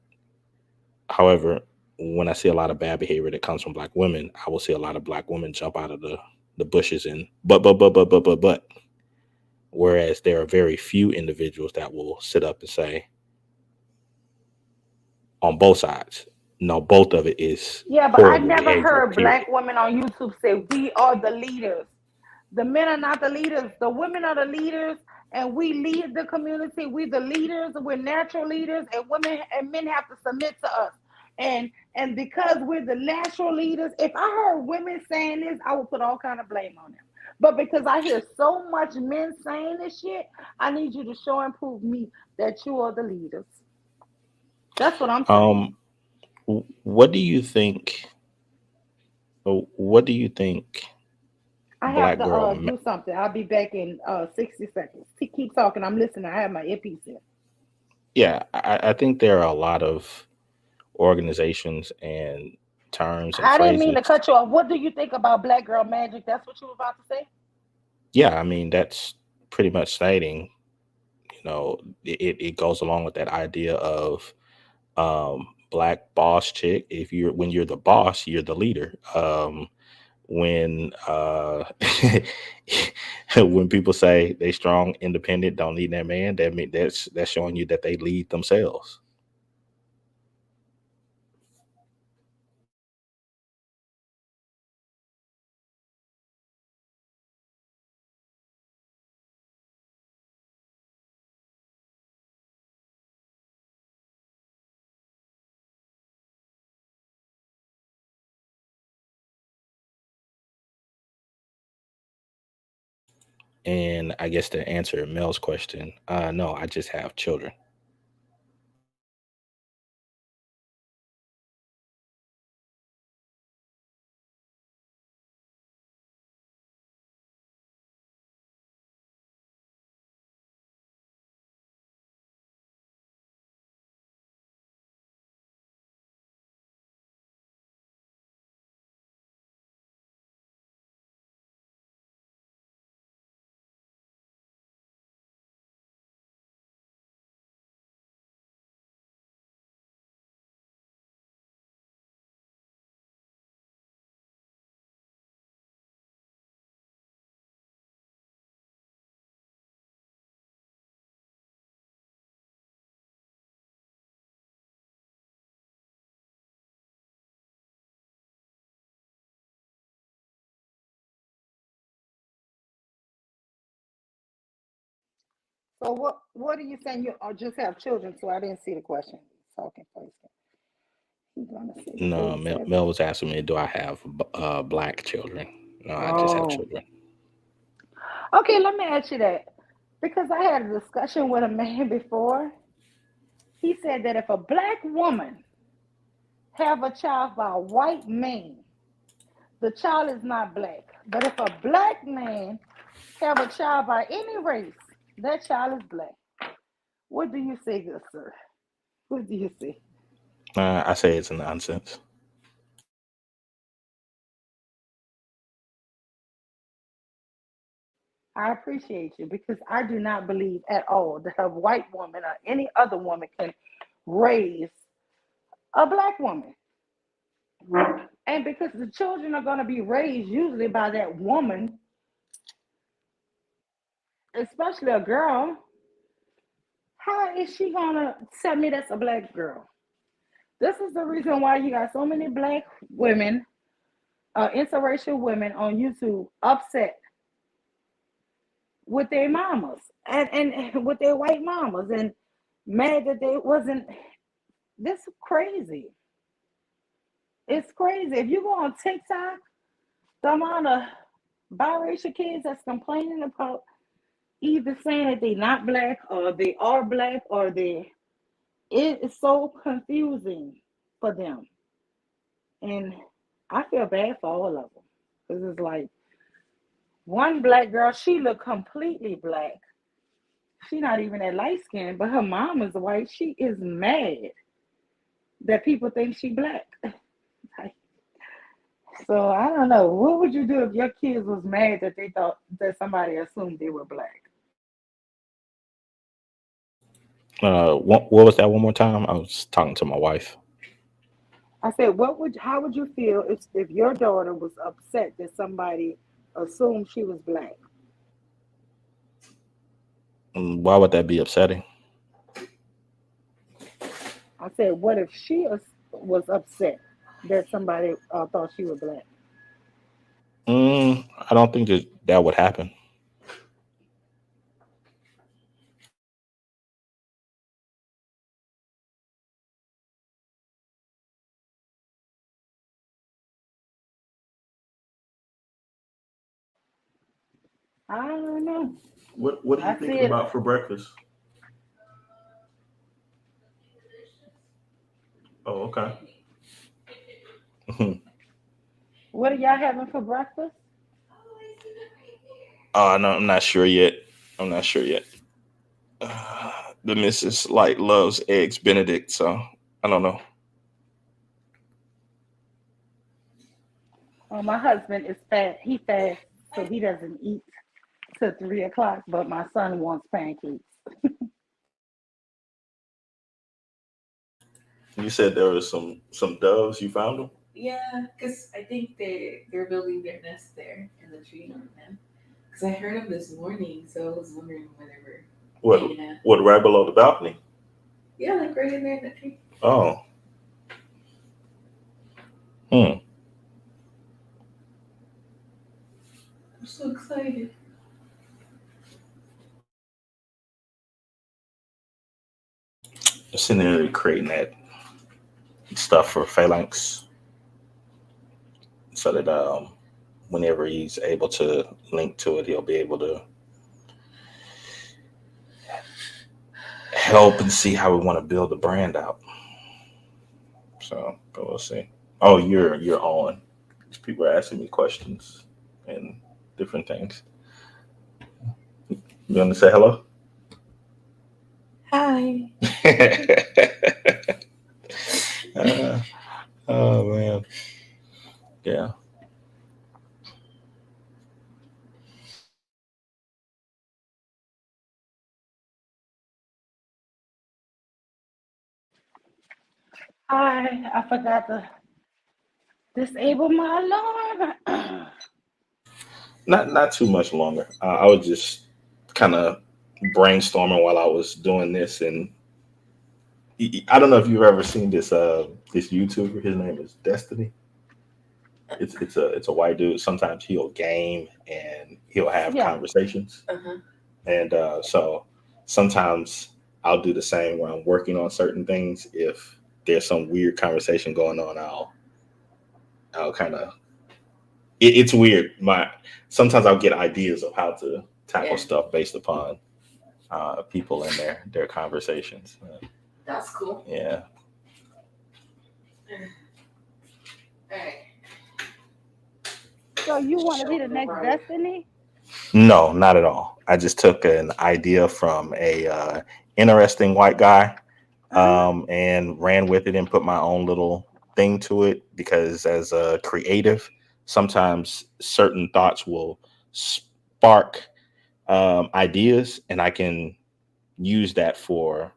However, when I see a lot of bad behavior that comes from black women, I will see a lot of black women jump out of the bushes and but. Whereas there are very few individuals that will sit up and say on both sides, no, both of it is Yeah, but I horrible never behavior, heard black period. women on YouTube say we are the leaders. The men are not the leaders. The women are the leaders, and we lead the community. We the leaders. We're natural leaders, and women and men have to submit to us. And because we're the natural leaders, if I heard women saying this, I would put all kind of blame on them. But because I hear so much men saying this shit, I need you to show and prove me that you are the leaders. That's what I'm saying. Um, what do you think? What do you think I have black to girl? do something. I'll be back in 60 seconds. Keep talking. I'm listening. I have my earpiece in. Yeah, I think there are a lot of organizations and terms and I didn't mean phrases. to cut you off. What do you think about Black Girl Magic? That's what you were about to say? Yeah, I mean that's pretty much stating, it goes along with that idea of black boss chick. If you're when you're the boss, you're the leader. When when people say they strong, independent, don't need that man, that mean that's showing you that they lead themselves. And I guess to answer Mel's question, no, I just have children. So what are you saying? You just have children? So I didn't see the question. Talking first. He's gonna say No, Mel, 47. Mel was asking me, do I have black children? No, I just have Oh, children. okay. Let me ask you that because I had a discussion with a man before. He said that if a black woman have a child by a white man, the child is not black. But if a black man have a child by any race, that child is black. What do you say, good sir? What do you say? I say it's nonsense. I appreciate you because I do not believe at all that a white woman or any other woman can raise a black woman. And because the children are going to be raised usually by that woman, especially a girl, how is she going to tell me that's a black girl? This is the reason why you got so many black women, interracial women on YouTube upset with their mamas and with their white mamas and mad that they wasn't. This is crazy. It's crazy. If you go on TikTok, the amount of biracial kids that's complaining about either saying that they not black or they are black or they, it is so confusing for them. And I feel bad for all of them. Because it's like one black girl, she look completely black. She not even that light skinned, but her mom is white. She is mad that people think she black. So I don't know. What would you do if your kids was mad that they thought that somebody assumed they were black? What was that one more time? I was talking to my wife. I said, how would you feel if your daughter was upset that somebody assumed she was black? Why would that be upsetting? I said, what if she was upset that somebody thought she was black? I don't think that would happen. I don't know. What are you I see thinking it. about for breakfast? Oh, okay. What are y'all having for breakfast? No, I'm not sure yet. I'm not sure yet. The missus like loves eggs Benedict, so I don't know. My husband is fat. He fasts, so he doesn't eat till 3 o'clock. But my son wants pancakes. You said there was some doves. You found them? Yeah, because I think they're building their nest there in the tree right now. Because I heard them this morning, so I was wondering where they were What hanging out. what right below the balcony? Yeah, like right in there in the tree. Oh, hmm. I'm so excited. Sitting there creating that stuff for Phalanx so that whenever he's able to link to it, he'll be able to help and see how we want to build the brand out. So, but we'll see. Oh, you're on. People are asking me questions and different things. You want to say hello? Hi. Uh, oh man, yeah. I forgot to disable my alarm. Not too much longer. I was just kind of brainstorming while I was doing this, and I don't know if you've ever seen this YouTuber. His name is Destiny. It's a white dude. Sometimes he'll game and he'll have Yeah. conversations, Uh huh. and so sometimes I'll do the same when I'm working on certain things. If there's some weird conversation going on, I'll kind of it's weird. My sometimes I'll get ideas of how to tackle stuff based upon people and their conversations. That's cool. Yeah. All right. So you want to be the next Destiny? No, not at all. I just took an idea from a interesting white guy, and ran with it and put my own little thing to it. Because as a creative, sometimes certain thoughts will spark ideas, and I can use that for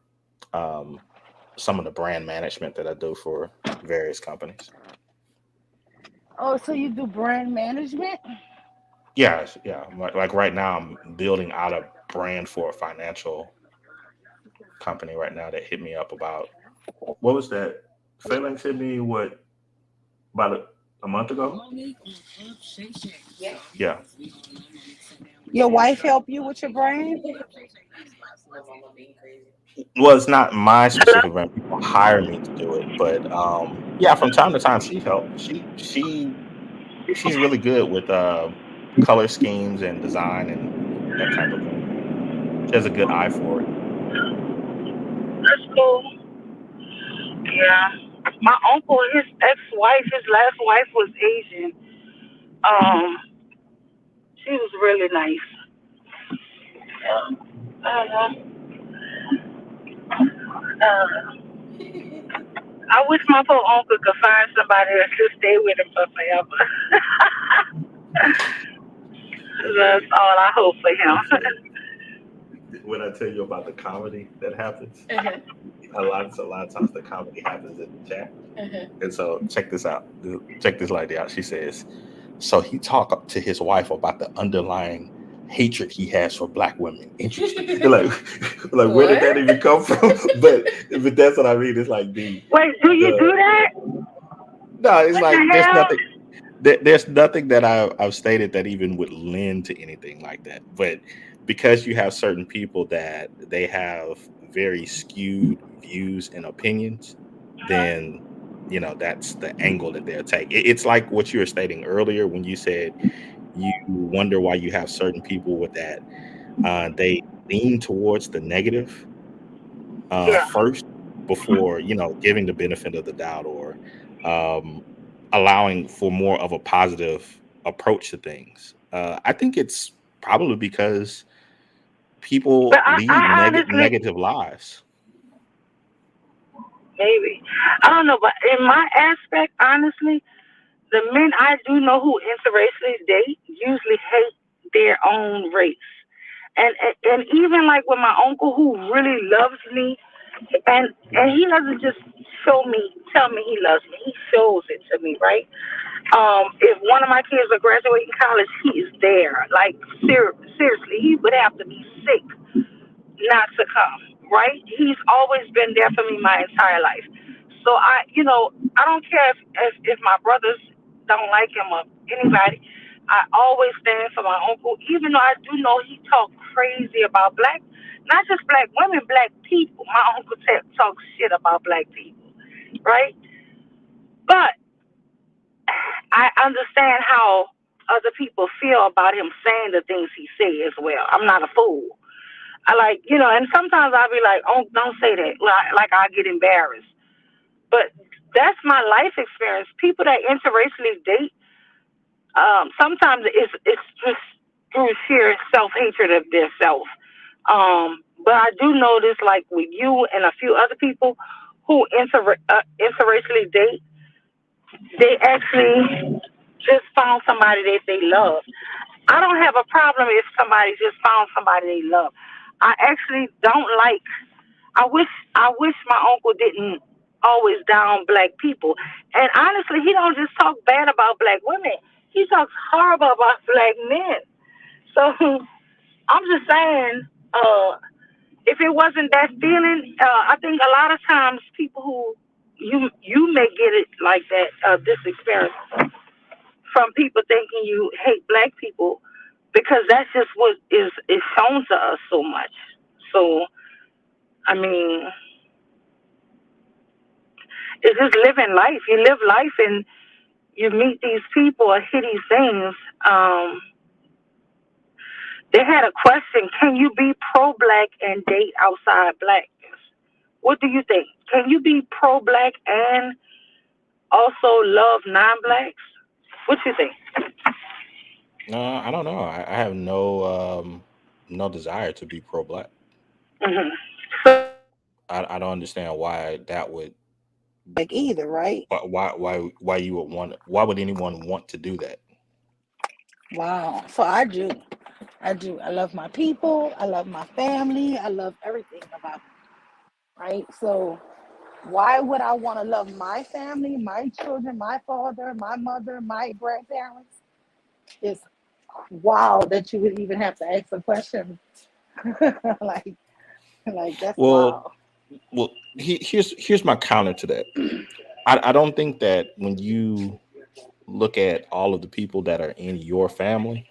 um, some of the brand management that I do for various companies. Oh, so you do brand management? Yeah, yeah. Like right now, I'm building out a brand for a financial company right now that hit me up about what was that? Phalanx hit me what about a month ago? Yeah. Yeah. Your wife help you with your brand? No, mama being crazy. Well, it's not my specific brand. People hire me to do it, but yeah, from time to time she helped. She's really good with color schemes and design and that type of thing. She has a good eye for it. That's cool. Yeah. My uncle, his ex-wife, his last wife was Asian. Um, she was really nice. Uh, uh, I wish my poor uncle could find somebody that could stay with him for forever. That's all I hope for him. When I tell you about the comedy that happens, Uh-huh. a lot of times the comedy happens in the chat. Uh-huh. And so check this out. Check this lady out. She says, so he talked to his wife about the underlying hatred he has for black women. Interesting. Like, like where did that even come from? but that's what I mean. It's like Wait, do you do the that? no. It's What the like hell? there's nothing that I've stated that even would lend to anything like that. But because you have certain people that they have very skewed views and opinions, then that's the angle that they'll take. It's like what you were stating earlier when you said you wonder why you have certain people with that. They lean towards the negative Yeah. first before giving the benefit of the doubt or um, allowing for more of a positive approach to things. I think it's probably because But people lead I honestly, negative lives. maybe. I don't know, but in my aspect, honestly, the men I do know who interracially date usually hate their own race. And even like with my uncle who really loves me, and he doesn't just tell me he loves me. He shows it to me, right? If one of my kids are graduating college, he is there. Like seriously, he would have to be sick not to come, right? He's always been there for me my entire life. So I don't care if my brothers don't like him or anybody. I always stand for my uncle, even though I do know he talk crazy about not just black women, black people. My uncle talks shit about black people, right? But I understand how other people feel about him saying the things he say as well. I'm not a fool. I like, and sometimes I'll be like, oh, don't say that. Like I get embarrassed. But that's my life experience. People that interracially date, sometimes it's just through sheer self hatred of their self. But I do notice, like with you and a few other people who interracially date, they actually just found somebody that they love. I don't have a problem if somebody just found somebody they love. I actually don't like. I wish my uncle didn't always down black people. And honestly, he don't just talk bad about black women. He talks horrible about black men. So I'm just saying, if it wasn't that feeling, I think a lot of times people who you may get it like that, this experience from people thinking you hate black people because that's just what is shown to us so much. So, I mean, it's just living life. You live life and you meet these people or hear these things. Um, they had a question: can you be pro-black and date outside blackness? What do you think? Can you be pro-black and also love non-blacks? What you think? No, I don't know. I have no desire to be pro black. Hmm. So I don't understand why that would like either, right? why you would want why would anyone want to do that? Wow. So I do. I do. I love my people. I love my family. I love everything about me. Right. So why would I want to love my family, my children, my father, my mother, my grandparents? It's wow that you would even have to ask a question like that's Well, wow. here's my counter to that. I don't think that when you look at all of the people that are in your family,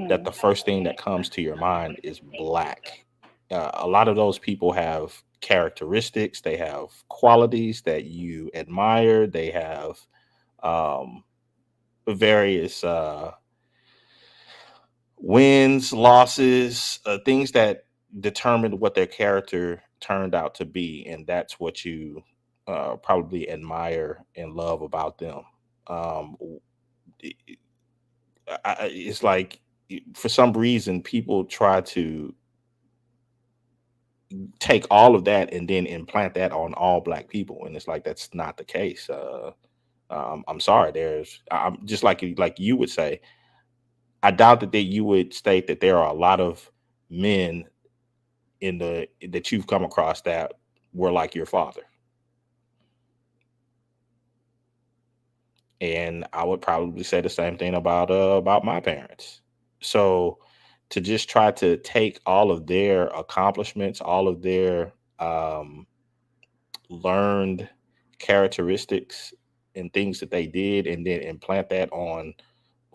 that Hmm. the first thing that comes to your mind is black. A lot of those people have characteristics, they have qualities that you admire, they have um, various wins, losses, things that determined what their character turned out to be, and that's what you probably admire and love about them. Um, it- it's like for some reason people try to take all of that and then implant that on all black people, and it's like that's not the case. I'm sorry. I'm just like you would say. I doubt that you would state that there are a lot of men in the that you've come across that were like your father, and I would probably say the same thing about my parents. So to just try to take all of their accomplishments, all of their learned characteristics and things that they did, and then implant that on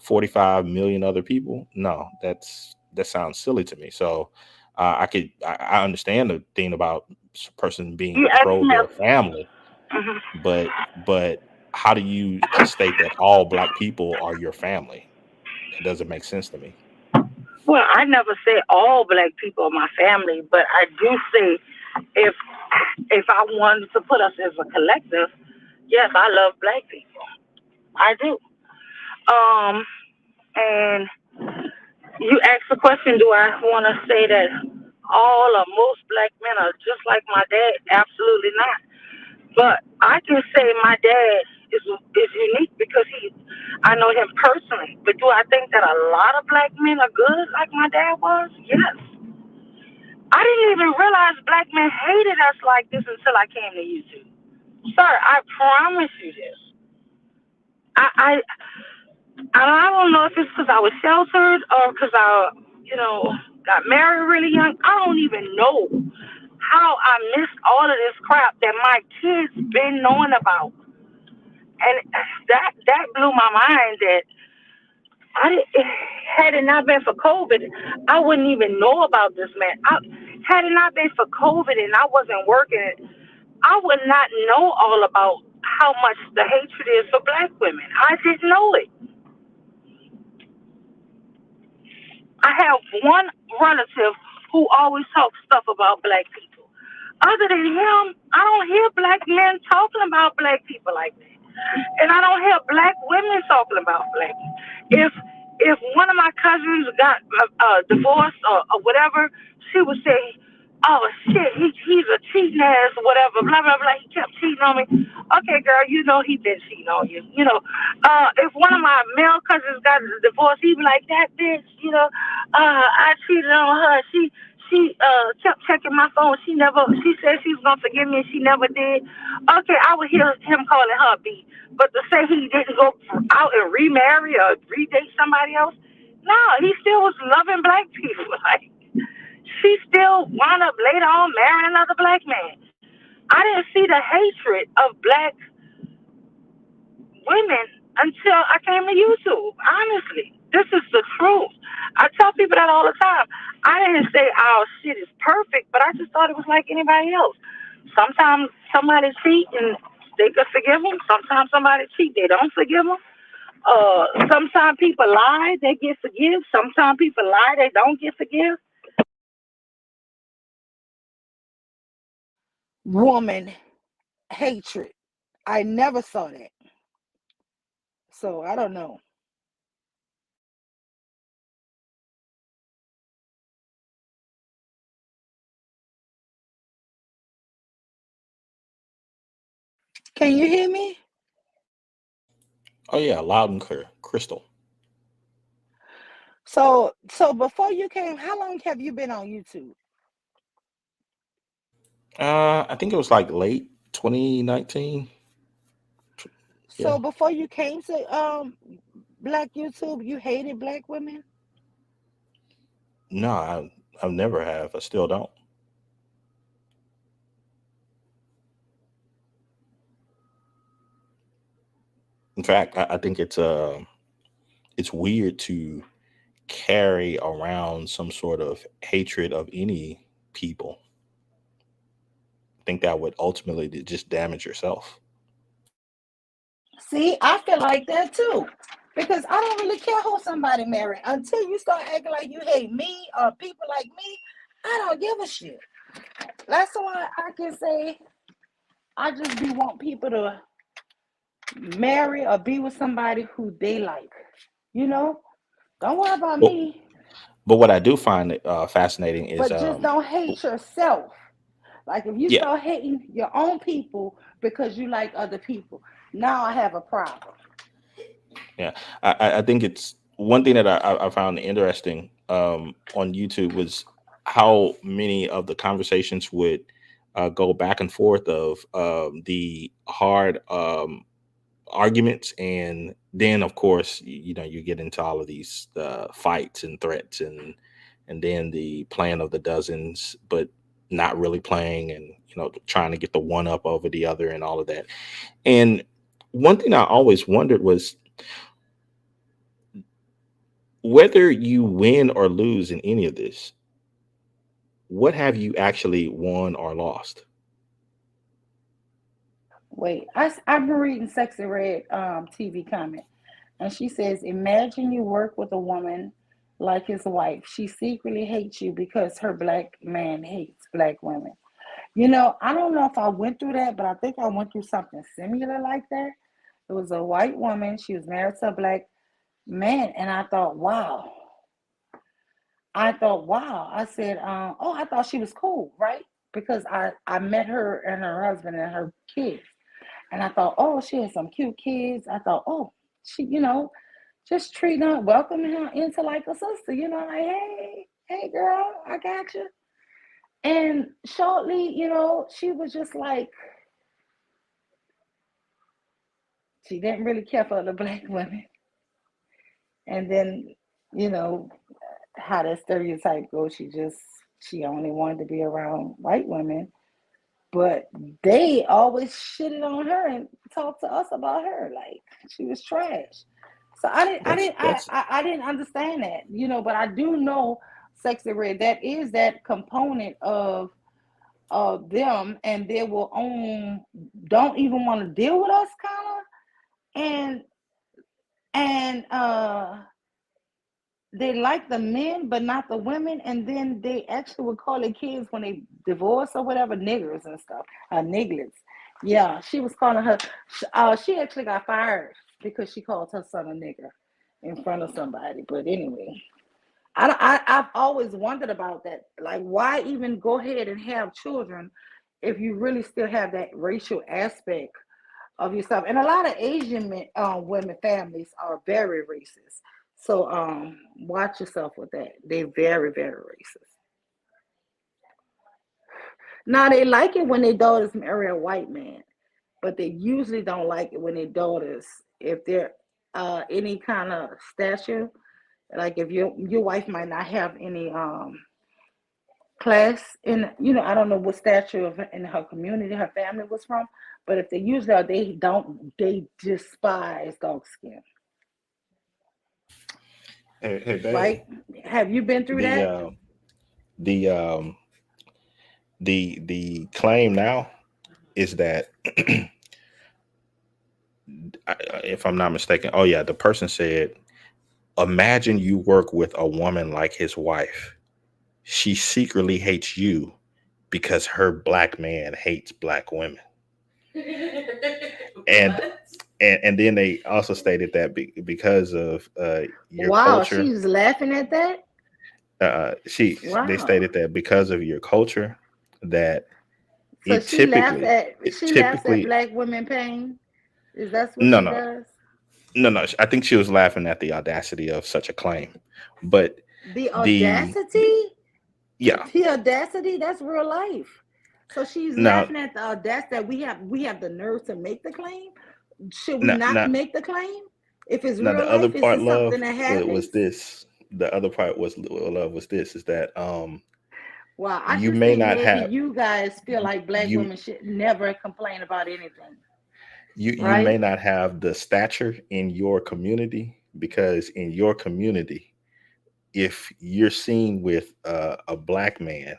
45 million other people, no, that sounds silly to me. So I understand the thing about person being You asked pro me. their family, Mhm. but how do you state that all black people are your family? That doesn't make sense to me. Well, I never say all black people are my family, but I do say if I wanted to put us as a collective, yes, I love black people. I do. Um, and you asked the question, do I want to say that all or most black men are just like my dad? Absolutely not. But I can say my dad is unique because I know him personally. But do I think that a lot of black men are good like my dad was? Yes. I didn't even realize black men hated us like this until I came to YouTube. Sir, I promise you this. I I don't know if it's because I was sheltered or because got married really young. I don't even know how I missed all of this crap that my kids been knowing about, and that blew my mind. That had it not been for COVID, I wouldn't even know about this man. Had it not been for COVID and I wasn't working, I would not know all about how much the hatred is for black women. I didn't know it. I have one relative who always talks stuff about black people. Other than him, I don't hear black men talking about black people like that. And I don't hear black women talking about black people. If one of my cousins got divorced or whatever, she would say, "Oh shit, he's a cheating ass, whatever, blah blah blah. He kept cheating on me." Okay, girl, you know he been cheating on you. If one of my male cousins got a divorce, he'd be like, "That bitch, I cheated on her. She kept checking my phone. She said she was gonna forgive me and she never did." Okay, I would hear him calling her B. But to say he didn't go out and remarry or redate somebody else, no, he still was loving black people. Like she still wound up later on marrying another black man. I didn't see the hatred of black women until I came to YouTube. Honestly, this is the truth. I tell people that all the time. I didn't say our shit is perfect, but I just thought it was like anybody else. Sometimes somebody cheat and they could forgive them. Sometimes somebody cheat, they don't forgive them. Sometimes people lie, they get forgive. Sometimes people lie, they don't get forgive. Woman hatred. I never saw that. So I don't know. Can you hear me? Oh yeah, loud and clear, crystal. So before you came, how long have you been on YouTube? I think it was like late 2019. Yeah. So before you came to black YouTube, you hated black women? No, I've never have. I still don't. In fact, I think it's weird to carry around some sort of hatred of any people. I think that would ultimately just damage yourself. See, I feel like that too. Because I don't really care who somebody marry. Until you start acting like you hate me or people like me, I don't give a shit. That's why I can say I just be want people to marry or be with somebody who they like. You know? Don't worry about But me. but what I do find fascinating is But just don't hate yourself. Like if you yeah, start hating your own people because you like other people, now I have a problem. yeah. I think it's one thing that I found interesting on YouTube was how many of the conversations would go back and forth of the hard arguments, and then of course you know you get into all of these fights and threats, and then the playing of the dozens, but not really playing, and you know trying to get the one up over the other and all of that. And one thing I always wondered was whether you win or lose in any of this, what have you actually won or lost? Wait, I've been reading Sexy Red TV comment, and she says, imagine you work with a woman like his wife. She secretly hates you because her black man hates black women. You know, I don't know if I went through that, but I think I went through something similar like that. It was a white woman. She was married to a black man, and I thought, wow. I said, oh, I thought she was cool, right? Because I met her and her husband and her kids. And I thought, oh, she has some cute kids. I thought, oh, she, just treating her, welcoming her into like a sister, like, hey, girl, I got you. And shortly, she was just like, she didn't really care for the black women. And then, you know, how that stereotype goes, she only wanted to be around white women. But they always shitted on her and talked to us about her like she was trash. So That's that's I didn't understand that, but I do know Sexy Red, that is that component of them, and they will own don't even want to deal with us kind of, and they like the men but not the women, and then they actually would call their kids when they divorce or whatever niggers and stuff, nigglets. Yeah, she was calling her. She actually got fired because she called her son a nigger in front of somebody. But anyway, I've always wondered about that. Like, why even go ahead and have children if you really still have that racial aspect of yourself? And a lot of Asian men, women families are very racist. So watch yourself with that. They're very, very racist. Now they like it when their daughters marry a white man, but they usually don't like it when their daughters, if they're any kind of stature, like if your wife might not have any class in, I don't know what stature in her community her family was from, but if they usually are, they despise dark skin. hey, hey babe. Right? Have you been through The that? the the claim now is that if I'm not mistaken, oh yeah, the person said, imagine you work with a woman like his wife. She secretly hates you because her black man hates black women. And What? and then they also stated that because of your Wow, culture, she was laughing at that. she they Wow. stated that because of your culture, that So it she laughs typically at it she laughs at typically black women pain. Is that what no she no does? no, I think she was laughing at the audacity of such a claim, but The the audacity? yeah, The audacity, that's real life. So she's now laughing at the audacity that we have the nerve to make the claim. Should we now not now, make the claim? If it's now real the other life, is part, this love, something that was happens? this. The other part was love was this, is that Well, I you should may think not maybe have you guys feel like black you women should never complain about anything, you may right? not have the stature in your community, because in your community, if you're seen with a black man,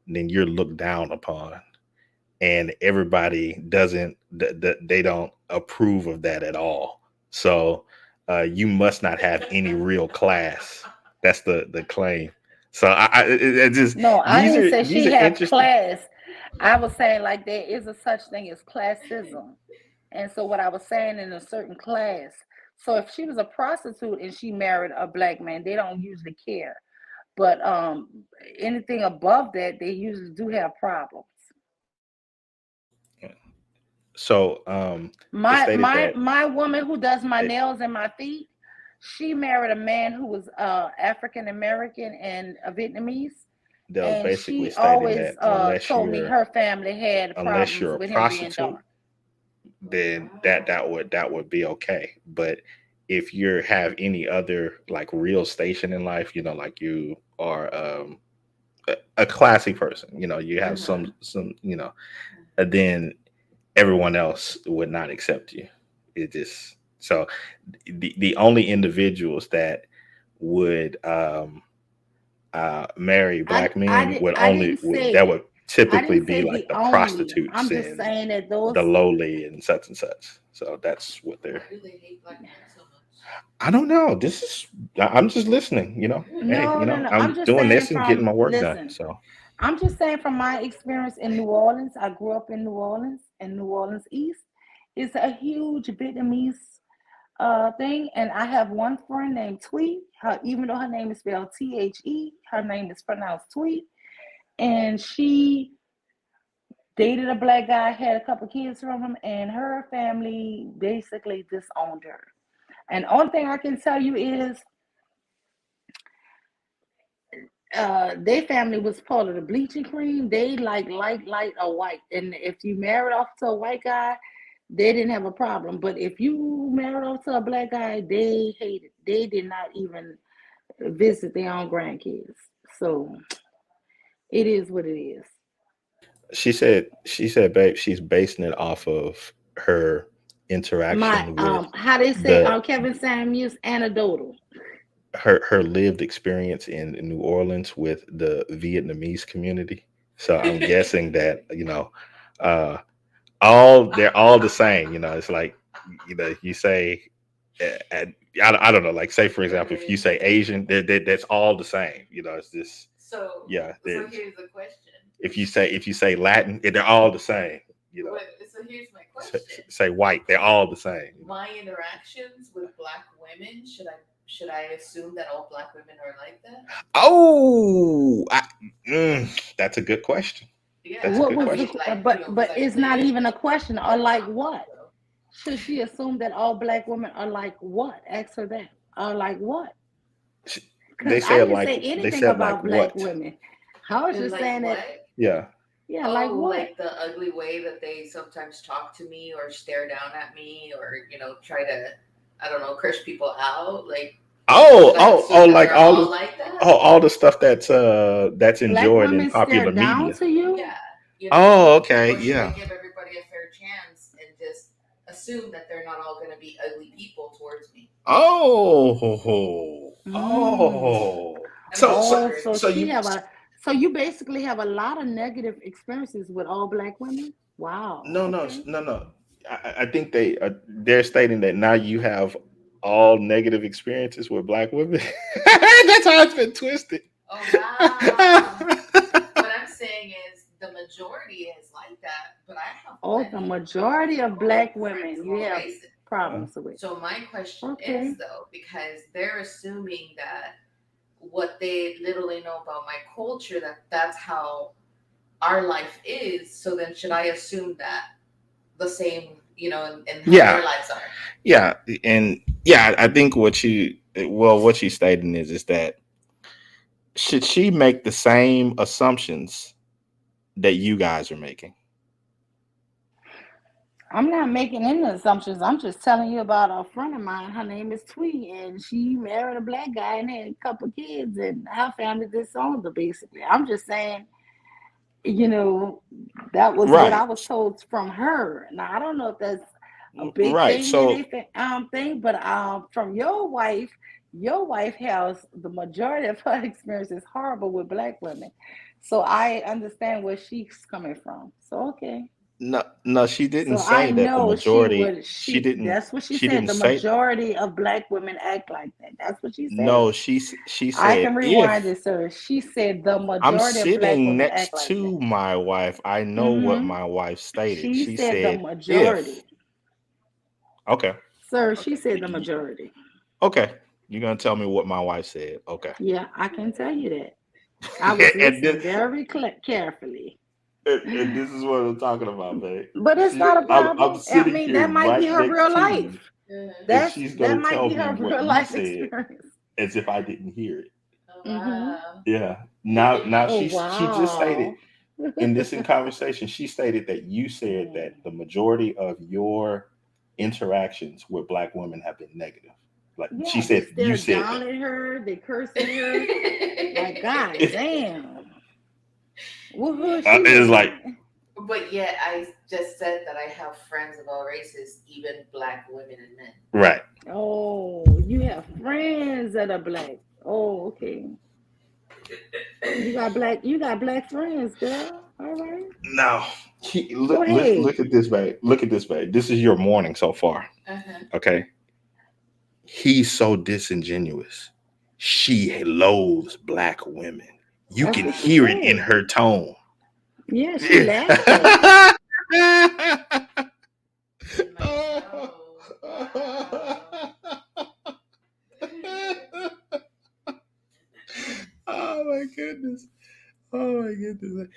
then you're looked down upon, and everybody doesn't they don't approve of that at all. So you must not have any real class. That's the claim. So it just, No, I these didn't are say these she are have interesting. class. I was saying like there is a such thing as classism. And so what I was saying in a certain class. So if she was a prostitute and she married a black man, they don't usually care. But anything above that, they usually do have problems. So it My stated my that my woman who does my they, nails and my feet, she married a man who was African American and a Vietnamese, they was and basically she stating always that told me her family had unless problems you're a with him being prostitute, dark. then that would be okay. But if you have any other like real station in life, like you are a classy person, you have some, then everyone else would not accept you. It just, so the only individuals that would marry I black I men did would I only didn't that say would typically I didn't be say like the the only. prostitutes I'm just and saying that the those. lowly and such and such. So that's what they're. Why do they hate black men so much? I don't know. This is. I'm just listening. Hey, No, no, no. I'm I'm just doing saying this and getting from my work done. listen. So I'm just saying from my experience in New Orleans. I grew up in New Orleans and New Orleans East. It's a huge Vietnamese thing, and I have one friend named Tweet. Even though her name is spelled THE, her name is pronounced Tweet, and she dated a black guy, had a couple kids from him, and her family basically disowned her. And the only thing I can tell you is their family was part of the bleaching cream. They like light or white. And if you married off to a white guy, they didn't have a problem. But if you married off to a black guy, they hated. They did not even visit their own grandkids. So it is what it is. she said, babe, she's basing it off of her My interaction with how they say the Kevin Samuels anecdotal. her lived experience in New Orleans with the Vietnamese community. So I'm guessing that uh, they're all the same. It's like you say, I don't know. Like, say for example, if you say Asian, that's all the same. It's just, So, yeah. so here's the question. If you say Latin, they're all the same. So here's my Say, question. say white, they're all the same. My interactions with black women, should I assume that all black women are like that? Oh, that's a good question. That's Yeah, a What good was the question. but it's not even a question. Or like what? Should she assume that all black women are like what? Ask her that. Or like what? Because They I said didn't like say they anything said like about black what? women. I was just like saying that, what? Yeah. yeah, like Oh, what? like the ugly way that they sometimes talk to me or stare down at me or try to, I don't know, curse people out. Like, Oh, should I oh, assume oh, that like they're all like that? all the stuff that's Black enjoyed in women stare popular down media. to you? Yeah, Oh, okay, or should I yeah. give everybody a fair chance and just assume that they're not all going to be ugly people towards me? Oh, Mm. oh. I'm So just so Oh, wondering. so so she you have a So you basically have a lot of negative experiences with all black women? Wow. No, no, Okay. no, no. I think they're stating that now you have all negative experiences with black women. That's how it's been twisted. Oh wow. What I'm saying is the majority is like that, but I have Oh, the plenty majority of of black friends women of you all have races. Uh, problems with. So my question Okay. is though, because they're assuming that what they literally know about my culture, that that's how our life is. So then should I assume that the same, and how yeah, their lives are? yeah, and yeah. I think what she's stating is that should she make the same assumptions that you guys are making? I'm not making any assumptions. I'm just telling you about a friend of mine. Her name is Twee, and she married a black guy and had a couple kids, and her family disowned her, basically. I'm just saying, you know, that was what I Right, was told from her. Now, I don't know if that's a big right. thing in a So thing, but from your wife has the majority of her experience is horrible with black women. So I understand where she's coming from. So, okay. no, no, she didn't So I say that the know she majority. would She she didn't. that's what she She said. didn't The say. majority of black women act like that. That's what she said. No, she I said can rewind if it, sir. She said the I'm majority of black sitting women act next like that. to my wife, I know what Mm-hmm. my wife stated. She She said the said if. majority. Okay, Sir, okay, she said the majority. okay. You're gonna tell me what my wife said. Okay. Yeah, I can tell you that. I was and listening this very carefully. and this is what I'm talking about, babe. But it's not a I'm problem. I sitting mean, here that might be right her real next to you, life. and Mhm. she's That gonna might tell be me her what real you life said experience. as if I didn't hear it. Oh Mm-hmm. wow. Yeah. Now Oh she just stated wow. in this in conversation, she stated that you said that Mm. the majority of your interactions with black women have been negative. Like she Yeah, they said, you stare said down that. at her, they curse at her. Like, God damn. What hood she It's live like in? But yet I just said that I have friends of all races, even black women and men. right. Oh, you have friends that are black. Oh, okay. You got black friends, girl. All right. Now, Go ahead. look at this, babe. Look at this, babe. This is your morning so far. Uh-huh. Okay. He's so disingenuous. She loathes black women. You That's can what she hear it in said. her tone. Yeah, she laughing. Yeah. In my toe. Wow. Oh my goodness. Oh my goodness.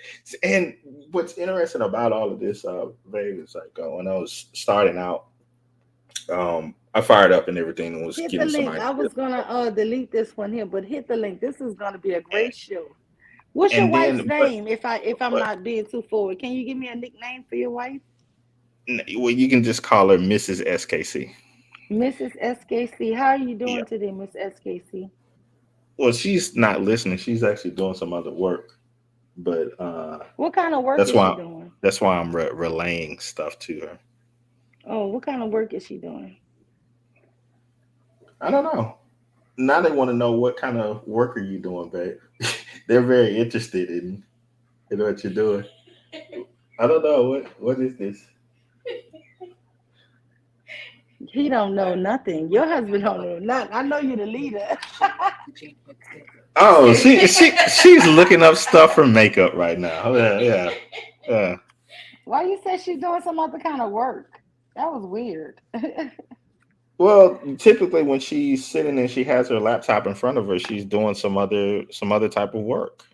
And what's interesting about all of this, babe, is like when I was starting out, I fired up and everything and was Hit the getting some link. I ideas. was gonna delete this one here, but hit the link. This is gonna be a great show. What's your And wife's then, name? If I'm but not being too forward, can you give me a nickname for your wife? well, you can just call her Mrs. SKC. Mrs. SKC. How are you Yeah. doing today, Miss SKC? Well, she's not listening. She's actually doing some other work, but What kind of work that's is she why doing? I'm relaying stuff to her. Oh, what kind of work is she doing? I don't know. Now they want to know what kind of work are you doing, babe. They're very interested in what you're doing. I don't know what is this. He don't know nothing. Your husband don't know nothing. I know you the leader. Oh, she's looking up stuff for makeup right now. Yeah, yeah, yeah. Why you said she's doing some other kind of work? That was weird. Well, typically when she's sitting and she has her laptop in front of her, she's doing some other type of work.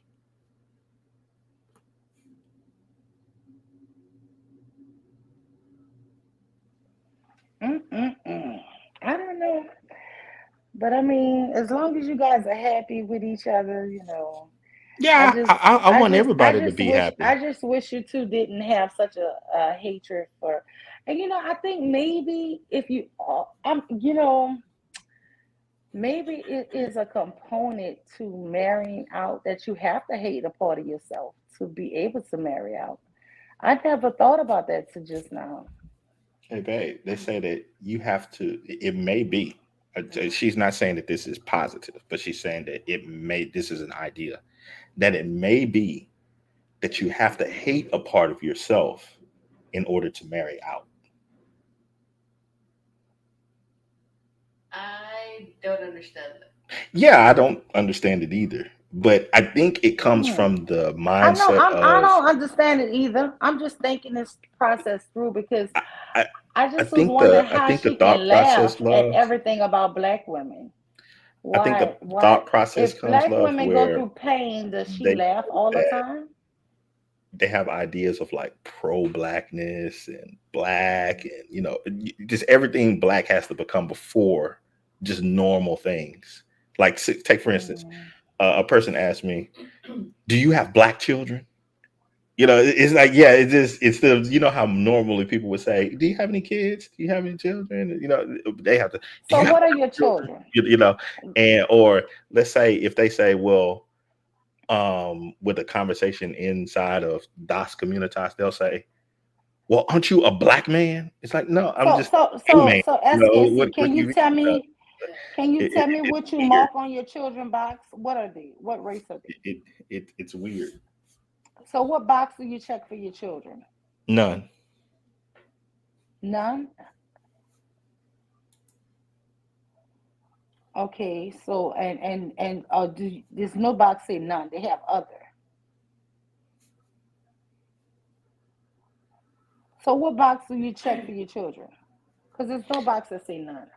Mm-mm-mm. I don't know. But I mean, as long as you guys are happy with each other, I Yeah, just, I want everybody to be I happy. just wish you two didn't have such a hatred for, and I think maybe if you, maybe it is a component to marrying out that you have to hate a part of yourself to be able to marry out. I never thought about that to just now. Hey, babe, they say that you have to. It may be. She's not saying that this is positive, but she's saying that this is an idea, that it may be that you have to hate a part of yourself in order to marry out. I don't understand that. Yeah, I don't understand it either. But I think it comes from the I know. mindset I of don't understand it either. I'm just thinking this process through because I, I I just was think wondering I how think the she thought can laugh process, at love. everything about black women. I think the Why? Why? thought process If comes, black love, women go where through pain, does she they laugh all the that time? they have ideas of like pro blackness and black, and just everything black has to become before just normal things. Like, take for instance, Mm. a person asked me, "Do you have black children?" It's like, yeah, it's the, how normally people would say, "Do you have any kids? Do you have any children?" They have to, "Do So, you have what are black your children?" children? And or let's say if they say, well, with a conversation inside of Das Communitas, they'll say, "Well, aren't you a black man?" It's like, no, I'm So, just so, a so, man. so, What SKC, what can do you you mean? tell me? Can you It, it, tell me it's what you weird. mark on your children box? What are they? What race are they? It's weird. So, what box do you check for your children? None. None. Okay. So, there's no box say none. They have other. So, what box do you check for your children? Because there's no box that say none.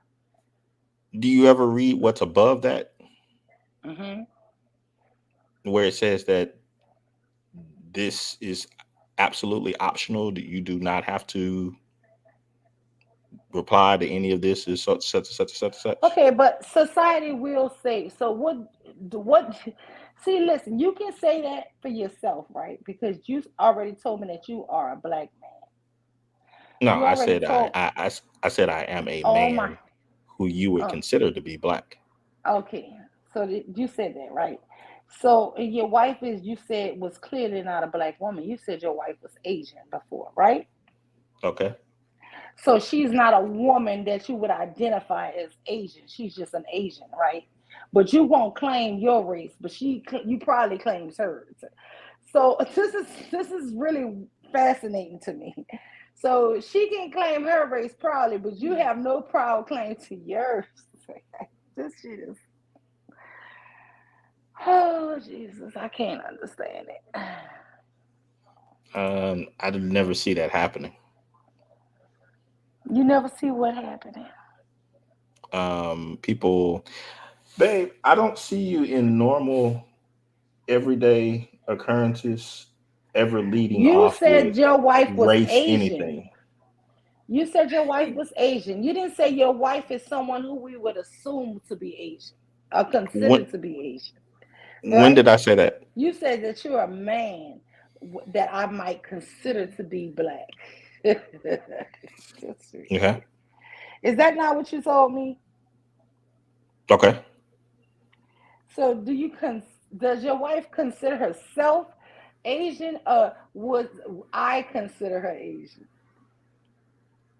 Do you ever read what's above that, Hmm. where it says that this is absolutely optional, that you do not have to reply to any of this, is such such such such such? Okay, but society will say so. What? See, listen. You can say that for yourself, right? Because you already told me that you are a black man. No, You already told. I said I am a Oh my. man who you would Oh, consider to be black. okay. So you said that, right? So and your wife is, you said, was clearly not a black woman. You said your wife was Asian before, right? Okay. So she's not a woman that you would identify as Asian. She's just an Asian, right? But you won't claim your race, but you probably claims hers. So this is really fascinating to me. So she can claim her race proudly, but you have no proud claim to yours. This shit is, oh Jesus, I can't understand it. I did never see that happening. You never see what happened. People, babe, I don't see you in normal everyday occurrences ever leading You off said with your wife was race Asian. anything. You said your wife was Asian. You didn't say your wife is someone who we would assume to be Asian or When consider to be Asian, when right? did I say that? You said that you're a man that I might consider to be black. That's Okay. ridiculous. Is that not what you told me? Okay. So does your wife consider herself Asian, or would I consider her Asian?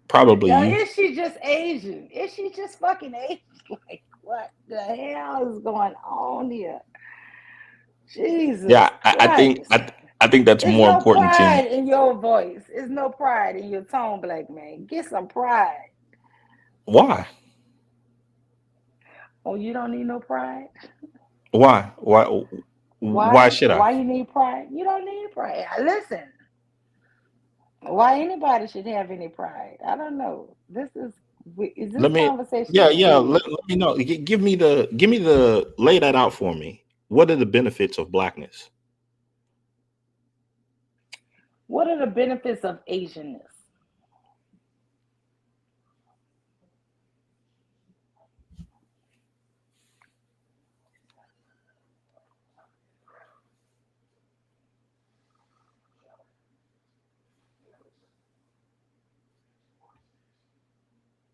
Probably Now, you. is she just Asian? Is she just fucking Asian? Like, what the hell is going on here? Yeah, Jesus I think Christ. I think that's There's more no important to you. pride in your voice. There's no pride in your tone, black man. Get some pride. Why? Oh, you don't need no pride? Why? Why Why? should I? Why you need pride? You don't need pride. Listen, why anybody should have any pride? I don't know. Is this Let me. conversation Yeah, is yeah. weird? Let me know. Give me the lay that out for me. What are the benefits of blackness? What are the benefits of Asianness?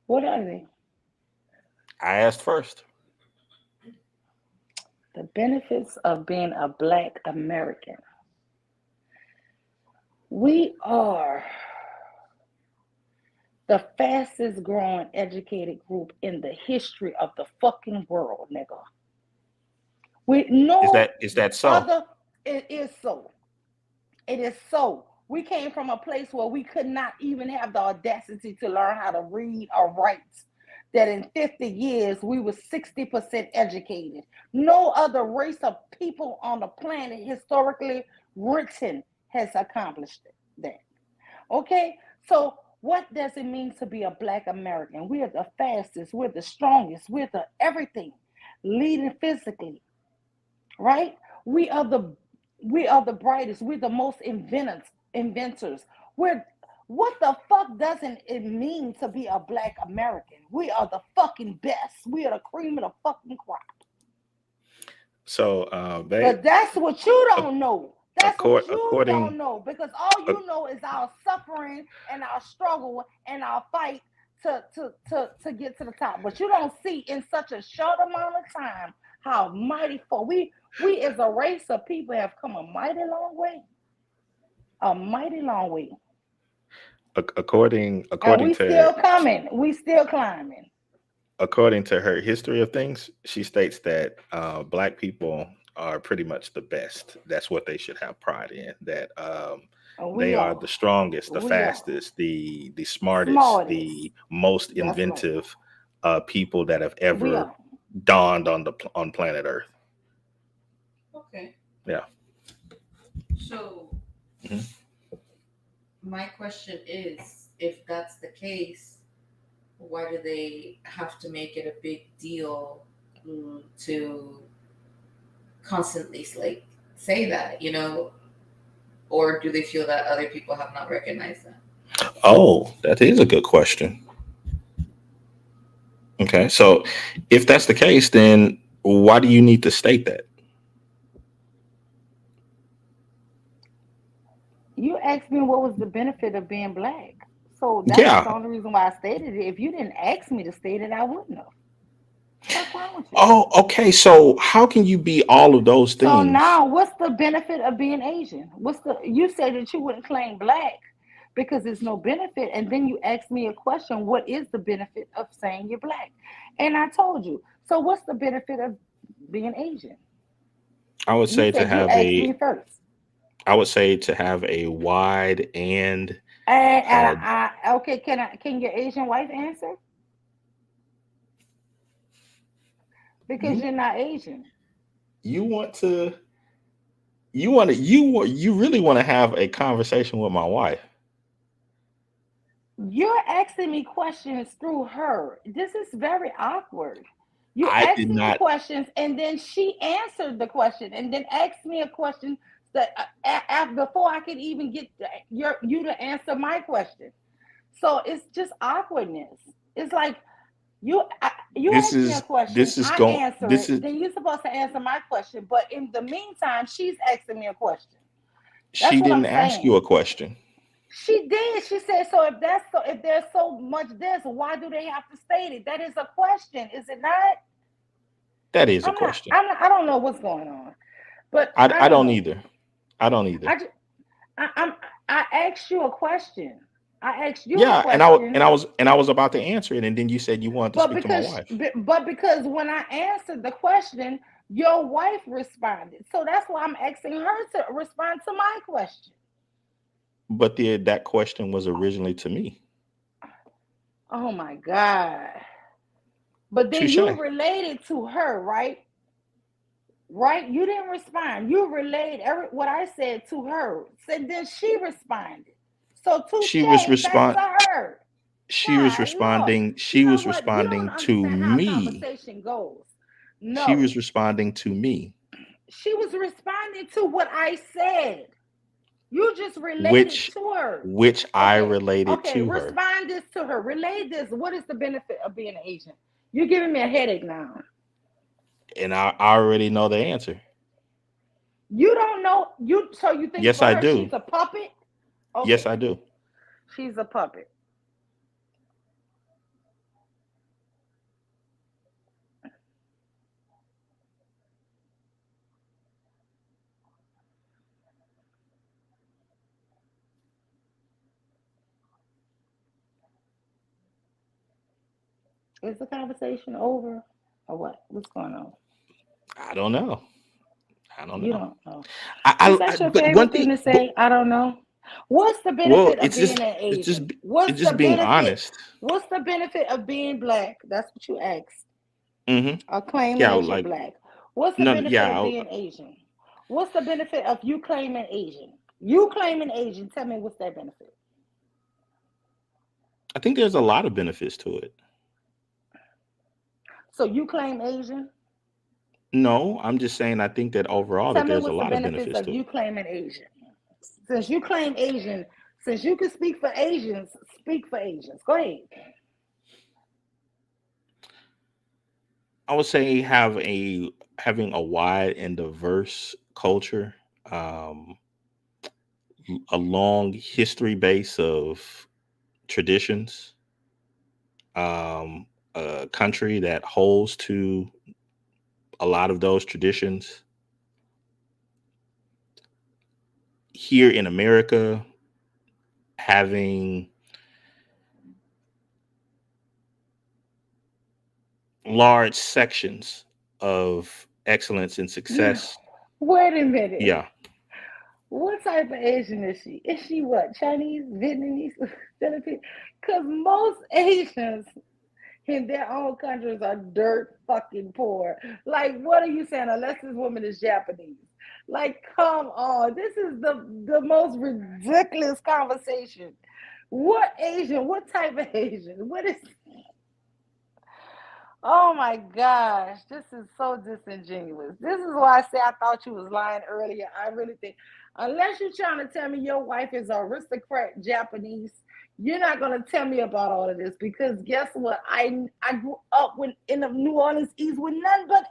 What are they? I asked first. The benefits of being a black American. We are The fastest growing educated group in the history of the fucking world, nigga. With no Is that so? other, it is so. It is so. We came from a place where we could not even have the audacity to learn how to read or write. That in 50 years we were 60% educated. No other race of people on the planet historically written has accomplished that. Okay? So what does it mean to be a black American? We are the fastest, we're the strongest, we're the everything, leading physically, right? We are the we are the brightest. We're the most inventors. We're what the fuck doesn't it mean to be a black American? We are the fucking best. We are the cream of the fucking crop. So, But that's what you don't know. That's what you according, don't know because all uh, you know is our suffering and our struggle and our fight to get to the top. But you don't see in such a short amount of time how mighty far we as a race of people have come a mighty long way. A mighty long way. And according to we still climbing. her history of things, she states that black people are pretty much the best. That's what they should have pride in. That they We are are. the strongest, the We are. fastest, the smartest, Smartest. the most That's right. inventive people that have We ever are. dawned on planet Earth. Okay. Yeah. So Mhm. my question is, if that's the case, why do they have to make it a big deal to constantly like say that, or do they feel that other people have not recognized that? Oh, that is a good question. Okay, so if that's the case, then why do you need to state that? You asked me what was the benefit of being black. So that's the Yeah. only reason why I stated it. If you didn't ask me to state it, I wouldn't have. Fuck wrong with you? Oh, okay. So how can you be all of those So things? now what's the benefit of being Asian? What's the you say that you wouldn't claim black because there's no benefit, and then you ask me a question, what is the benefit of saying you're black? And I told you. So what's the benefit of being Asian? I would You say to said you have asked a me first. I would say to have a wide and And uh okay, can your Asian wife answer? Because you you're not Asian. you want to you really want to have a conversation with my wife. You're asking me questions through her. This is very awkward. You I asked did me not questions and then she answered the question and then asked me a question that before I could even get you to answer my question. So it's just awkwardness. It's like you ask me a question, this is I going answer this it, is then you're supposed to answer my question. But in the meantime, she's asking me a question. she That's what didn't I'm ask you saying. a question. She did. She said, so if that's so if there's so much this, why do they have to state it? That is a question, is it not? That is a question. I don't know what's going on. But I I don't don't know. either. I don't either. I just I'm I asked you a question. I asked you a Yeah, question, and I was about to answer it, and then you said you wanted to speak to my wife. but because when I answered the question, your wife responded. So that's why I'm asking her to respond to my question. But that question was originally to me. Oh my God. But then Touche. you related to her, right? Right? You didn't respond. You relayed what I said to her. And then she responded. So She was touche back respond to her. God, Lord. You she know was what? You don't responding to understand how me. conversation goes. She No. was responding to me, She was responding to what I said. You just related which to her. I Okay. related Okay. to her. Respond this to her. Relay this. What is the benefit of being an agent? You're giving me a headache now. And I already know the answer. You don't know so you think Yes, for I her do. she's a puppet? Yes, Okay. I do. She's a puppet. Is the conversation over or what? What's going on? I don't know. I don't You know. don't know. Is that your But one favorite thing, thing to say? I don't know. What's the well, benefit of being an Asian? it's What's the just being benefit? honest. What's the benefit of being black? That's what you asked. Hmm. Or claiming Yeah, that you're like black. What's the no, benefit of yeah. being Asian? What's the benefit of you claiming Asian? You claiming Asian. Tell me what's that benefit. I think there's a lot of benefits to it. So you claim Asian. No, I'm just saying I think that overall Tell that me there's a what's the lot of benefits benefits of to you it. claiming Asian. Since you claim Asian, since you can speak for Asians, speak for Asians. Go ahead. I would say having a wide and diverse culture, um, a long history base of traditions, a country that holds to a lot of those traditions. Here in America, having large sections of excellence and success. Wait a minute. Yeah. What type of Asian is she? Is she what? Chinese, Vietnamese, Philippines? Because most Asians in their own countries are dirt fucking poor. Like, what are you saying? Unless this woman is Japanese. Like, come on. This is the most ridiculous conversation. What Asian? What type of Asian? What is Oh my gosh, this is so disingenuous. This is why I say I thought you was lying earlier. I really think, unless you're trying to tell me your wife is aristocrat Japanese, you're not gonna tell me about all of this because guess what? I grew up in the New Orleans East with none but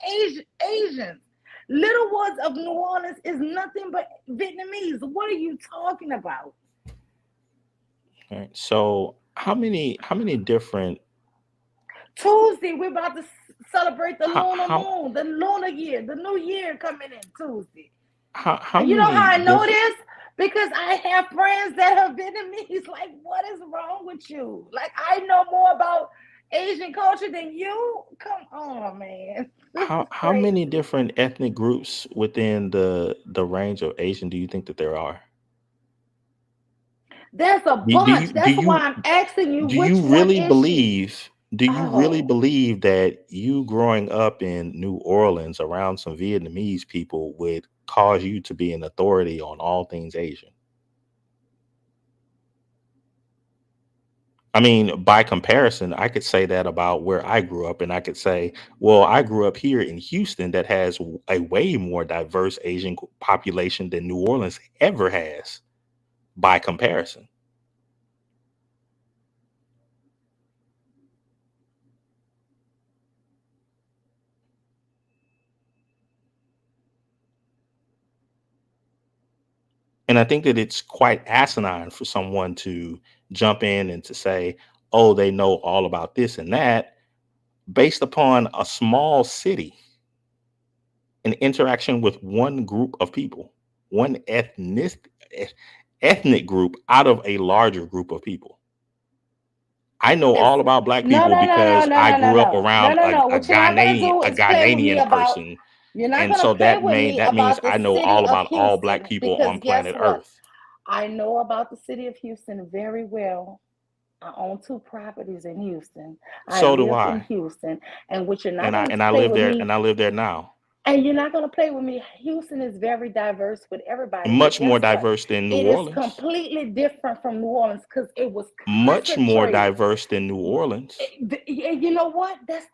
Asians. Little Woods of New Orleans is nothing but Vietnamese. What are you talking about? All right. So how many different Tuesday, we're about to celebrate the how lunar how moon, the lunar year, the new year coming in Tuesday. how And you know how many I know different this? Because I have friends that are Vietnamese. Like, what is wrong with you? Like, I know more about Asian culture than you. Come on, man. This is how many crazy. different ethnic groups within the range of Asian do you think that there are? There's a Do bunch. you do That's why you I'm asking you, do you which one really is she? believe do you really Oh, believe that you growing up in New Orleans around some Vietnamese people would cause you to be an authority on all things Asian? I mean, by comparison, I could say that about where I grew up, and I could say, well, I grew up here in Houston that has a way more diverse Asian population than New Orleans ever has by comparison. And I think that it's quite asinine for someone to jump in and to say, oh, they know all about this and that based upon a small city, an interaction with one group of people, one ethnic group out of a larger group of people. I know all listen. about black No, people no, no, no, because no, I no, no, grew up no, no, around no, no. What you're not gonna do A is play with me Ghanaian about. person, You're not and gonna so play with me that means about the I know city all of about all black Houston people because on guess planet what? Earth. I know about the city of Houston very well. I own two properties in Houston. I So do lived in I, Houston, and what you're not and going to I play live with there, me, now. and you're not going to play with me. Houston is very diverse with everybody, but Much more guess what? diverse than New It is Orleans. completely different from New Orleans because it was Much more concentrated. diverse than New Orleans. You know what? That's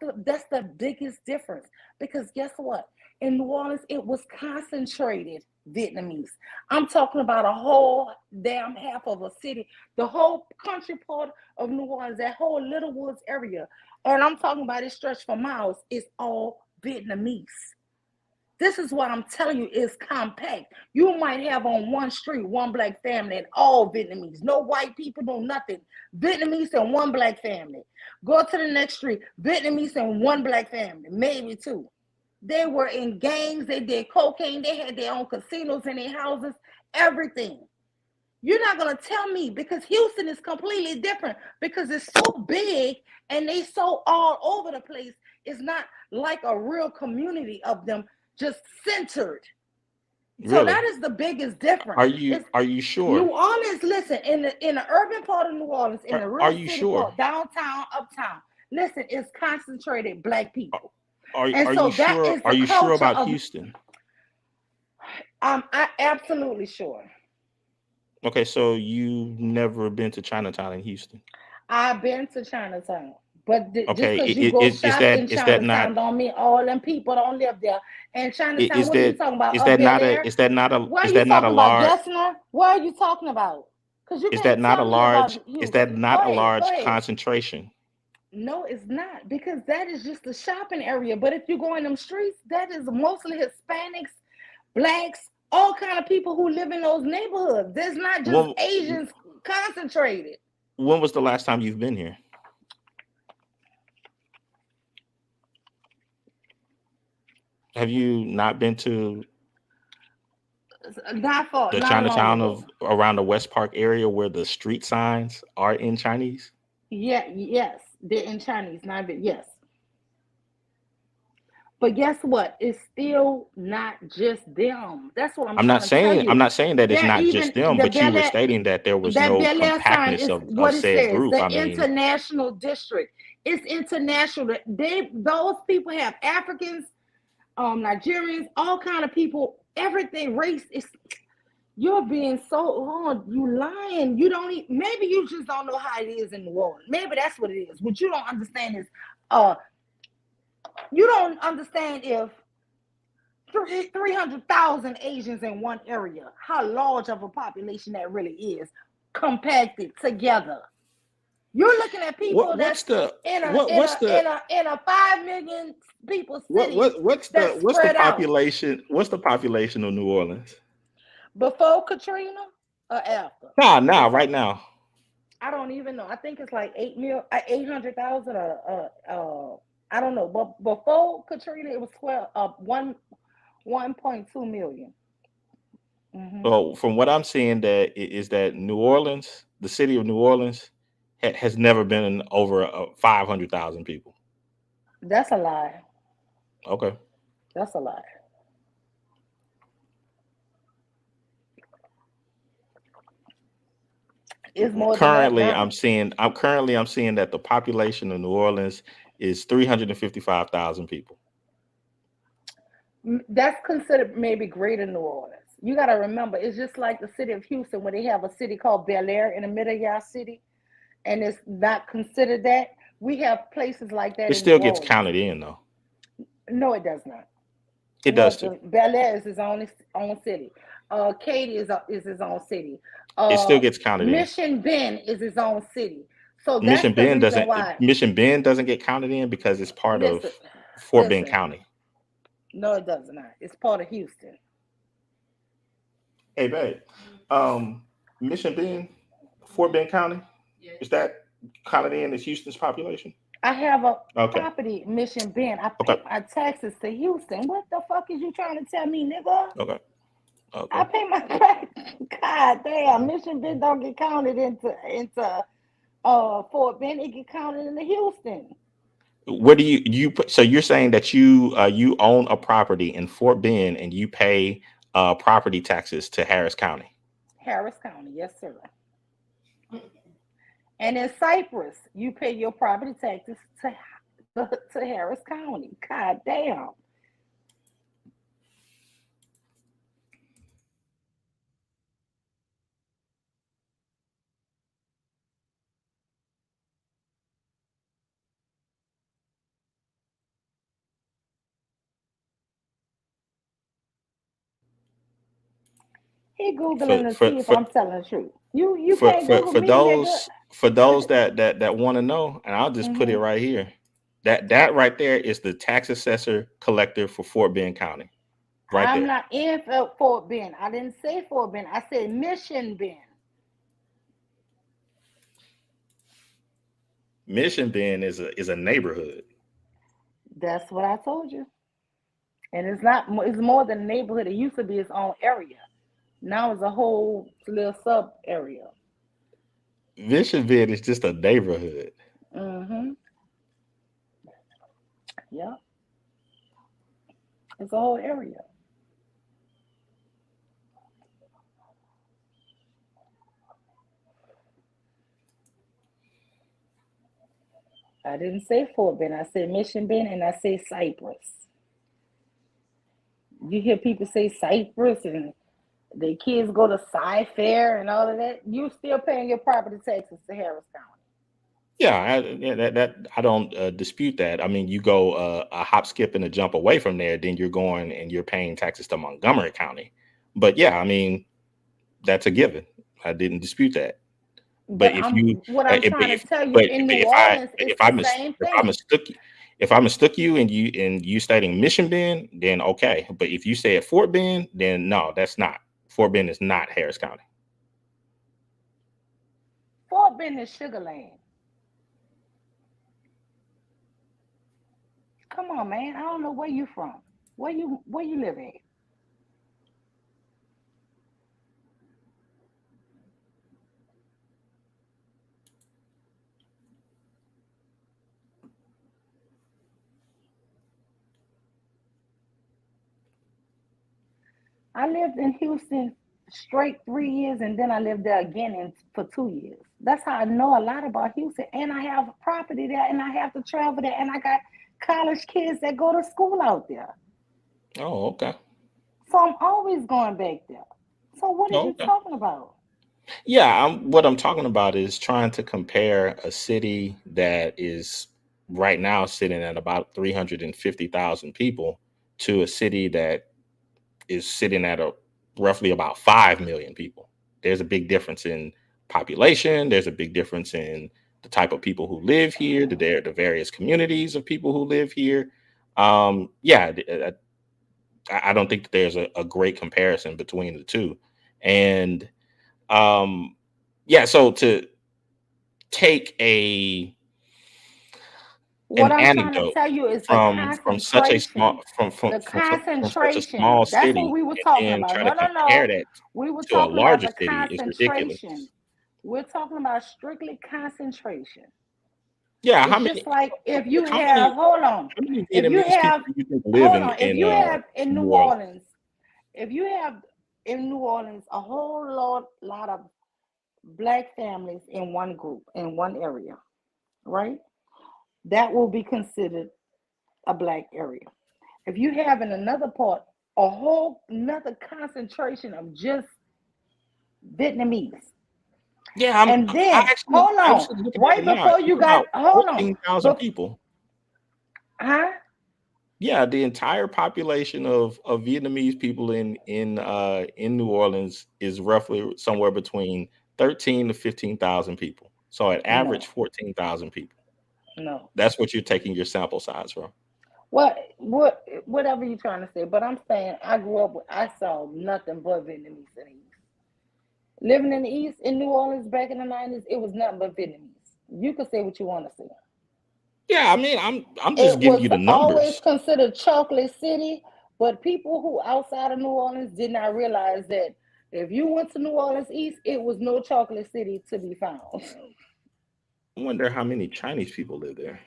the biggest difference because guess what? In New Orleans, it was concentrated Vietnamese. I'm talking about a whole damn half of a city, the whole country part of New Orleans, that whole Little Woods area, and I'm talking about it stretched for miles. It's all Vietnamese. This is what I'm telling you is compact. You might have on one street one black family and all Vietnamese. No white people, no nothing. Vietnamese and one black family. Go to the next street, Vietnamese and one black family, maybe two. They were in gangs, they did cocaine, they had their own casinos in their houses, everything. You're not gonna tell me, because Houston is completely different because it's so big and they so all over the place. It's not like a real community of them just centered. So Really? that is the biggest difference. Are you It's are you sure? New Orleans. Listen, in the urban part of New Orleans, in the Are real you city sure? part, downtown, uptown. Listen, it's concentrated black people, and Are so you that sure? is Are the you sure culture about of. Houston? I absolutely sure. Okay, so you've never been to Chinatown in Houston. I've been to Chinatown, but just Okay, because you go shop in is that not Chinatown don't mean all them people don't live there. And Chinatown, what are you talking about? Up Bel Air? Where are is you that not a talking about? large Gessner? Where are you talking about? Because you is can't that not a tell me large about is that Houston. not Go a ahead, go large ahead. concentration? No, it's not, because that is just the shopping area. But if you go in them streets, that is mostly Hispanics, blacks, all kind of people who live in those neighborhoods. There's not just When Asians concentrated. when was the last time you've been here? Have you not been to the Not long Chinatown ago. of around the West Park area where the street signs are in Chinese? Yeah, yes, they're in Chinese, not but yes. But guess what? It's still not just them. That's what I'm trying to tell I'm you. not saying that it's They're not just even them, the but you Bel were Air, stating that there was that no Bel Air sign compactness is of what it said says. group. The I mean, international district. It's international. Those people have Africans, Nigerians, all kind of people. Everything race is. You're being so oh, you lying. You don't maybe you just don't know how it is in New Orleans. Maybe that's what it is. What you don't understand is uh you don't understand if 300,000 Asians in one area, how large of a population that really is compacted together. You're looking at people what's that's the in a what in what's a the in a in a 5 million people city that's what's the spread out. population? What's the population of New Orleans? Before Katrina or after? Nah, Before, right now. I don't even know. I think it's like 800,000 I don't know. But before Katrina, it was 1.2 million. Mm-hmm. Well, from what I'm seeing, that is that New Orleans, the city of New Orleans, has never been over 500,000 people. That's a lie. Okay. That's a lie. It's more than that Currently, now. I'm seeing that the population of New Orleans is 355,000 people. That's considered maybe greater New Orleans. You got to remember, it's just like the city of Houston, where they have a city called Bel Air in the middle of y'all city, and it's not considered that. We have places like that It in New still gets Orleans. counted in though. No, it does not. It No, does it too. doesn't. Bel Air is his own city. Katy is his own city. It still Uh, gets counted in. Mission Bend is his own city. So that's the reason why. Mission Bend doesn't get counted in because it's part of Listen, Fort Bend listen. County. No, it does not. It's part of Houston. Hey, babe. Um, Mission Bend, Fort Bend County, is that counted in as Houston's population? I have a Okay. property, Mission Bend. I Okay. pay my taxes to Houston. What the fuck is you trying to tell me, nigga? Okay. I Okay. pay my taxes. God damn, Mission Bend don't get counted into Fort Bend. It get counted into Houston. Where do you put? So you're saying that you own a property in Fort Bend and you pay property taxes to Harris County? Harris County, yes, sir. And in Cyprus, you pay your property taxes to Harris County. God damn. He For googling to for see if for I'm telling the truth. You can't Google for me, nigga. those that want to know, and I'll just put it Hmm. right here. That right there is the tax assessor collector for Fort Bend County. Right I'm there. not in Fort Bend. I didn't say Fort Bend. I said Mission Bend. Mission Bend is a neighborhood. That's what I told you. And it's not. It's more than a neighborhood. It used to be its own area. Now it's a whole little sub area. Mission Bend is just a neighborhood. Mm-hmm. Yeah, it's a whole area. I didn't say Fort Bend. I said Mission Bend, and I say Cypress. You hear people say Cypress, and the kids go to Sci Fair and all of that. You still paying your property taxes to Harris County. Yeah, that I don't dispute that. I mean, you go a hop, skip, and a jump away from there, then you're going and you're paying taxes to Montgomery County. But yeah, I mean, that's a given. I didn't dispute that. But But if you, what I'm if, trying to if tell you, but in New if Orleans, it's the same if I thing. mistook if I mistook you and you stating Mission Bend, then okay. But if you say at Fort Bend, then no, that's not. Fort Bend is not Harris County. Fort Bend is Sugar Land. Come on, man. I don't know where you from. Where you live at? I lived in Houston straight 3 years, and then I lived there again for 2 years. That's how I know a lot about Houston. And I have property there, and I have to travel there, and I got college kids that go to school out there. Oh, okay. So I'm always going back there. So what is Oh, you okay. talking about? Yeah, what I'm talking about is trying to compare a city that is right now sitting at about 350,000 people to a city that is sitting at a roughly about 5 million people. There's a big difference in population. There's a big difference in the type of people who live here, the various communities of people who live here. Yeah, I don't think that there's a great comparison between the two. And um, yeah, so to take What an I'm trying to anecdote tell you is the from such a small concentration. The from such a small concentration. That's what city we were and talking then about. try to No, no, compare no. that We were to a talking about larger the city is ridiculous. concentration. We're talking about strictly concentration. Yeah, It's just like if you how have, hold on, how many if you Vietnamese have, people do you think live hold on, if in you have in New New Orleans? Orleans, if you have in New Orleans a whole lot of black families in one group, in one area, right? That will be considered a black area. If you have in another part a whole another concentration of just Vietnamese, Yeah, and I then actually hold I'm on, actually looking at it right now. before It's you got about hold on, 14,000 but people. huh? Yeah, the entire population of Vietnamese people in New Orleans is roughly somewhere between 13 to 15,000 people. So at average No, 14,000 people. no. That's what you're taking your sample size from. Whatever you're trying to say, but I'm saying I grew up with I saw nothing but Vietnamese in the East. Living in the East in New Orleans back in the 90s, it was nothing but Vietnamese. You can say what you want to say. Yeah, I mean, I'm just It giving was you the always numbers. considered chocolate city, but people who outside of New Orleans did not realize that if you went to New Orleans East, it was no chocolate city to be found. I wonder how many Chinese people live there.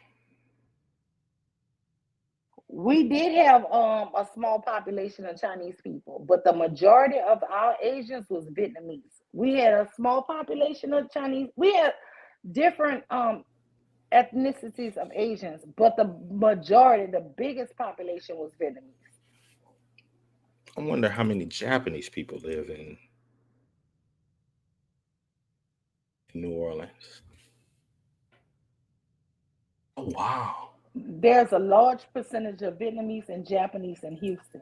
We did have a small population of Chinese people, but the majority of our Asians was Vietnamese. We had a small population of Chinese. We had different ethnicities of Asians, but the majority, the biggest population was Vietnamese. I wonder how many Japanese people live in New Orleans. Oh wow. There's a large percentage of Vietnamese and Japanese in Houston.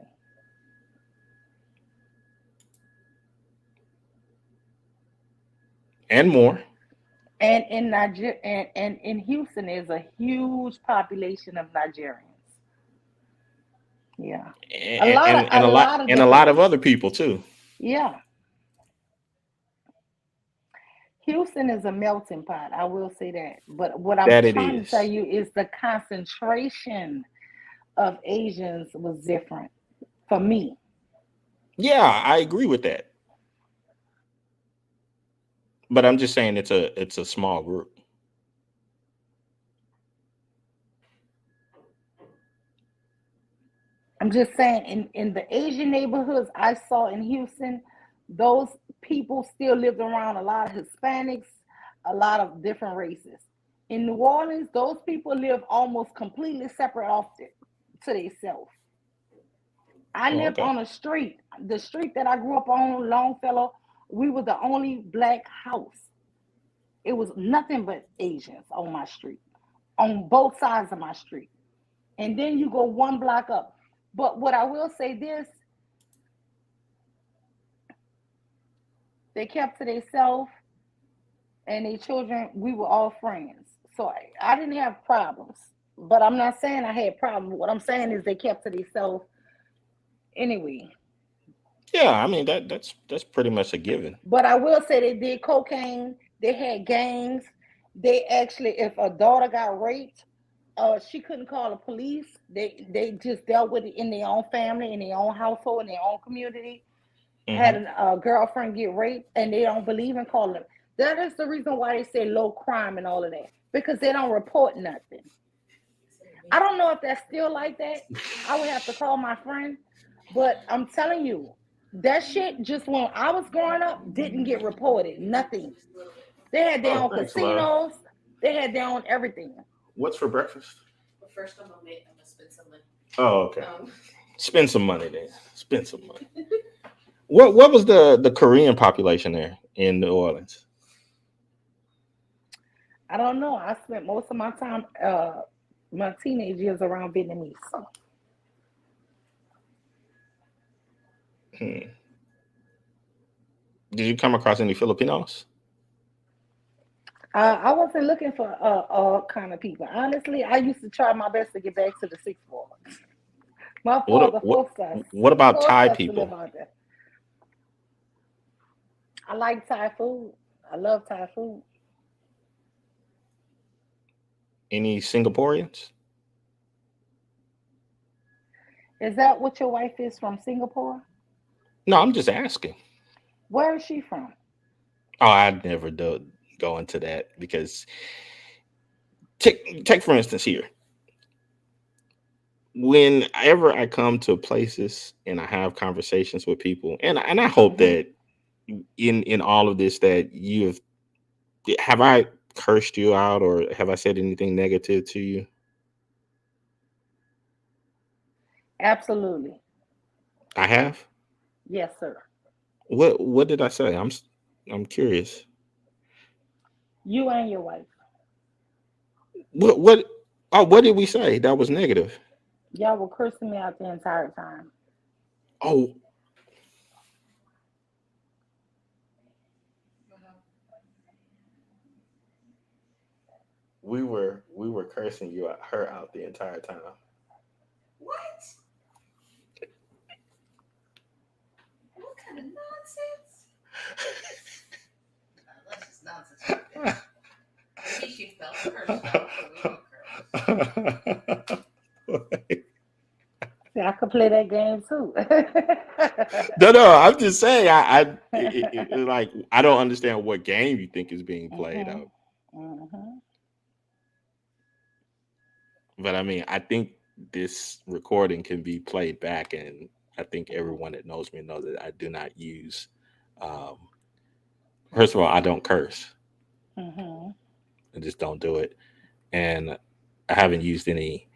And more. And in Niger and in Houston is a huge population of Nigerians. Yeah. A lot of And a different lot of other people too. yeah. Houston is a melting pot, I will say that. But what I'm That it trying to tell is. you is the concentration of Asians was different for me. Yeah, I agree with that. But I'm just saying it's a small group. I'm just saying, in the Asian neighborhoods I saw in Houston, those people still lived around a lot of Hispanics, a lot of different races. In New Orleans, those people live almost completely separate off to themselves. I Oh, lived okay. on a street, the street that I grew up on, Longfellow. We were the only black house. It was nothing but Asians on my street, on both sides of my street. And then you go one block up. But what I will say this, they kept to themselves and their children. We were all friends. So I didn't have problems. But I'm not saying I had problems. What I'm saying is they kept to themselves anyway. Yeah, I mean that's pretty much a given. But I will say they did cocaine. They had gangs. They actually, if a daughter got raped, she couldn't call the police. They just dealt with it in their own family, in their own household, in their own community. Had Hmm. a girlfriend get raped, and they don't believe in calling them. That is the reason why they say low crime and all of that, because they don't report nothing. I don't know if that's still like that. I would have to call my friend, but I'm telling you, that shit just when I was growing up didn't get reported. Nothing. They had their Oh, own thanks, love. casinos. They had their own everything. What's for breakfast? Well, first I'm gonna spend some money. Oh, okay. Spend some money then. Spend some money. What was the Korean population there in New Orleans? I don't know. I spent most of my time, my teenage years around Vietnamese. Hmm. Did you come across any Filipinos? I wasn't looking for all kind of people. Honestly, I used to try my best to get back to the sixth floor. My What father what what about forced Thai us to live people? out there. I like Thai food. I love Thai food. Any Singaporeans? Is that what your wife is from Singapore? No, I'm just asking. Where is she from? Oh, I'd never go into that because take for instance here. Whenever I come to places and I have conversations with people, and I hope Hmm. that in all of this that have I cursed you out or have I said anything negative to you? Absolutely. I have. Yes, sir. What did I say? I'm curious. You and your wife. What oh what did we say that was negative? Y'all were cursing me out the entire time. Oh, we were cursing her out the entire time. What? What kind of nonsense? That's just nonsense right there. Maybe she felt cursed out, but we don't curse. See, I could play that game too. No, I'm just saying. Like I don't understand what game you think is being played Hmm. out, Hmm. but I mean, I think this recording can be played back, and I think everyone that knows me knows that I do not use. Um, First of all, I don't curse. Hmm. I just don't do it, and I haven't used any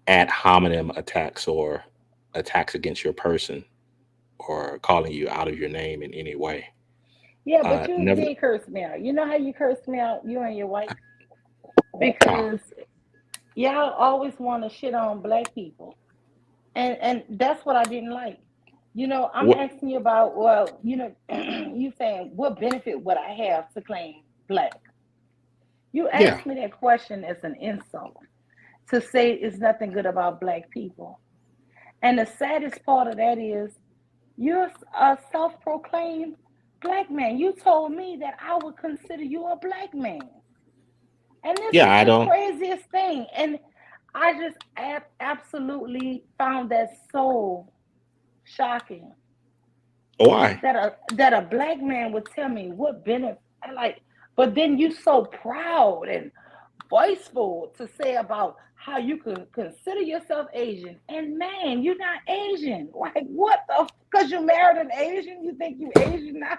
ad hominem attacks or attacks against your person or calling you out of your name in any way. Yeah, but you Never. did curse me out. You know how you cursed me out, you and your wife? Oh, Because y'all always want to shit on black people. And that's what I didn't like. I'm what? asking you about, well, you saying what benefit would I have to claim black? You Yeah, asked me that question as an insult to say it's nothing good about black people. And the saddest part of that is you're a self proclaimed black man. You told me that I would consider you a black man. And this yeah. is I the don't. craziest thing. And I just absolutely found that so shocking. Why? that a black man would tell me what benefit. I like, but then you so proud and voiceful to say about how you could consider yourself Asian, and man, you're not Asian. Like what the? Because you married an Asian, you think you Asian now?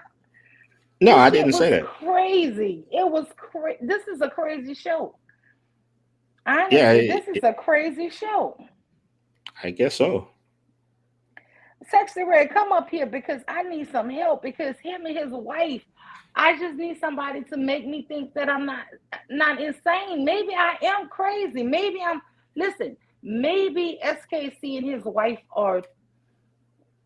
No, This I shit didn't say was that. crazy. It was crazy. This is a crazy show. Yeah, Honestly, this is a crazy show. I guess so. Sexy Red, come up here because I need some help because him and his wife. I just need somebody to make me think that I'm not insane. Maybe I am crazy. Maybe I'm listen. Maybe SKC and his wife are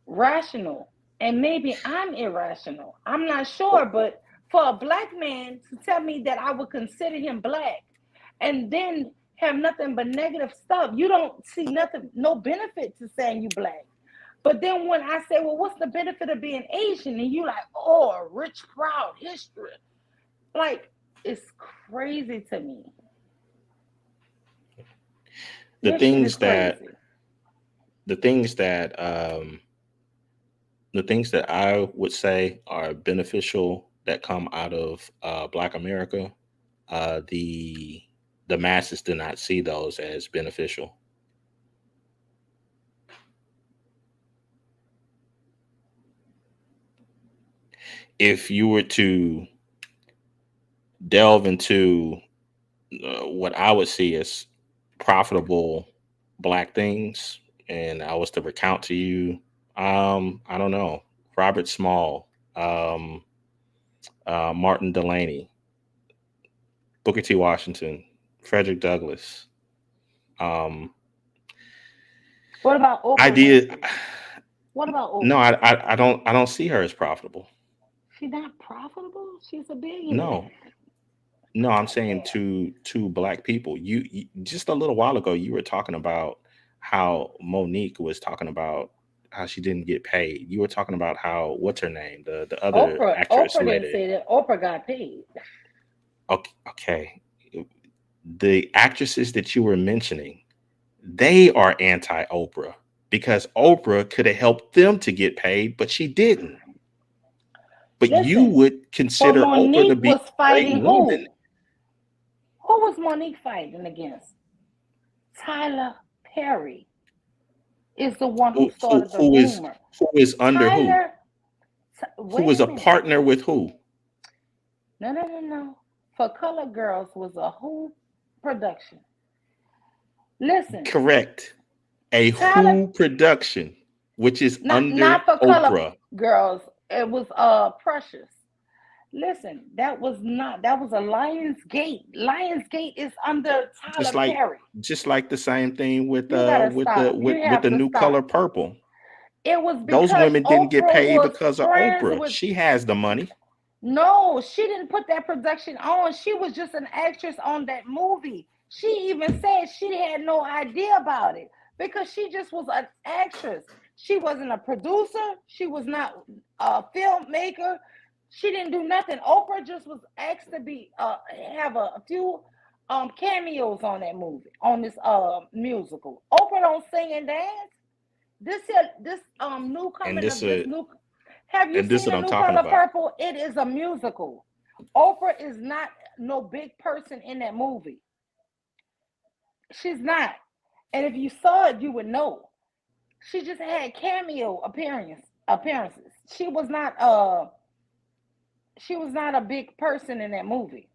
rational, and maybe I'm irrational. I'm not sure, but for a black man to tell me that I would consider him black, and then have nothing but negative stuff, you don't see nothing, no benefit to saying you black. But then when I say, well, what's the benefit of being Asian? And you like, oh, a rich, proud history. Like, it's crazy to me. The This shit is things that crazy. the things that the things that I would say are beneficial that come out of Black America, the masses do not see those as beneficial. If you were to delve into what I would see as profitable Black things, and I was to recount to you, I don't know, Robert Small, um, Martin Delaney, Booker T. Washington, Frederick Douglass. Um, What about I Oprah did. Winfrey? What about No, Oprah? I don't see her as profitable. She's not profitable. She's a billionaire. No, no, I'm God saying damn. to Black people. You just a little while ago, you were talking about how Monique was talking about how she didn't get paid. You were talking about how what's her name, the other actress Oprah who had didn't it. say that. Oprah got paid. Okay, okay, the actresses that you were mentioning, they are anti Oprah because Oprah could have helped them to get paid, but she didn't. But you Listen, would but consider Oprah to Monique be was a great fighting woman. who? Who was Monique fighting against? Tyler Perry is the one who Who started the who is rumor. who is under who? Tyler, Who wait is a a minute. partner with who? No, no, no, no. For Color Girls was a whole production. Listen, Correct. A Tyler, Who production, which is under not for Color Oprah. Girls. It was Precious. Listen, that was a Lionsgate. Lionsgate is under Just Tyler like Perry. just like the same thing You gotta with the stop. You with have the to new color stop. purple. It was Those because women didn't get Oprah paid was because of friends Oprah. with. She has the money. No, she didn't put that production on. She was just an actress on that movie. She even said she had no idea about it because she just was an actress. She wasn't a producer. She was not a filmmaker. She didn't do nothing. Oprah just was asked to be have a few cameos on that movie, on this musical. Oprah don't sing and dance. This new And coming this of this new. Have you and this seen what a I'm new talking color about. purple? It is a musical. Oprah is not no big person in that movie. She's not. And if you saw it, you would know. She just had cameo appearances. She was not a big person in that movie.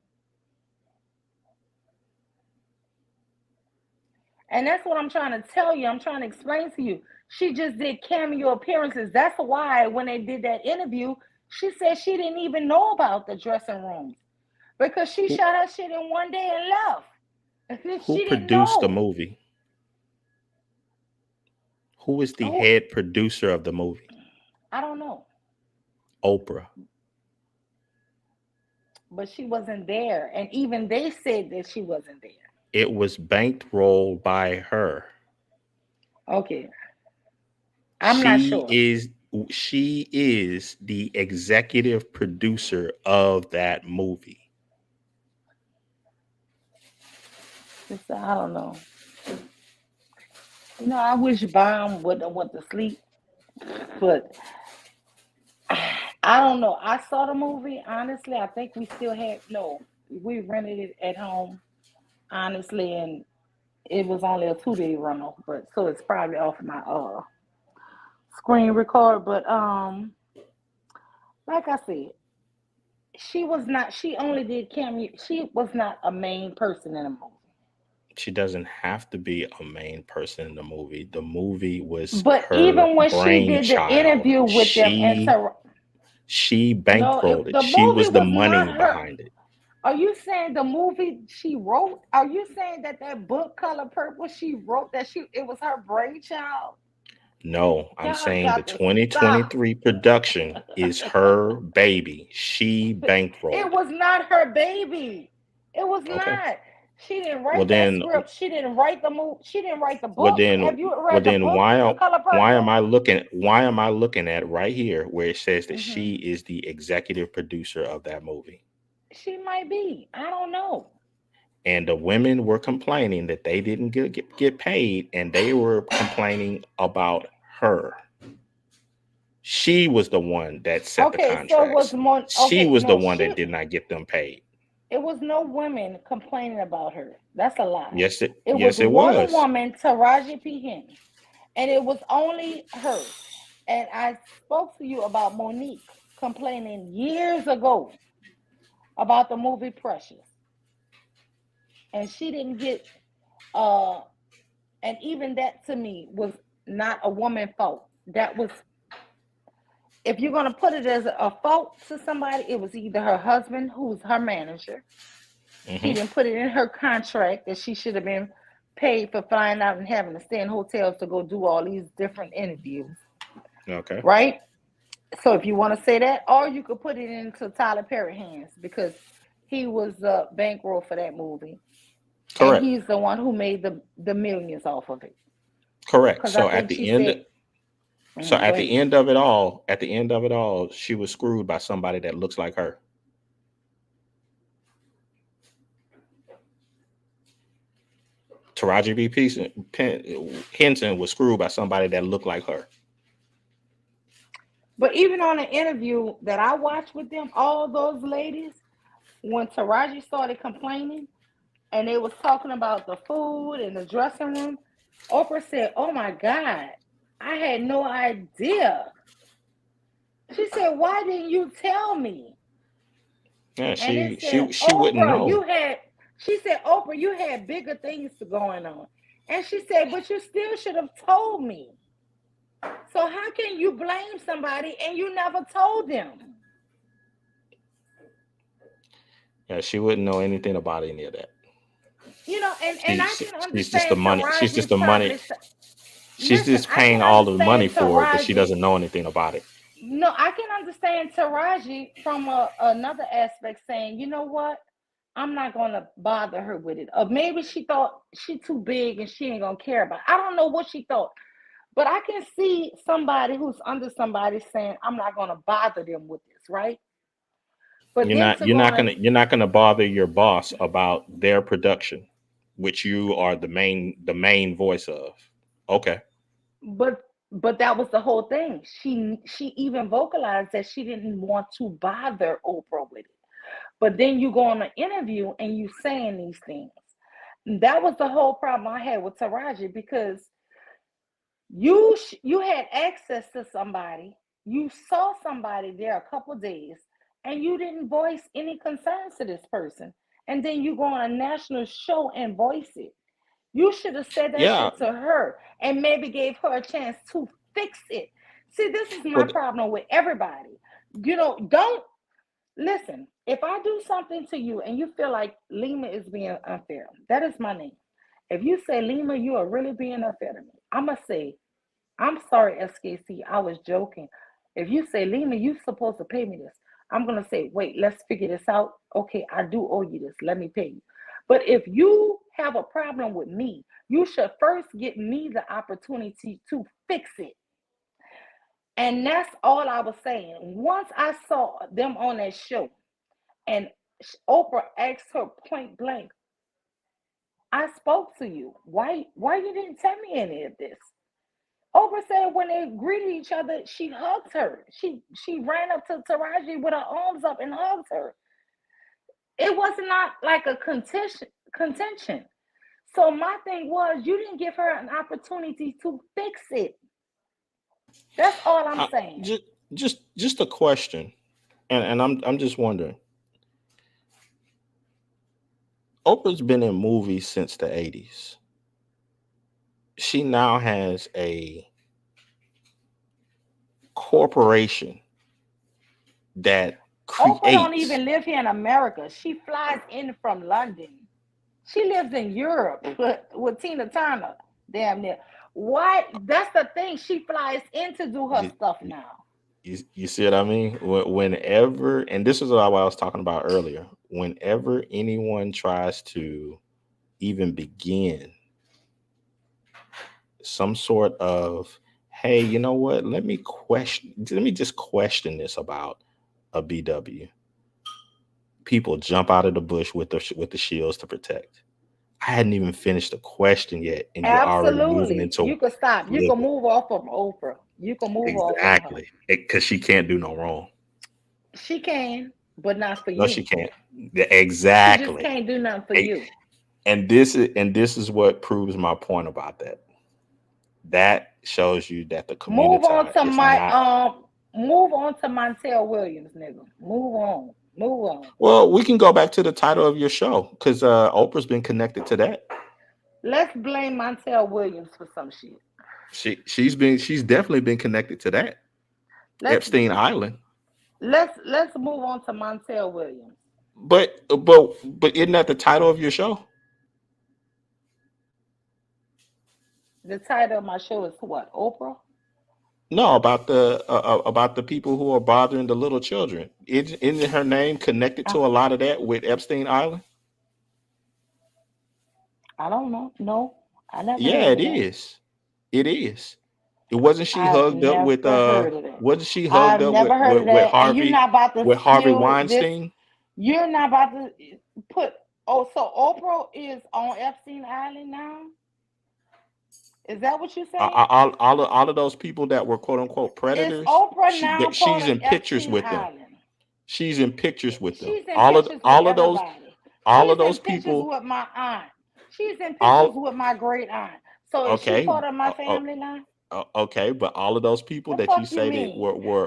And that's what I'm trying to tell you. I'm trying to explain to you. She just did cameo appearances. That's why when they did that interview, she said she didn't even know about the dressing rooms because she Who shot her shit in one day and left. who She didn't produced the know. movie? Who is the Oh, head producer of the movie? I don't know. Oprah. But she wasn't there. And even they said that she wasn't there. It was bankrolled by her. Okay. I'm not She sure. is she is the executive producer of that movie. I don't know. I wish Bomb would have went to sleep, but I don't know. I saw the movie. Honestly, I think we still had no. We rented it at home. Honestly, and it was only a 2 day rental, but so it's probably off my screen record. But like I said, she was not. She only did cameo. She was not a main person in the movie. She doesn't have to be a main person in the movie. The movie was But her even when she did the brainchild. interview with them, and She no, bankrolled it. the She movie was the was not money her. behind it. Are you saying the movie she wrote? Are you saying that that book Color Purple she wrote that she it was her brainchild? No, I'm Y'all saying the got to stop. 2023 production is her baby. She It bankrolled it. was not her baby. It was Okay. not. She didn't Well write that then script. She didn't write the movie. She didn't write the well book. then Have you well read the then book, Color why am Purple? I looking at right here where it says that Hmm. she is the executive producer of that movie? She might be. I don't know. And the women were complaining that they didn't get paid, and they were complaining about her. She was the one that set the Okay, so it was contracts. more. She Okay, was the no, one that did not get them paid. it was no women complaining about her. That's a lie. It was Yes it one was. woman, Taraji P. Henry, and it was only her. And I spoke to you about Monique complaining years ago about the movie Precious, and she didn't get uh and even that to me was not a woman fault. That was, if you're gonna put it as a fault to somebody, it was either her husband, who's her manager. She Hmm. didn't put it in her contract that she should have been paid for flying out and having to stay in hotels to go do all these different interviews, Okay. right? So if you want to say that, or you could put it into Tyler Perry hands because he was bankroll for that movie, and Correct. he's the one who made the millions off of it. Correct. Because I think she said, So go at ahead. the end of it all, she was screwed by somebody that looks like her. Taraji B. Henson was screwed by somebody that looked like her. But even on an interview that I watched with them, all those ladies, when Taraji started complaining and they was talking about the food and the dressing room, Oprah said, "Oh my God, I had no idea." She said, "Why didn't you tell me?" Yeah, And it said, she wouldn't "Oprah, you know. had." She said, "Oprah, you had bigger things going on." And she said, "But you still should have told me." So how can you blame somebody and you never told them? Yeah, she wouldn't know anything about any of that. And I can She's just the understand money. She's just Taraji the money. probably. She's Listen, just I can paying all the money understand for it, but she Taraji. doesn't know anything about it. No, I can understand Taraji from another aspect saying, you know what, I'm not gonna bother her with it. Or maybe she thought she too big and she ain't gonna care about it. I don't know what she thought, but I can see somebody who's under somebody saying, I'm not gonna bother them with this, right? But then to go on a You're not gonna bother your boss about their production, which you are the main voice of. Okay. but that was the whole thing. She even vocalized that she didn't want to bother Oprah with it. But then you go on an interview and you saying these things. That was the whole problem I had with Taraji because you had access to somebody, you saw somebody there a couple days, and you didn't voice any concerns to this person, and then you go on a national show and voice it. You should have said that Yeah. shit to her and maybe gave her a chance to fix it. See, this is my Well, problem with everybody. Don't listen. If I do something to you and you feel like Lima is being unfair, that is my name. If you say, Lima, you are really being unfair to me, I'm going to say, I'm sorry, SKC, I was joking. If you say, Lima, you're supposed to pay me this, I'm going to say, wait, let's figure this out. Okay, I do owe you this. Let me pay you. But if you have a problem with me, you should first give me the opportunity to fix it. And that's all I was saying. Once I saw them on that show and Oprah asked her point blank, I spoke to you. Why you didn't tell me any of this? Oprah said when they greeted each other, she hugged her. She ran up to Taraji with her arms up and hugged her. It was not like a contention. So my thing was, you didn't give her an opportunity to fix it. That's all I'm I, saying. just a question, and I'm just wondering. Oprah's been in movies since the 80s. She now has a corporation that Oprah don't creates. even live here in America. She flies in from London. She lives in Europe with Tina Turner. Damn near. Why? That's the thing. She flies in to do her You, stuff you, now. you see what I mean? Whenever, and this is what I was talking about earlier, whenever anyone tries to even begin some sort of, hey, you know what? Let me just question this about a BW. People jump out of the bush with the shields to protect. I hadn't even finished the question yet, and you're already moving Absolutely. into You can stop. You look can move off from Oprah. You can move off from her. exactly because she can't do no wrong. She can, but not for No, she you. can't. She just Exactly. can't do nothing for E- you. and this is what proves my point about that. That shows you that the Move community on to is my not. move on to Montel Williams, nigga. Move on. Move on. Well, we can go back to the title of your show because Oprah's been connected to that. Let's blame Montel Williams for some shit. She's definitely been connected to that. Let's Epstein Island. let's move on to Montel Williams. But isn't that the title of your show? The title of my show is what? Oprah? No, about the people who are bothering the little children. Isn't her name connected I, to a lot of that with Epstein Island? I don't know. No, I never Yeah, heard it of that. is. It is. It wasn't she I've hugged up with never heard of that. wasn't she hugged I've up never heard of with that. And you're Harvey not about to with Harvey spill this. Weinstein? You're not about to put. Oh, so Oprah is on Epstein Island now? Is that what you're saying? All of those people that were quote unquote Is predators, Oprah now part she's of in pictures Epstein with them. Island? She's in pictures with them. She's in pictures with everybody. All of She's in those pictures people, with my aunt. She's in pictures all with my great aunt. So is she okay, part of my family now? okay, but all of those people The that you fuck you say that mean?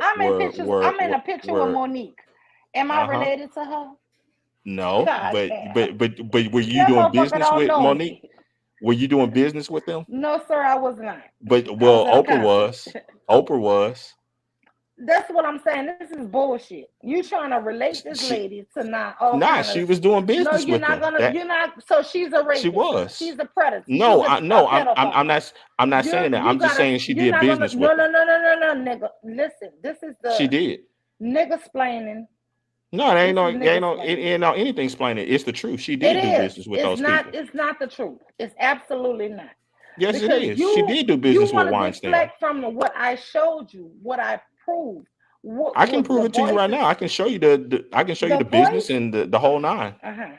I'm in pictures. I'm in a picture with were Monique. Am I uh-huh. related to her? No, God damn. but were you That doing motherfucker business don't with know Monique? me. Were you doing business with them? No, sir, I was not. But I was well, an accountant. Oprah was. That's what I'm saying. This is bullshit. You trying to relate this She lady to not all Nah, kind she of. was doing No, business you're with not them. gonna. That You're not. So she's a she rapist. was. She's a predator. She's No, a I'm pedophile. not. I'm not saying that. You I'm just gotta. saying she You're did not gonna. business with No, them. no, no, no, no, no, nigga. Listen. This is She the did. nigga splaining. No, it ain't This no. is It ain't nigga no. It splaining. ain't no anything explaining. It's the truth. She It did do is. business with those people. It's not the truth. It's absolutely not. Yes, it Because is. She did do you business with want to Weinstein. deflect from what I showed you, what I proved, I can what the prove it to you right voices, now. I can show you I can show you the the business voice. and the whole nine. Uh-huh.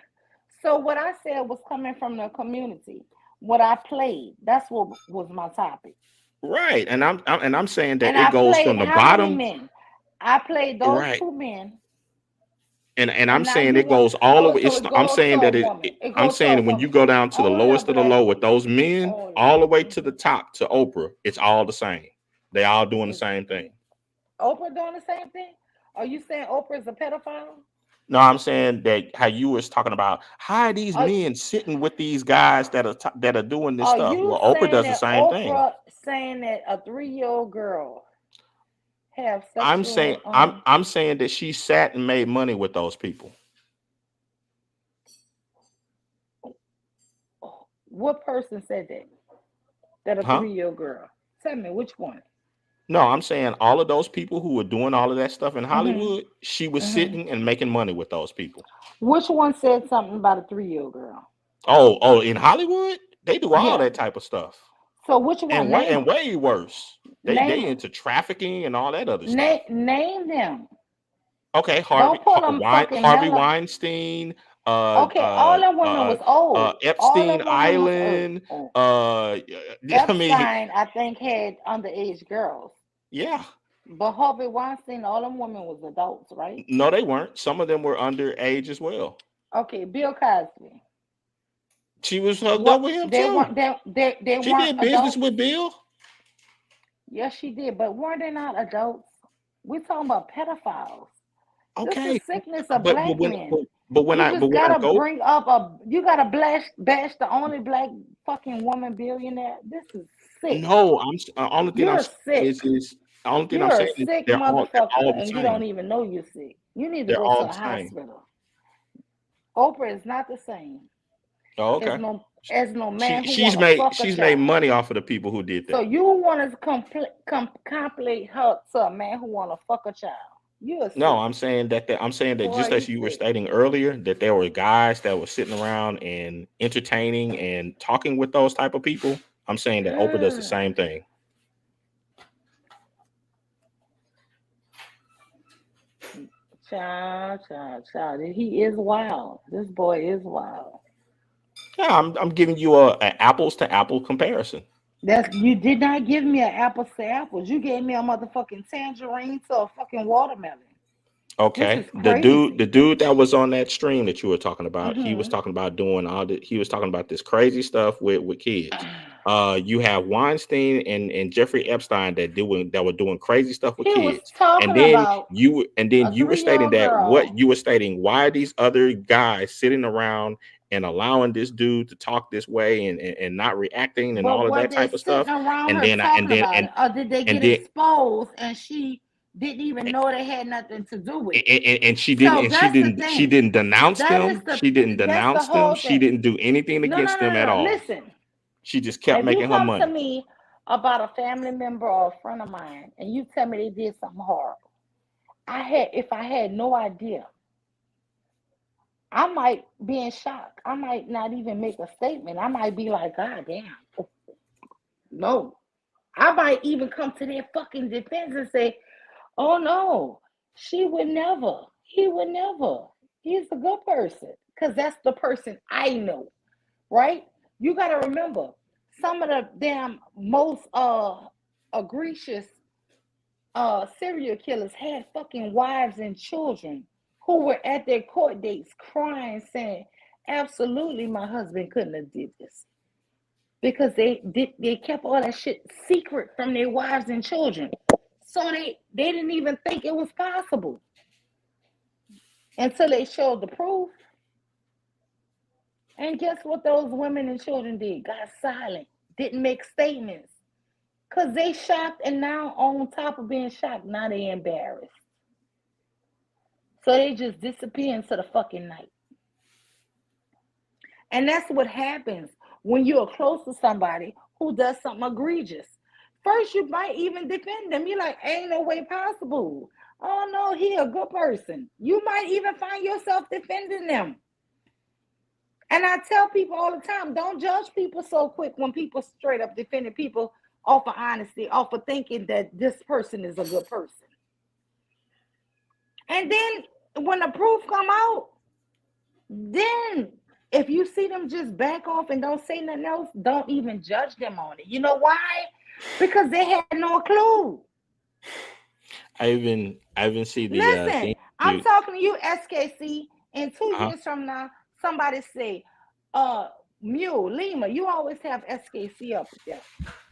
So what I said was coming from the community. What I played, that's what was my topic. Right, and I'm saying that And it I goes played from the how many bottom. men? I played those Right, two men, and I'm and now saying you it want. goes all the Oh, way. so It's it I'm goes to saying a that woman. It I'm goes to a saying that when you woman. go down to the Hold lowest up, of the black low with lady. those men, Hold up. all the way to the Mhm. top to Oprah, it's all the same. They all doing the Is same thing. Oprah doing the same thing? Are you saying Oprah is a pedophile? No, I'm saying that how you was talking about how are these Are, men sitting with these guys that are doing this are stuff. you Well, Oprah saying does the that same thing. Oprah saying that a 3-year-old girl have I'm saying sexual I'm saying that she sat and made money with those people. what person said that? That a Huh? 3-year-old girl? Tell me which one. No, I'm saying all of those people who were doing all of that stuff in Hmm. Hollywood, she was Hmm. sitting and making money with those people. Which one said something about a 3-year-old girl? In Hollywood, they do all Yeah. that type of stuff. So which one? Name them. Way worse. Name They them. into trafficking and all that other stuff. Name them. Okay, Don't pull them fucking Harvey mellow. Weinstein, Okay, all them women was old. All Epstein them women was old. Island. Oh. I mean, Epstein, I think, had underage girls. yeah. But Harvey Weinstein, all them women was adults, right? No, they weren't. Some of them were underage as well. Okay, Bill Cosby. She was hooked up What with him they too. weren't they She weren't did business adults? with Bill. Yes, she did, but weren't they not adults? We're talking about pedophiles. This Okay, is sickness of but black men. when You but just when I gotta go, bring up you gotta bash the only black fucking woman billionaire. This is sick. no, only thing I'm You're saying sick. is the only thing I'm You're a saying is sick they're motherfucker all the and you same. don't even know you're sick. You need to They're go all to a the same. hospital. Oprah is not the same Oh, as okay. no man who wanna fuck a She's made child. money off of the people who did So that. you want to complete her to a man who wanna fuck a child. You're No, sick. I'm saying that Boy, just you as you were sick. stating earlier, that there were guys that were sitting around and entertaining and talking with those type of people. I'm saying that Oprah does the same thing. Child. He is wild. This boy is wild. Yeah, I'm giving you a apples to apple comparison. That's you did not give me an apples to apples. You gave me a motherfucking tangerine to a fucking watermelon. This Okay, is crazy. the dude that was on that stream that you were talking about, he was Mm-hmm. talking about doing he was talking about this crazy stuff with kids. You have Weinstein and Jeffrey Epstein that were doing crazy stuff with He was kids, talking about and then a you were stating 3-year-old that girl. why are these other guys sitting around and allowing this dude to talk this way and not reacting and But all of were that they type of sitting stuff, around and her then talking about it, or did they and get then exposed and she didn't even know they had nothing to do with it? and So that's the she thing. didn't denounce That is them. She didn't that's the denounce them. whole She thing. didn't do anything No, no, against them no, at no, no. all. Listen, She just kept if you making her come to money. me about a family member or a friend of mine and you tell me they did something horrible, if I had no idea, I might be in shock. I might not even make a statement. I might be like, God damn, no. I might even come to their fucking defense and say, oh no, she would never. He would never. He's a good person. Because that's the person I know, right? You got to remember, some of the damn most egregious serial killers had fucking wives and children who were at their court dates crying, saying, absolutely, my husband couldn't have did this. Because they kept all that shit secret from their wives and children. So they didn't even think it was possible until they showed the proof. And guess what those women and children did? Got silent, didn't make statements. Because they shocked, and now on top of being shocked, now they embarrassed. So they just disappear into the fucking night. And that's what happens when you're close to somebody who does something egregious. First, you might even defend them. You're like, ain't no way possible. Oh no, he a good person. You might even find yourself defending them. And I tell people all the time, don't judge people so quick when people straight up defending people off of honesty, off of thinking that this person is a good person. And then when the proof come out, then if you see them just back off and don't say nothing else, don't even judge them on it. You know why? Because they had no clue. I even see the Listen, thing I'm you talking to you, SKC. In 2 uh-huh. years from now, somebody say, Mule, Lima, you always have SKC up there.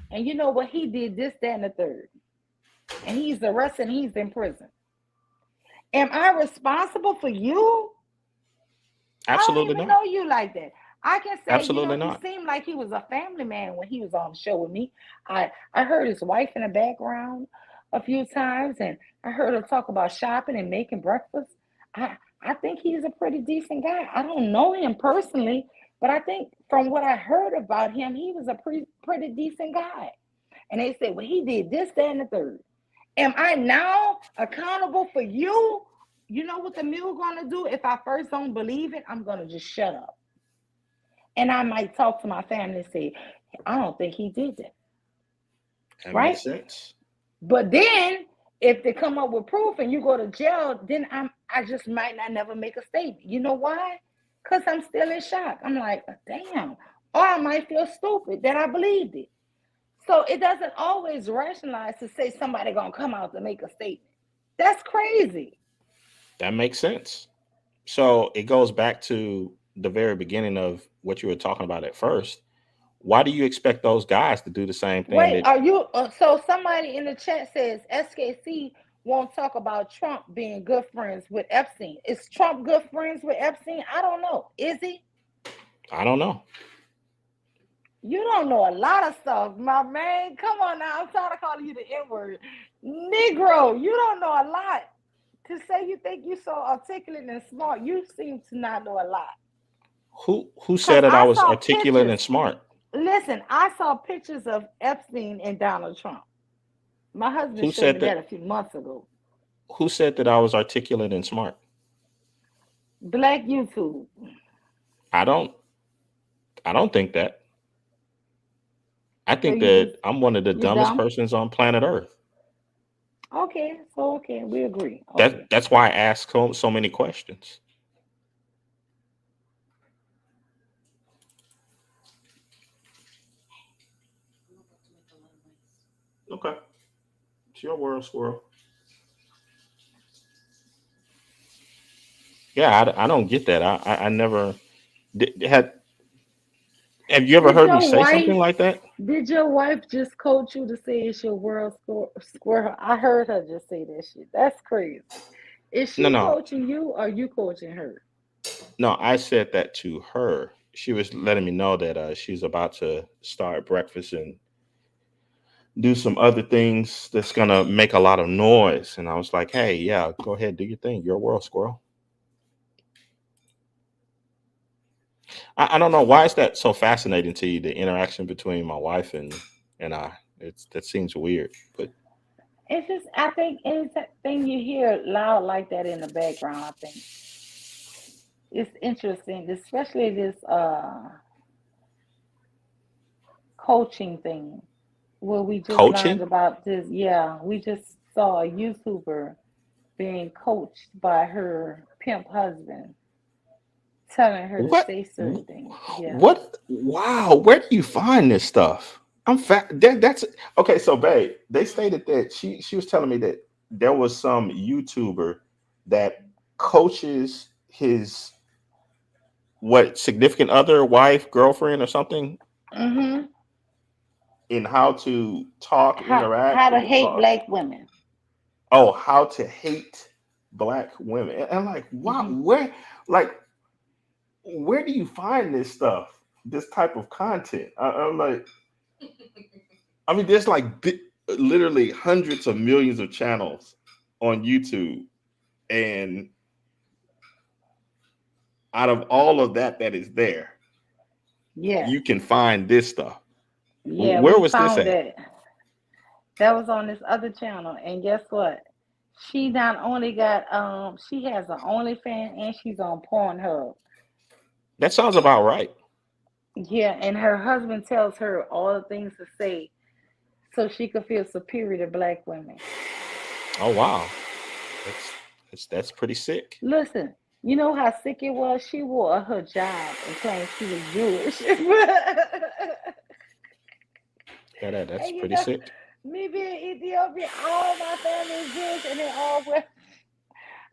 And you know what? He did this, that, and the third. And he's arrested and he's in prison. Am I responsible for you? I don't Absolutely even not. know you like that. I can say, Absolutely he not. seemed like he was a family man when he was on the show with me. I heard his wife in the background a few times, and I heard her talk about shopping and making breakfast. I think he's a pretty decent guy. I don't know him personally, but I think from what I heard about him, he was a pretty decent guy. And they said, well, he did this, that, and the third. Am I now accountable for you? You know what the mule gonna do? If I first don't believe it, I'm gonna just shut up. And I might talk to my family and say, I don't think he did that. That Right? makes sense. But then if they come up with proof and you go to jail, then I just might not never make a statement. You know why? because I'm still in shock. I'm like, damn. Or I might feel stupid that I believed it. So it doesn't always rationalize to say somebody gonna come out to make a statement. That's crazy. That makes sense. So it goes back to the very beginning of what you were talking about at first. Why do you expect those guys to do the same thing Wait, that are you? So somebody in the chat says SKC won't talk about Trump being good friends with Epstein. Is Trump good friends with Epstein? I don't know. Is he? I don't know. You don't know a lot of stuff, my man. Come on now. I'm trying to call you the N word. Negro, you don't know a lot. To say you think you so articulate and smart, you seem to not know a lot. Who Because said that I I was saw articulate pictures. and smart? Listen, I saw pictures of Epstein and Donald Trump. My husband Who showed me said that a that few months ago. who said that I was articulate and smart? Black YouTube. I don't I don't think that. I So think you just that I'm one of the you dumbest dumb? persons on planet Earth. Okay, so okay, we agree. Okay. That's why I ask so many questions. Okay. It's your world, squirrel. Yeah, I don't get that. I never had. Have you ever Did heard me your say something wife like that? did your wife just coach you to say it's your world squirrel? I heard her just say that shit. That's crazy. Is No, she no, coaching you or you coaching her? no. I said that to her. She was letting me know that she's about to start breakfast and do some other things that's gonna make a lot of noise. And I was like, hey, yeah, go ahead, do your thing. Your world, squirrel. I don't know why is that so fascinating to you. The interaction between my wife and I. It's that seems weird, but It's just I think anything you hear loud like that in the background, I think it's interesting, especially this coaching thing where we just learned coaching. about this. Yeah, we just saw a YouTuber being coached by her pimp husband, telling her to What? say certain things. Yeah. What? Wow. Where do you find this stuff? I'm fat. That's okay. So, babe, they stated that she was telling me that there was some YouTuber that coaches his what significant other, wife, girlfriend, or something Mm-hmm. in how to talk, How interact to with the hate talk. black women. Oh, how to hate black women. And I'm like, wow, Mm-hmm. where do you find this stuff? This type of content? I'm like, I mean, there's like literally hundreds of millions of channels on YouTube, and out of all of that is there, Yes. you can find this stuff. Yeah, Where we was this found at? that. That was on this other channel. And guess what? She not only got she has an OnlyFans and she's on Pornhub. That sounds about right. Yeah, and her husband tells her all the things to say so she could feel superior to black women. Oh wow, that's pretty sick. Listen, you know how sick it was? She wore a hijab and claimed she was Jewish. That's And you pretty know, sick. me being Ethiopian, all my family is Jewish and they all wear.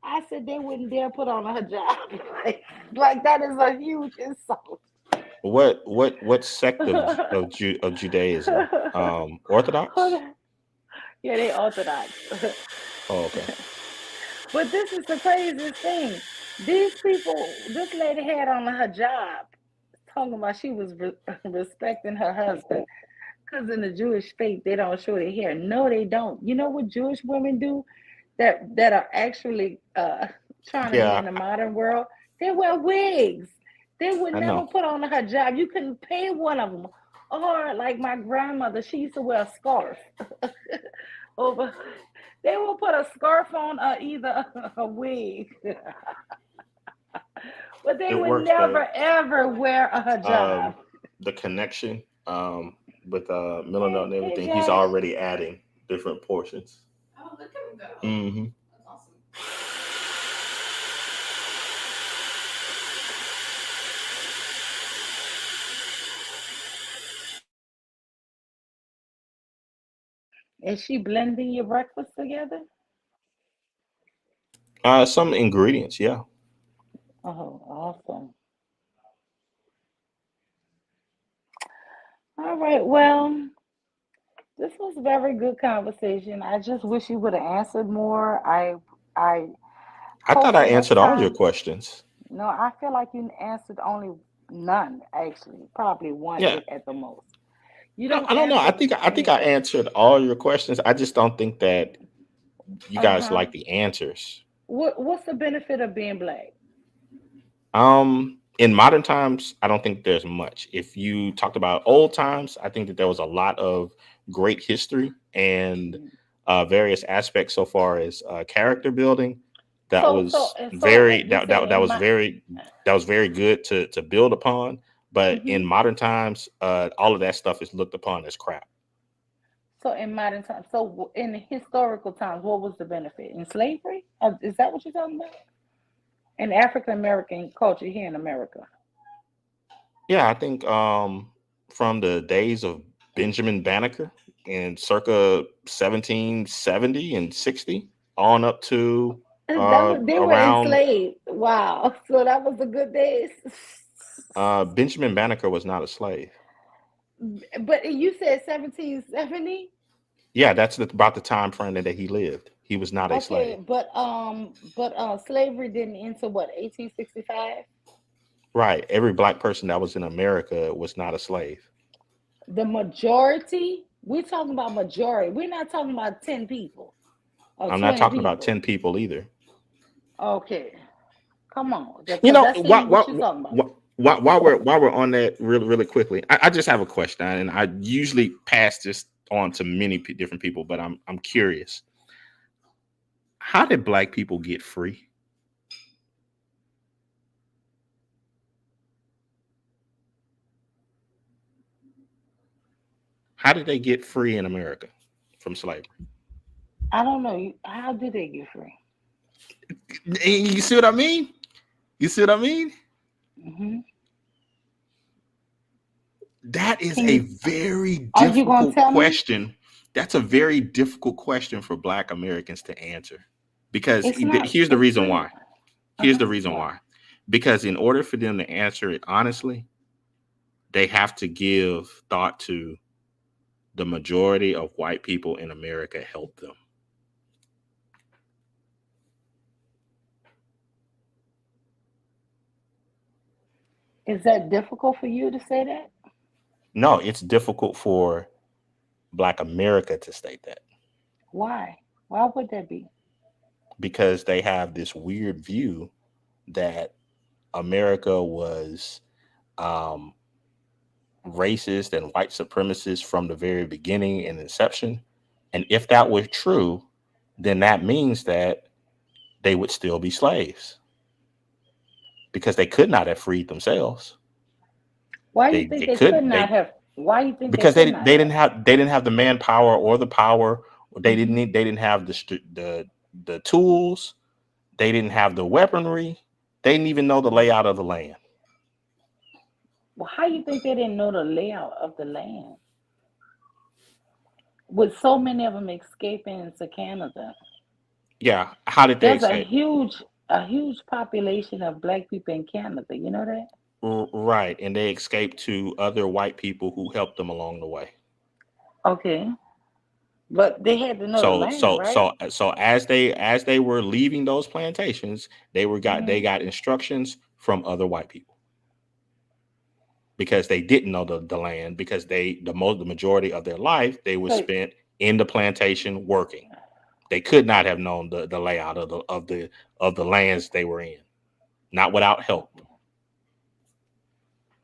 I said they wouldn't dare put on a hijab. Like that is a huge insult. What sect of Judaism? Orthodox. Yeah, they Orthodox. Oh, okay. But this is the craziest thing. These people, this lady had on her job, talking about she was respecting her husband. Because in the Jewish faith, they don't show their hair. No, they don't. You know what Jewish women do that are actually trying to be Yeah, in the modern world? They wear wigs. They would I never know. put on a hijab. You couldn't pay one of them. Or like my grandmother, she used to wear a scarf over. They will put a scarf on or either a wig, but they It would works, babe. never ever wear a hijab. Um, the connection with Milano Hey, and hey, everything, he's Jay. already adding different portions. Oh, look at him go. Hmm. That's awesome. Is she blending your breakfast together? Some ingredients, yeah. Oh, awesome. All right. Well, this was a very good conversation. I just wish you would have answered more. I I thought hope I the next answered all your time. questions. No, I feel like you answered only none, actually. Probably one Yeah. at the most. You No, don't I don't know. answer I think I anything. answered all your questions. I just don't think that you guys Uh-huh. like the answers. What's the benefit of being black? In modern times, I don't think there's much. If you talked about old times, I think that there was a lot of great history and various aspects so far as character building. That So so was and so very you say that in was my very good to build upon. But in hmm modern times, all of that stuff is looked upon as crap. so in modern times, so in historical times, what was the benefit in slavery? Is that what you're talking about? In African American culture here in America. Yeah, I think from the days of Benjamin Banneker in circa 1770 and 60 on up to That was they were around enslaved. Wow. So that was the good days. Benjamin Banneker was not a slave. But you said 1770? Yeah, that's about the time frame that he lived. He was not a Okay, slave. but slavery didn't enter what, 1865? Right. Every black person that was in America was not a slave. The majority, we're talking about majority. We're not talking about 10 people or I'm not 20 talking about people. 10 people either. Okay. Come on. You Because know, that's seems what you're talking about. while we're on that really quickly, I just have a question, and I usually pass this on to many different people, but I'm curious. How did black people get free? How did they get free in America from slavery? I don't know. How did they get free? You see what I mean? You see what I mean? Hmm. That is Can a you, very are you going to difficult tell me? question. That's a very difficult question for black Americans to answer because It's not, here's the it's reason pretty, why. Here's uh-huh. the reason Why? why. Because in order for them to answer it honestly, they have to give thought to the majority of white people in America help them. Is that difficult for you to say that? No, it's difficult for black America to state that Why? Why would that be? because they have this weird view that America was um, racist and white supremacist from the very beginning and inception. And if that was true, then that means that they would still be slaves because they could not have freed themselves. Why you think They they could could not they have? Why you think they because could not have? they didn't have the manpower or the power. Hmm. They didn't have the tools. They didn't have the weaponry. They didn't even know the layout of the land. Well, how you think they didn't know the layout of the land? With so many of them escaping to Canada, Yeah, how did they there's escape? a huge population of black people in Canada. You know that? Right, and they escaped to other white people who helped them along the way. Okay, but they had to know the land, right? So as they were leaving those plantations, they Hmm. got instructions from other white people because they didn't know the land because the majority of their life they were So spent in the plantation working. They could not have known the layout of the lands they were in, not without help.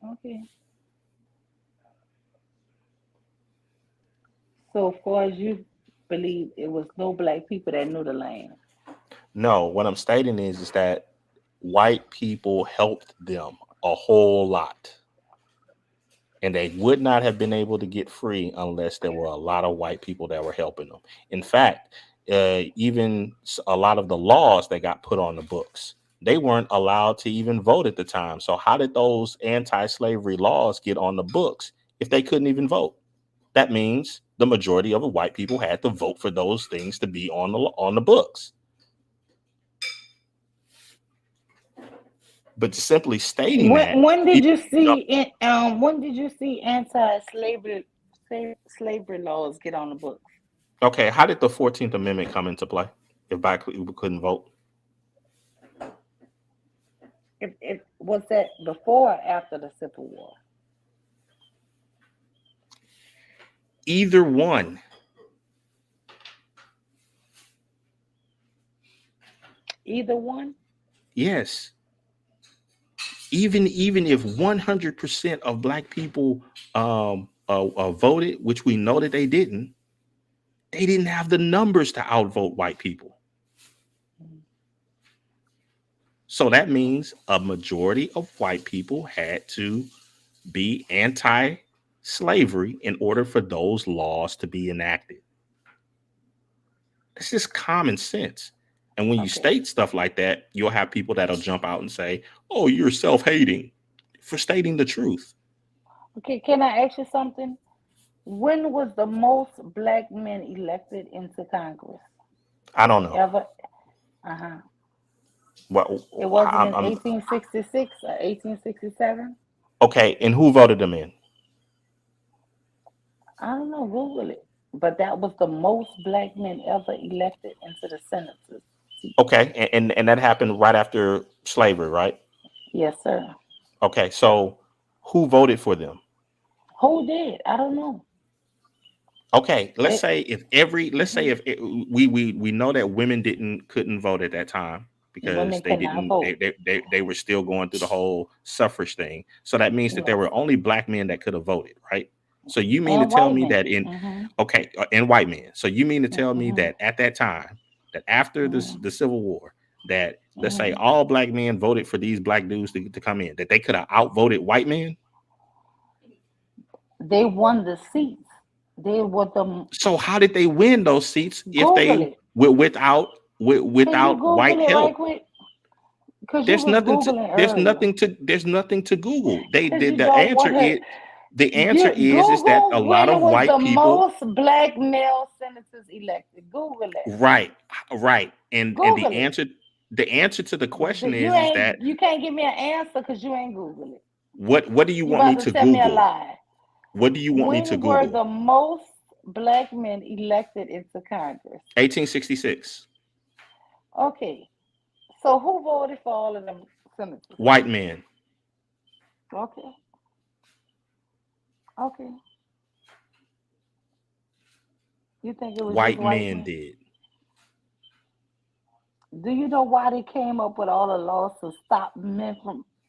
okay, okay. So far as you believe, it was no black people that knew the land. No, what I'm stating is that white people helped them a whole lot. And they would not have been able to get free unless there were a lot of white people that were helping them. In fact, even a lot of the laws that got put on the books, they weren't allowed to even vote at the time. So how did those anti-slavery laws get on the books if they couldn't even vote? That means the majority of the white people had to vote for those things to be on the books. But simply stating that, When did you no, see when did you see anti-slavery slavery laws get on the books? okay, how did the 14th Amendment come into play if black people couldn't vote? It was that before or after the Civil War? Either one. Either one? Yes. Even if 100% of black people voted, which we know that they didn't have the numbers to outvote white people. So that means a majority of white people had to be anti-slavery in order for those laws to be enacted. It's just common sense. And when you Okay. state stuff like that, you'll have people that'll jump out and say, "Oh, you're self-hating for stating the truth." Okay, can I ask you something? When was the most black men elected into Congress I don't know. ever? Uh-huh. Well, It wasn't in I'm 1866 or 1867? okay. And who voted them in? I don't know, Google it. But that was the most black men ever elected into the Senate's seat. Okay, and that happened right after slavery, right? Yes, sir. Okay, so who voted for them? Who did? I don't know. Okay, let's They say if we know that women couldn't vote at that time because women could not vote. they were still going through the whole suffrage thing. So that means that there Yes. were only black men that could have voted, right? So you mean to And tell white me men. that in Mm-hmm. okay, and white men. So you mean to tell me Mm-hmm. that at that time, that after Mm-hmm. the Civil War, that let's say Mm-hmm. all black men voted for these black dudes to come in, that they could have outvoted white men? They won the seats. They were the So how did they win those seats if Google they it. were Can you without Google white it right help? quick? Because you was Googling earlier. There's nothing to Google. They Because did you don't want to. the answer You is that a Google lot when of was the white people, most black male senators elected. Google it. right, right. And Google it. the answer to the question You is that ain't. You can't give me an answer because you ain't Google it. what do you You want me about to to tell me a Google? lie. What do you want me to When were Google? the most black men elected into Congress? 1866. Okay. So who voted for all of them senators? White men. Okay. Okay. You think it was just White white men men? did. Do you know why they came up with all the laws to stop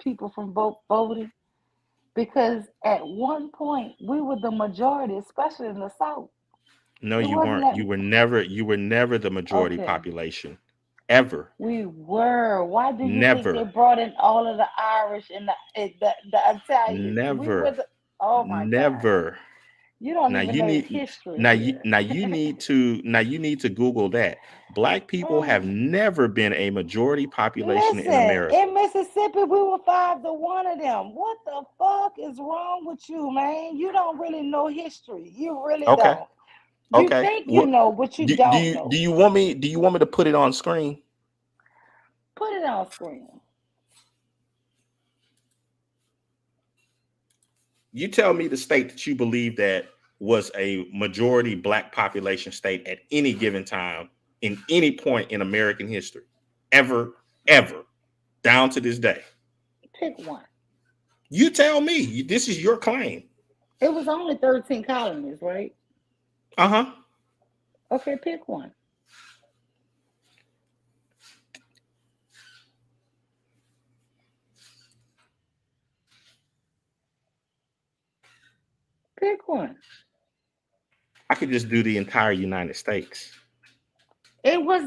people from voting? Because at one point we were the majority, especially in the South. No, It you wasn't weren't. that. You were never the majority Okay, population. Ever. we were. Why do you think they Never. brought in all of the Irish and the Italians? We were Never. the. Oh my God! Never. You don't Now even you know the need history here. now you need to Google that. Black people have Mm. never been a majority population in Listen, America. in Mississippi, we were 5-1 of them. What the fuck is wrong with you, man? You don't really know history. You really Okay. don't. You Okay. think you What know, but you don't know. do you want me to put it on screen? Put it on screen. You tell me the state that you believe that was a majority black population state at any given time in any point in American history. Ever, ever, down to this day. Pick one. You tell me. This is your claim. It was only 13 colonies, right? Uh-huh. Okay, pick one. Pick one. I could just do the entire United States. It was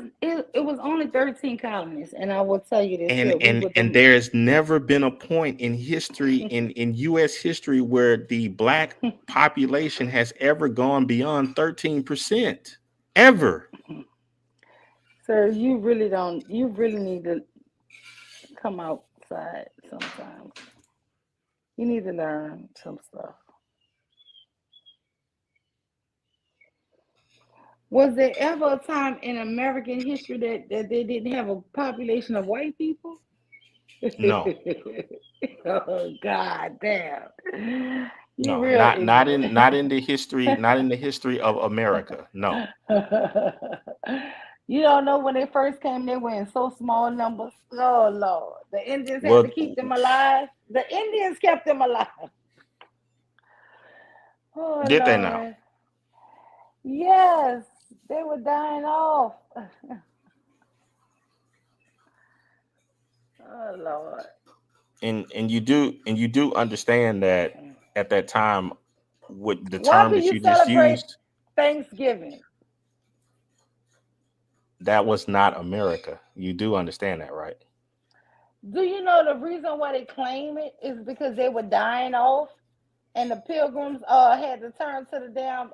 only 13 colonies, and I will tell you this And here. We and were and the there's never been a point in history in US history where the black population has ever gone beyond 13%. Ever. sir, you really need to come outside sometimes. You need to learn some stuff. Was there ever a time in American history that they didn't have a population of white people? No, Oh God damn. You no, real ignorant. not in the history, not in the history of America. No. You don't know when they first came, they were in so small numbers. Oh Lord. The Indians had to Well, keep them alive. The Indians kept them alive. Oh did they now? Lord. Yes, they were dying off. Oh Lord. And you do understand that at that time, with the Why term do that you you just celebrate used, Thanksgiving? that was not America. You do understand that, right? Do you know the reason why they claim it is because they were dying off and the pilgrims had to turn to the damn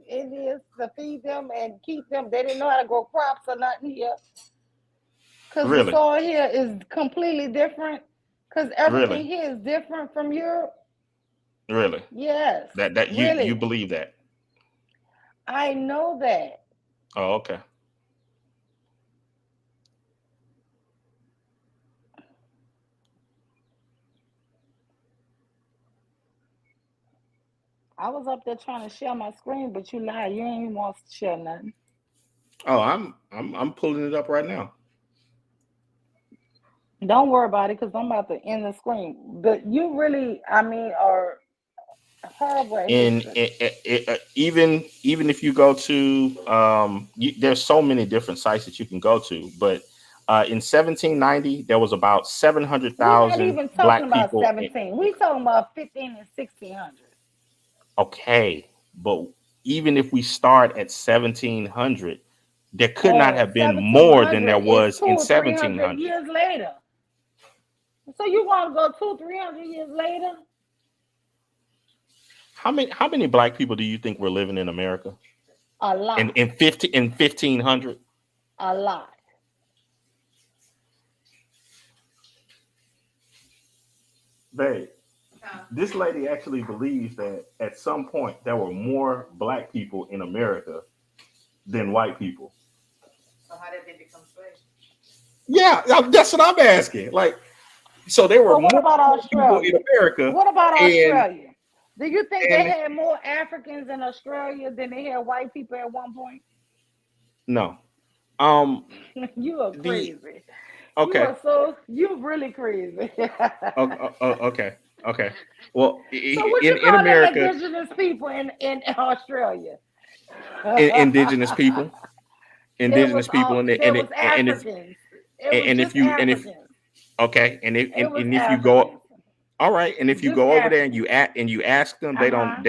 Indians to feed them and keep them. They didn't know how to grow crops or nothing here. Because the Really, soil here is completely different. Because really, everything here is different from Europe. really. Yes, That you really. believe that? I know that. Oh, okay. I was up there trying to share my screen, but you lied. You ain't even want to share nothing. Oh, I'm pulling it up right now. Don't worry about it because I'm about to end the screen. But you really, I mean, are horrible at And history. even if you go to there's so many different sites that you can go to, but in 1790 there was about We're not 700,000 even talking black about people 17. We're talking about 15 and 1600. okay, but even if we start at 1700, there could not Oh, have been more than there 1700 is was two in or 300 1700. years later. So you want to go 200, 300 years later? How many black people do you think were living in America A lot, in 1500? a lot. Babe, this lady actually believes that at some point there were more black people in America than white people. So how did they become slaves? Yeah, that's what I'm asking. Like, so there were Well, what more about people in Australia? America, What about and Australia? Do you think they and had more Africans in Australia than they had white people at one point? no, um, You are the crazy. okay, You really crazy. okay, okay. Well, So what you in call them America, indigenous people in Australia? indigenous people, indigenous people, There was and if Africans. It was and if just you and if Africans. okay, It was and if you go Africans. all right, and if you Just go over there Africans. and you ask them, Uh-huh.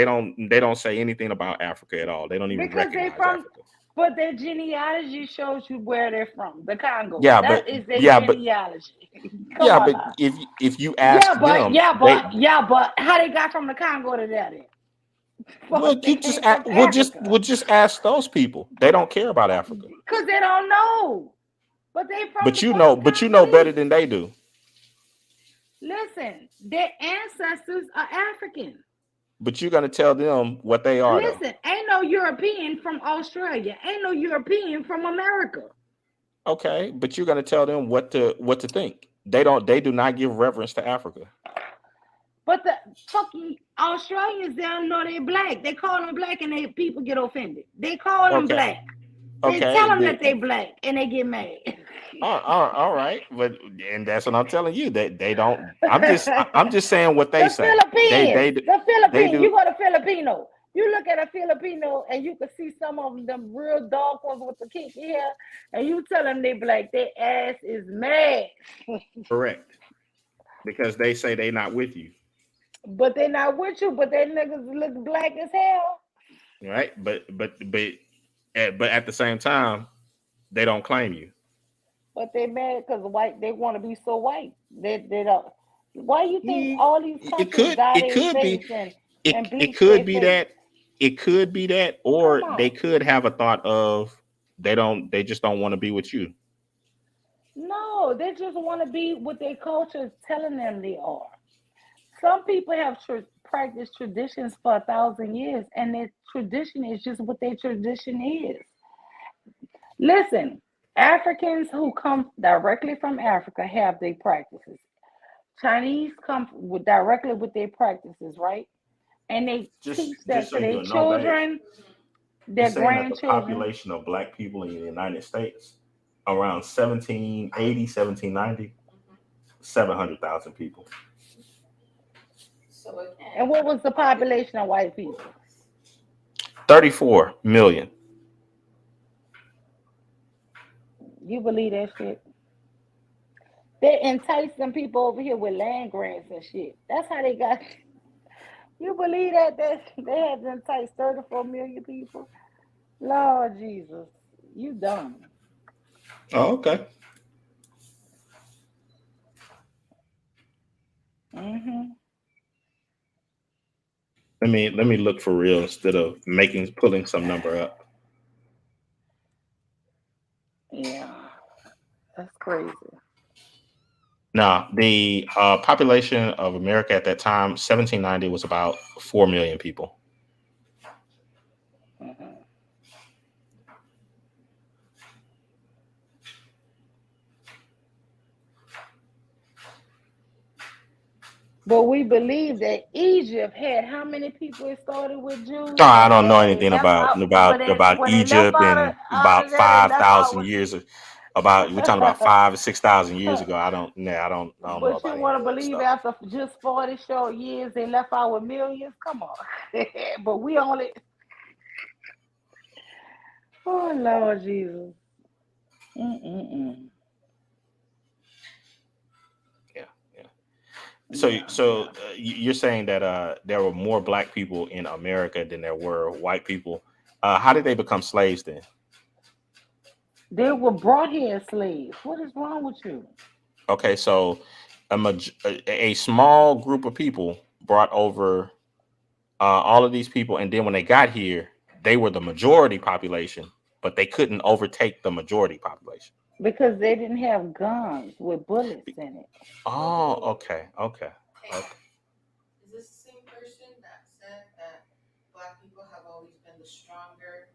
they don't say anything about Africa at all. They don't even Because they recognize from Africa. but their genealogy shows you where they're from. The Congo. Yeah, That but is their yeah, but genealogy. Come yeah, on but now. if you ask them, they Yeah, but how they got from the Congo to there then? well Fuck, they you just came from we'll Africa. just ask those people. They don't care about Africa. Because they don't know. But they from the fucking But you know better Congolese. than they do. Listen, their ancestors are African. But you're gonna tell them what they are though. Listen, ain't no European from Australia. Ain't no European from America. Okay, but you're gonna tell them what to think. They do not give reverence to Africa. But the fucking Australians, they don't know they're black. They call them black and they people get offended. They call them Okay. black. They Okay. tell them that they black and they get mad. All right, but and that's what I'm telling you. They don't. I'm just saying what they The say. Philippines, the They Philippines, you do. go to Filipino. You look at a Filipino and you can see some of them real dark ones with the kinky hair, and you tell them they black, their ass is mad. Correct. Because they say they not with you. But they not with you, but they niggas look black as hell. Right. But at the same time, they don't claim you. But they mad because white, they want to be so white. They don't. Why you think Mm, all these countries dye it their could be face and it bleach could their be face? that it could be that, Come or they on. could have a thought of they just don't want to be with you. No, they just want to be what their culture is telling them they are. Some people have practiced traditions for 1,000 years, and their tradition is just what their tradition is. Listen, Africans who come directly from Africa have their practices. Chinese come directly with their practices, right? And they teach Just that so to their you know, children, it's their saying that the grandchildren. population of black people in the United States around 1780, 1790, 700,000 people. So again, And what was the population of white people? 34 million. You believe that shit? They entice them people over here with land grants and shit. That's how they got. You believe that they had to entice 34 million people? Lord Jesus, you dumb. Oh, okay. Hmm. Let me look for real instead of making pulling some number up. Yeah, that's crazy. Now, the population of America at that time, 1790, was about 4 million people. Hmm. But we believe that Egypt had how many people it started with Oh, Jews, I and don't know then they anything left about out. But about when they left Egypt and out about of that, they five left out thousand with. years. About we're talking about 5 or 6,000 years ago. I don't. Nah, I don't know But you about any want of to that believe stuff. after just 40 short years, they left out with millions? Come on. But we only. Oh, Lord Jesus. Mm-mm-mm. Yeah, yeah. Yeah, So yeah. you're saying that there were more black people in America than there were white people. How did they become slaves then? They were brought here as slaves. What is wrong with you? Okay, so a small group of people brought over all of these people, and then when they got here, they were the majority population, but they couldn't overtake the majority population. Because they didn't have guns with bullets in it. Oh, okay, okay, okay. is this the same person that said that black people have always been the stronger,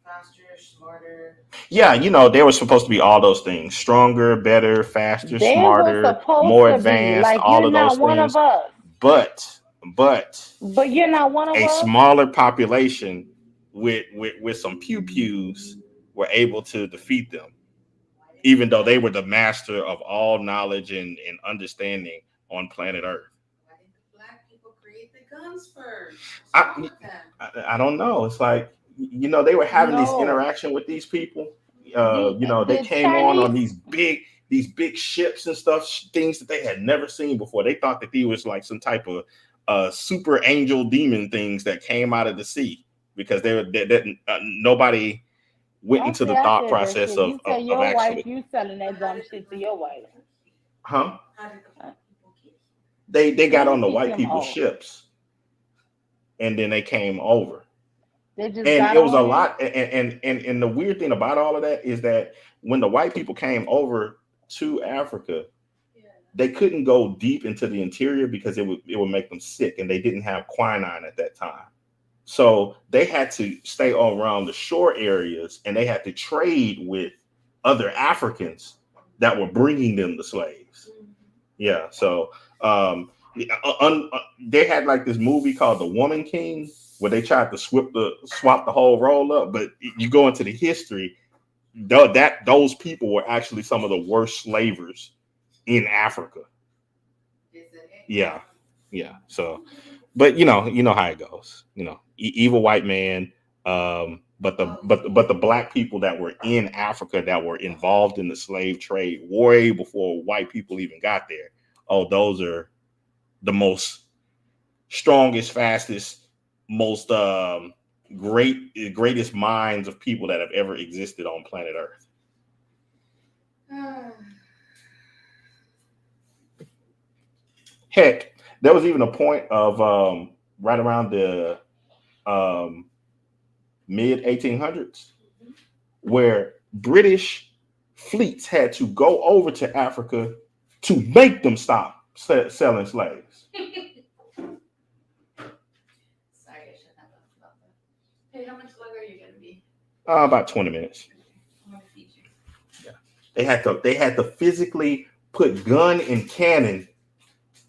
faster, smarter? Yeah, they were supposed to be all those things: stronger, better, faster, They were smarter, supposed more to be advanced, like, you're all of those not one of things. us, But but but you're not one of a us. smaller population with some pew pews were able to defeat them, even though they were the master of all knowledge and understanding on planet Earth. Why did the black people create the guns first? What's wrong I, with them? I don't know. It's like they were having this No. interaction with these people. They The came on Chinese. these big ships and stuff, things that they had never seen before. They thought that these was like some type of super angel demon things that came out of the sea because they were that nobody went into the I thought said that process shit. of, You of tell of your wife actually, you selling that How dumb did the shit to black your people wife. get here? huh? How did the Uh, black people get here? They got They on ain't the kick white them people's off. ships and then they came over. They just And got it was a on it. lot. And the weird thing about all of that is that when the white people came over to Africa, Yeah. they couldn't go deep into the interior because it would make them sick, and they didn't have quinine at that time. So they had to stay around the shore areas, and they had to trade with other Africans that were bringing them the slaves. Mhm. Yeah. So they had like this movie called The Woman King where they tried to swap the whole role up. But you go into the history, those people were actually some of the worst slavers in Africa. Is it? Yeah. Yeah. So, but you know how it goes. Evil white man. But the black people that were in Africa that were involved in the slave trade way before white people even got there. Oh, those are the most strongest, fastest, most greatest minds of people that have ever existed on planet Earth. Heck, there was even a point of right around the um, mid 1800s where British fleets had to go over to Africa to make them stop selling slaves. Hey, how much longer are you gonna be? About 20 minutes. I'm gonna feed you. Yeah. They had to physically put gun and cannon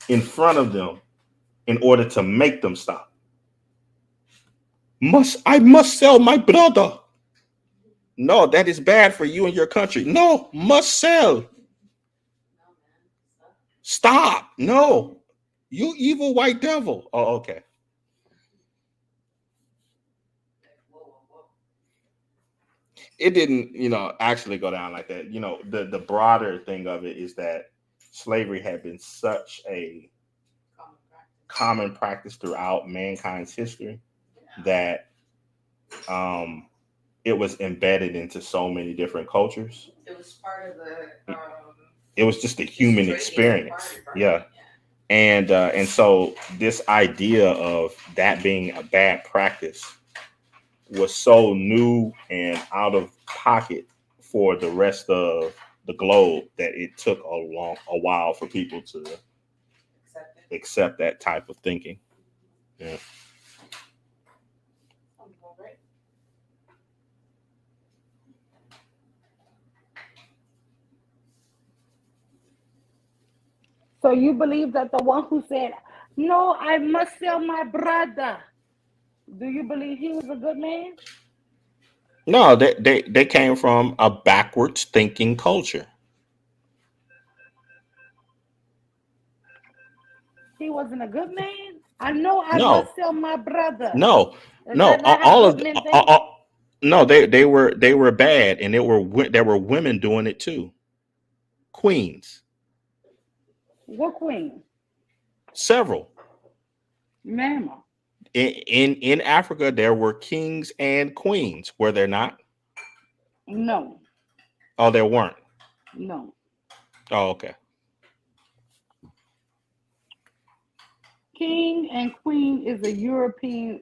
in front of them in order to make them stop. I must sell my brother. No, that is bad for you and your country. No, must sell. No, man. Stop. No. You evil white devil. Oh, okay. It didn't, actually go down like that. The broader thing of it is that slavery had been such a common practice throughout mankind's history that it was embedded into so many different cultures. It was part of the. It was just a human experience. Yeah. And so this idea of that being a bad practice was so new and out of pocket for the rest of the globe that it took a while for people to accept that type of thinking. Yeah. So you believe that the one who said, "No, I must sell my brother," do you believe he was a good man? No, they came from a backwards thinking culture. He wasn't a good man. I know I No, must sell my brother. no, Is no. that not how All of good the, men think? no, they were bad, and there were women doing it too. Queens, What queen? several. Mama. In Africa, there were kings and queens. Were there not? No, Oh, there weren't. no. Oh, okay. King and queen is a European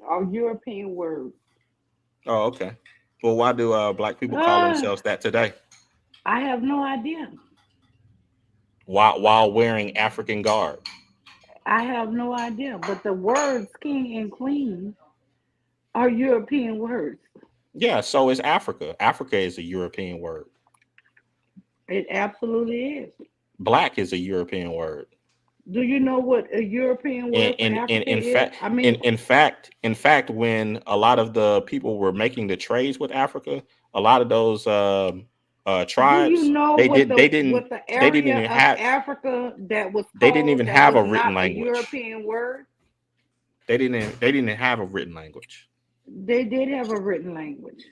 word. Oh, okay. Well, why do black people call Ah, themselves that today? I have no idea. While wearing African garb? I have no idea. But the words king and queen are European words. Yeah, so is Africa. Africa is a European word. It absolutely is. Black is a European word. Do you know what a European word for Africa In is? fact, I mean, in fact, when a lot of the people were making the trades with Africa, a lot of those do you tribes know what the they didn't area even of have Africa that was they didn't called even that have was a written not a language. European word? They didn't have a written language. They did have a written language.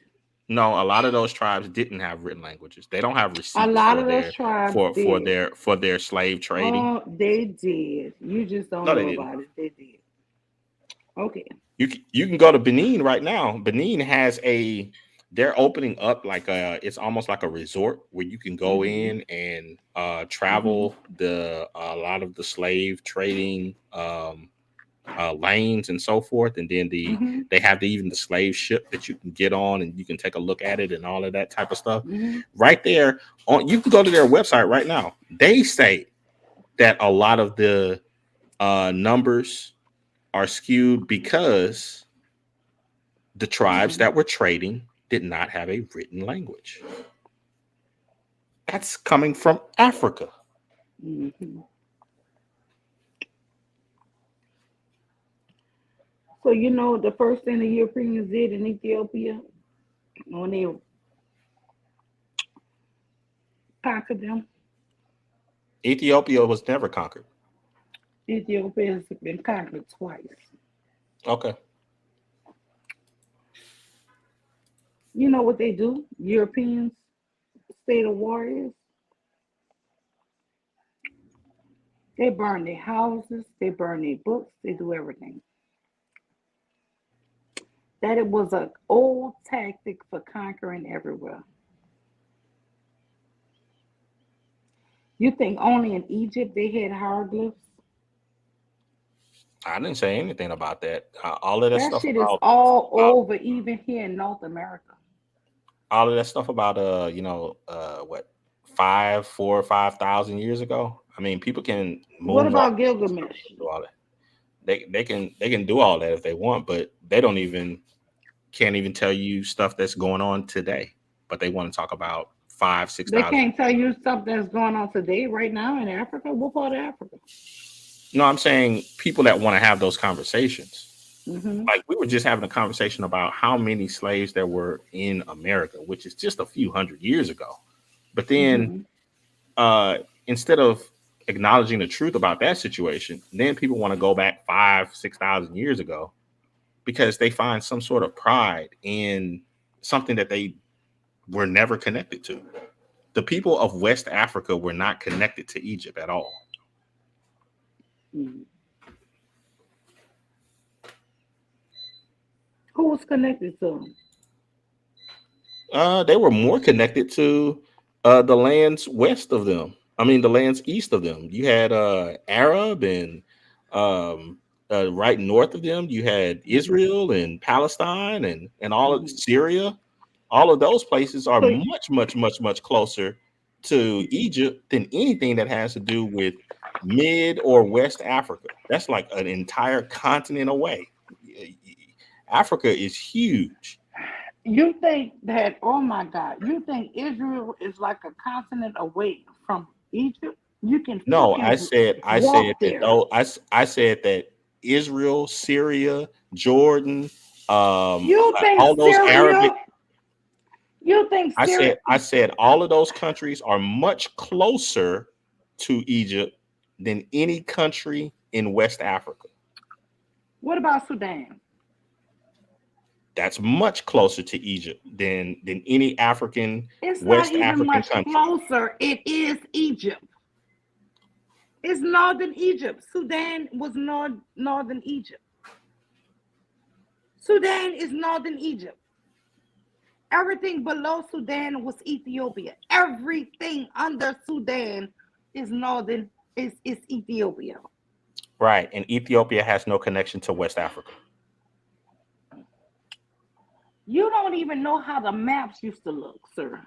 No, a lot of those tribes didn't have written languages. They don't have A receipts lot for of those tribes did. their slave trading. Oh, they did. You just don't No, they know didn't. about it. They did. Okay. You can go to Benin right now. Benin has they're opening up like it's almost like a resort where you can go Mm-hmm. in and Mm-hmm. travel a lot of the slave trading lanes and so forth, and then Mm-hmm. they have even the slave ship that you can get on and you can take a look at it and all of that type of stuff. Mm-hmm. Right there on, you can go to their website right now. They say that a lot of the numbers are skewed because the tribes Mm-hmm. that were trading did not have a written language. That's coming from Africa. Mm-hmm. So you know the first thing the Europeans did in Ethiopia when they conquered them. Ethiopia was never conquered. Ethiopians have been conquered twice. Okay. You know what they do? Europeans, state of warriors, they burn their houses, they burn their books, they do everything. That it was an old tactic for conquering everywhere. You think only in Egypt they had hieroglyphs? I didn't say anything about that. That shit is all over, even here in North America. All of that stuff about what 5,000 years ago. I mean, people can What moonwalk about Gilgamesh? and do all that. They can do all that if they want, but they don't even can't even tell you stuff that's going on today, but they want to talk about 6 They thousand. can't tell you stuff that's going on today, right now in Africa. What part of Africa? No, I'm saying people that want to have those conversations. Mm-hmm. Like we were just having a conversation about how many slaves there were in America, which is just a few hundred years ago. But then Mm-hmm. uh, instead of acknowledging the truth about that situation, then people want to go back 6,000 years ago because they find some sort of pride in something that they were never connected to. The people of West Africa were not connected to Egypt at all. Mm-hmm. Who was connected to them? They were more connected to the lands west of them. I mean, the lands east of them. You had Arab and um, right north of them, you had Israel and Palestine and all of Mm-hmm. Syria. All of those places are So much, much, much, much closer to Egypt than anything that has to do with mid or West Africa. That's like an entire continent away. Africa is huge. you think that? Oh my God! You think Israel is like a continent away from Egypt? You No, can I said walk that there. though I said that Israel, Syria, Jordan, You think all those Arabic. Syria? You think Syria? I said all of those countries are much closer to Egypt than any country in West Africa. What about Sudan? That's much closer to Egypt than any African It's not West even African much country. closer. It is Egypt. It's northern Egypt. Sudan was northern Egypt. Sudan is northern Egypt. Everything below Sudan was Ethiopia. Everything under Sudan is northern is Ethiopia. Right, and Ethiopia has no connection to West Africa. You don't even know how the maps used to look, sir.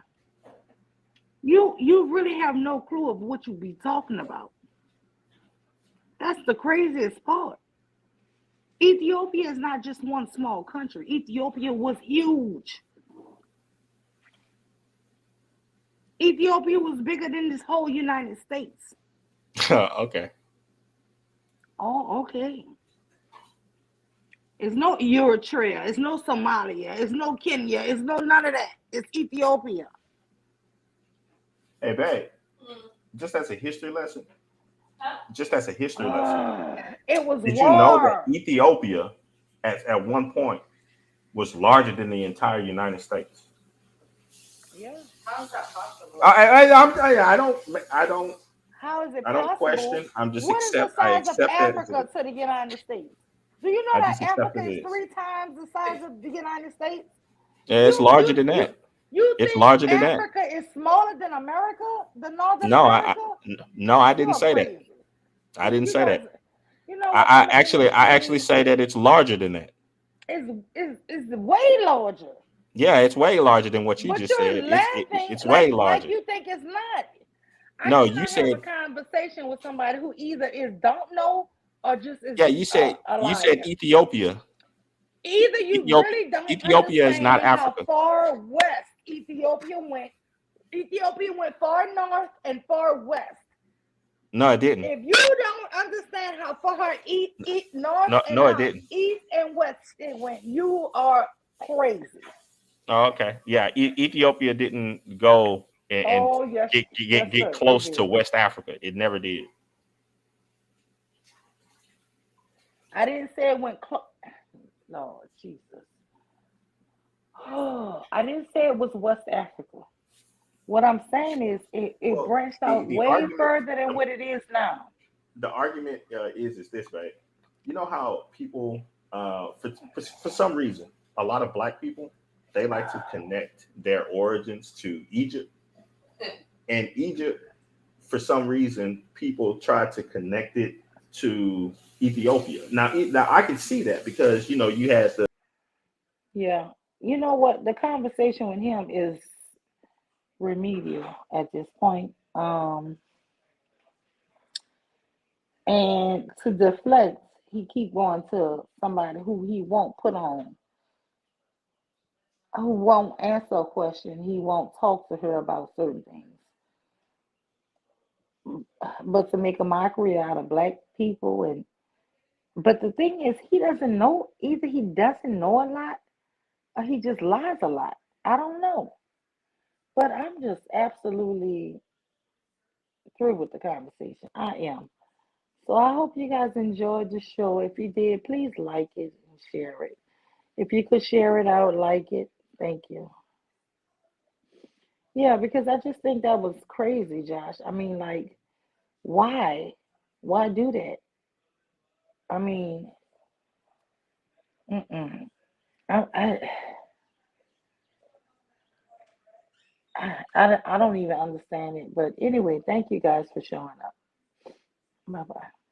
You really have no clue of what you be talking about. That's the craziest part. Ethiopia is not just one small country. Ethiopia was huge. Ethiopia was bigger than this whole United States. Okay. Oh, okay. It's no Eritrea. It's no Somalia. It's no Kenya. It's no none of that. It's Ethiopia. Hey, babe, just as a history lesson, just as a history lesson, It was did you know that war. Ethiopia at one point was larger than the entire United States? Yeah. How's that possible? How is it I don't possible? question. I'm just What is the accept. I size of accept that as it Africa is. to the United States? Do you know I that just accept Africa as it is is. 3 times the size of the United States? Yeah, it's You larger you than you that. you It's think larger than that. Africa is smaller than America, the Northern No, America? no, I You didn't are say that. crazy. I didn't You say guys, that. you know what? I actually say that it's larger than that. Is way larger. Yeah, it's way larger than what you But just you're said. laughing It's way like larger. you think it's not. I No, you cannot have a said conversation with somebody who either is don't know or just is yeah. a You said liar. Ethiopia. Either you really don't Ethiopia is not understand how Africa. far west Ethiopia went. Ethiopia went far north and far west. No, it didn't. If you don't understand how far north No, and no, it how didn't. east and west it went, you are crazy. Oh, okay. Yeah, Ethiopia didn't go and Oh yes, yes get sir, it close to did. West Africa. It never did. I didn't say it went close. Lord Jesus. Oh, I didn't say it was West Africa. What I'm saying is it Well, branched out the way argument further than what it is now. the argument is this, right? You know how people for some reason a lot of black people they like to connect their origins to Egypt, and Egypt for some reason people try to connect it to Ethiopia. Now I can see that because you had the Yeah. You know what? The conversation with him is remedial at this point. And to deflect, he keep going to somebody who he won't put on who won't answer a question. He won't talk to her about certain things. But to make a mockery out of black people, and but the thing is, he doesn't know, either he doesn't know a lot or he just lies a lot. I don't know. But I'm just absolutely through with the conversation. I am. So I hope you guys enjoyed the show. If you did, please like it and share it. If you could share it, I would like it. Thank you. Yeah, because I just think that was crazy, Josh. I mean, like, why? Why do that? I mean, mm-mm. I, I, I don't even understand it. But anyway, thank you guys for showing up. Bye bye.